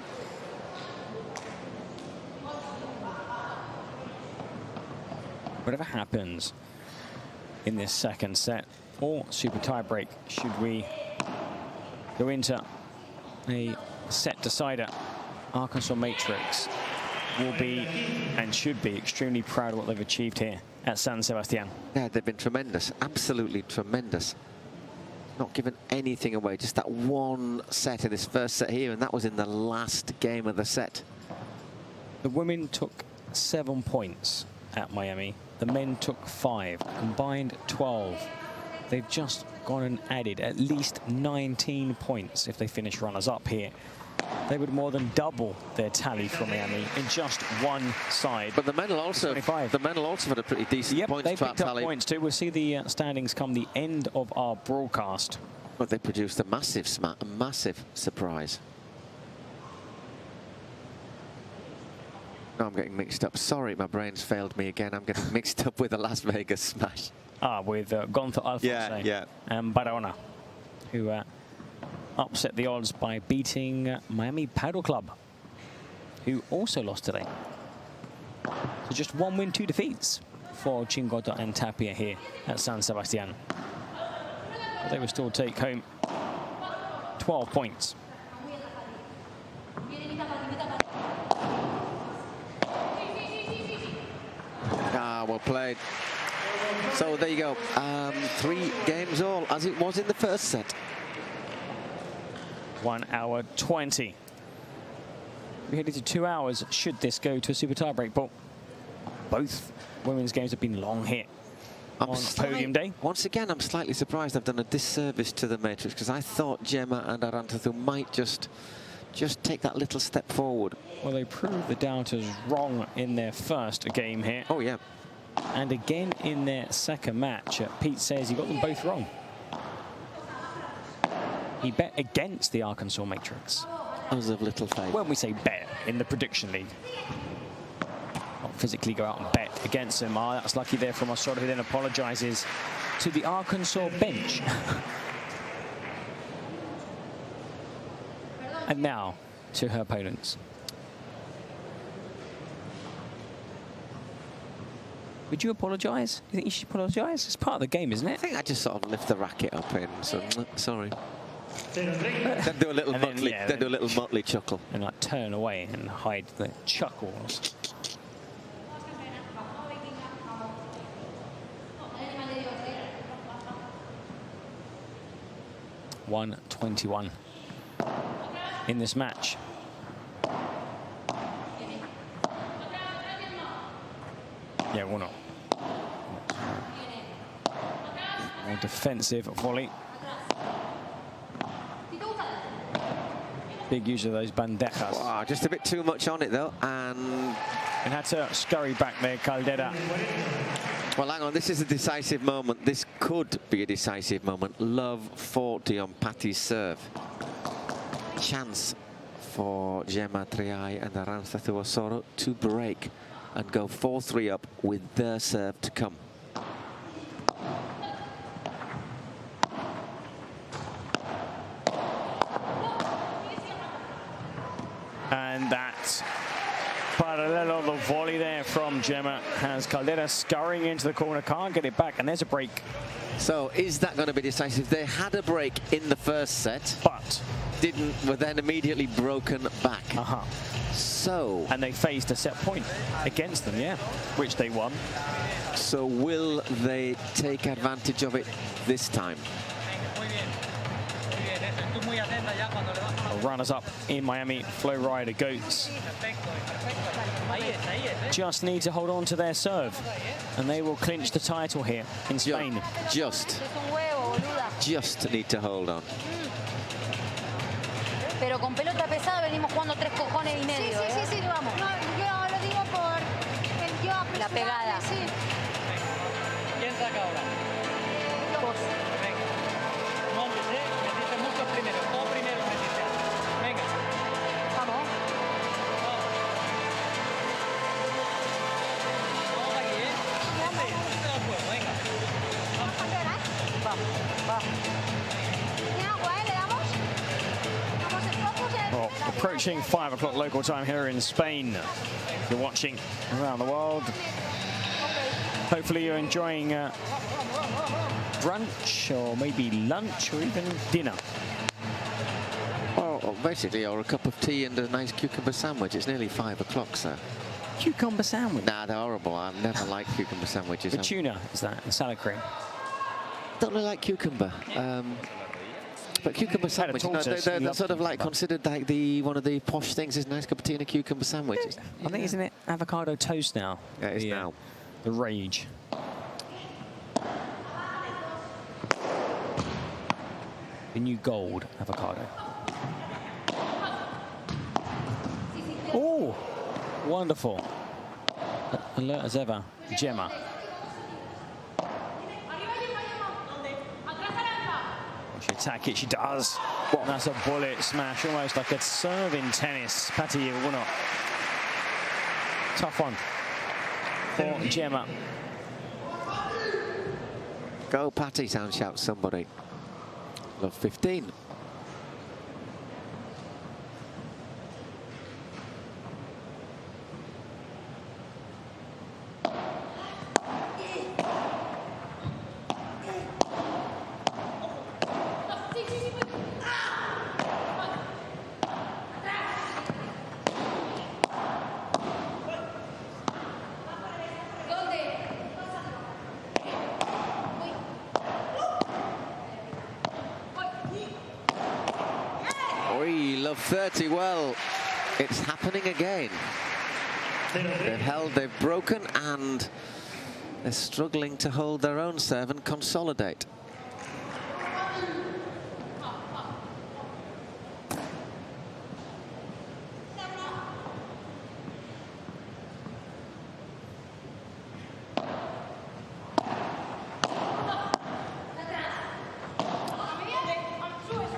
Whatever happens in this second set or super tiebreak, should we go into a set decider, Arkansas Matrix will be and should be extremely proud of what they've achieved here at San Sebastian. Yeah, they've been tremendous, absolutely tremendous. Not given anything away, just that one set in this first set here, and that was in the last game of the set. The women took 7 points at Miami. The men took 5, combined 12. They've just gone and added at least 19 points if they finish runners-up here. They would more than double their tally from Miami in just one side. But the men will also had a pretty decent points they picked up tally. Points too. We'll see the standings come the end of our broadcast. But they produced a massive surprise. No, I'm getting mixed up. Sorry, my brain's failed me again. I'm getting mixed up with the Las Vegas smash. With Gonzo Alfonso and Barahona, who upset the odds by beating Miami Padel Club, who also lost today. So just 1 win, 2 defeats for Chingota and Tapia here at San Sebastián. But they will still take home 12 points. Well played. So there you go. 3 games all, as it was in the first set. 1 hour 20. We headed to 2 hours should this go to a super tiebreak. But both women's games have been long here on podium day. Once again, I'm slightly surprised I've done a disservice to the Matrix, because I thought Gemma and Arantathu might just take that little step forward. Well, they proved the doubters wrong in their first game here. Oh, yeah. And again in their second match. Pete says he got them both wrong. He bet against the Arkansas Matrix. As of little faith. When we say bet in the prediction league, not physically go out and bet against them. That's lucky there from Osorio, who then apologizes to the Arkansas bench. And now to her opponents. Would you apologise? Do you think you should apologise? It's part of the game, isn't it? I think I just sort of lift the racket up in, so sorry. Then do a little motley, then do a little motley chuckle. And like turn away and hide the chuckles. .121 in this match. Yeah, 1-0. More defensive volley. Big use of those bandejas. Wow, just a bit too much on it though, and had to scurry back there, Caldera. Well, hang on, this is a decisive moment. This could be a decisive moment. Love 40 on Patty's serve. Chance for Gemma Triay and Arantathu Osorio to break and go 4-3 up with their serve to come. And that parallel the volley there from Gemma has Caldera scurrying into the corner, can't get it back, and there's a break. So is that going to be decisive? They had a break in the first set, but were then immediately broken back. So, and they faced a set point against them, which they won. So will they take advantage of it this time? Runners-up in Miami, Flo Rida Goats. Just need to hold on to their serve, and they will clinch the title here in Spain. Just need to hold on. Pero con pelota pesada venimos jugando 3 cojones y medio. Sí, vamos. No, yo lo digo por la pegada. Sí. ¿Quién saca ahora? Vos. Venga. Nombres, metiste mucho primero. Todo primero metiste. Venga. Vamos. Vamos aquí, Vamos. Venga. Vamos. Va. ¿Le damos? approaching 5 o'clock local time here in Spain. If you're watching around the world, hopefully you're enjoying brunch or maybe lunch or even dinner. Or basically, or a cup of tea and a nice cucumber sandwich. It's nearly 5 o'clock, sir. Cucumber sandwich? Nah, they're horrible. I never like cucumber sandwiches. The tuna, is that? The salad cream? Don't really like cucumber. But cucumber sandwich, they're sort of like considered like one of the posh things. Is a nice cup of tea and a cucumber sandwich. I think, isn't it avocado toast now? Yeah, it is now. The rage. The new gold avocado. Oh, wonderful. Alert as ever, Gemma. She attack it, she does. And that's a bullet smash, almost like a serve in tennis. Patty will not. Tough one for Gemma. Go Patty, sound shout somebody. Love 15. Love 30, well, it's happening again. They've held, they've broken, and they're struggling to hold their own serve and consolidate.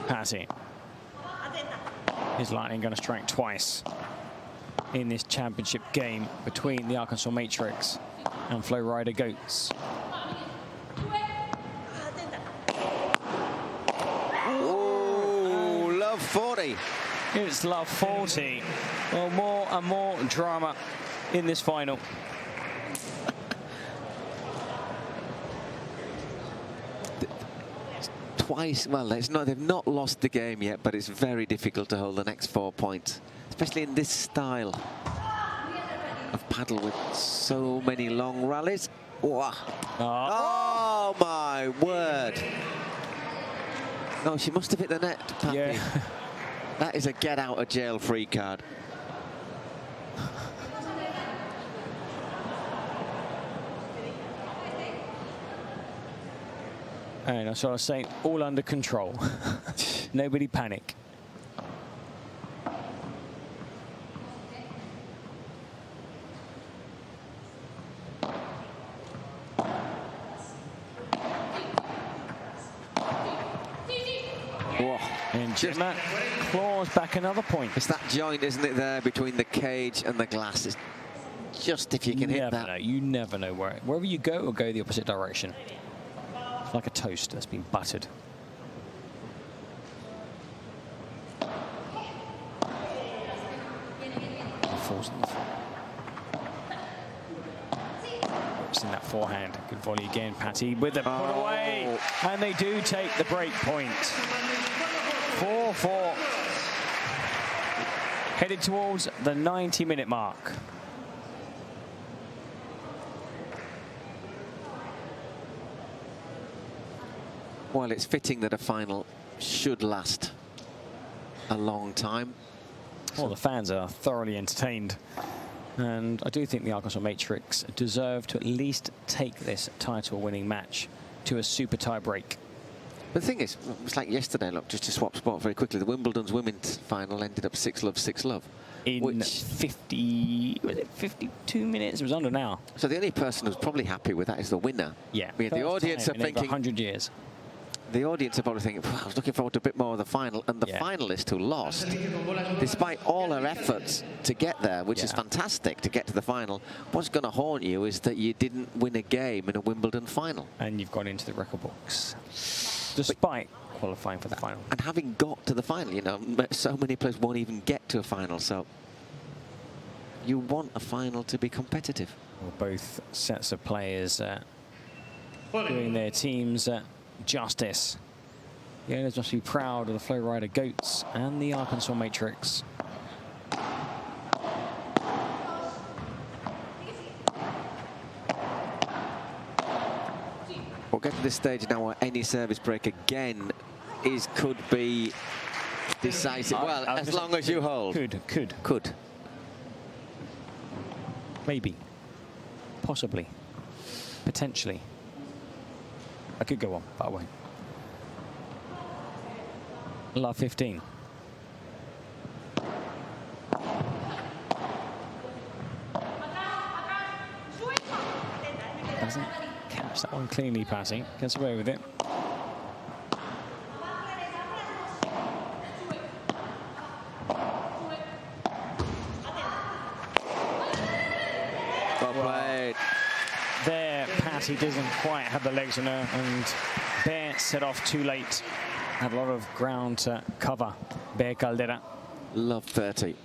Patty. Is Lightning going to strike twice in this championship game between the Arkansas Matrix and Flow Rider Goats? Oh, love 40. It's love 40. Well, more and more drama in this final. Twice, well, it's not, they've not lost the game yet, but it's very difficult to hold the next 4 points, especially in this style of paddle with so many long rallies. Oh my word. No, she must have hit the net, Patty. Yeah. That is a get out of jail free card. And that's what I was saying, all under control. Nobody panic. Whoa. And Gemma claws back another point. It's that joint, isn't it, there between the cage and the glass. It's just if you can hit that. Know. You never know wherever you go, it'll go the opposite direction. It's like a toast that's been buttered. Falls on the floor. Oops, in that forehand. Good volley again, Patty with the put away. And they do take the break point. 4-4. Headed towards the 90-minute mark. Well, it's fitting that a final should last a long time. Well, the fans are thoroughly entertained. And I do think the Arkansas Matrix deserve to at least take this title-winning match to a super tie-break. The thing is, it's like yesterday, look, just to swap sport very quickly, the Wimbledon's women's final ended up 6-love, 6-love. In 52 minutes? It was under an hour. So the only person who's probably happy with that is the winner. Yeah. I mean, the audience are thinking... 100 years. The audience are probably thinking, I was looking forward to a bit more of the final, and the finalist who lost, despite all her efforts to get there, which is fantastic to get to the final, what's going to haunt you is that you didn't win a game in a Wimbledon final. And you've gone into the record books. despite qualifying for the final. And having got to the final, you know, so many players won't even get to a final, so you want a final to be competitive. Well, both sets of players doing their teams justice. The owners must be proud of the Flow Rider Goats and the Arkansas Matrix. We'll get to this stage now where any service break again could be decisive. Well, as long as you hold. Could. Maybe. Possibly. Potentially. I could go on, but I won't. Love 15. Doesn't catch that one cleanly passing. Gets away with it. There, Patty doesn't quite have the legs on her, and Bear set off too late. Had a lot of ground to cover. Bear Caldera. Love 30.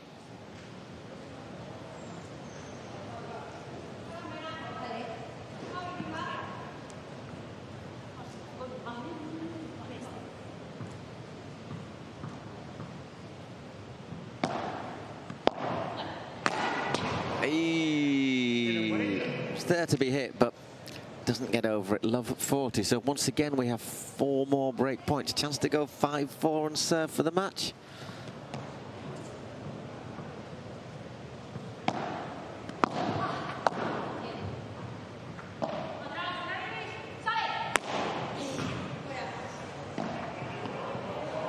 It's there to be hit, but doesn't get over it. Love 40. So once again, we have 4 more break points. Chance to go 5-4 and serve for the match.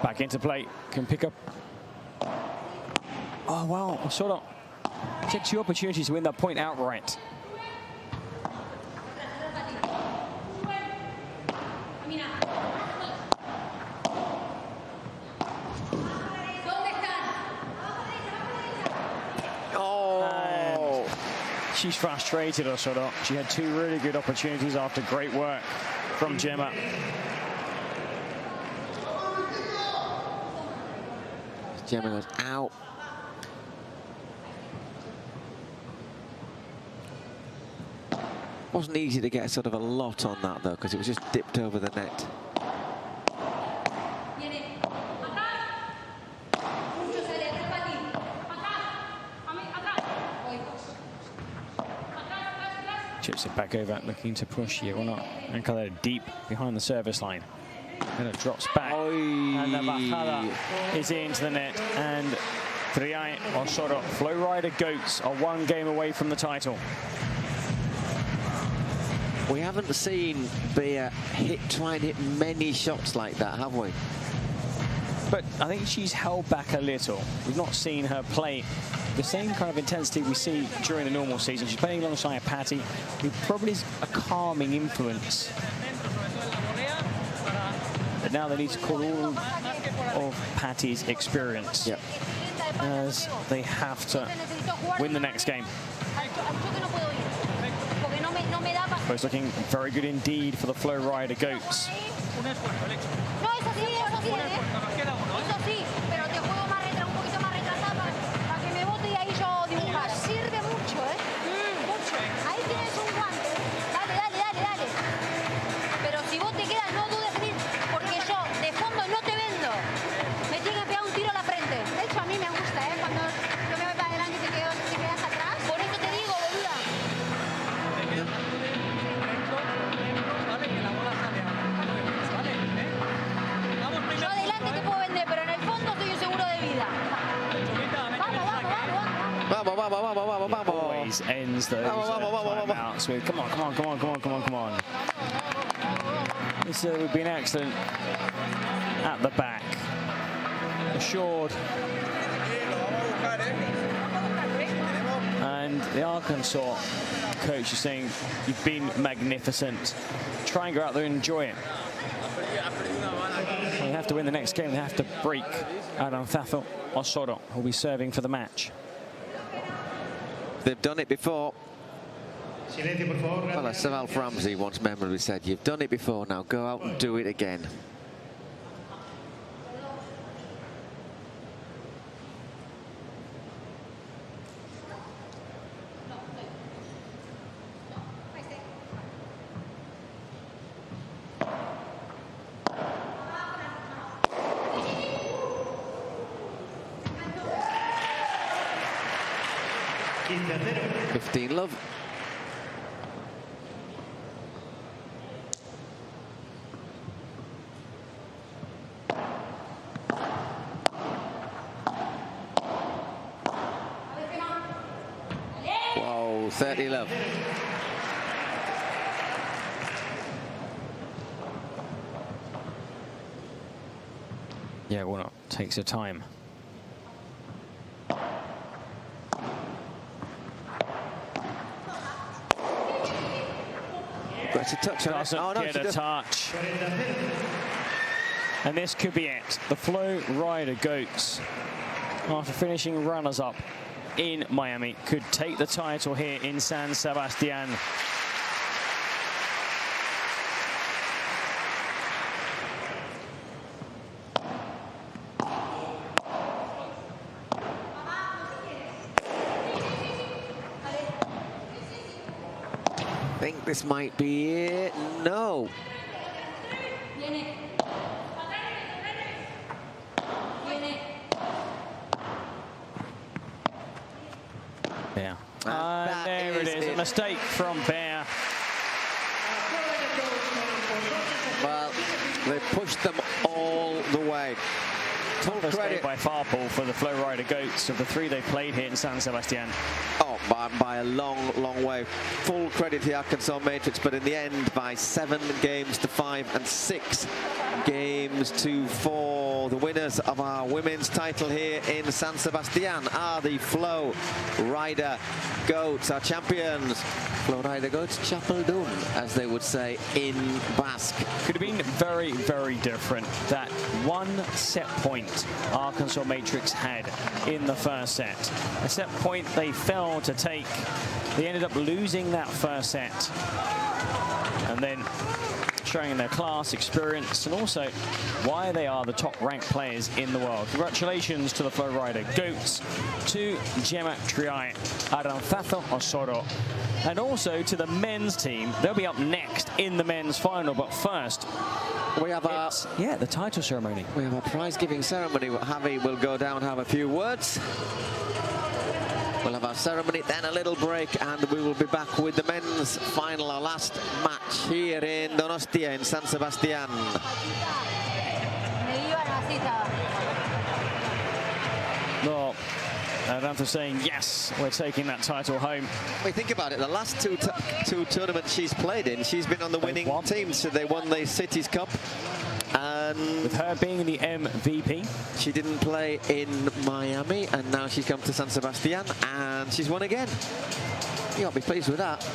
Back into play. Can pick up. Oh, wow. Sort of takes 2 opportunities to win that point outright. She's frustrated, Osodo. She had 2 really good opportunities after great work from Gemma. Gemma goes out. Wasn't easy to get sort of a lot on that, though, because it was just dipped over the net. Chips it back over, looking to push here or not. And kind of deep behind the service line. And it drops back. And the bajada is into the net. And Triay Osodo, Flow Rider Goats are 1 game away from the title. We haven't seen Bea try and hit many shots like that, have we? But I think she's held back a little. We've not seen her play the same kind of intensity we see during the normal season. She's playing alongside Patty, who probably is a calming influence. But now they need to call all of Patty's experience, as they have to win the next game. So it's looking very good indeed for the Flow Rider Goats. Always ends those timeouts with come on. This would be an excellent at the back. Assured. And the Arkansas coach is saying, you've been magnificent. Try and go out there and enjoy it. They have to win the next game. They have to break Aranzazo Osodo, who'll be serving for the match. They've done it before. Well, as Sir Alf Ramsey once memorably said, you've done it before, now go out and do it again. 15 love. Whoa, 30 love. Yeah, well, it takes your time. Got a touch on it. Oh, no, get a touch. And this could be it. The Flow Rider Goats, after finishing runners-up in Miami, could take the title here in San Sebastián. I think this might be it. No. Yeah. And there it is. A mistake from Bear. Well, they pushed them all the way. Full credit by Farpool for the Flow Rider Goats of the three they played here in San Sebastián. Oh, by a long, long way. Full credit to the Arkansas Matrix, but in the end, by 7 games to 5 and 6 games to 4, the winners of our women's title here in San Sebastián are the Flow Rider Goats, our champions. Flow Rider Goats, Chapeldum, as they would say in Basque. Could have been very, very different. That one set point Arkansas Matrix had in the first set. A set point they failed to take. They ended up losing that first set. And then showing their class, experience, and also why they are the top-ranked players in the world. Congratulations to the Flow Rider Goats, to Gemma Triay, Aranzazo Osoro, and also to the men's team. They'll be up next in the men's final, but first, we have the title ceremony. We have a prize-giving ceremony. Javi will go down and have a few words. We'll have our ceremony, then a little break, and we will be back with the men's final, our last match here in Donostia, in San Sebastián. Well, Aranza saying, yes, we're taking that title home. We think about it, the last two tournaments she's played in, she's been on the winning team, so they won the Cities Cup. And with her being the MVP, she didn't play in Miami, and now she's come to San Sebastián, and she's won again. You got to be pleased with that.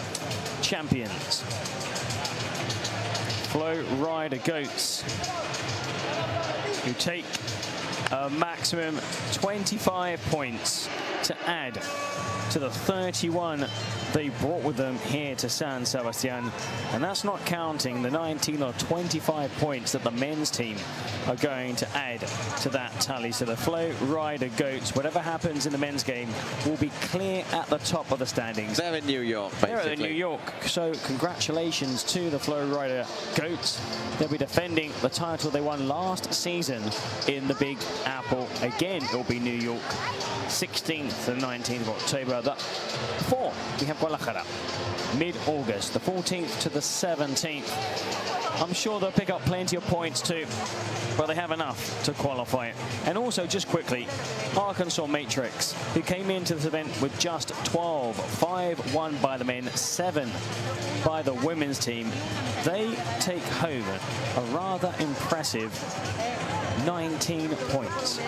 Champions. Flow Rider Goats, who take a maximum 25 points to add to the 31 they brought with them here to San Sebastián. And that's not counting the 19 or 25 points that the men's team are going to add to that tally. So the Flow Rider Goats, whatever happens in the men's game, will be clear at the top of the standings. They're in New York, basically. They're in New York. So congratulations to the Flow Rider Goats. They'll be defending the title they won last season in the Big Apple. Again, it'll be New York, 16th and 19th of October. Before we have Guadalajara, mid-August, the 14th to the 17th. I'm sure they'll pick up plenty of points too, but they have enough to qualify. And also, just quickly, Arkansas Matrix, who came into this event with just 12, 5 won by the men, 7 by the women's team. They take home a rather impressive 19 points.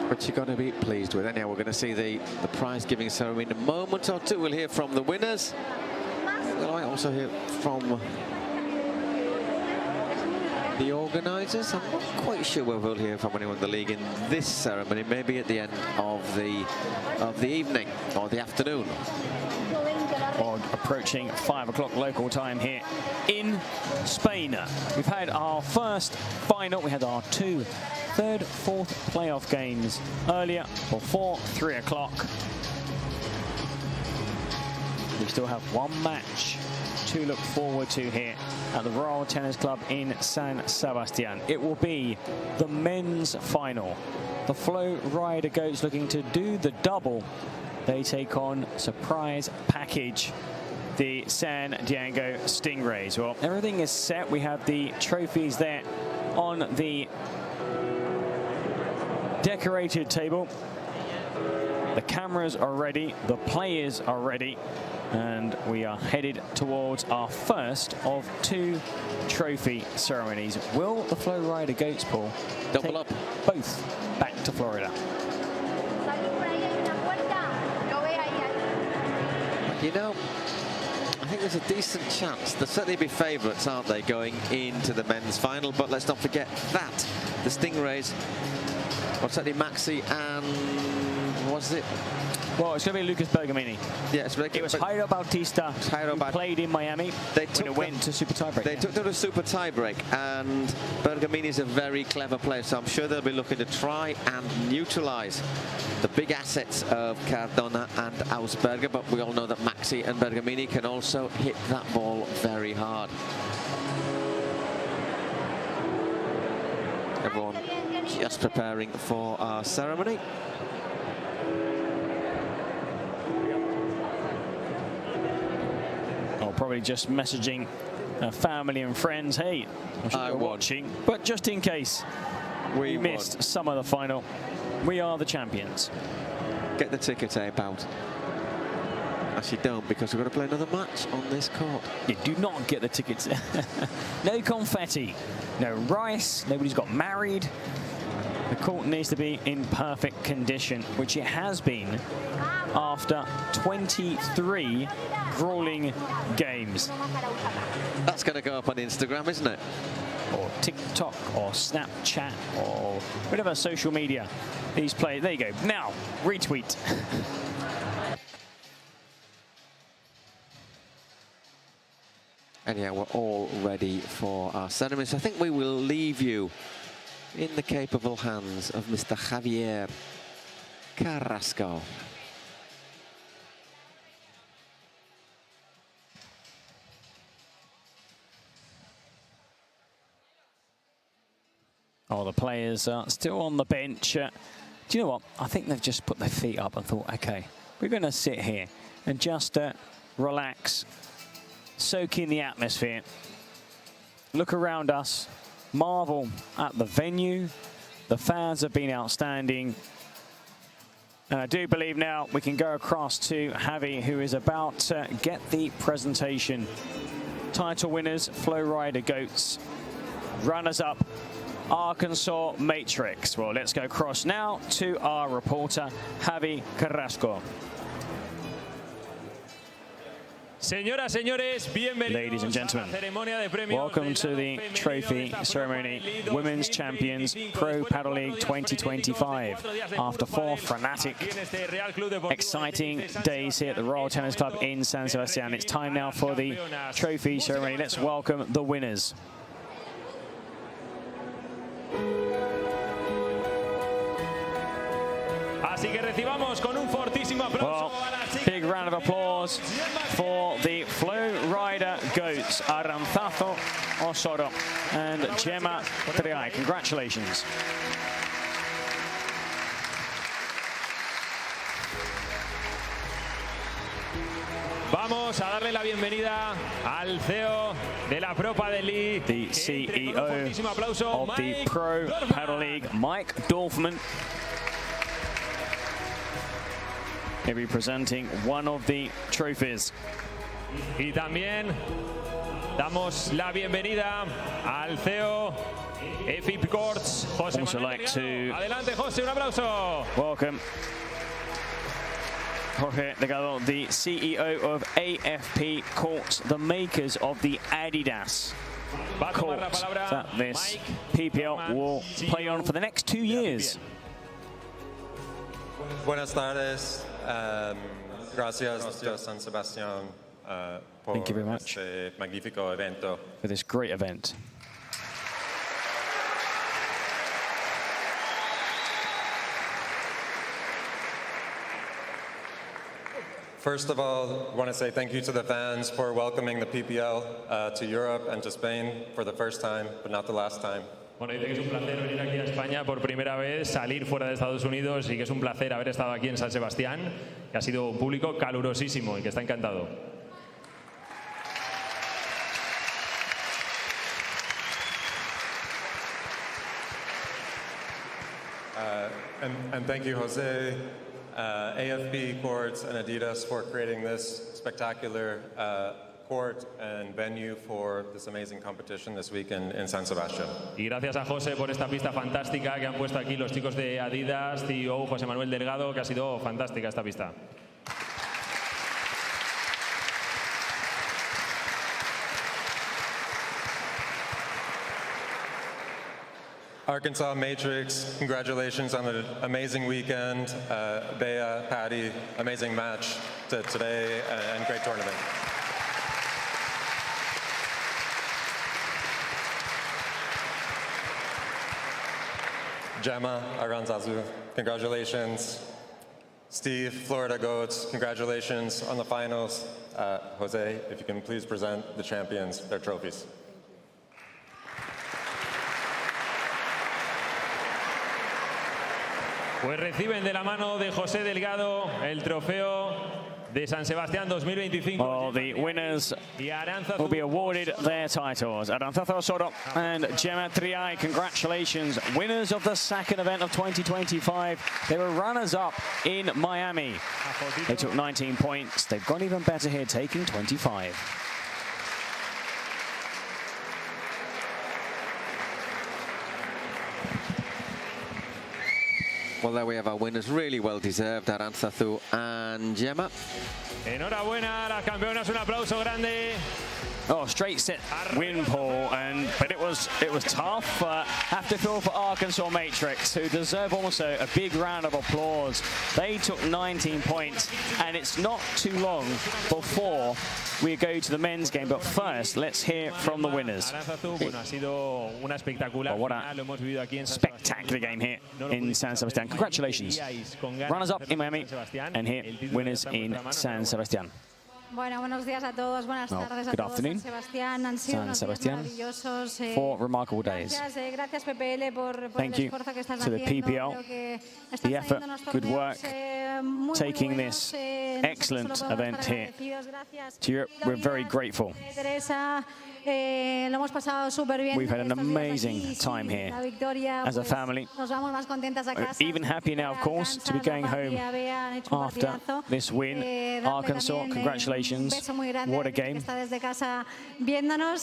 But you've got to be pleased with. Anyhow, we're going to see the prize-giving ceremony in a moment or two. We'll hear from the winners. We'll also hear from the organisers. I'm not quite sure whether we'll hear from anyone in the league in this ceremony. Maybe at the end of the evening or the afternoon. Or approaching 5 o'clock local time here in Spain. We've had our first final. We had our 2 third, fourth playoff games earlier before 3 o'clock. We still have one match to look forward to here at the Royal Tennis Club in San Sebastián. It will be the men's final the Flow Rider Goats looking to do the double. They take on surprise package, the San Diego Stingrays. Well, everything is set. We have the trophies there on the decorated table. The cameras are ready, the players are ready, and we are headed towards our first of 2 trophy ceremonies. Will the Flow Rider Goats, Paul, double up both back to Florida? You know, I think there's a decent chance. They'll certainly be favourites, aren't they, going into the men's final? But let's not forget that the Stingrays, well, certainly Maxi and was it? Well, it's going to be Lucas Bergamini. Yeah, it was Jairo Bautista who played in Miami when it went to super tiebreak. They took them to super tiebreak, and Bergamini is a very clever player, so I'm sure they'll be looking to try and neutralise the big assets of Cardona and Ausberger, but we all know that Maxi and Bergamini can also hit that ball very hard. Everyone just preparing for our ceremony. Probably just messaging family and friends, hey, I'm sure you're watching, but just in case we missed some of the final, we are the champions. Get the ticket tape out. Actually don't, because we're going to play another match on this court. You do not get the tickets. No confetti, no rice, nobody's got married. The court needs to be in perfect condition, which it has been after 23 grueling games. That's going to go up on Instagram, isn't it? Or TikTok, or Snapchat, or whatever social media these players. There you go. Now, retweet. And yeah, we're all ready for our ceremony. So I think we will leave you in the capable hands of Mr. Javier Carrasco. Oh, the players are still on the bench. Do you know what? I think they've just put their feet up and thought, okay, we're going to sit here and just relax, soak in the atmosphere, look around us, marvel at the venue. The fans have been outstanding. And I do believe now we can go across to Javi, who is about to get the presentation. Title winners, Flow Rider Goats. Runners-up, Arkansas Matrix. Well, let's go across now to our reporter, Javi Carrasco. Señoras, señores, ladies and gentlemen, welcome to the trophy ceremony, Women's Champions Pro Padel League 2025. After 4 frenetic, exciting days here at the Royal Tennis Club in San Sebastián, it's time now for the trophy ceremony. Let's welcome the winners. Así que recibamos con un fortísimo aplauso a las chicas. Big round of applause for the Flow Rider Goats, Aranzazo Osoro and Gemma Triay. Congratulations. Vamos a darle la bienvenida al CEO de la Pro Padel League, the CEO of the Pro Padel League, Mike Dorfman. He'll be presenting one of the trophies. Y también damos la bienvenida al CEO FIP Courts, José Manuel Delgado. Adelante, José, un aplauso. Welcome. Jorge Delgado, the CEO of AFP Courts, the makers of the Adidas courts that this PPL will play on for the next 2 years. Buenas tardes. Gracias a San Sebastián por Thank you very much este magnífico evento. For this great event. First of all, I want to say thank you to the fans for welcoming the PPL to Europe and to Spain for the first time, but not the last time. Bueno, dice que es un placer venir aquí a España por primera vez, salir fuera de Estados Unidos y que es un placer haber estado aquí en San Sebastián, que ha sido un público calurosísimo y que está encantado. And thank you, Jose, AFB Courts and Adidas for creating this spectacular court and venue for this amazing competition this week in San Sebastián. Y gracias a José por esta pista fantástica que han puesto aquí los chicos de Adidas, CEO José Manuel Delgado, que ha sido fantástica esta pista. Arkansas Matrix, congratulations on an amazing weekend. Bea, Patty, amazing match today and great tournament. Gemma, Aranzazu, congratulations. Steve, Florida Goats, congratulations on the finals. Jose, if you can please present the champions their trophies. Pues reciben de la mano de José Delgado el trofeo de San Sebastián 2025. Well, the winners will be awarded their titles. Aranzazu Osorio and Gemma Triay, congratulations. Winners of the second event of 2025. They were runners-up in Miami. They took 19 points. They've gone even better here, taking 25. Well, there we have our winners, really well deserved, Aranzazu and Gemma. Enhorabuena, las campeonas, un aplauso grande. Oh, straight set win, Paul, but it was tough. Have to feel for Arkansas Matrix, who deserve also a big round of applause. They took 19 points, and it's not too long before we go to the men's game. But first, let's hear from the winners. What a spectacular game here in San Sebastián. Congratulations. Runners-up in Miami, and here, winners in San Sebastián. Bueno, buenos días a todos, buenas tardes a todos. Afternoon. San Sebastián, han sido unos días maravillosos. 4 remarkable days. Gracias PPL por el esfuerzo que estás to the haciendo. PPL, the effort, good work, taking this excellent event here to Europe. We're very grateful. Teresa, lo hemos pasado súper bien. We've had an amazing time here as a family. Nos vamos más contentas a casa. Even happier now, of course, to be going home after this win. Arkansas, congratulations. What a game.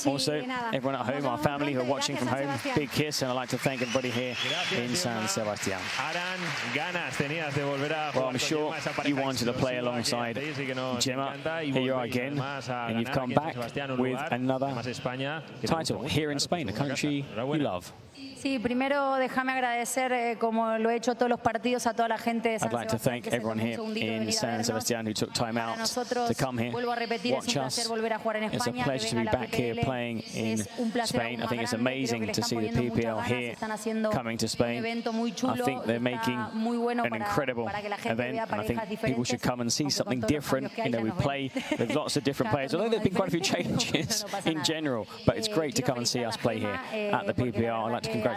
Also, everyone at home, our family who are watching from home, big kiss, and I'd like to thank everybody here in San Sebastián. Well, I'm sure you wanted to play alongside Gemma. Here you are again, and you've come back with another title here in Spain, a country you love. Sí, primero déjame agradecer, como lo he hecho todos los partidos, a toda la gente de San I'd like to thank everyone here in San Sebastián who took time out to come here, watch us. It's a pleasure to be back here playing in Spain. I think it's amazing to see the PPL here coming to Spain. I think they're making an incredible event, and I think people should come and see something different. You know, we play with lots of different players, although there have been quite a few changes in general, but it's great to come and see us play here at the PPL. I'd like to congratulate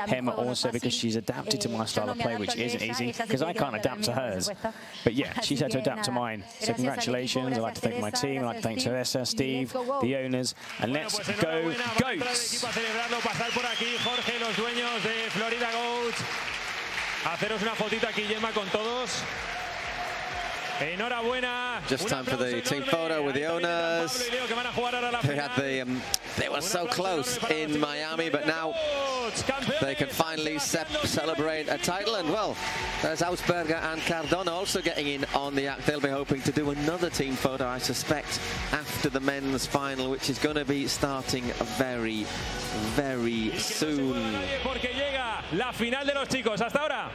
Gemma also because she's adapted to my style of play, which isn't easy because I can't adapt to hers. But yeah, she's had to adapt to mine. So congratulations. I'd like to thank my team. I'd like to thank Teresa, Steve, the owners, and let's go Goats! Pasar por aquí, Jorge, los dueños de Florida Goats. Haceros una fotito aquí, Gemma, con todos. Enhorabuena. Just time for the team photo with the owners. They were so close in Miami, but now they can finally celebrate a title. And well, there's Ausberger and Cardona also getting in on the act. They'll be hoping to do another team photo, I suspect, after the men's final, which is going to be starting very, very soon. La final de los chicos. Hasta ahora.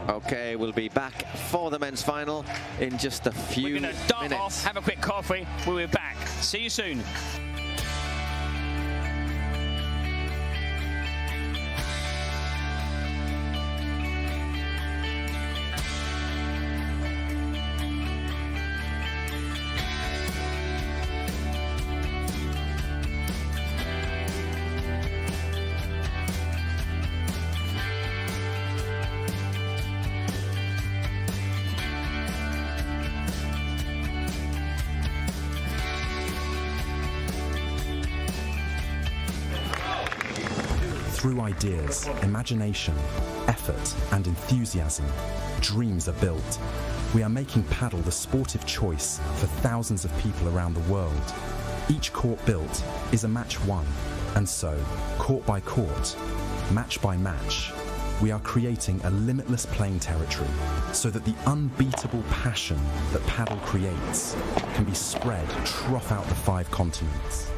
Okay, we'll be back for the men's final in just a few minutes. We're going to dart off, have a quick coffee. We'll be back. See you soon. Through ideas, imagination, effort, and enthusiasm, dreams are built. We are making paddle the sportive choice for thousands of people around the world. Each court built is a match won, and so, court by court, match by match, we are creating a limitless playing territory so that the unbeatable passion that paddle creates can be spread throughout the 5 continents.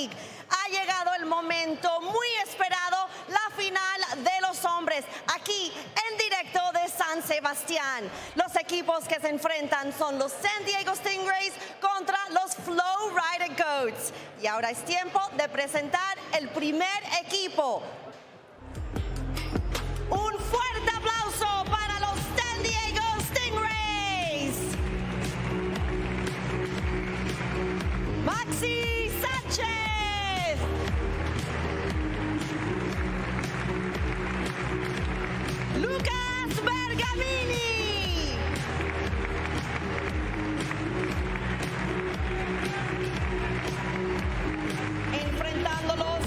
League. Ha llegado el momento muy esperado, la final de los hombres, aquí en directo de San Sebastián. Los equipos que se enfrentan son los San Diego Stingrays contra los Flow Rider Goats. Y ahora es tiempo de presentar el primer equipo. Un fuerte aplauso para los San Diego Stingrays. Maxi Sánchez. Lucas Bergamini. Enfrentándolos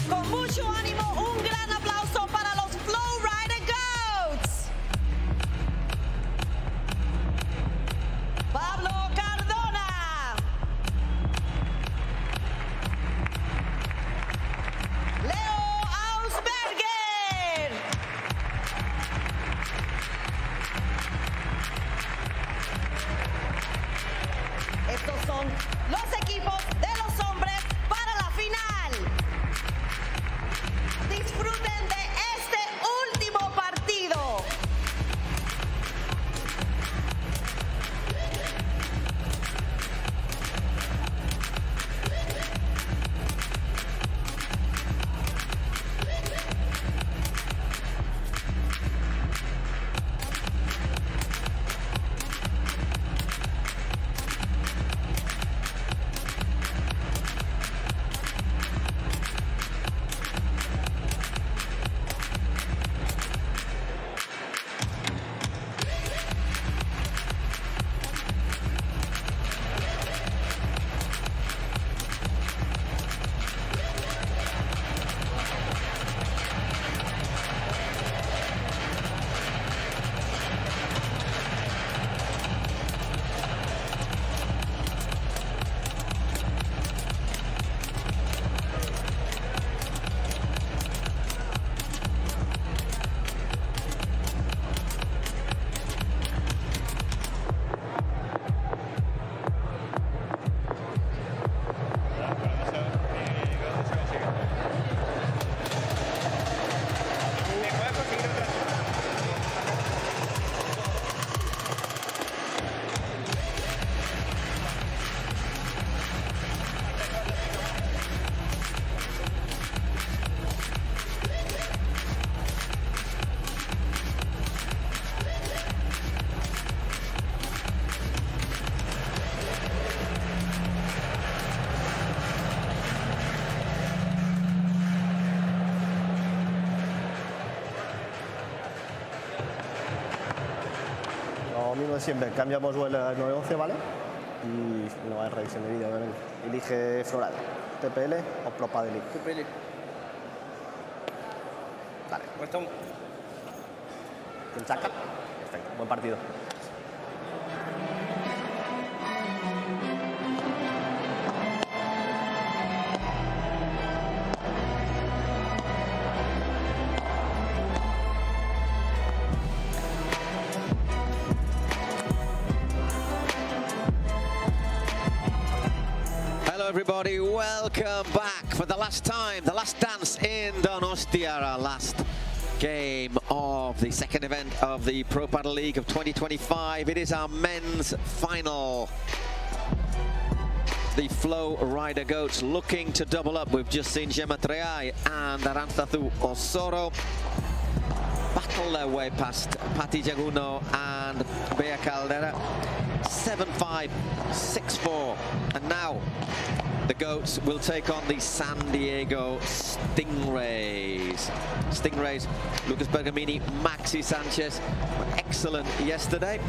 con mucho ánimo, un gran aplauso para los Flow Rider Goats. Pablo Cardona. Leo Ausberger. Estos son los equipos de los hombres para la final. Disfruten de este último partido. Lo mismo de siempre, cambiamos el 911, ¿vale? Y no hay revisión de vídeo, obviamente. Elige Floral, TPL o Pro Padel League. TPL. Vale. Cuesta un... ¿Quién saca? Perfecto, buen partido. Hello everybody, welcome back for the last time, the last dance in Donostia, our last game of the second event of the Pro Padel League of 2025. It is our men's final. The Flow Rider Goats looking to double up. We've just seen Gemma Treai and Aranzazu Osoro battle their way past Patti Jaguno and Bea Caldera. 7-5, 6-4, and now the Goats will take on the San Diego Stingrays. Stingrays, Lucas Bergamini, Maxi Sanchez, were excellent yesterday.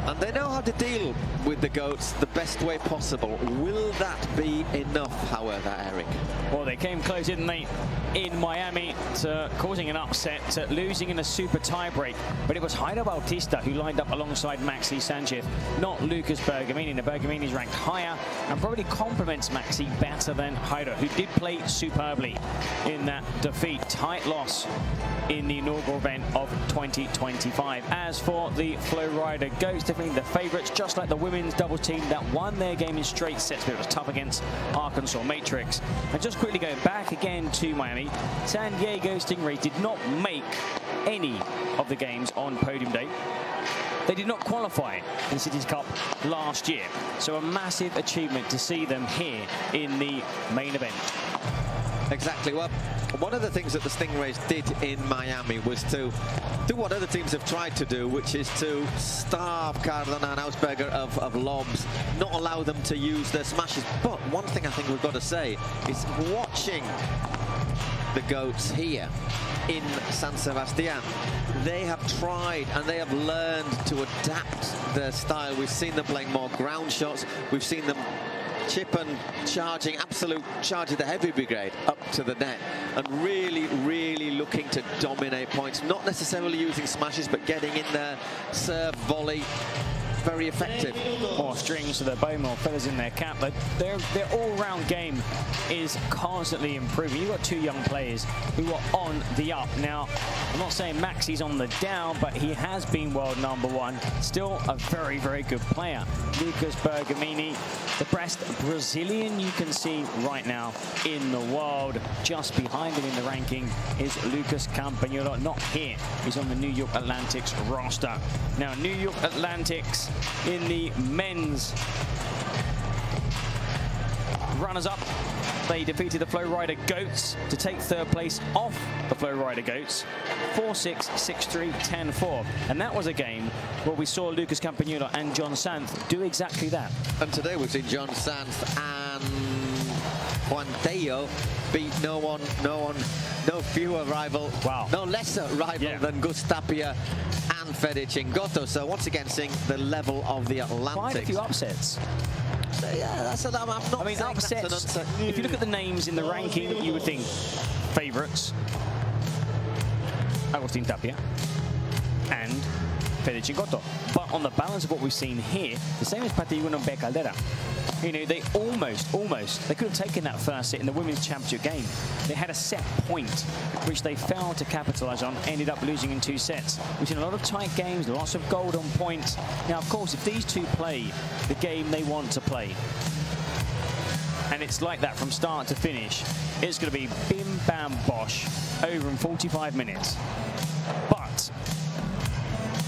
And they know how to deal with the Goats the best way possible. Will that be enough, however, Eric? Well, they came close, didn't they? in Miami to causing an upset, to losing in a super tiebreak. But it was Jairo Bautista who lined up alongside Maxi Sanchez, not Lucas Bergamini. The Bergamini's ranked higher and probably complements Maxi better than Jairo, who did play superbly in that defeat. Tight loss in the inaugural event of 2025. As for the Flow Rider Goats, definitely the favourites, just like the women's doubles team that won their game in straight sets, but it was tough against Arkansas Matrix. And just quickly going back again to Miami, San Diego Stingrays did not make any of the games on podium day. They did not qualify in the Cities Cup last year. So a massive achievement to see them here in the main event. Exactly. Well, one of the things that the Stingrays did in Miami was to do what other teams have tried to do, which is to starve Cardona and Ausberger of lobs, not allow them to use their smashes. But one thing I think we've got to say is watching the Goats here in San Sebastián, they have tried and they have learned to adapt their style. We've seen them playing more ground shots. We've seen them chip and charging, absolute charge of the heavy brigade up to the net, and really looking to dominate points, not necessarily using smashes, but getting in there, serve, volley, very effective. More strings to their bow, more feathers in their cap, but their all-round game is constantly improving. You've got two young players who are on the up. Now, I'm not saying Maxi's on the down, but he has been world #1. Still a very good player. Lucas Bergamini, the best Brazilian you can see right now in the world. Just behind him in the ranking is Lucas Campagnolo, not here. He's on the New York Atlantics roster. Now, New York Atlantics in the men's runners-up, they defeated the Flow Rider Goats to take third place off the Flow Rider Goats, 4-6, 6-3, 10-4. And that was a game where we saw Lucas Campagnolo and John Santh do exactly that. And today we've seen John Santh and Juan Tello beat no fewer rival, no lesser rival than Gus Tapia and Fede Chingoto. So once again, seeing the level of the Atlantics. Quite a few upsets. So yeah, that's I'm not saying upsets. That's If you look at the names in the ranking, you would think favourites: Agustin Tapia and Fede Chingoto. But on the balance of what we've seen here, the same as Patiguin and Bea Caldera. You know, they almost, they could have taken that first set in the women's championship game. They had a set point, which they failed to capitalise on, ended up losing in 2 sets. We've seen a lot of tight games, lots of golden points. Now, of course, if these two play the game they want to play, and it's like that from start to finish, it's going to be bim, bam, bosh, over in 45 minutes. But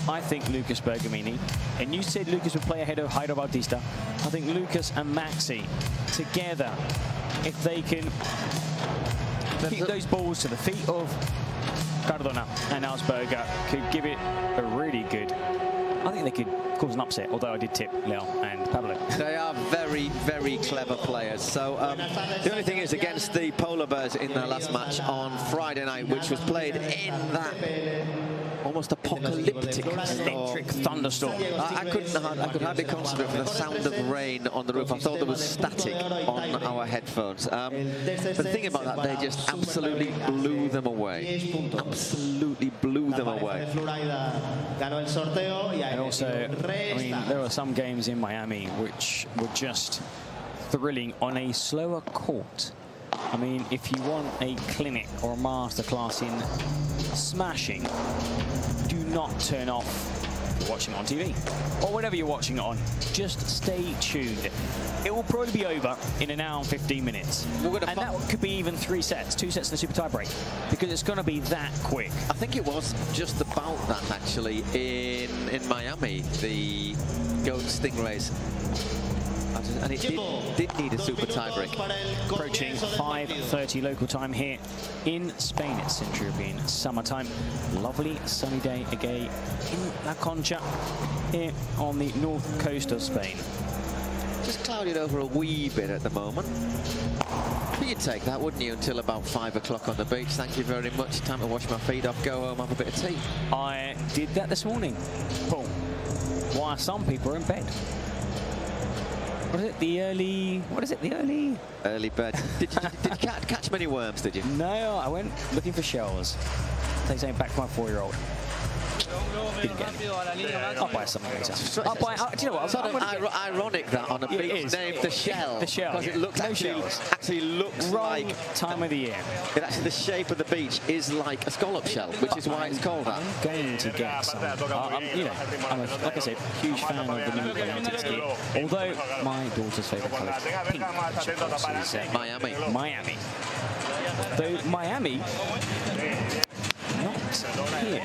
I think Lucas Bergamini, and you said Lucas would play ahead of Jairo Bautista. I think Lucas and Maxi together, if they can keep those balls to the feet of Cardona and Ausberger, could give it a really good. I think they could cause an upset, although I did tip Leo and Pablo. They are very clever players. So the only thing is, against the Polar Bears in their last match on Friday night, which was played in that almost apocalyptic electric thunderstorm. I could hardly concentrate for the sound of rain on the roof. I thought there was static on our headphones. But the thing about that, they just absolutely blew them away. Absolutely blew them away. And also, I mean, there were some games in Miami which were just thrilling on a slower court. I mean, if you want a clinic or a masterclass in smashing, do not turn off watching it on TV or whatever you're watching it on. Just stay tuned. It will probably be over in an hour and 15 minutes. And that could be even 3 sets, 2 sets in the super tiebreak, because it's going to be that quick. I think it was just about that, actually, in Miami, the Goat Stingrays. And it did need a super tiebreak. Approaching 5:30 local time here in Spain. It's Central European summertime. Lovely sunny day again in La Concha here on the north coast of Spain. Just clouded over a wee bit at the moment. But you'd take that, wouldn't you, until about 5 o'clock on the beach. Thank you very much. Time to wash my feet off, go home, have a bit of tea. I did that this morning, Paul, while some people are in bed. What is it? The early... What is it? The early... Early bird. Did you catch many worms, did you? No, I went looking for shells. Take something back to my 4-year-old. Didn't get any. I'll buy something later. I'll buy... do you know what? Sort of ironic that on a beach named the Shell. The Shell. Because it looks actually looks wrong like... time of the year. It actually, the shape of the beach is like a scallop shell, which is why it's called that. I'm going to get some... you know, I'm, like I said, huge fan of the new Atlantic ski. Although my daughter's favourite colour is pink, which of course is Miami. Miami. Though Miami... not here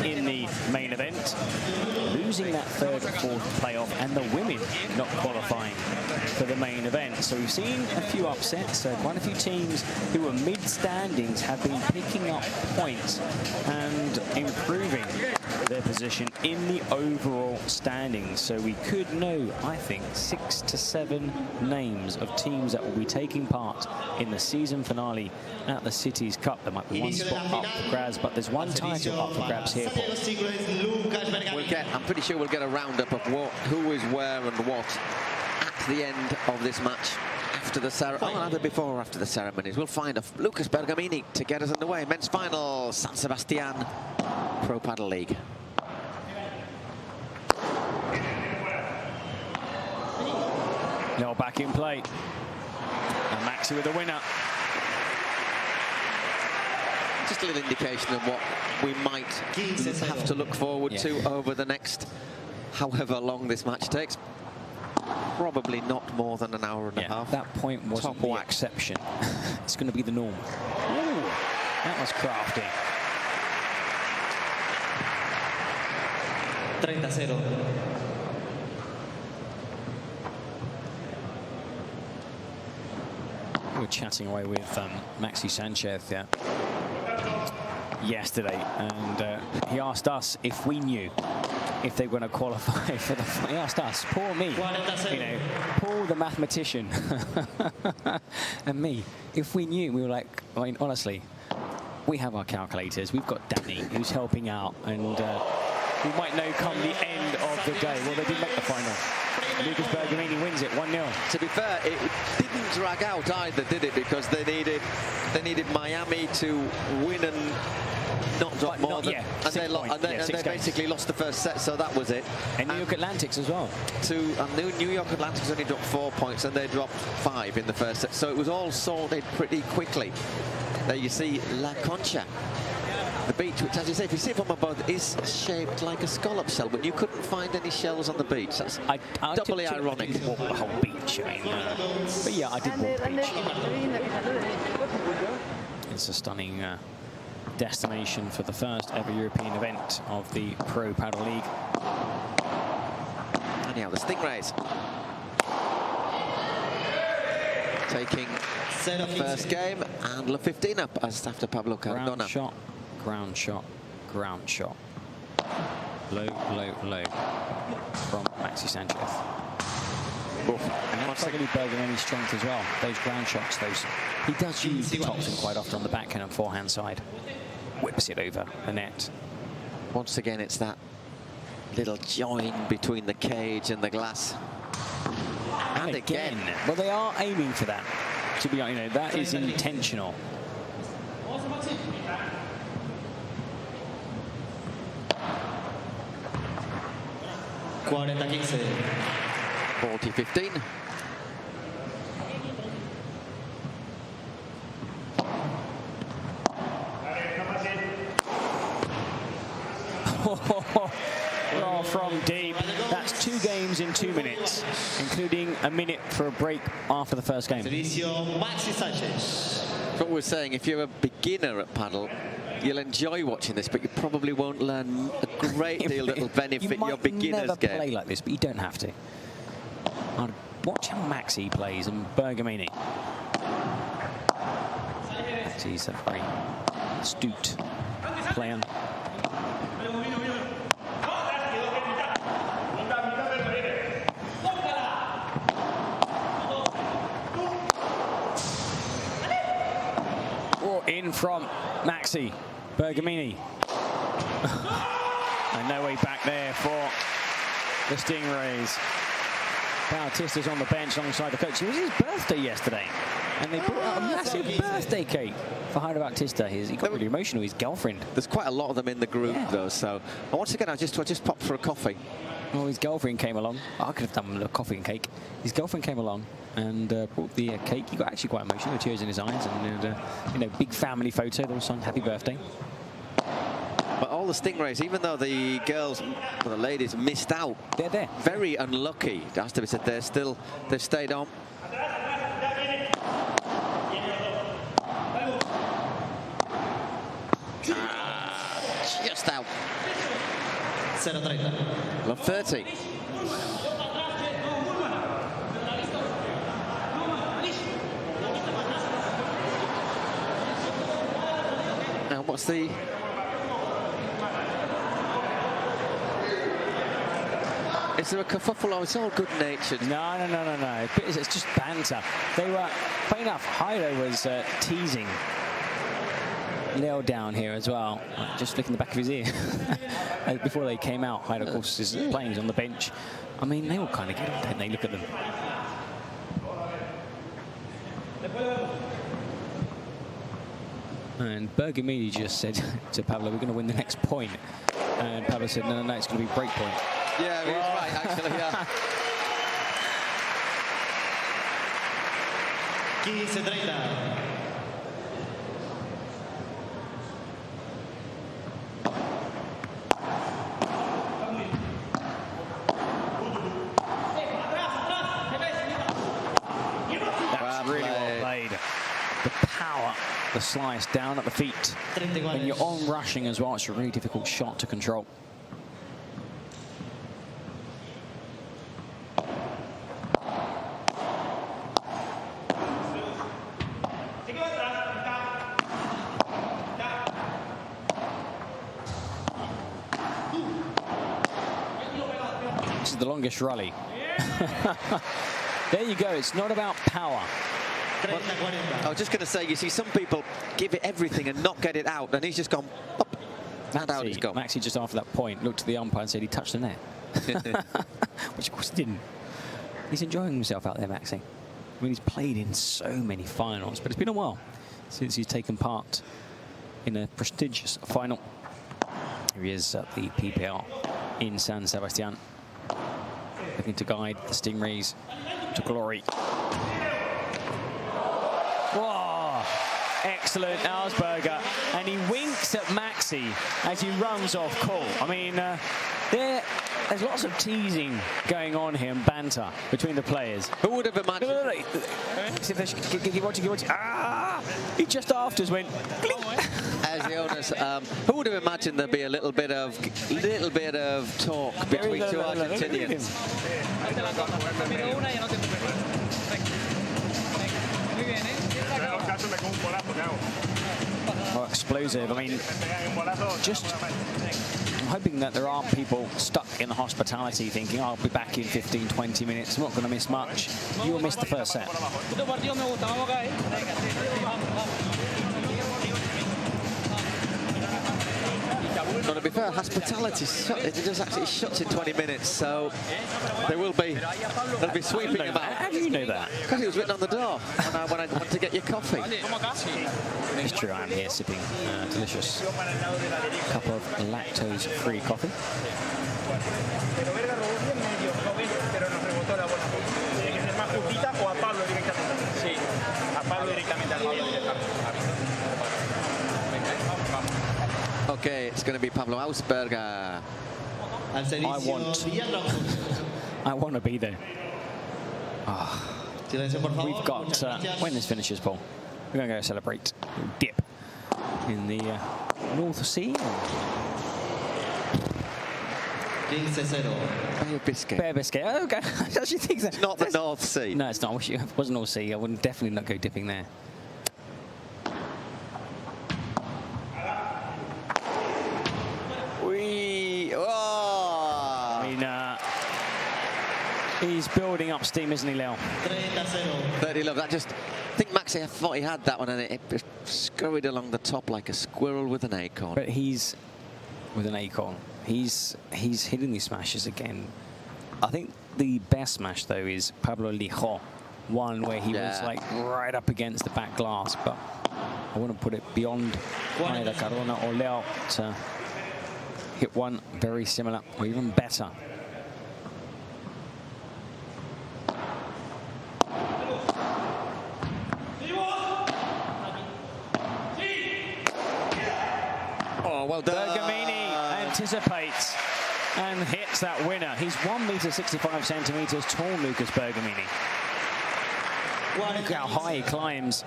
in the main event, losing that third or fourth playoff, and the women not qualifying for the main event. So we've seen a few upsets. Quite a few teams who were mid-standings have been picking up points and improving their position in the overall standings. So we could know, I think, 6 to 7 names of teams that will be taking part in the season finale at the Cities Cup. There might be one spot up for grabs, but there's one title up for grabs here, Paul. I'm pretty sure we'll get a roundup of who is where and what at the end of this match. After the ceremony, either before or after the ceremonies. We'll find Lucas Bergamini to get us underway. Men's final, San Sebastian Pro Padel League. No, back in play. And Maxi with the winner. Just a little indication of what we might have to look forward to over the next however long this match takes. Probably not more than an hour and a half. That point wasn't the exception. It's going to be the norm. Ooh, that was crafty. 30-0. We were chatting away with Maxi Sanchez yesterday, and he asked us if we knew if they were going to qualify for the... He asked us, Paul, me, you know, Paul the mathematician, and me, if we knew. We were like, I mean, honestly, we have our calculators. We've got Danny, who's helping out, and we might know come the end of the day. Well, they did make the final. Lucas Bergamini wins it 1-0. To be fair, it didn't drag out either, did it? Because they needed Miami to win and not drop more than, and they basically lost the first set, so that was it. And New York Atlantics as well. New York Atlantics only dropped 4 points, and they dropped 5 in the first set, so it was all sorted pretty quickly. There you see La Concha, the beach, which, as you say, if you see it from above, is shaped like a scallop shell, but you couldn't find any shells on the beach. That's doubly ironic. I walk the whole beach, I mean, but yeah, I did walk the beach. It's a stunning destination for the first ever European event of the Pro Padel League. And now the Stingrays taking the first game, and La 15 up as after Pablo Cardona. Ground shot, ground shot, ground shot. Low, low, low from Maxi Sanchez. And that's probably Bergamini's strength as well. Those ground shots, he does use the topspin quite often on the backhand and forehand side. Whips it over the net. Once again, it's that little join between the cage and the glass. And again. Well, they are aiming for that. To be honest, you know, that is intentional. $40-15. 40-15. Oh, from deep. That's 2 games in 2 minutes, including a minute for a break after the first game. That's what we're saying. If you're a beginner at paddle, you'll enjoy watching this, but you probably won't learn a great deal that will benefit your beginner's game. You might never play like this, but you don't have to. Watch how Maxi plays and Bergamini. He's a very astute player. In from Maxi Bergamini. And no way back there for the Stingrays. Bautista's on the bench alongside the coach. It was his birthday yesterday, and they brought out a massive birthday cake for Jairo Bautista. He got really emotional. His girlfriend. There's quite a lot of them in the group, though. So once again, I just popped for a coffee. Well, his girlfriend came along. I could have done a coffee and cake. His girlfriend came along and brought the cake. He got actually quite emotional, with tears in his eyes, and you know, big family photo. They all sung "Happy Birthday." But all the Stingrays, even though the girls, well, the ladies missed out, they're there. Very unlucky. It has to be said. They've stayed on. Just out. 0-30. Love 30. Now, what's the... Is there a kerfuffle or it's all good-natured? No. It's just banter. They were, funny enough, Jairo was teasing Leo down here as well, just flicking the back of his ear. Before they came out, Jairo, of course, is playing, he's on the bench. I mean, they all kind of get it, don't they? Look at them. And Bergamini just said to Pablo, we're going to win the next point. And Pablo said, no, it's going to be break point. Yeah, he was right, actually, yeah. 15-30. That's really well played. The power, the slice down at the feet. When you're on rushing as well, it's a really difficult shot to control. This is the longest rally. There you go. It's not about power. Well, I was just going to say, you see some people give it everything and not get it out, and he's just gone up and out he's gone. Maxi just after that point looked at the umpire and said he touched the net. Which of course he didn't. He's enjoying himself out there, Maxi. I mean, he's played in so many finals, but it's been a while since he's taken part in a prestigious final. Here he is at the PPL in San Sebastián, looking to guide the Stingrays to glory. Whoa, excellent Auersberger, and he winks at Maxi as he runs off court. I mean, there's lots of teasing going on here and banter between the players. Who would have imagined? He just afterwards went. As the owners, who would have imagined there'd be a little bit of talk between two Argentinians? Well, explosive. I mean, I'm hoping that there aren't people stuck in the hospitality thinking, I'll be back in 15, 20 minutes. I'm not going to miss much. You will miss the first set. Well, to be fair, hospitality just actually shuts in 20 minutes, so they'll be sweeping him out. How do you know that? Because it was written on the door when I went to get your coffee. It's true, I'm here sipping a delicious cup of lactose-free coffee. Okay, it's going to be Pablo Auersberger. I want to be there. We've got, when this finishes, Paul, we're going to go celebrate, dip in the North Sea. Bay of Biscay. Bay of Biscay, okay. I actually think that. It's not the North Sea. No, it's not. I wish it was North Sea. I would definitely not go dipping there. He's building up steam, isn't he, Leo? 30 love. I think Maxi thought he had that one, and it just scurried along the top like a squirrel with an acorn. But he's with an acorn. He's hitting these smashes again. I think the best smash, though, is Pablo Lijo. One where he was like right up against the back glass, but I wouldn't put it beyond either Carona or Leo to hit one very similar or even better. Oh, well done. Bergamini anticipates and hits that winner. He's 1.65 meters tall, Lucas Bergamini. Look how high he climbs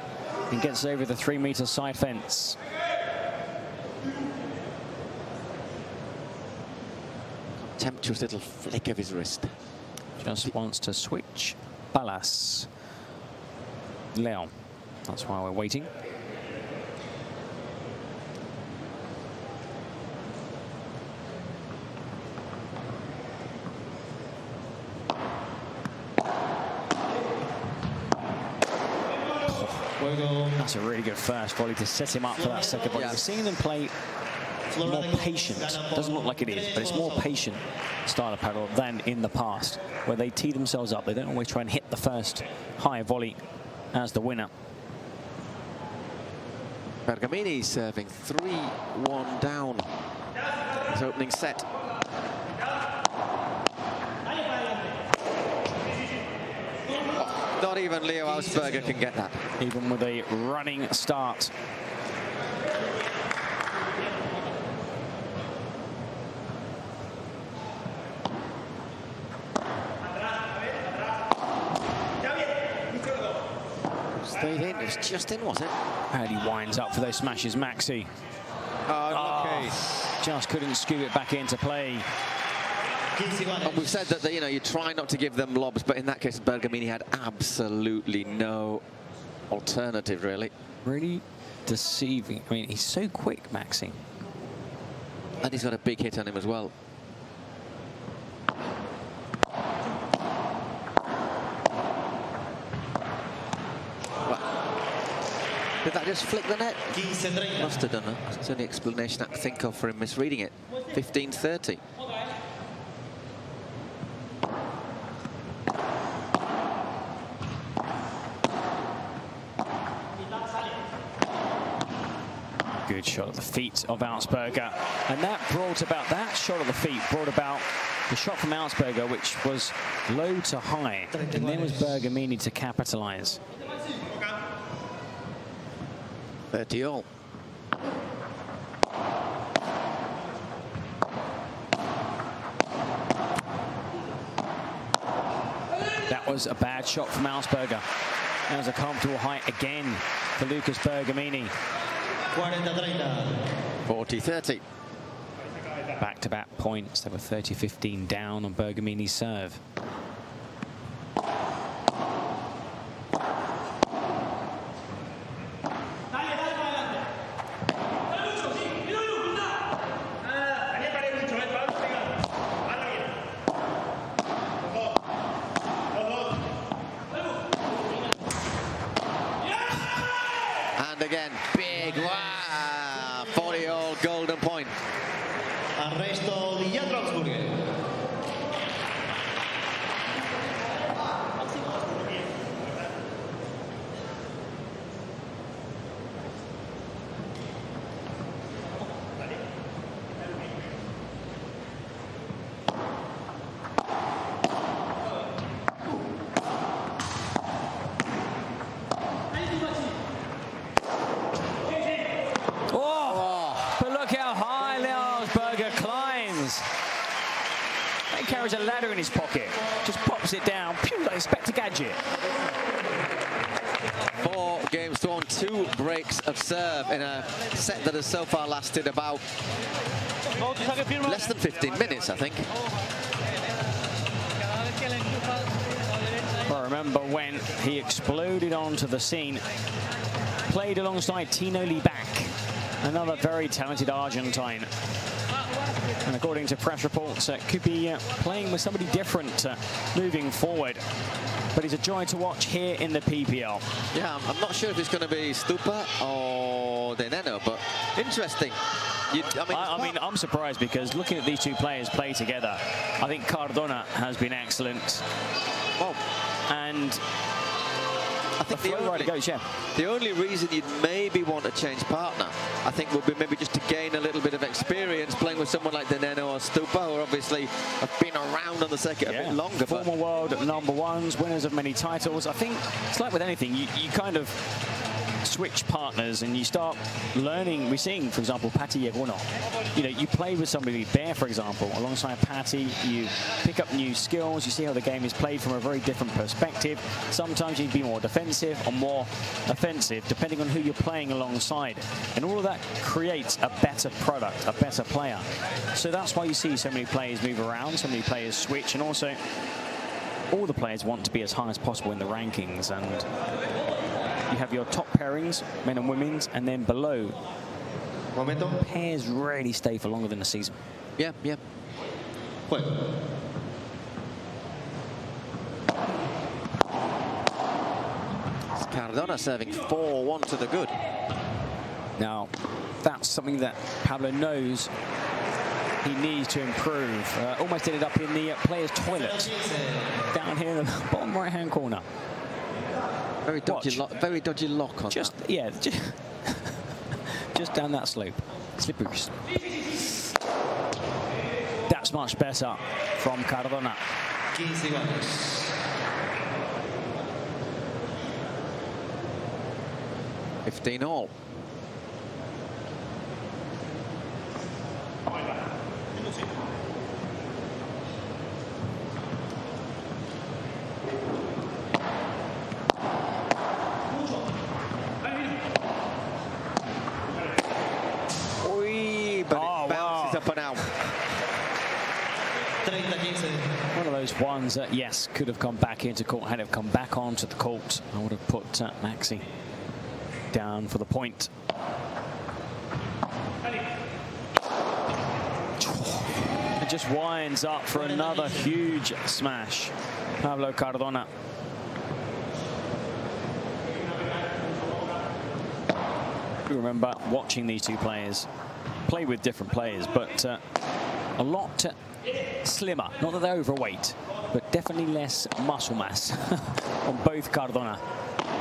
and gets over the 3-meter side fence. Contemptuous little flick of his wrist. Just wants to switch Balas. Leon. That's why we're waiting. That's a really good first volley to set him up for that second volley. We're seeing them play more patient. Doesn't look like it is, but it's more patient style of paddle than in the past, where they tee themselves up. They don't always try and hit the first high volley as the winner. Bergamini serving 3-1 down his opening set. Not even Leo Ausberger can get that. Even with a running start. Stayed in, it's just in, was it? And he winds up for those smashes, Maxi. Oh, just couldn't scoop it back into play. And we've said that you try not to give them lobs, but in that case, Bergamini had absolutely no alternative, really. Really deceiving. I mean, he's so quick, Maxi. And he's got a big hit on him as well. Did that just flick the net? Must have done it. That's the only explanation I can think of for him misreading it. 15-30. Good shot at the feet of Augsburger. And that shot at the feet brought about the shot from Augsburger, which was low to high. And then was Bergamini to capitalize. 30 all. That was a bad shot from Augsburger. That was a comfortable height again for Lucas Bergamini. 40-30. Back-to-back points. They were 30-15 down on Bergamini's serve. And again, big, wow, 40-all golden point. Arresto di Augsburger. Carries a ladder in his pocket, just pops it down, pew, like Inspector Gadget. 4 games to 1, 2 breaks of serve in a set that has so far lasted about less than 15 minutes, I think. I remember when he exploded onto the scene, played alongside Tino Libac, another very talented Argentine. And according to press reports, could be playing with somebody different moving forward. But he's a joy to watch here in the PPL. Yeah, I'm not sure if it's going to be Stupa or De Neno, but interesting. I mean, I'm surprised because looking at these two players play together, I think Cardona has been excellent. Oh. And I think the only reason you'd maybe want to change partner, I think, would be maybe just to gain a little bit of experience playing with someone like Deneno or Stupa, who obviously have been around on the circuit a bit longer. Former world #1s, winners of many titles. I think it's like with anything, you kind of switch partners and you start learning. We're seeing, for example, Patti Yeguno. You know, you play with somebody, Bear, for example, alongside Patti, you pick up new skills, you see how the game is played from a very different perspective. Sometimes you can be more defensive or more offensive, depending on who you're playing alongside. And all of that creates a better product, a better player. So that's why you see so many players move around, so many players switch, and also all the players want to be as high as possible in the rankings. And you have your top pairings, men and women's, and then below, pairs rarely stay for longer than a season. Yeah, yeah. Cardona serving 4-1 to the good. Now, that's something that Pablo knows he needs to improve. Almost ended up in the players' toilet down here in the bottom right-hand corner. Very dodgy lock on that. Yeah, just down that slope. Slippery. That's much better from Cardona. 15 all. One of those ones that, yes, could have come back into court. Had it come back onto the court, I would have put Maxi down for the point. It just winds up for another huge smash. Pablo Cardona. You remember watching these two players play with different players, but a lot slimmer. Not that they're overweight, but definitely less muscle mass on both Cardona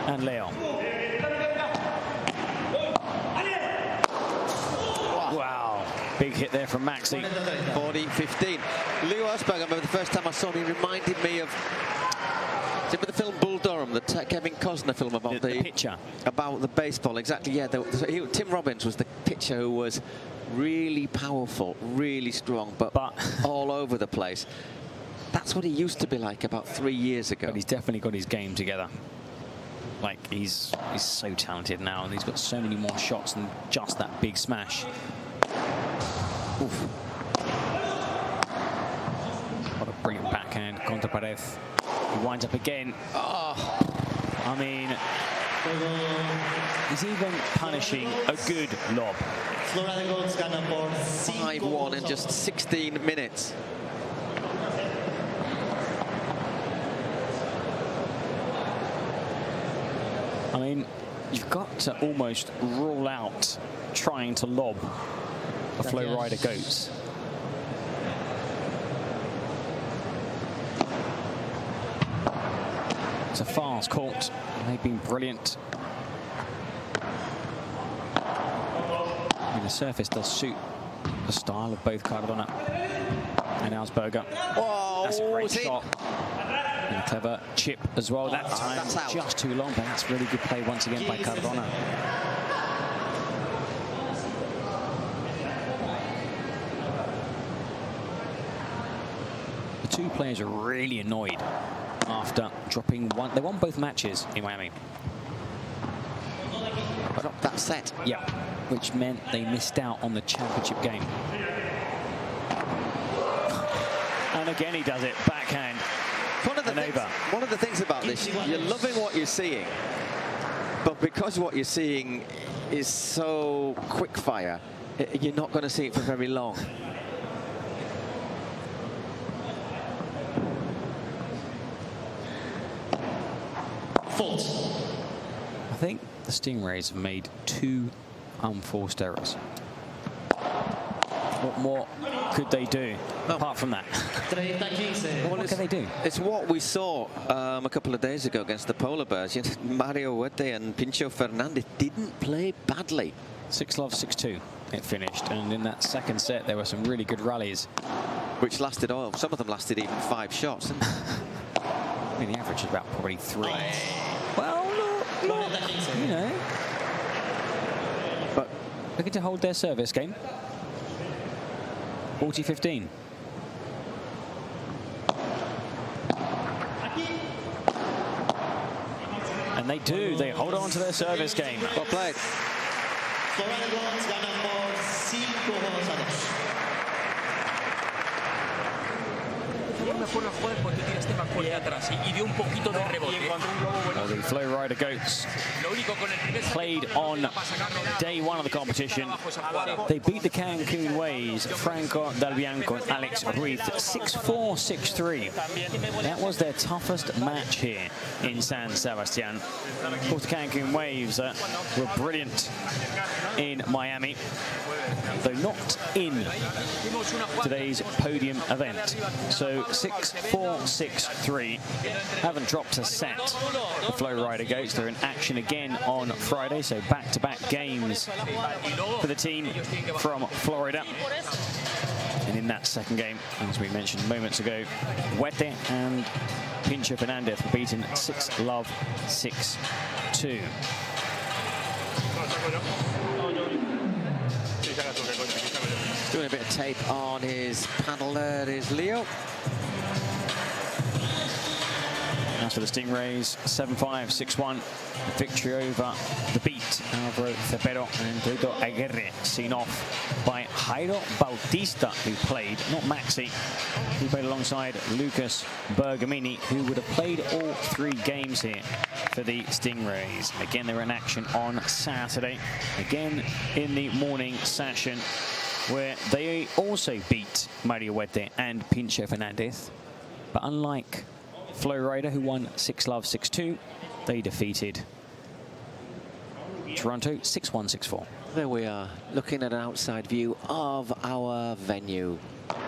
and Leo. Wow, big hit there from Maxi. 40-15. Leo Osberg, I remember the first time I saw him, he reminded me of the film Bull Durham, the Kevin Costner film about the pitcher, about the baseball. Exactly, yeah. Tim Robbins was the pitcher who was really powerful, really strong, but all over the place. That's what he used to be like about 3 years ago. But he's definitely got his game together. Like, he's so talented now, and he's got so many more shots than just that big smash. Oof. What a brilliant backhand, contra pared. He winds up again. Oh, I mean, he's even punishing a good lob. 5-1 in just 16 minutes. I mean, you've got to almost rule out trying to lob a flow rider goats. It's a fast court. They've been brilliant. I mean, the surface does suit the style of both Cardona and Augsburger. Whoa, that's a great shot. And a clever chip as well. That time just too long, but that's really good play once again by Cardona. The two players are really annoyed after dropping one. They won both matches in Miami. Dropped that set. Yeah, which meant they missed out on the championship game. And again he does it, backhand. One of the things about this, you're loving what you're seeing, but because what you're seeing is so quick fire, you're not going to see it for very long. Fault. I think the Stingrays have made 2 unforced errors. What more could they do apart from that? What can they do? It's what we saw a couple of days ago against the Polar Bears. You know, Mario Huete and Pincho Fernandez didn't play badly. 6-love, 6-2 it finished, and in that second set there were some really good rallies. Which lasted, some of them lasted even 5 shots. I mean, the average is about probably 3. Well, look, you know. But looking to hold their service game. 40-15. And they do. They hold on to their service game. Well played. Well, the Flow Rider Goats played on day 1 of the competition. They beat the Cancun Waves, Franco Del Bianco and Alex Ruiz, 6-4, 6-3. That was their toughest match here in San Sebastián. Of course, the Cancun Waves were brilliant in Miami, though not in today's podium event. So 6-4, 6-3. Haven't dropped a set. The Flow Rider Goats, they're in action again on Friday, so back-to-back games for the team from Florida. And in that second game, as we mentioned moments ago, Huete and Pincho Fernandez were beaten 6-love, 6-2. Doing a bit of tape on his paddle there is Leo. As for the Stingrays, 7-5, 6-1 victory over the beat. Alvaro Cepero and Guido Aguirre, seen off by Jairo Bautista, who played, not Maxi, who played alongside Lucas Bergamini, who would have played all 3 games here for the Stingrays. Again, they were in action on Saturday, again in the morning session, where they also beat Mario Huete and Pincho Fernandez. But unlike Flow Rider, who won 6-love, 6-2, they defeated Toronto 6-1, 6-4. There we are, looking at an outside view of our venue,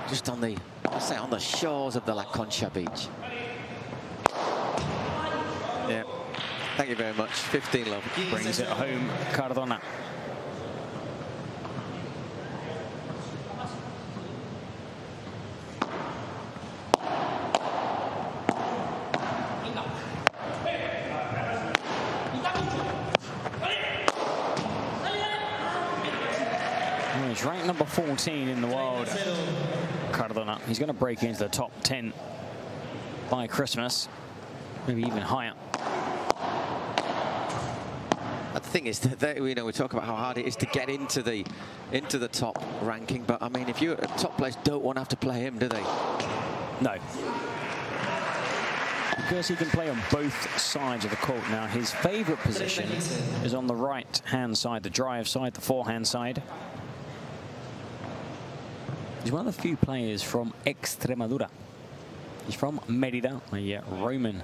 just on the, let's say, on the shores of the La Concha beach. Yeah, thank you very much. 15-love. Brings it home, Cardona. He's ranked number 14 in the world, Cardona. He's going to break into the top 10 by Christmas, maybe even higher. The thing is that we talk about how hard it is to get into the top ranking, but I mean, if you're at top place, don't want to have to play him, do they? No. Because he can play on both sides of the court now. His favourite position is on the right-hand side, the drive side, the forehand side. He's one of the few players from Extremadura. He's from Mérida, a Roman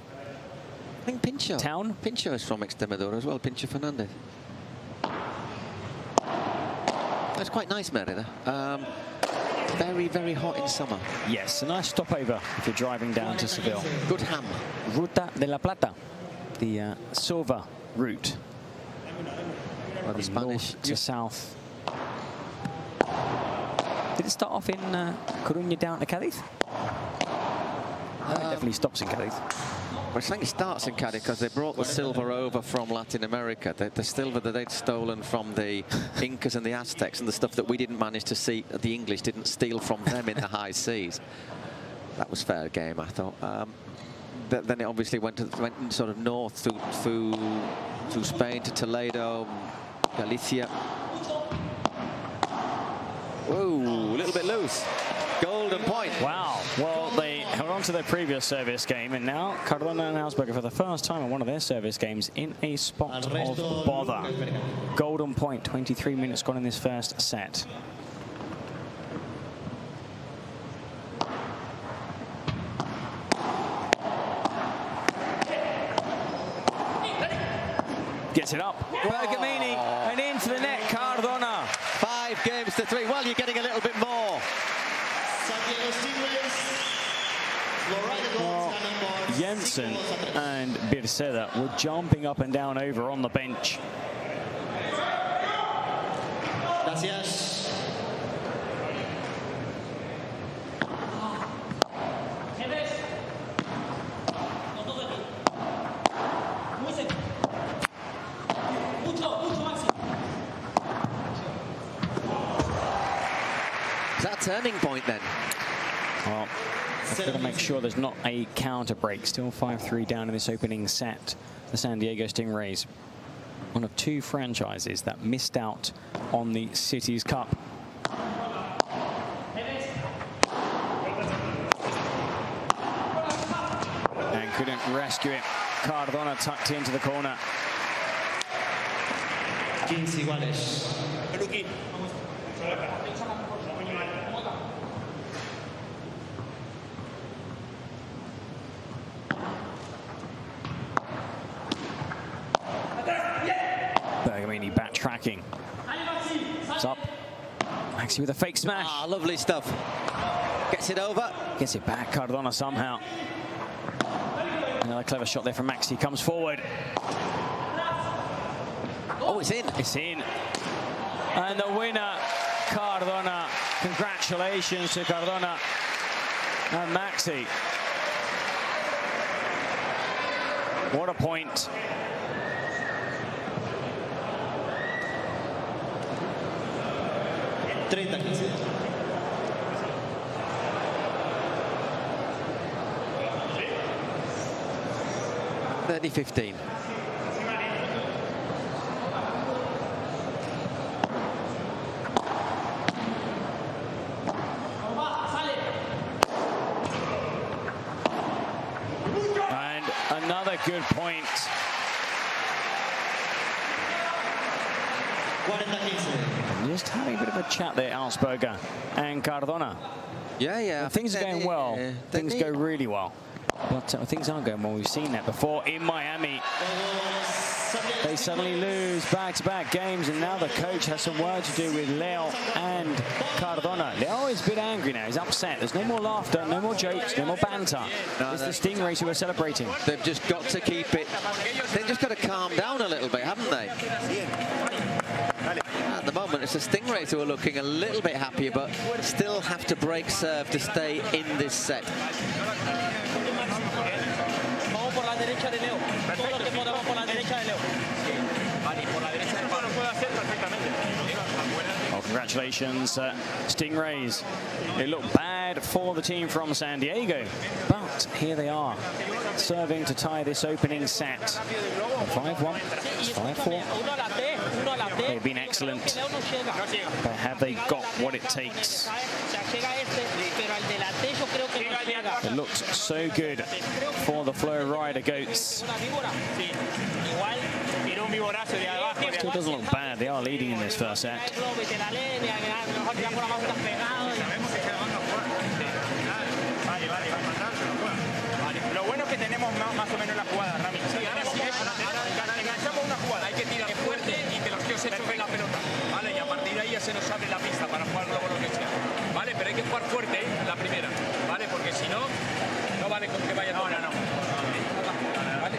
I think Pincho. Town. Pincho is from Extremadura as well, Pincho Fernandez. That's quite nice, Mérida. Very, very hot in summer. Yes, a nice stopover if you're driving down to Seville. Good ham. Ruta de la Plata, the silver route. Well, the Spanish north to south. Did it start off in Coruña down to Cádiz? No, it definitely stops in Cádiz. Well, I think it starts in Cádiz because they brought the silver over from Latin America. The silver that they'd stolen from the Incas and the Aztecs, and the stuff that we didn't manage to see, the English didn't steal from them in the high seas. That was fair game, I thought. Then it obviously went sort of north through Spain to Toledo, Galicia. Whoa, a little bit loose. Golden point. Wow. Well, they held on to their previous service game, and now Cardona and Hausberger for the first time in one of their service games in a spot of bother. Golden point, 23 minutes gone in this first set. Gets it up. Bergamini and into the net, Cardona. 5 games goes to 3. Well, you're getting a little bit more. Well, Jensen and Birceda were jumping up and down over on the bench. Gracias. Is that a turning point then? Well, I've got to make sure there's not a counter break. Still 5-3 down in this opening set. The San Diego Stingrays, one of 2 franchises that missed out on the Cities Cup. And couldn't rescue it. Cardona tucked into the corner. 15 iguales. Bergamini backtracking. It's up. Maxi with a fake smash. Ah, lovely stuff. Gets it over. Gets it back. Cardona somehow. Another clever shot there from Maxi. Comes forward. Oh, it's in. It's in. And the winner, Cardona. Congratulations to Cardona and Maxi. What a point. $30-15. And another good point. I'm just having a bit of a chat there, Augsburger and Cardona. Yeah. When things are going well. Things go really well. But things aren't going well. We've seen that before in Miami. They suddenly lose back-to-back games, and now the coach has some work to do with Leo and Cardona. Leo is a bit angry now. He's upset. There's no more laughter, no more jokes, no more banter. It's the Stingrays who are celebrating. They've just got to keep it. They've just got to calm down a little bit, haven't they? At the moment, it's the Stingrays who are looking a little bit happier, but still have to break serve to stay in this set. Well, congratulations, Stingrays. It looked bad for the team from San Diego, but here they are, serving to tie this opening set. 5-1, 5-4. They've been excellent, but have they got what it takes? It looks so good for the Flow Rider Goats. Still doesn't look bad. They are leading in this first set. Lo bueno es que tenemos más o menos la jugada, Rami. Enganchamos una jugada, hay que tirar fuerte y que los tíos se choquen la pelota, ¿vale? Y a partir de ahí ya se nos abre la pista para jugar luego lo que sea, ¿vale? Pero hay que jugar fuerte la primera, ¿vale? Porque si no, no vale con que vaya todo. No. ¿Vale?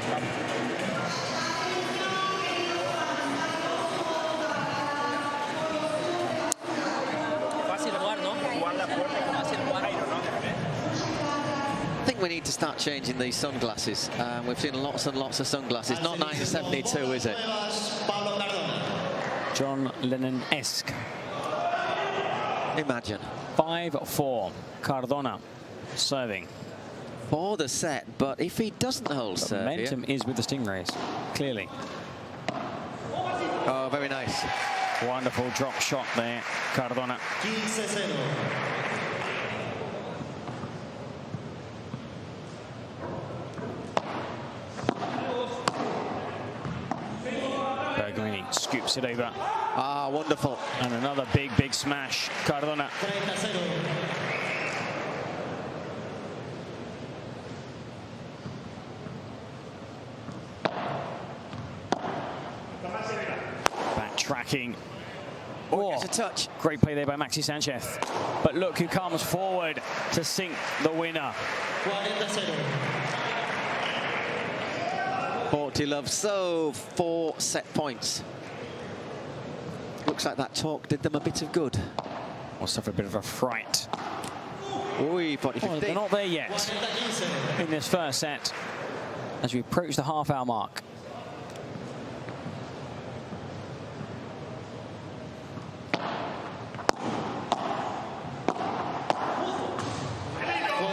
Fácil jugar, ¿no? Jugarla fuerte, fácil jugar. I think we need to start changing these sunglasses. We've seen lots and lots of sunglasses. Not 1972, is it? John Lennon-esque. Imagine. 5-4. Cardona serving. For the set, but if he doesn't hold serve, momentum is with the Stingrays, clearly. Oh, very nice. Wonderful drop shot there, Cardona. Bergamini scoops it over. Ah, wonderful. And another big smash, Cardona. Backtracking. Oh, it's a touch. Great play there by Maxi Sanchez. But look who comes forward to sink the winner. 40 love, so 4 set points. Looks like that talk did them a bit of good. Must have a bit of a fright. Oi, 40-15. Well, they're not there yet in this first set as we approach the half-hour mark.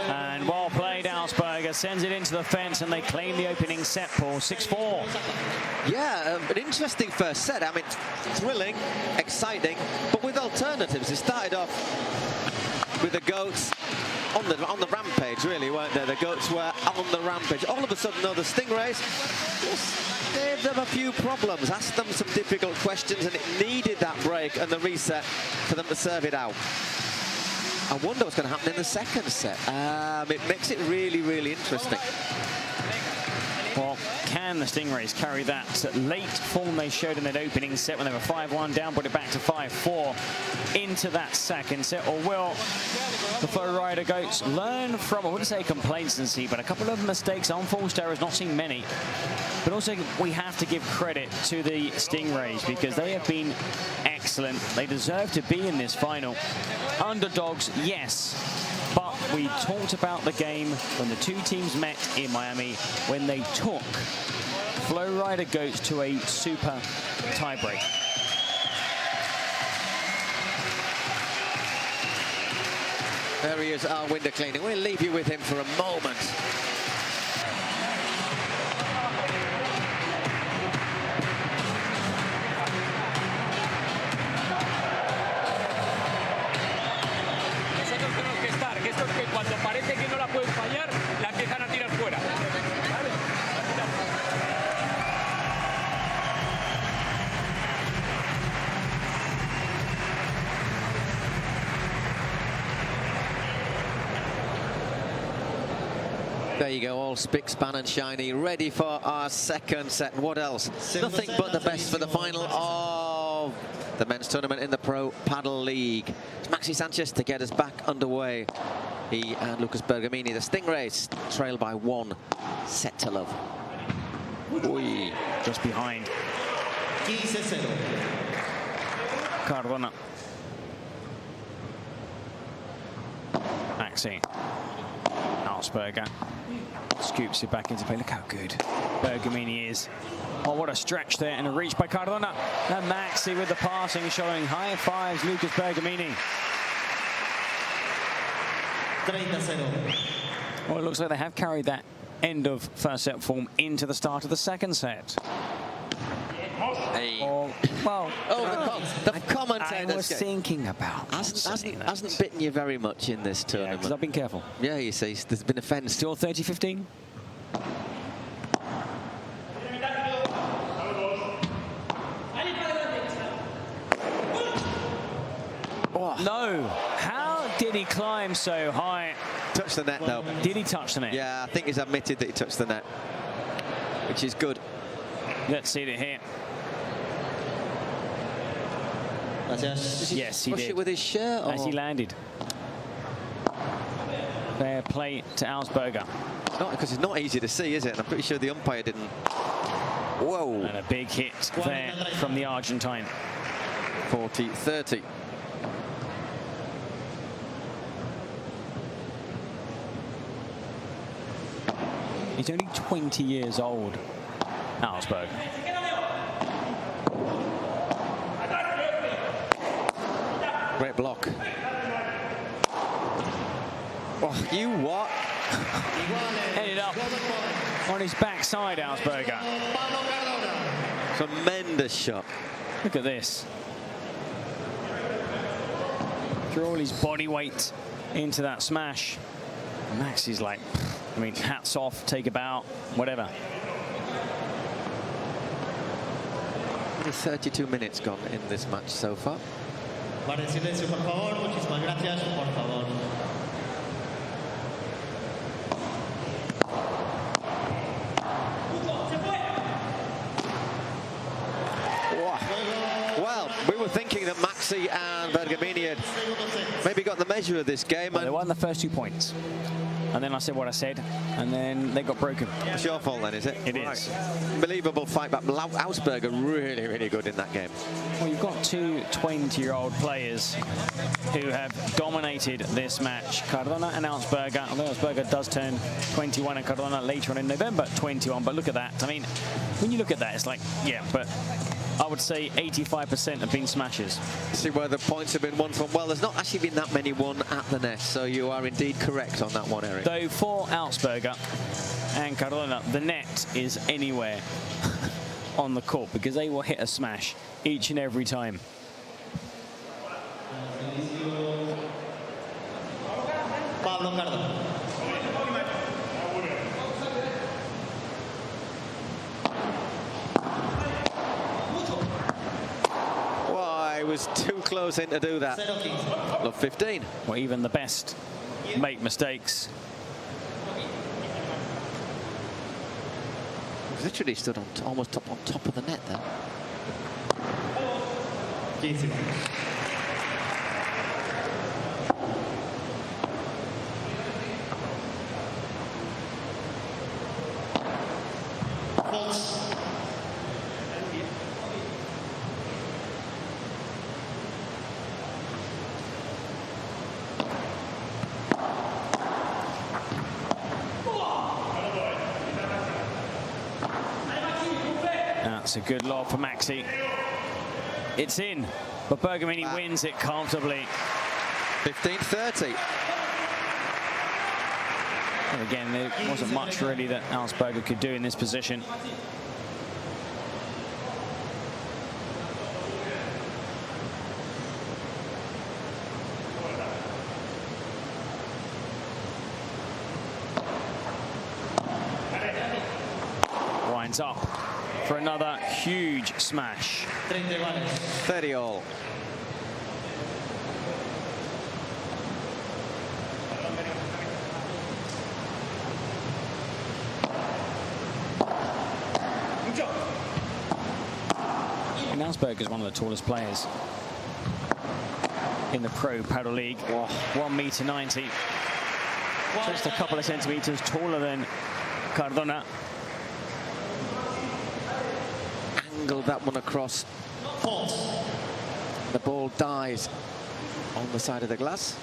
And well played, Augsburger sends it into the fence and they claim the opening set, Paul. 6-4. Yeah, an interesting first set. I mean, thrilling, exciting, but with alternatives. It started off with the goats on the rampage, really, weren't they? The goats were on the rampage. All of a sudden, though, the stingrays just gave them a few problems, asked them some difficult questions, and it needed that break and the reset for them to serve it out. I wonder what's going to happen in the second set. It makes it really, really interesting. Well, can the Stingrays carry that late form they showed in that opening set when they were 5-1 down, brought it back to 5-4 into that second set? Or will the Flow Rider Goats learn from, I wouldn't say complacency, but a couple of mistakes, unforced errors, not seen many. But also we have to give credit to the Stingrays because they have been excellent. They deserve to be in this final. Underdogs, yes. But we talked about the game when the two teams met in Miami, when they took Flow Rider Goats to a super tiebreak. There he is, our window cleaning. We'll leave you with him for a moment. Cuando parece que no la pueden fallar, la empiezan a tirar fuera. There you go, all spick, span and shiny, ready for our second set. And what else? Nothing but the best for the final of the men's tournament in the Pro Padel League. It's Maxi Sanchez to get us back underway. He and Lucas Bergamini, the Stingrays, trail by 1 set to love. Oi, just behind. Cardona. Maxi. Augsburger scoops it back into play. Look how good Bergamini is. Oh, what a stretch there and a reach by Cardona. And Maxi with the passing, showing high fives, Lucas Bergamini. Well, it looks like they have carried that end of first set form into the start of the second set. Hey. Well, the commentator I was thinking about hasn't bitten you very much in this tournament. Because I've been careful. Yeah, you see, there's been a fence. Still 30-15. Oh. No. How did he climb so high? Touched the net, though. Did he touch the net? Yeah, I think he's admitted that he touched the net, which is good. Let's see it here. Yes, he push did. it with his shirt? As he landed. Fair play to Augsburger. Not because it's not easy to see, is it? And I'm pretty sure the umpire didn't. Whoa. And a big hit there from the Argentine. 40-30. He's only 20 years old, Augsburger. Great block. Oh, you what? Ended up on his backside, Augsburger. Tremendous shot. Look at this. Threw all his body weight into that smash. Max is like, I mean, hats off, take a bow, whatever. Only 32 minutes gone in this match so far. Guarden silencio, por favor. Muchísimas gracias, por favor. Well, we were thinking that Maxi and Bergamini had maybe got the measure of this game. Well, they won the first 2 points. And then I said what I said, and then they got broken. It's your fault then, is it? It is. Unbelievable fight back. Augsburger really, really good in that game. Well, you've got two 20-year-old players who have dominated this match, Cardona and Augsburger. Although Augsburger does turn 21 and Cardona later on in November 21. But look at that. I mean, when you look at that, it's like, yeah, but I would say 85% have been smashes. See where the points have been won from. Well, there's not actually been that many won at the net, so you are indeed correct on that one, Eric. Though for Augsburger and Cardona, the net is anywhere on the court because they will hit a smash each and every time. Pablo Cardona. It was too close in to do that. Love 15. Well, even the best make mistakes. Literally stood on almost on top of the net there. That's a good lob for Maxi. It's in, but Bergamini wins it comfortably. 15-30. And again, there wasn't much really that Augsburger could do in this position. Winds up for another huge smash. 30 all. And Augsburger is one of the tallest players in the Pro Padel League. 1.90 m. Just a couple of centimeters taller than Cardona. Angled that one across. The ball dies on the side of the glass.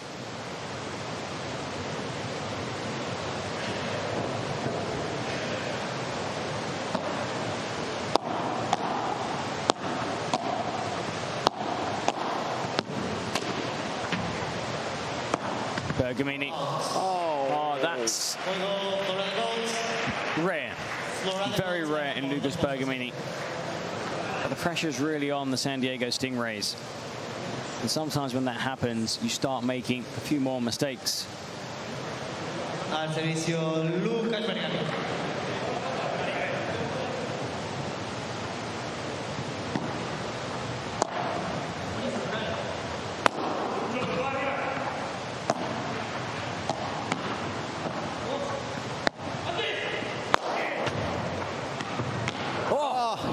Bergamini. Oh, that's rare. Very rare in Lucas Bergamini. But the pressure's really on the San Diego Stingrays. And sometimes when that happens, you start making a few more mistakes. Al servicio Lucas Bergamini.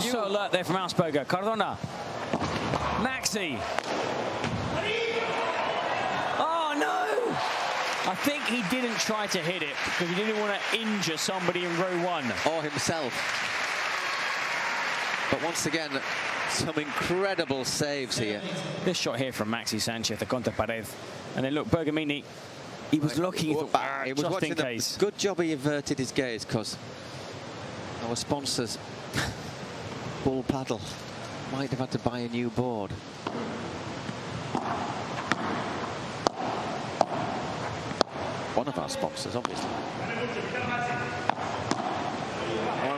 So alert there from Augsburger. Cardona. Maxi. Oh, no! I think he didn't try to hit it because he didn't want to injure somebody in row one. Or himself. But once again, some incredible saves here. This shot here from Maxi Sanchez, the contra pared. And then look, Bergamini, he was looking back. He was just watching in case. Good job he averted his gaze because our sponsors, Bull Padel, might have had to buy a new board. One of our sponsors, obviously.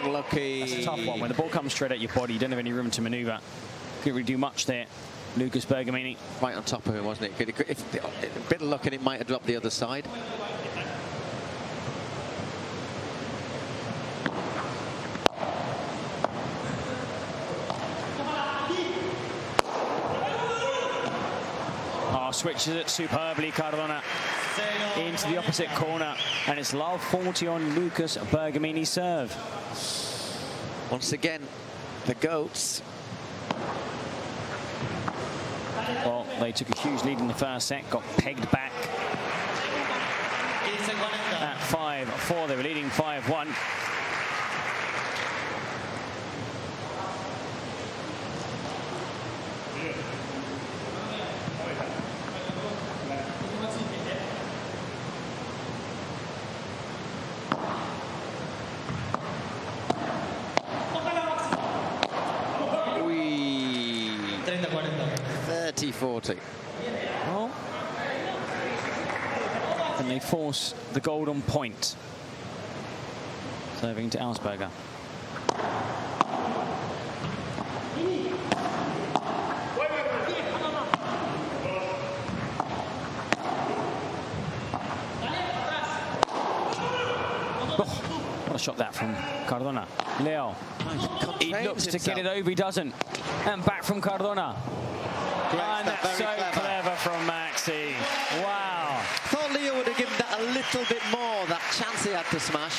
Unlucky. That's a tough one. When the ball comes straight at your body, you don't have any room to manoeuvre. Couldn't really do much there. Lucas Bergamini. Right on top of him, wasn't it? If a bit of luck and it might have dropped the other side. Switches it superbly, Cardona into the opposite corner, and it's love 40 on Lucas Bergamini's serve. Once again, the goats Well, they took a huge lead in the first set, got pegged back at 5-4. They were leading 5-1. We 30-40. Well, and they force the golden point. Serving to Augsburger. What a shot that from Cardona. Leo. He looks to get it over, he doesn't. And back from Cardona. And that's so clever from Maxi. Wow. Thought Leo would have given that a little bit more, that chance he had to smash.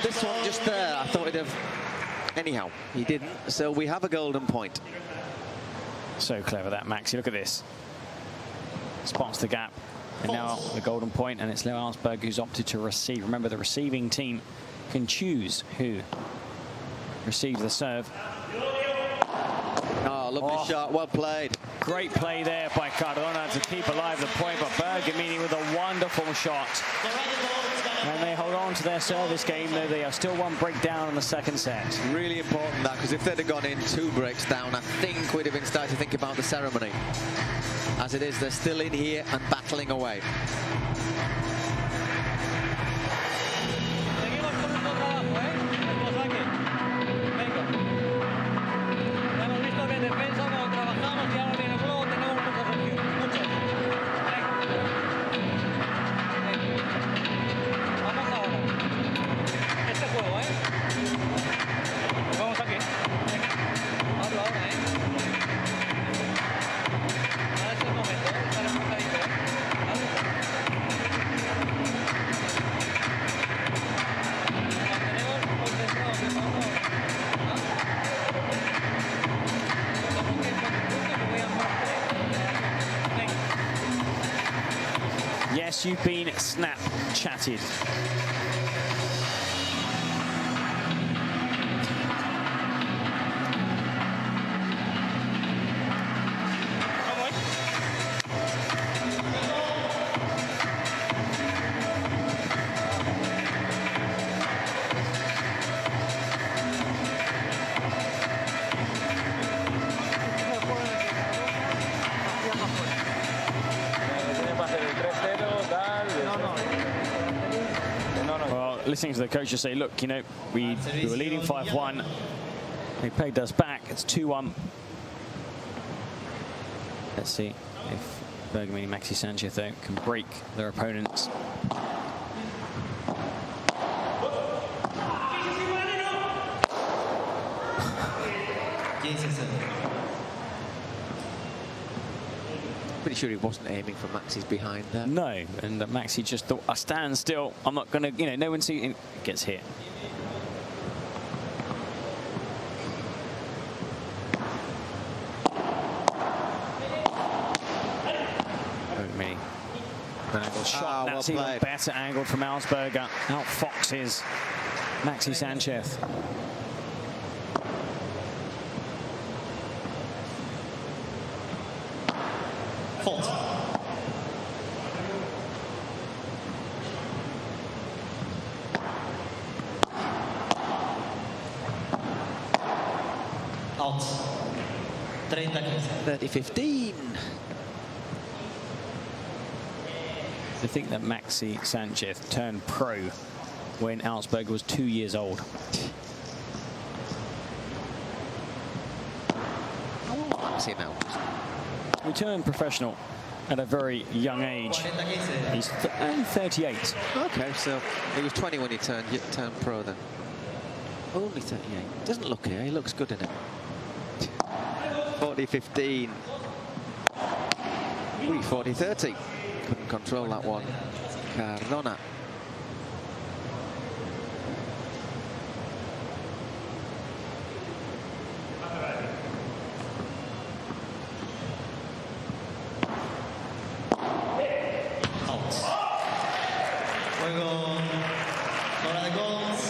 This one just there, I thought he'd have. Anyhow, he didn't, so we have a golden point. So clever that Maxi, look at this. Spots the gap. And now the golden point, and it's Leo Augsburg who's opted to receive. Remember, the receiving team can choose who receives the serve. Oh, lovely shot, well played. Great play there by Cardona to keep alive the point, but Bergamini with a wonderful shot. And they hold on to their service game, though they are still one break down in the second set. Really important that, because if they'd have gone in 2 breaks down, I think we'd have been starting to think about the ceremony. As it is, they're still in here and battling away. Yes, you've been Snapchatted. Listening to the coach just say, look, you know, we were leading 5-1. They pegged us back. It's 2-1. Let's see if Bergamini and Maxi Sanchez, though, can break their opponents. Pretty sure he wasn't aiming for Maxi's behind there. No, and Maxi just thought, I stand still. I'm not going to, you know, no one see, gets hit. Bergamini. Shot, that's even better angled from Augsburger. Outfoxes Maxi Sanchez. Fault. Out. 30-15. To think that Maxi Sanchez turned pro when Augsburger was 2 years old. How old is Maxi now? He turned professional at a very young age. He's only 38. Okay, so he was 20 when he turned pro then. Only 38. Doesn't look here, he looks good in it. 40-15. 40-30. Couldn't control that one. Cardona. Juego Flora de Cons.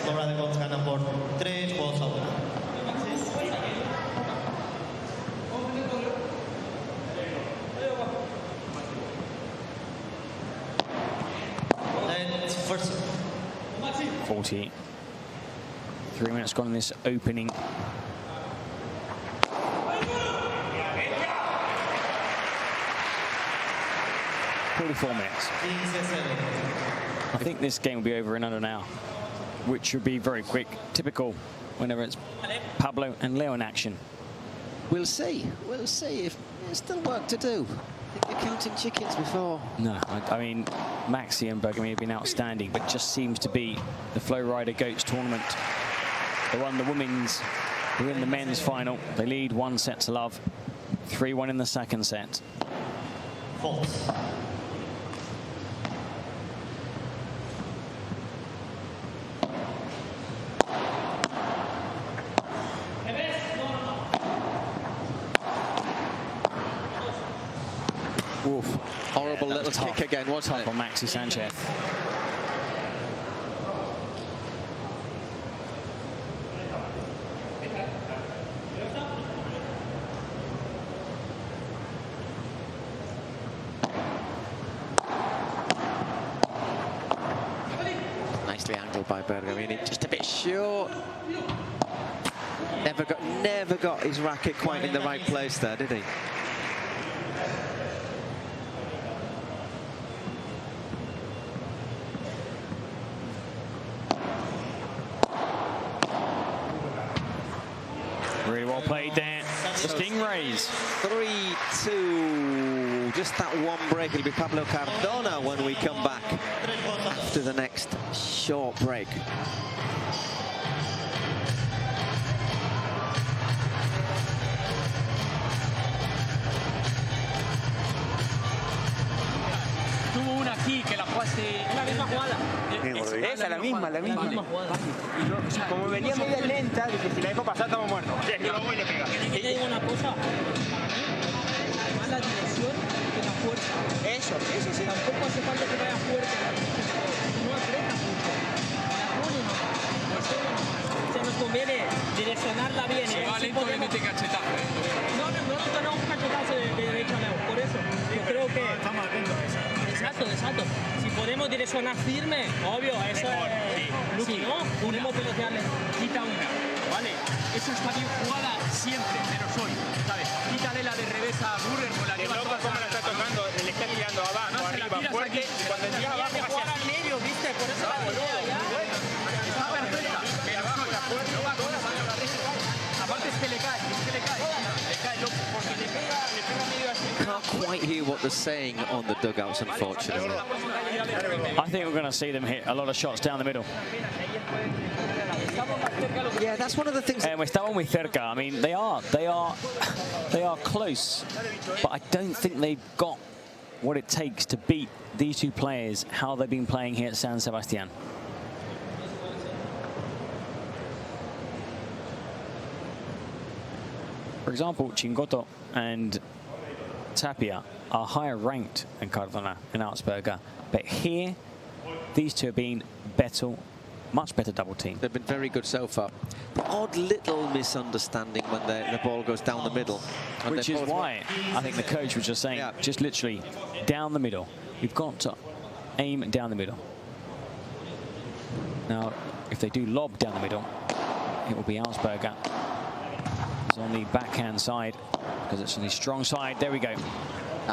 Flora de Cons gana por 3 juegos a 1. Let's first. 40. 3 minutes gone in this opening. $44 minutes. I think this game will be over in under an hour, which would be very quick. Typical whenever it's Pablo and Leo in action. We'll see. We'll see if there's still work to do. I think you're counting chickens before. No, I mean, Maxi and Bergami have been outstanding, but just seems to be the Flow Rider Goats tournament. They won the women's, they're in the men's final. They lead 1-0. 3-1 in the second set. False. Oof. Horrible little kick again, wasn't it? On Maxi Sanchez. Nicely angled by Bergamini, just a bit short. Never got his racket quite in the right place there, did he? Really well played there. The Stingrays. 3-2. Just that one break. It'll be Pablo Cardona when we come back after the next short break. Tuvo una aquí que la jugaste. Es la misma jugada. Esa, la misma jugada. Como venía media lenta, dije, si la dejo pasar, estamos muertos. Yo lo voy y le pega. Te digo una cosa. Además, la dirección de la fuerza. Eso, sí. Tampoco hace falta que vaya fuerte. No aprieta mucho. La pone nomás. O sea, nos conviene direccionarla bien. Si va lento, le mete cachetazo. No tenemos un cachetazo de derecha a lado. Por eso, yo creo que... Estamos atentos a eso. Exacto. Si podemos direccionar firme, obvio, eso es... Si no, podemos pelotearle. Quita una, ¿vale? Esa está bien jugada siempre, menos hoy, ¿sabes? Quítale la de revés a Burger con la que va a cómo la está tocando, le está tirando abajo, arriba, fuerte. Cuando llega abajo, jugar al medio, ¿viste? Por eso la idea ya. Está perfecta, pero abajo la fuerte, no va con la mano, la deja. Aparte es que le cae, porque le pega medio así. Can't quite hear what they're saying on the dugouts, unfortunately. I think we're going to see them hit a lot of shots down the middle. Yeah, that's one of the things. And estamos muy cerca. I mean, they are close, but I don't think they've got what it takes to beat these two players. How they've been playing here at San Sebastián. For example, Chingoto and Tapia are higher ranked than Cardona and Augsburger, but here these two have been better, much better double team. They've been very good so far. The odd little misunderstanding when the ball goes down the middle. Which is why I think the coach was just saying, just literally down the middle. We've got to aim down the middle. Now, if they do lob down the middle, it will be Augsburger. It's on the backhand side, because it's on the strong side. There we go.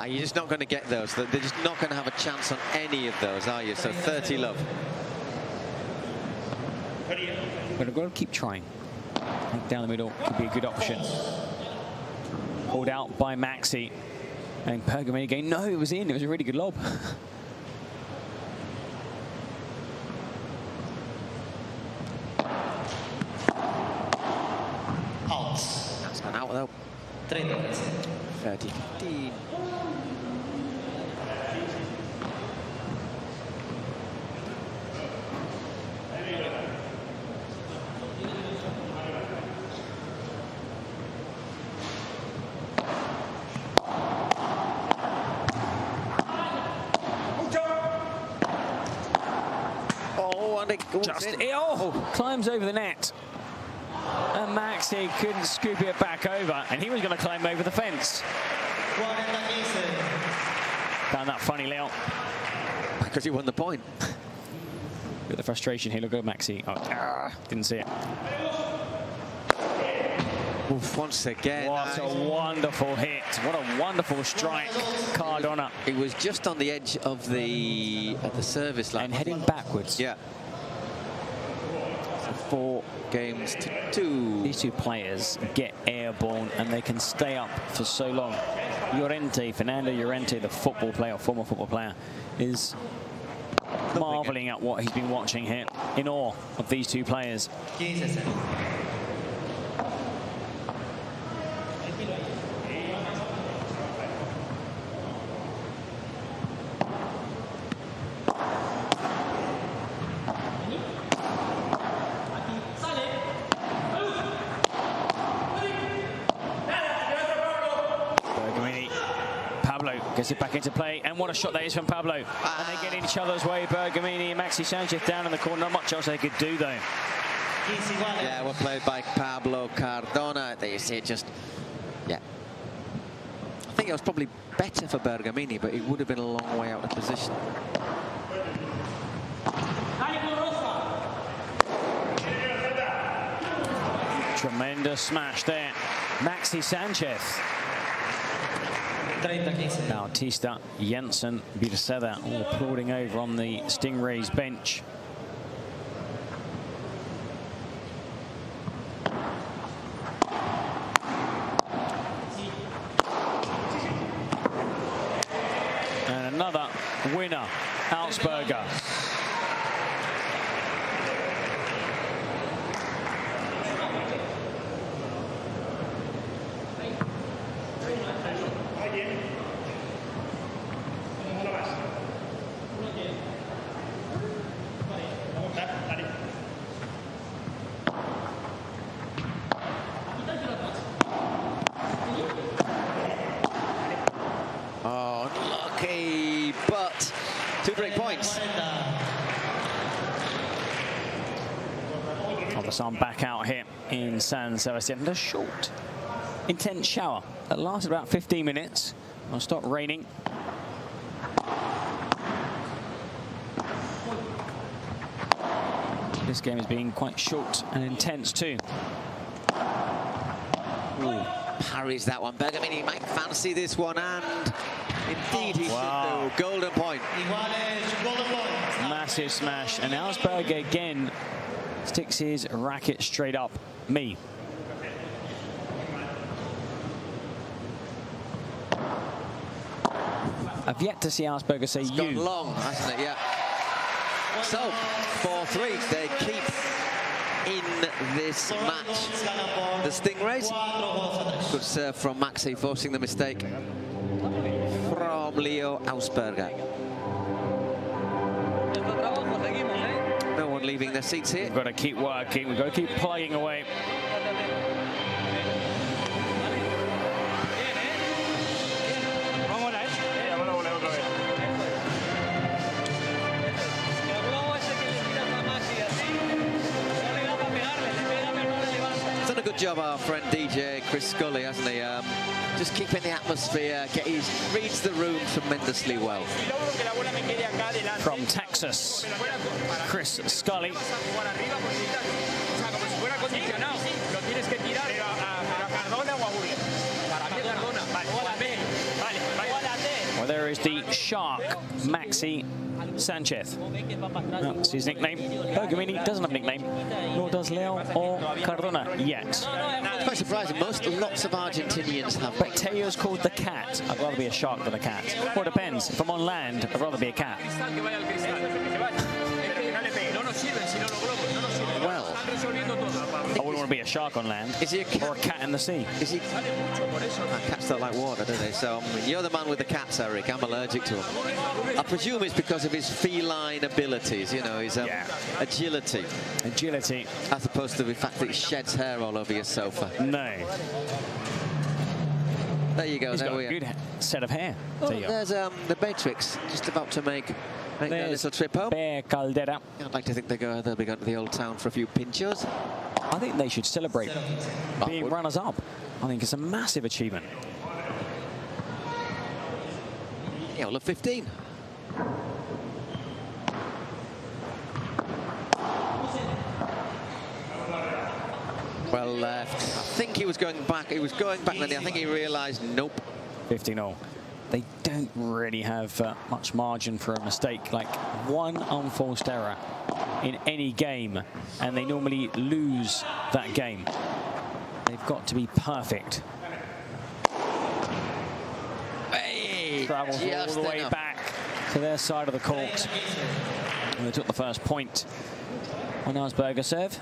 You're just not going to get those. They're just not going to have a chance on any of those, are you? So 30 love. But I've got to keep trying. I think down the middle could be a good option. Pulled out by Maxi. And Bergamini again. No, it was in. It was a really good lob. That's gone out though. 30-15. climbs over the net. And Maxi couldn't scoop it back over, and he was going to climb over the fence. Found that funny, Leo. Because he won the point. With the frustration here, look at Maxi. Oh, didn't see it. Oof, once again. What a wonderful hit. What a wonderful strike, Cardona. It was just on the edge of the service line. And heading backwards. Yeah. So 4 games to 2. These two players get airborne and they can stay up for so long. Fernando Llorente, the football player, former football player, is marveling at what he's been watching here, in awe of these two players. Gets it back into play, and what a shot that is from Pablo. And they get in each other's way, Bergamini and Maxi Sanchez down in the corner. Not much else they could do, though. Yeah, well played by Pablo Cardona. There you see it just, yeah. I think it was probably better for Bergamini, but it would have been a long way out of position. Tremendous smash there. Maxi Sanchez. Bautista, Jensen, Birceda all applauding over on the Stingrays bench. And another winner, Augsburger. But 2 break points. Oh, the sun back out here in San Sebastián. A short, intense shower that lasted about 15 minutes. It'll stop raining. This game has been quite short and intense too. Ooh, parries that one. Bergamini might fancy this one, and indeed he should do. Golden point. Massive smash, and Augsburger again sticks his racket straight up. Me. I've yet to see Augsburger say it's you. Gone long, hasn't it? Yeah. So 4-3, they keep in this match. The Stingrays. Good serve from Maxi, forcing the mistake from Leo Augsburger. No one leaving their seats here. We've got to keep working. We've got to keep plugging away. Done a good job, our friend DJ Chris Scully, hasn't he? Just keeping the atmosphere, reads the room tremendously well. From Texas, Chris Scully. Well, there is the shark, Maxi Sanchez. That's his nickname. Bergamini doesn't have a nickname, nor does Leo or Cardona yet. It's quite surprising. Lots of Argentinians have. But Teo's called the cat. I'd rather be a shark than a cat. Well, it depends. If I'm on land, I'd rather be a cat. Well, I wouldn't want to be a shark on land. Is he a cat? Or a cat in the sea? Is he? Cats don't like water, do they? So you're the man with the cats, Eric. I'm allergic to him. I presume it's because of his feline abilities, you know, his agility. Agility. As opposed to the fact that he sheds hair all over your sofa. No. There you go. He's there got we a good set of hair. Oh, there's the Matrix just about to make Make their little trip home. Bear Caldera. I'd like to think they'll be going to the old town for a few pinchos. I think they should celebrate being runners-up. I think it's a massive achievement. Yeah, well, 15. Well left. I think he was going back. He was going back, then I think he realised, nope. 15-0. They don't really have much margin for a mistake. Like one unforced error in any game, and they normally lose that game. They've got to be perfect. Hey, travels all the way back to their side of the court. And they took the first point on Asperger serve.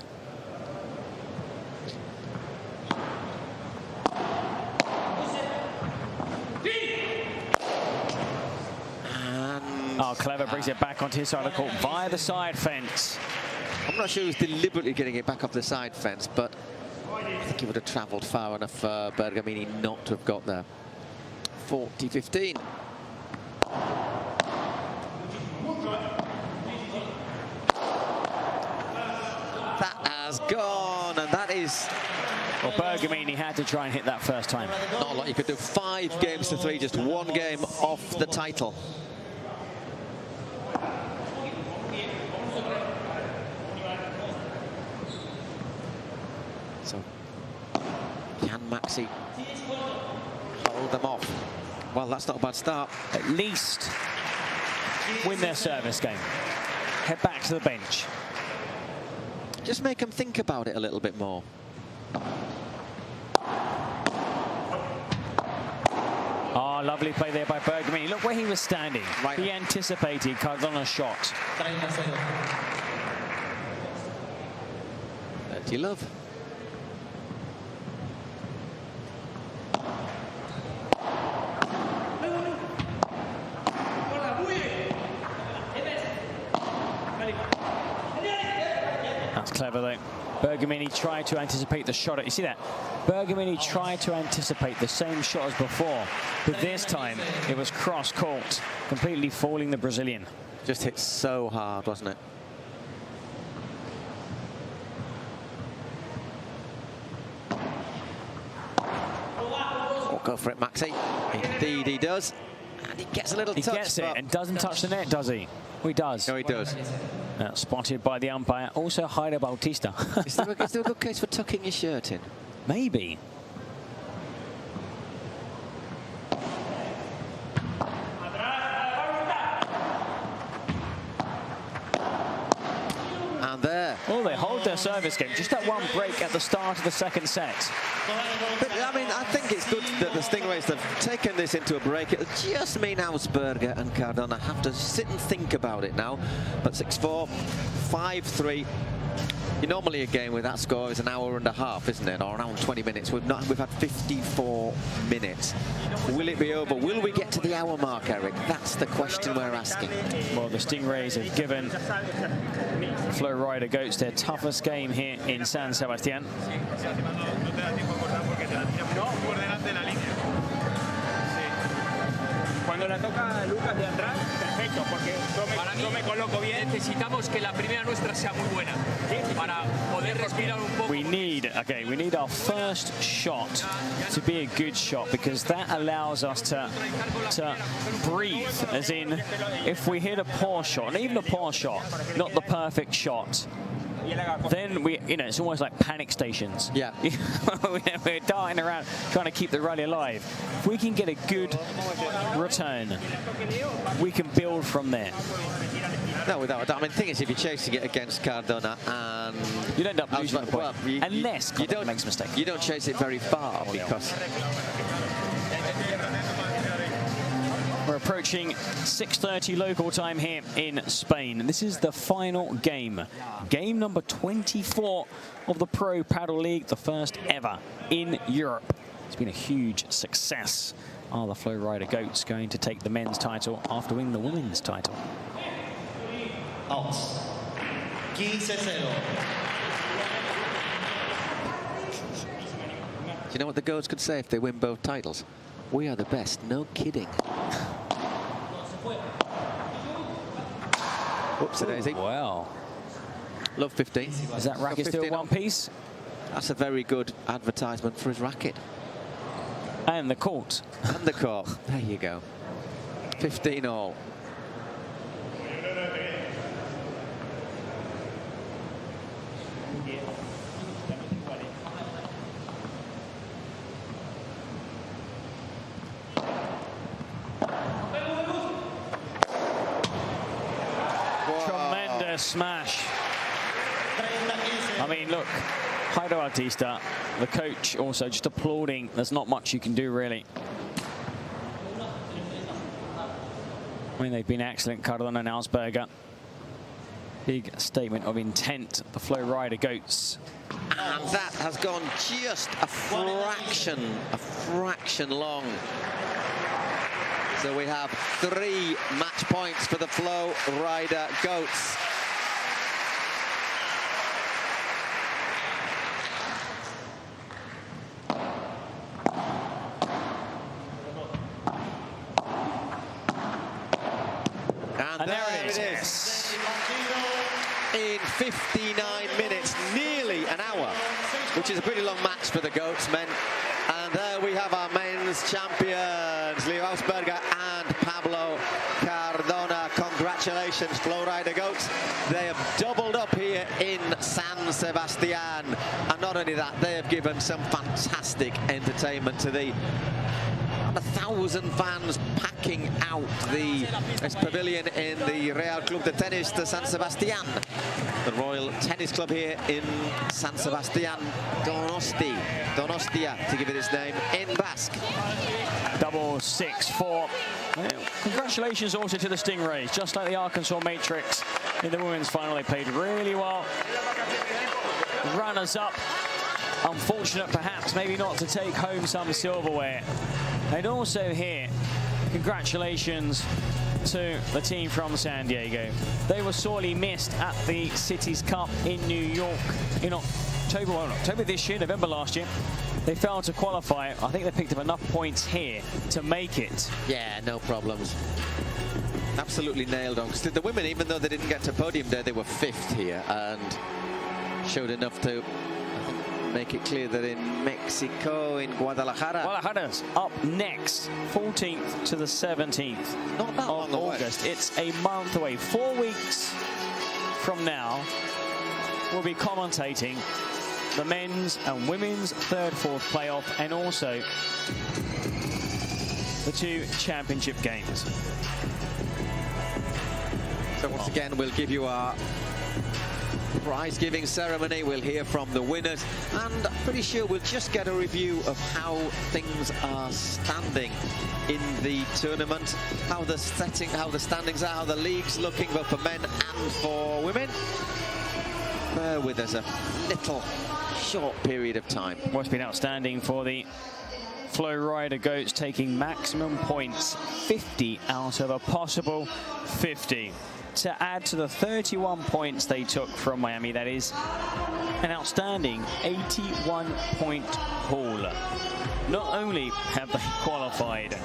Oh, Clever brings it back onto his side of the court via the side fence. I'm not sure he was deliberately getting it back off the side fence, but I think he would have travelled far enough for Bergamini not to have got there. 40-15. That has gone, and that is... Well, Bergamini had to try and hit that first time. Not a lot. You could do 5 games to 3, just 1 game off the title. So, can Maxi hold them off? Well, that's not a bad start. At least win their service game. Head back to the bench. Just make them think about it a little bit more. Oh, lovely play there by Bergamini. Look where he was standing. Right. He anticipated Cardona's shot. Dirty love. That's clever though. Bergamini tried to anticipate the shot. You see that? Bergamini tried to anticipate the same shot as before, but this time it was cross-court, completely fouling the Brazilian. Just hit so hard, wasn't it? Oh, go for it, Maxi. Indeed he does. And he gets a little touch. He gets it and doesn't touch the net, does he? Oh, he does. No, he does. Spotted by the umpire. Also, Jairo Bautista. Is there a good case for tucking your shirt in? Maybe. And there. Oh, they hold their service game. Just that one break at the start of the second set. But, I mean, I think it's good that the Stingrays have taken this into a break. It'll just mean Ausberger and Cardona have to sit and think about it now. But 6-4, 5-3. Normally a game with that score is an hour and a half, isn't it? Or an hour and 20 minutes. We've had 54 minutes. Will it be over? Will we get to the hour mark, Eric? That's the question we're asking. Well, the Stingrays have given Flow Rider Goats their toughest game here in San Sebastián. Cuando la toca Lucas de atrás, perfecto, porque yo me coloco bien. Necesitamos que la primera nuestra sea muy buena para poder respirar un poco. We need our first shot to be a good shot, because that allows us to breathe. As in, if we hit a poor shot, and even a poor shot, not the perfect shot, then it's almost like panic stations. Yeah. We're darting around trying to keep the rally alive. If we can get a good return, we can build from there. No, without a doubt. I mean, the thing is, if you're chasing it against Cardona and you'd end up losing the point. Well, unless Cardona makes a mistake. You don't chase it very far because... We're approaching 6:30 local time here in Spain. This is the final game. Game number 24 of the Pro Padel League, the first ever in Europe. It's been a huge success. Are the Flow Rider Goats going to take the men's title after winning the women's title? Out. 15-0. Do you know what the Goats could say if they win both titles? We are the best, no kidding. Whoopsie-daisy. Wow. Love 15. Is that racket still one piece? That's a very good advertisement for his racket. And the court. And the court. There you go. 15 all. Tremendous smash. I mean, look, Heido Artista, the coach, also just applauding. There's not much you can do, really. I mean, they've been excellent, Cardona and Augsburger. Big statement of intent, the Flow Rider Goats. And that has gone just a fraction long. So we have 3 match points for the Flow Rider Goats. And there it is. In 59 minutes, nearly an hour, which is a pretty long match for the Goats men. And there we have our men's champions, Leo Augsburger and Pablo Cardona. Congratulations, Flow Rider Goats. They have doubled up here in San Sebastián. And not only that, they have given some fantastic entertainment to the 1,000 fans packing out this pavilion in the Real Club de Tenis de San Sebastián, the Royal Tennis Club here in San Sebastián, Donostia, to give it its name, in Basque. Double 6-4. Congratulations also to the Stingrays, just like the Arkansas Matrix in the women's final. They played really well. Runners up. Unfortunate, perhaps, maybe not to take home some silverware. And also here, congratulations to the team from San Diego. They were sorely missed at the Cities Cup in New York in October, well, October this year, November last year. They failed to qualify. I think they picked up enough points here to make it. Yeah, no problems. Absolutely nailed on. Because the women, even though they didn't get to podium day, they were 5th here and showed enough to make it clear that in Mexico, in Guadalajara. Guadalajara's up next, 14th to the 17th Not that long of August. away. It's a month away. 4 weeks from now, we'll be commentating the men's and women's 3rd, 4th playoff, and also the 2 championship games. So once again, we'll give you our prize-giving ceremony. We'll hear from the winners, and I'm pretty sure we'll just get a review of how things are standing in the tournament, how the standings are, how the league's looking, both for men and for women. Bear with us a little short period of time. Well, it's been outstanding for the Flow Rider Goats, taking maximum points, 50 out of a possible 50. To add to the 31 points they took from Miami, that is an outstanding 81-point haul. Not only have they qualified,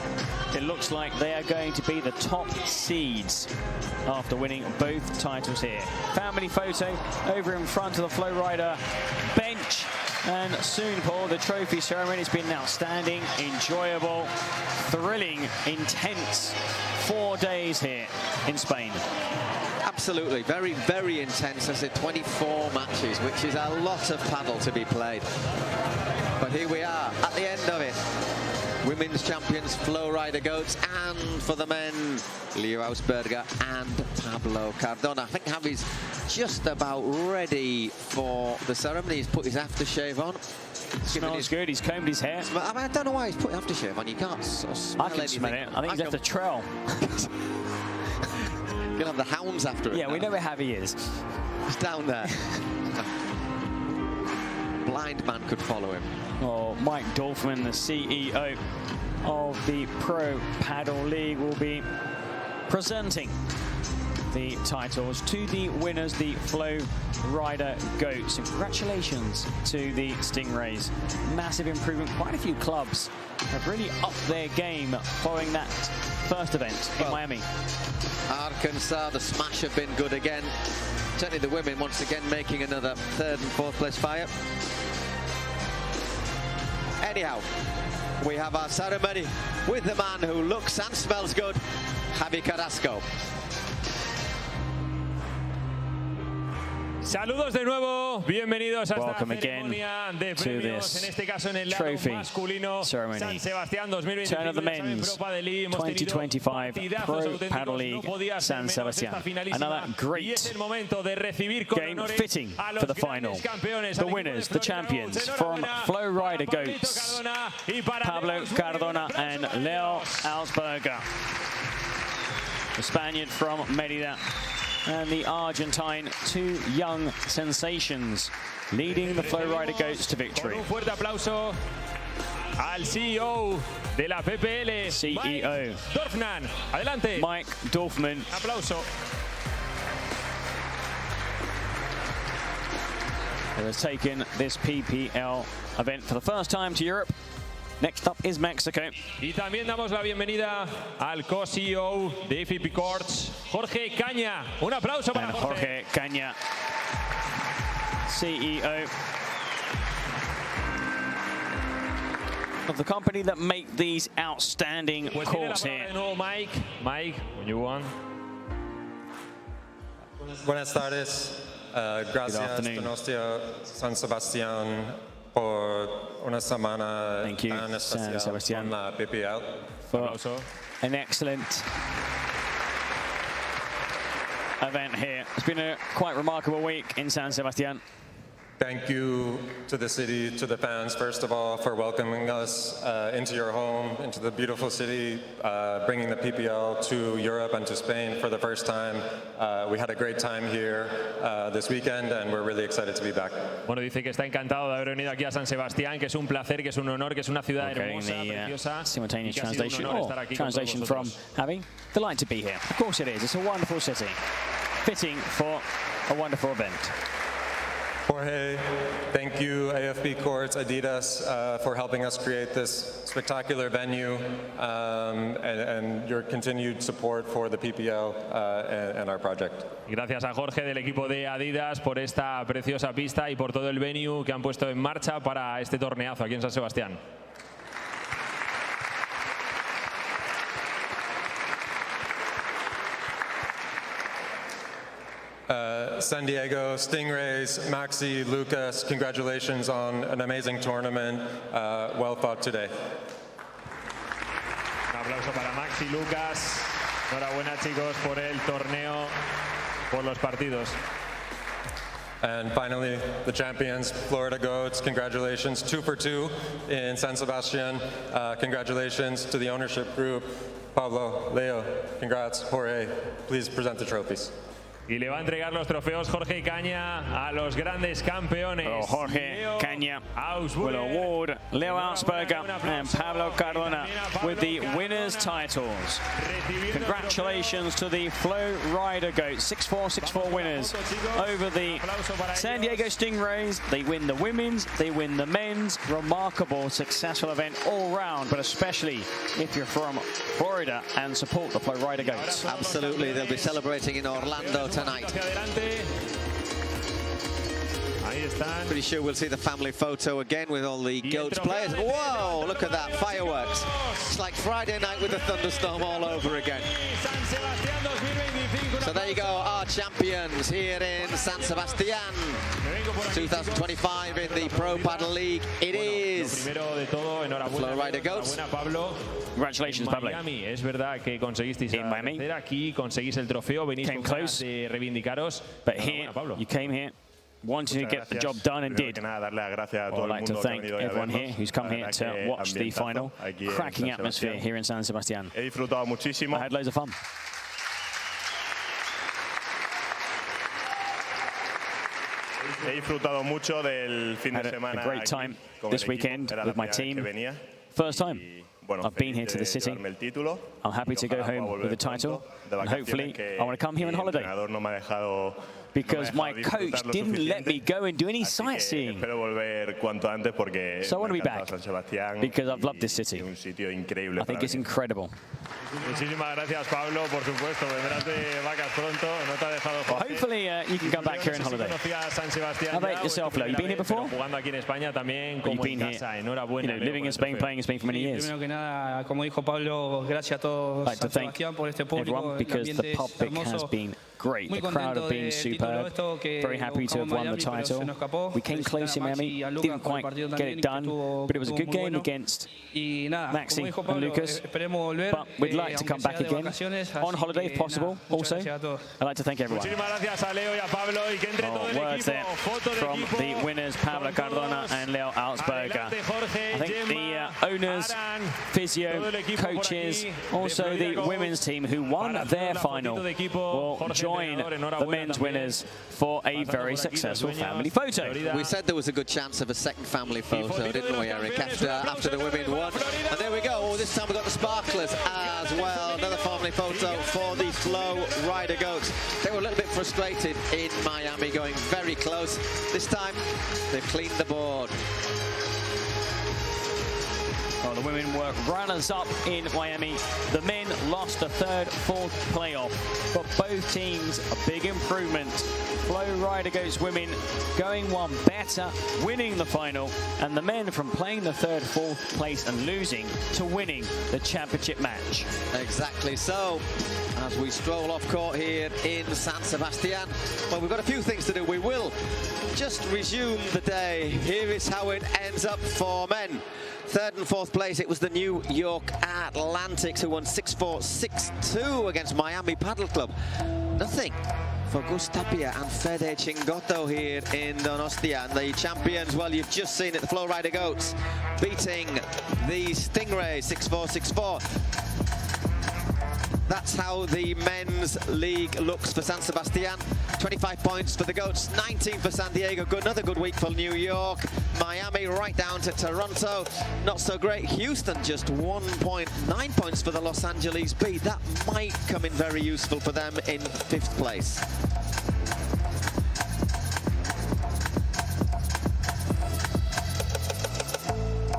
it looks like they are going to be the top seeds after winning both titles here. Family photo over in front of the Flow Rider bench. And soon, Paul, the trophy ceremony has been outstanding, enjoyable, thrilling, intense 4 days here in Spain. Absolutely, very, very intense. I said 24 matches, which is a lot of paddle to be played. But here we are at the end of it. Women's champions Flow Rider Goats, and for the men, Leo Augsburger and Pablo Cardona. I think Javi's just about ready for the ceremony. He's put his aftershave on. Smells good. He's combed his hair. I mean, I don't know why he's put aftershave on. You can't sort of smell anything. I can smell it. I think he's left a trail. You'll have the hounds after it. Yeah, we know where Javi is. He's down there. Blind man could follow him. Oh, Mike Dolphin, the CEO of the Pro Padel League, will be presenting the titles to the winners, the Flow Rider Goats. And congratulations to the Stingrays. Massive improvement. Quite a few clubs have really upped their game following that first event in Miami. Arkansas, the smash have been good again. Certainly the women once again making another 3rd and 4th place fire. Anyhow, we have our ceremony with the man who looks and smells good, Javi Carrasco. Saludos de nuevo, bienvenidos a esta Welcome ceremonia de to premios, this en este caso en el lado trophy masculino, ceremony. San Sebastián 2025, Turn of the men's 2025 Pro Padel League San Sebastian. Another great game fitting for the final. The winners, the champions from Flow Rider Goats, Pablo Cardona and Leo Alsberger. The Spaniard from Merida and the Argentine, two young sensations leading the Flow Rider Goats to victory. Un fuerte aplauso al CEO de la PPL, CEO Dorfman. Adelante. Mike Dorfman. Aplauso. Who has taken this PPL event for the first time to Europe. Next up is Mexico. Y también damos la bienvenida al co-CEO de FP Courts, Jorge Caña. Un aplauso para Jorge Caña, CEO of the company that make these outstanding courts here. Mike, when you want. Buenas tardes. Gracias, Donostia, San Sebastián, por una semana tan especial con la PPL. For an excellent event here. It's been a quite remarkable week in San Sebastián. Thank you to the city, to the fans, first of all, for welcoming us into your home, into the beautiful city, bringing the PPL to Europe and to Spain for the first time. We had a great time here this weekend, and we're really excited to be back. Bueno, dice que está encantado de haber venido aquí a San Sebastián, que es un placer, que es un honor, que es una ciudad hermosa, preciosa. Simultaneous translation from Javi. Delight to be here. Of course it is. It's a wonderful city, fitting for a wonderful event. Jorge, thank you, AFB Courts, Adidas, for helping us create this spectacular venue and your continued support for the PPL and our project. Gracias a Jorge del equipo de Adidas por esta preciosa pista y por todo el venue que han puesto en marcha para este torneazo aquí en San Sebastián. San Diego, Stingrays, Maxi, Lucas, congratulations on an amazing tournament. Well fought today. Un aplauso para Maxi, Lucas. Enhorabuena, chicos, por el torneo, por los partidos. And finally, the champions, Florida Goats, congratulations. 2 for 2 in San Sebastián. Congratulations to the ownership group. Pablo, Leo, congrats. Jorge, please present the trophies. Y le va a entregar los trofeos Jorge Caña a los grandes campeones. Jorge Caña will award Leo Alsberger and Pablo Cardona with the winners' titles. Congratulations to the Flow Rider Goats, 6-4, 6-4 winners over the San Diego Stingrays. They win the women's, they win the men's. Remarkable, successful event all round, but especially if you're from Florida and support the Flow Rider Goats. Absolutely, they'll be celebrating in Orlando tonight. Pretty sure we'll see the family photo again with all the Goats players. Whoa, look at that, fireworks. It's like Friday night with a thunderstorm all over again. So there you go, our champions here in San Sebastián. 2025 in the Pro Padel League. It is the Flow Rider Goats. Congratulations, Pablo. Miami, es verdad que conseguisteis hacer aquí, conseguís el trofeo, venís con ganas de reivindicaros. But here, you came here wanting to get the job done and did. I'd like to thank everyone here who's come here to watch the final. Cracking atmosphere here in San Sebastián. I had loads of fun. He disfrutado mucho del fin de semana. A great time this weekend with my team. First time I've been here to the city. I'm happy to go home with the title. And hopefully, I want to come here on holiday. because my coach didn't let me go and do any sightseeing. Espero volver cuanto antes porque So I want to be back San Sebastián because I've loved this city. Un sitio increíble. I think it's incredible. Muchísimas gracias, Pablo, por supuesto. Vendrás de vacas pronto. No te ha dejado fácil. Hopefully you can come back here on holiday. San Sebastián. How about yourself, Lo? You've been here before? Jugando aquí en España también You've como been en here, casa. Enhorabuena. living in Spain, playing in Spain for many years. Primero que nada, como dijo Pablo, gracias a todos I'd like to San thank Sebastián por este público. everyone El because ambiente the es public has hermoso. been great. Muy The crowd contento have been del título superb. esto que Very happy to have won the title. We came close in Miami, didn't quite get it done, but it was a good game against Maxi and Lucas. But we'd like to come back again on holiday if possible. Also, I'd like to thank everyone. Muchísimas gracias a Leo y a Pablo y que entre todo el Words equipo. there Foto de from equipo. the winners, Pablo Cardona and Leo Alsberger. I think the owners, physio, coaches, also the women's team who won their final will join the men's winners for a very successful family photo. We said there was a good chance of a second family photo, didn't we, Eric, after the women won? And there we go. Oh, this time we've got the sparklers as well. Another family photo for the Flow Rider Goats. They were a little bit frustrated in Miami, going very close. This time, they've cleaned the board. Well, the women were runners-up in Miami. The men lost the third, fourth playoff, but both teams a big improvement. Flow Rider Goats women going one better, winning the final, and the men from playing the third, fourth place and losing to winning the championship match. Exactly so. As we stroll off court here in San Sebastián, well, we've got a few things to do. We will just resume the day. Here is how it ends up for men. Third and fourth place, it was the New York Atlantics who won 6-4, 6-2 against Miami Padel Club. Nothing for Gus Tapia and Fede Chingotto here in Donostia. And the champions, well, you've just seen it, the Flow Rider Goats beating the Stingrays 6-4, 6-4. That's how the men's league looks for San Sebastián. 25 points for the Goats, 19 for San Diego. Another good week for New York. Miami right down to Toronto. Not so great. Houston just 1.9 points for the Los Angeles Beat. That might come in very useful for them in fifth place.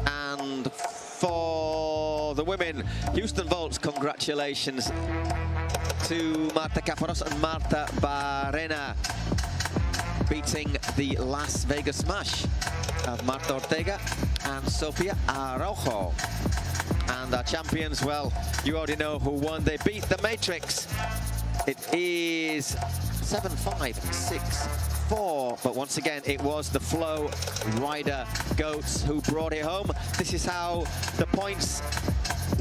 And for the women, Houston Volts, congratulations to Marta Caparrós and Marta Barrena, beating the Las Vegas Smash of Marta Ortega and Sofia Araujo. And our champions, well, you already know who won. They beat the Matrix. It is 7-5, 6-4. But once again, it was the Flow Rider Goats who brought it home. This is how the points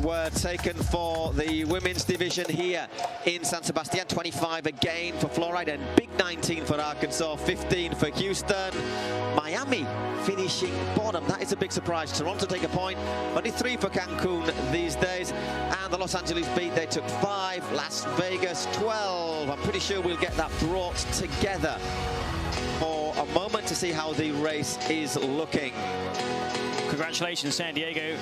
were taken for the women's division here in San Sebastián. 25 again for Flow Rider, and big 19 for Arkansas, 15 for Houston. Miami finishing bottom. That is a big surprise. Toronto take a point, only 3 for Cancun these days. And the Los Angeles Beat, they took 5. Las Vegas 12. I'm pretty sure we'll get that brought together for a moment to see how the race is looking. Congratulations, San Diego.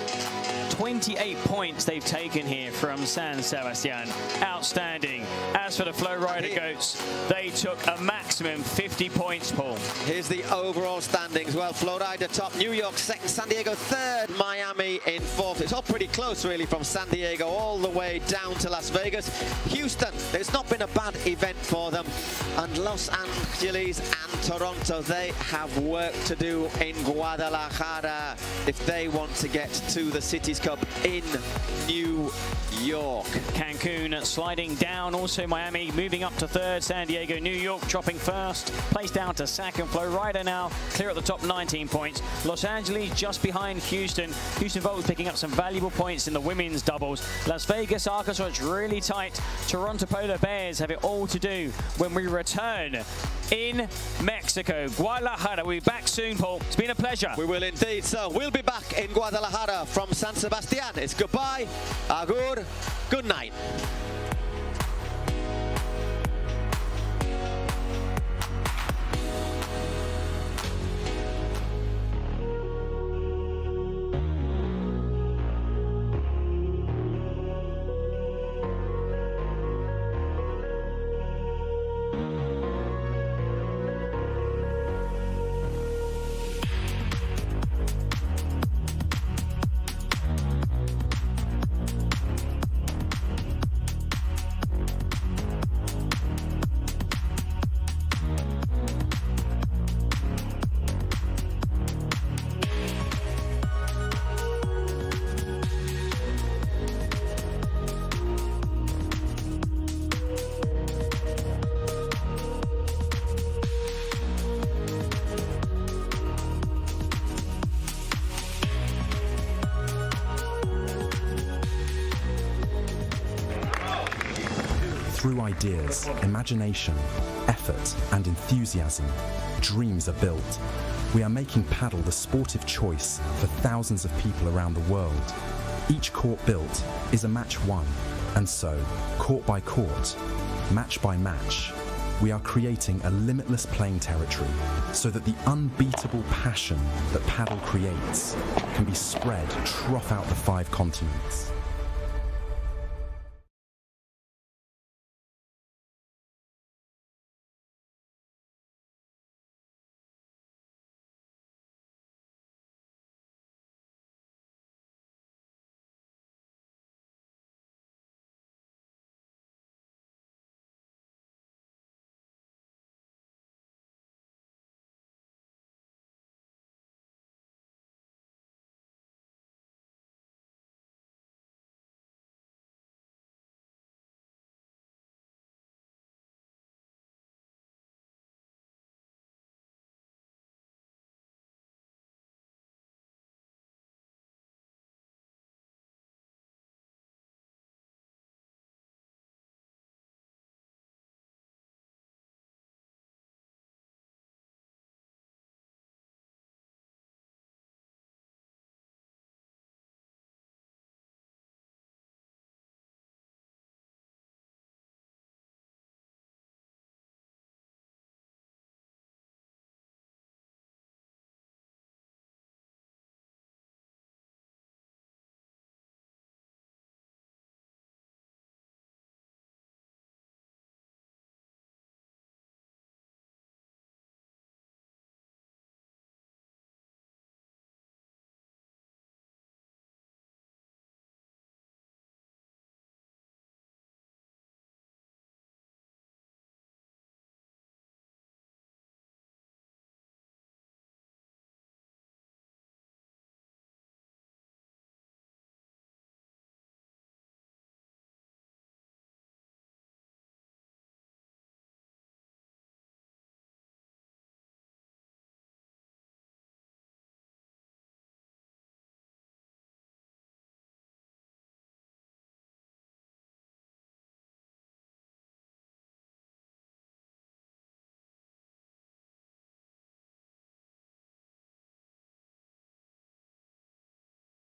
28 points they've taken here from San Sebastián. Outstanding. As for the Flow Rider Goats, they took a maximum 50 points, Paul. Here's the overall standings. Well, Flow Rider top, New York second, San Diego third, Miami in fourth. It's all pretty close, really, from San Diego all the way down to Las Vegas. Houston, it's not been a bad event for them. And Los Angeles and Toronto, they have work to do in Guadalajara if they want to get to the Cities Cup in New York. Cancun sliding down, also Miami moving up to third, San Diego, New York dropping first, placed down to second. Flow Rider now clear at the top, 19 points. Los Angeles just behind Houston. Houston Volts picking up some valuable points in the women's doubles. Las Vegas, Arkansas, it's really tight. Toronto Polar Bears have it all to do when we return in Mexico. Guadalajara, we'll be back soon, Paul. It's been a pleasure. We will indeed. So we'll be back in Guadalajara from San Sebastián. It's goodbye, agur, good night. Through ideas, imagination, effort, and enthusiasm, dreams are built. We are making paddle the sportive choice for thousands of people around the world. Each court built is a match won, and so, court by court, match by match, we are creating a limitless playing territory so that the unbeatable passion that paddle creates can be spread throughout the 5 continents.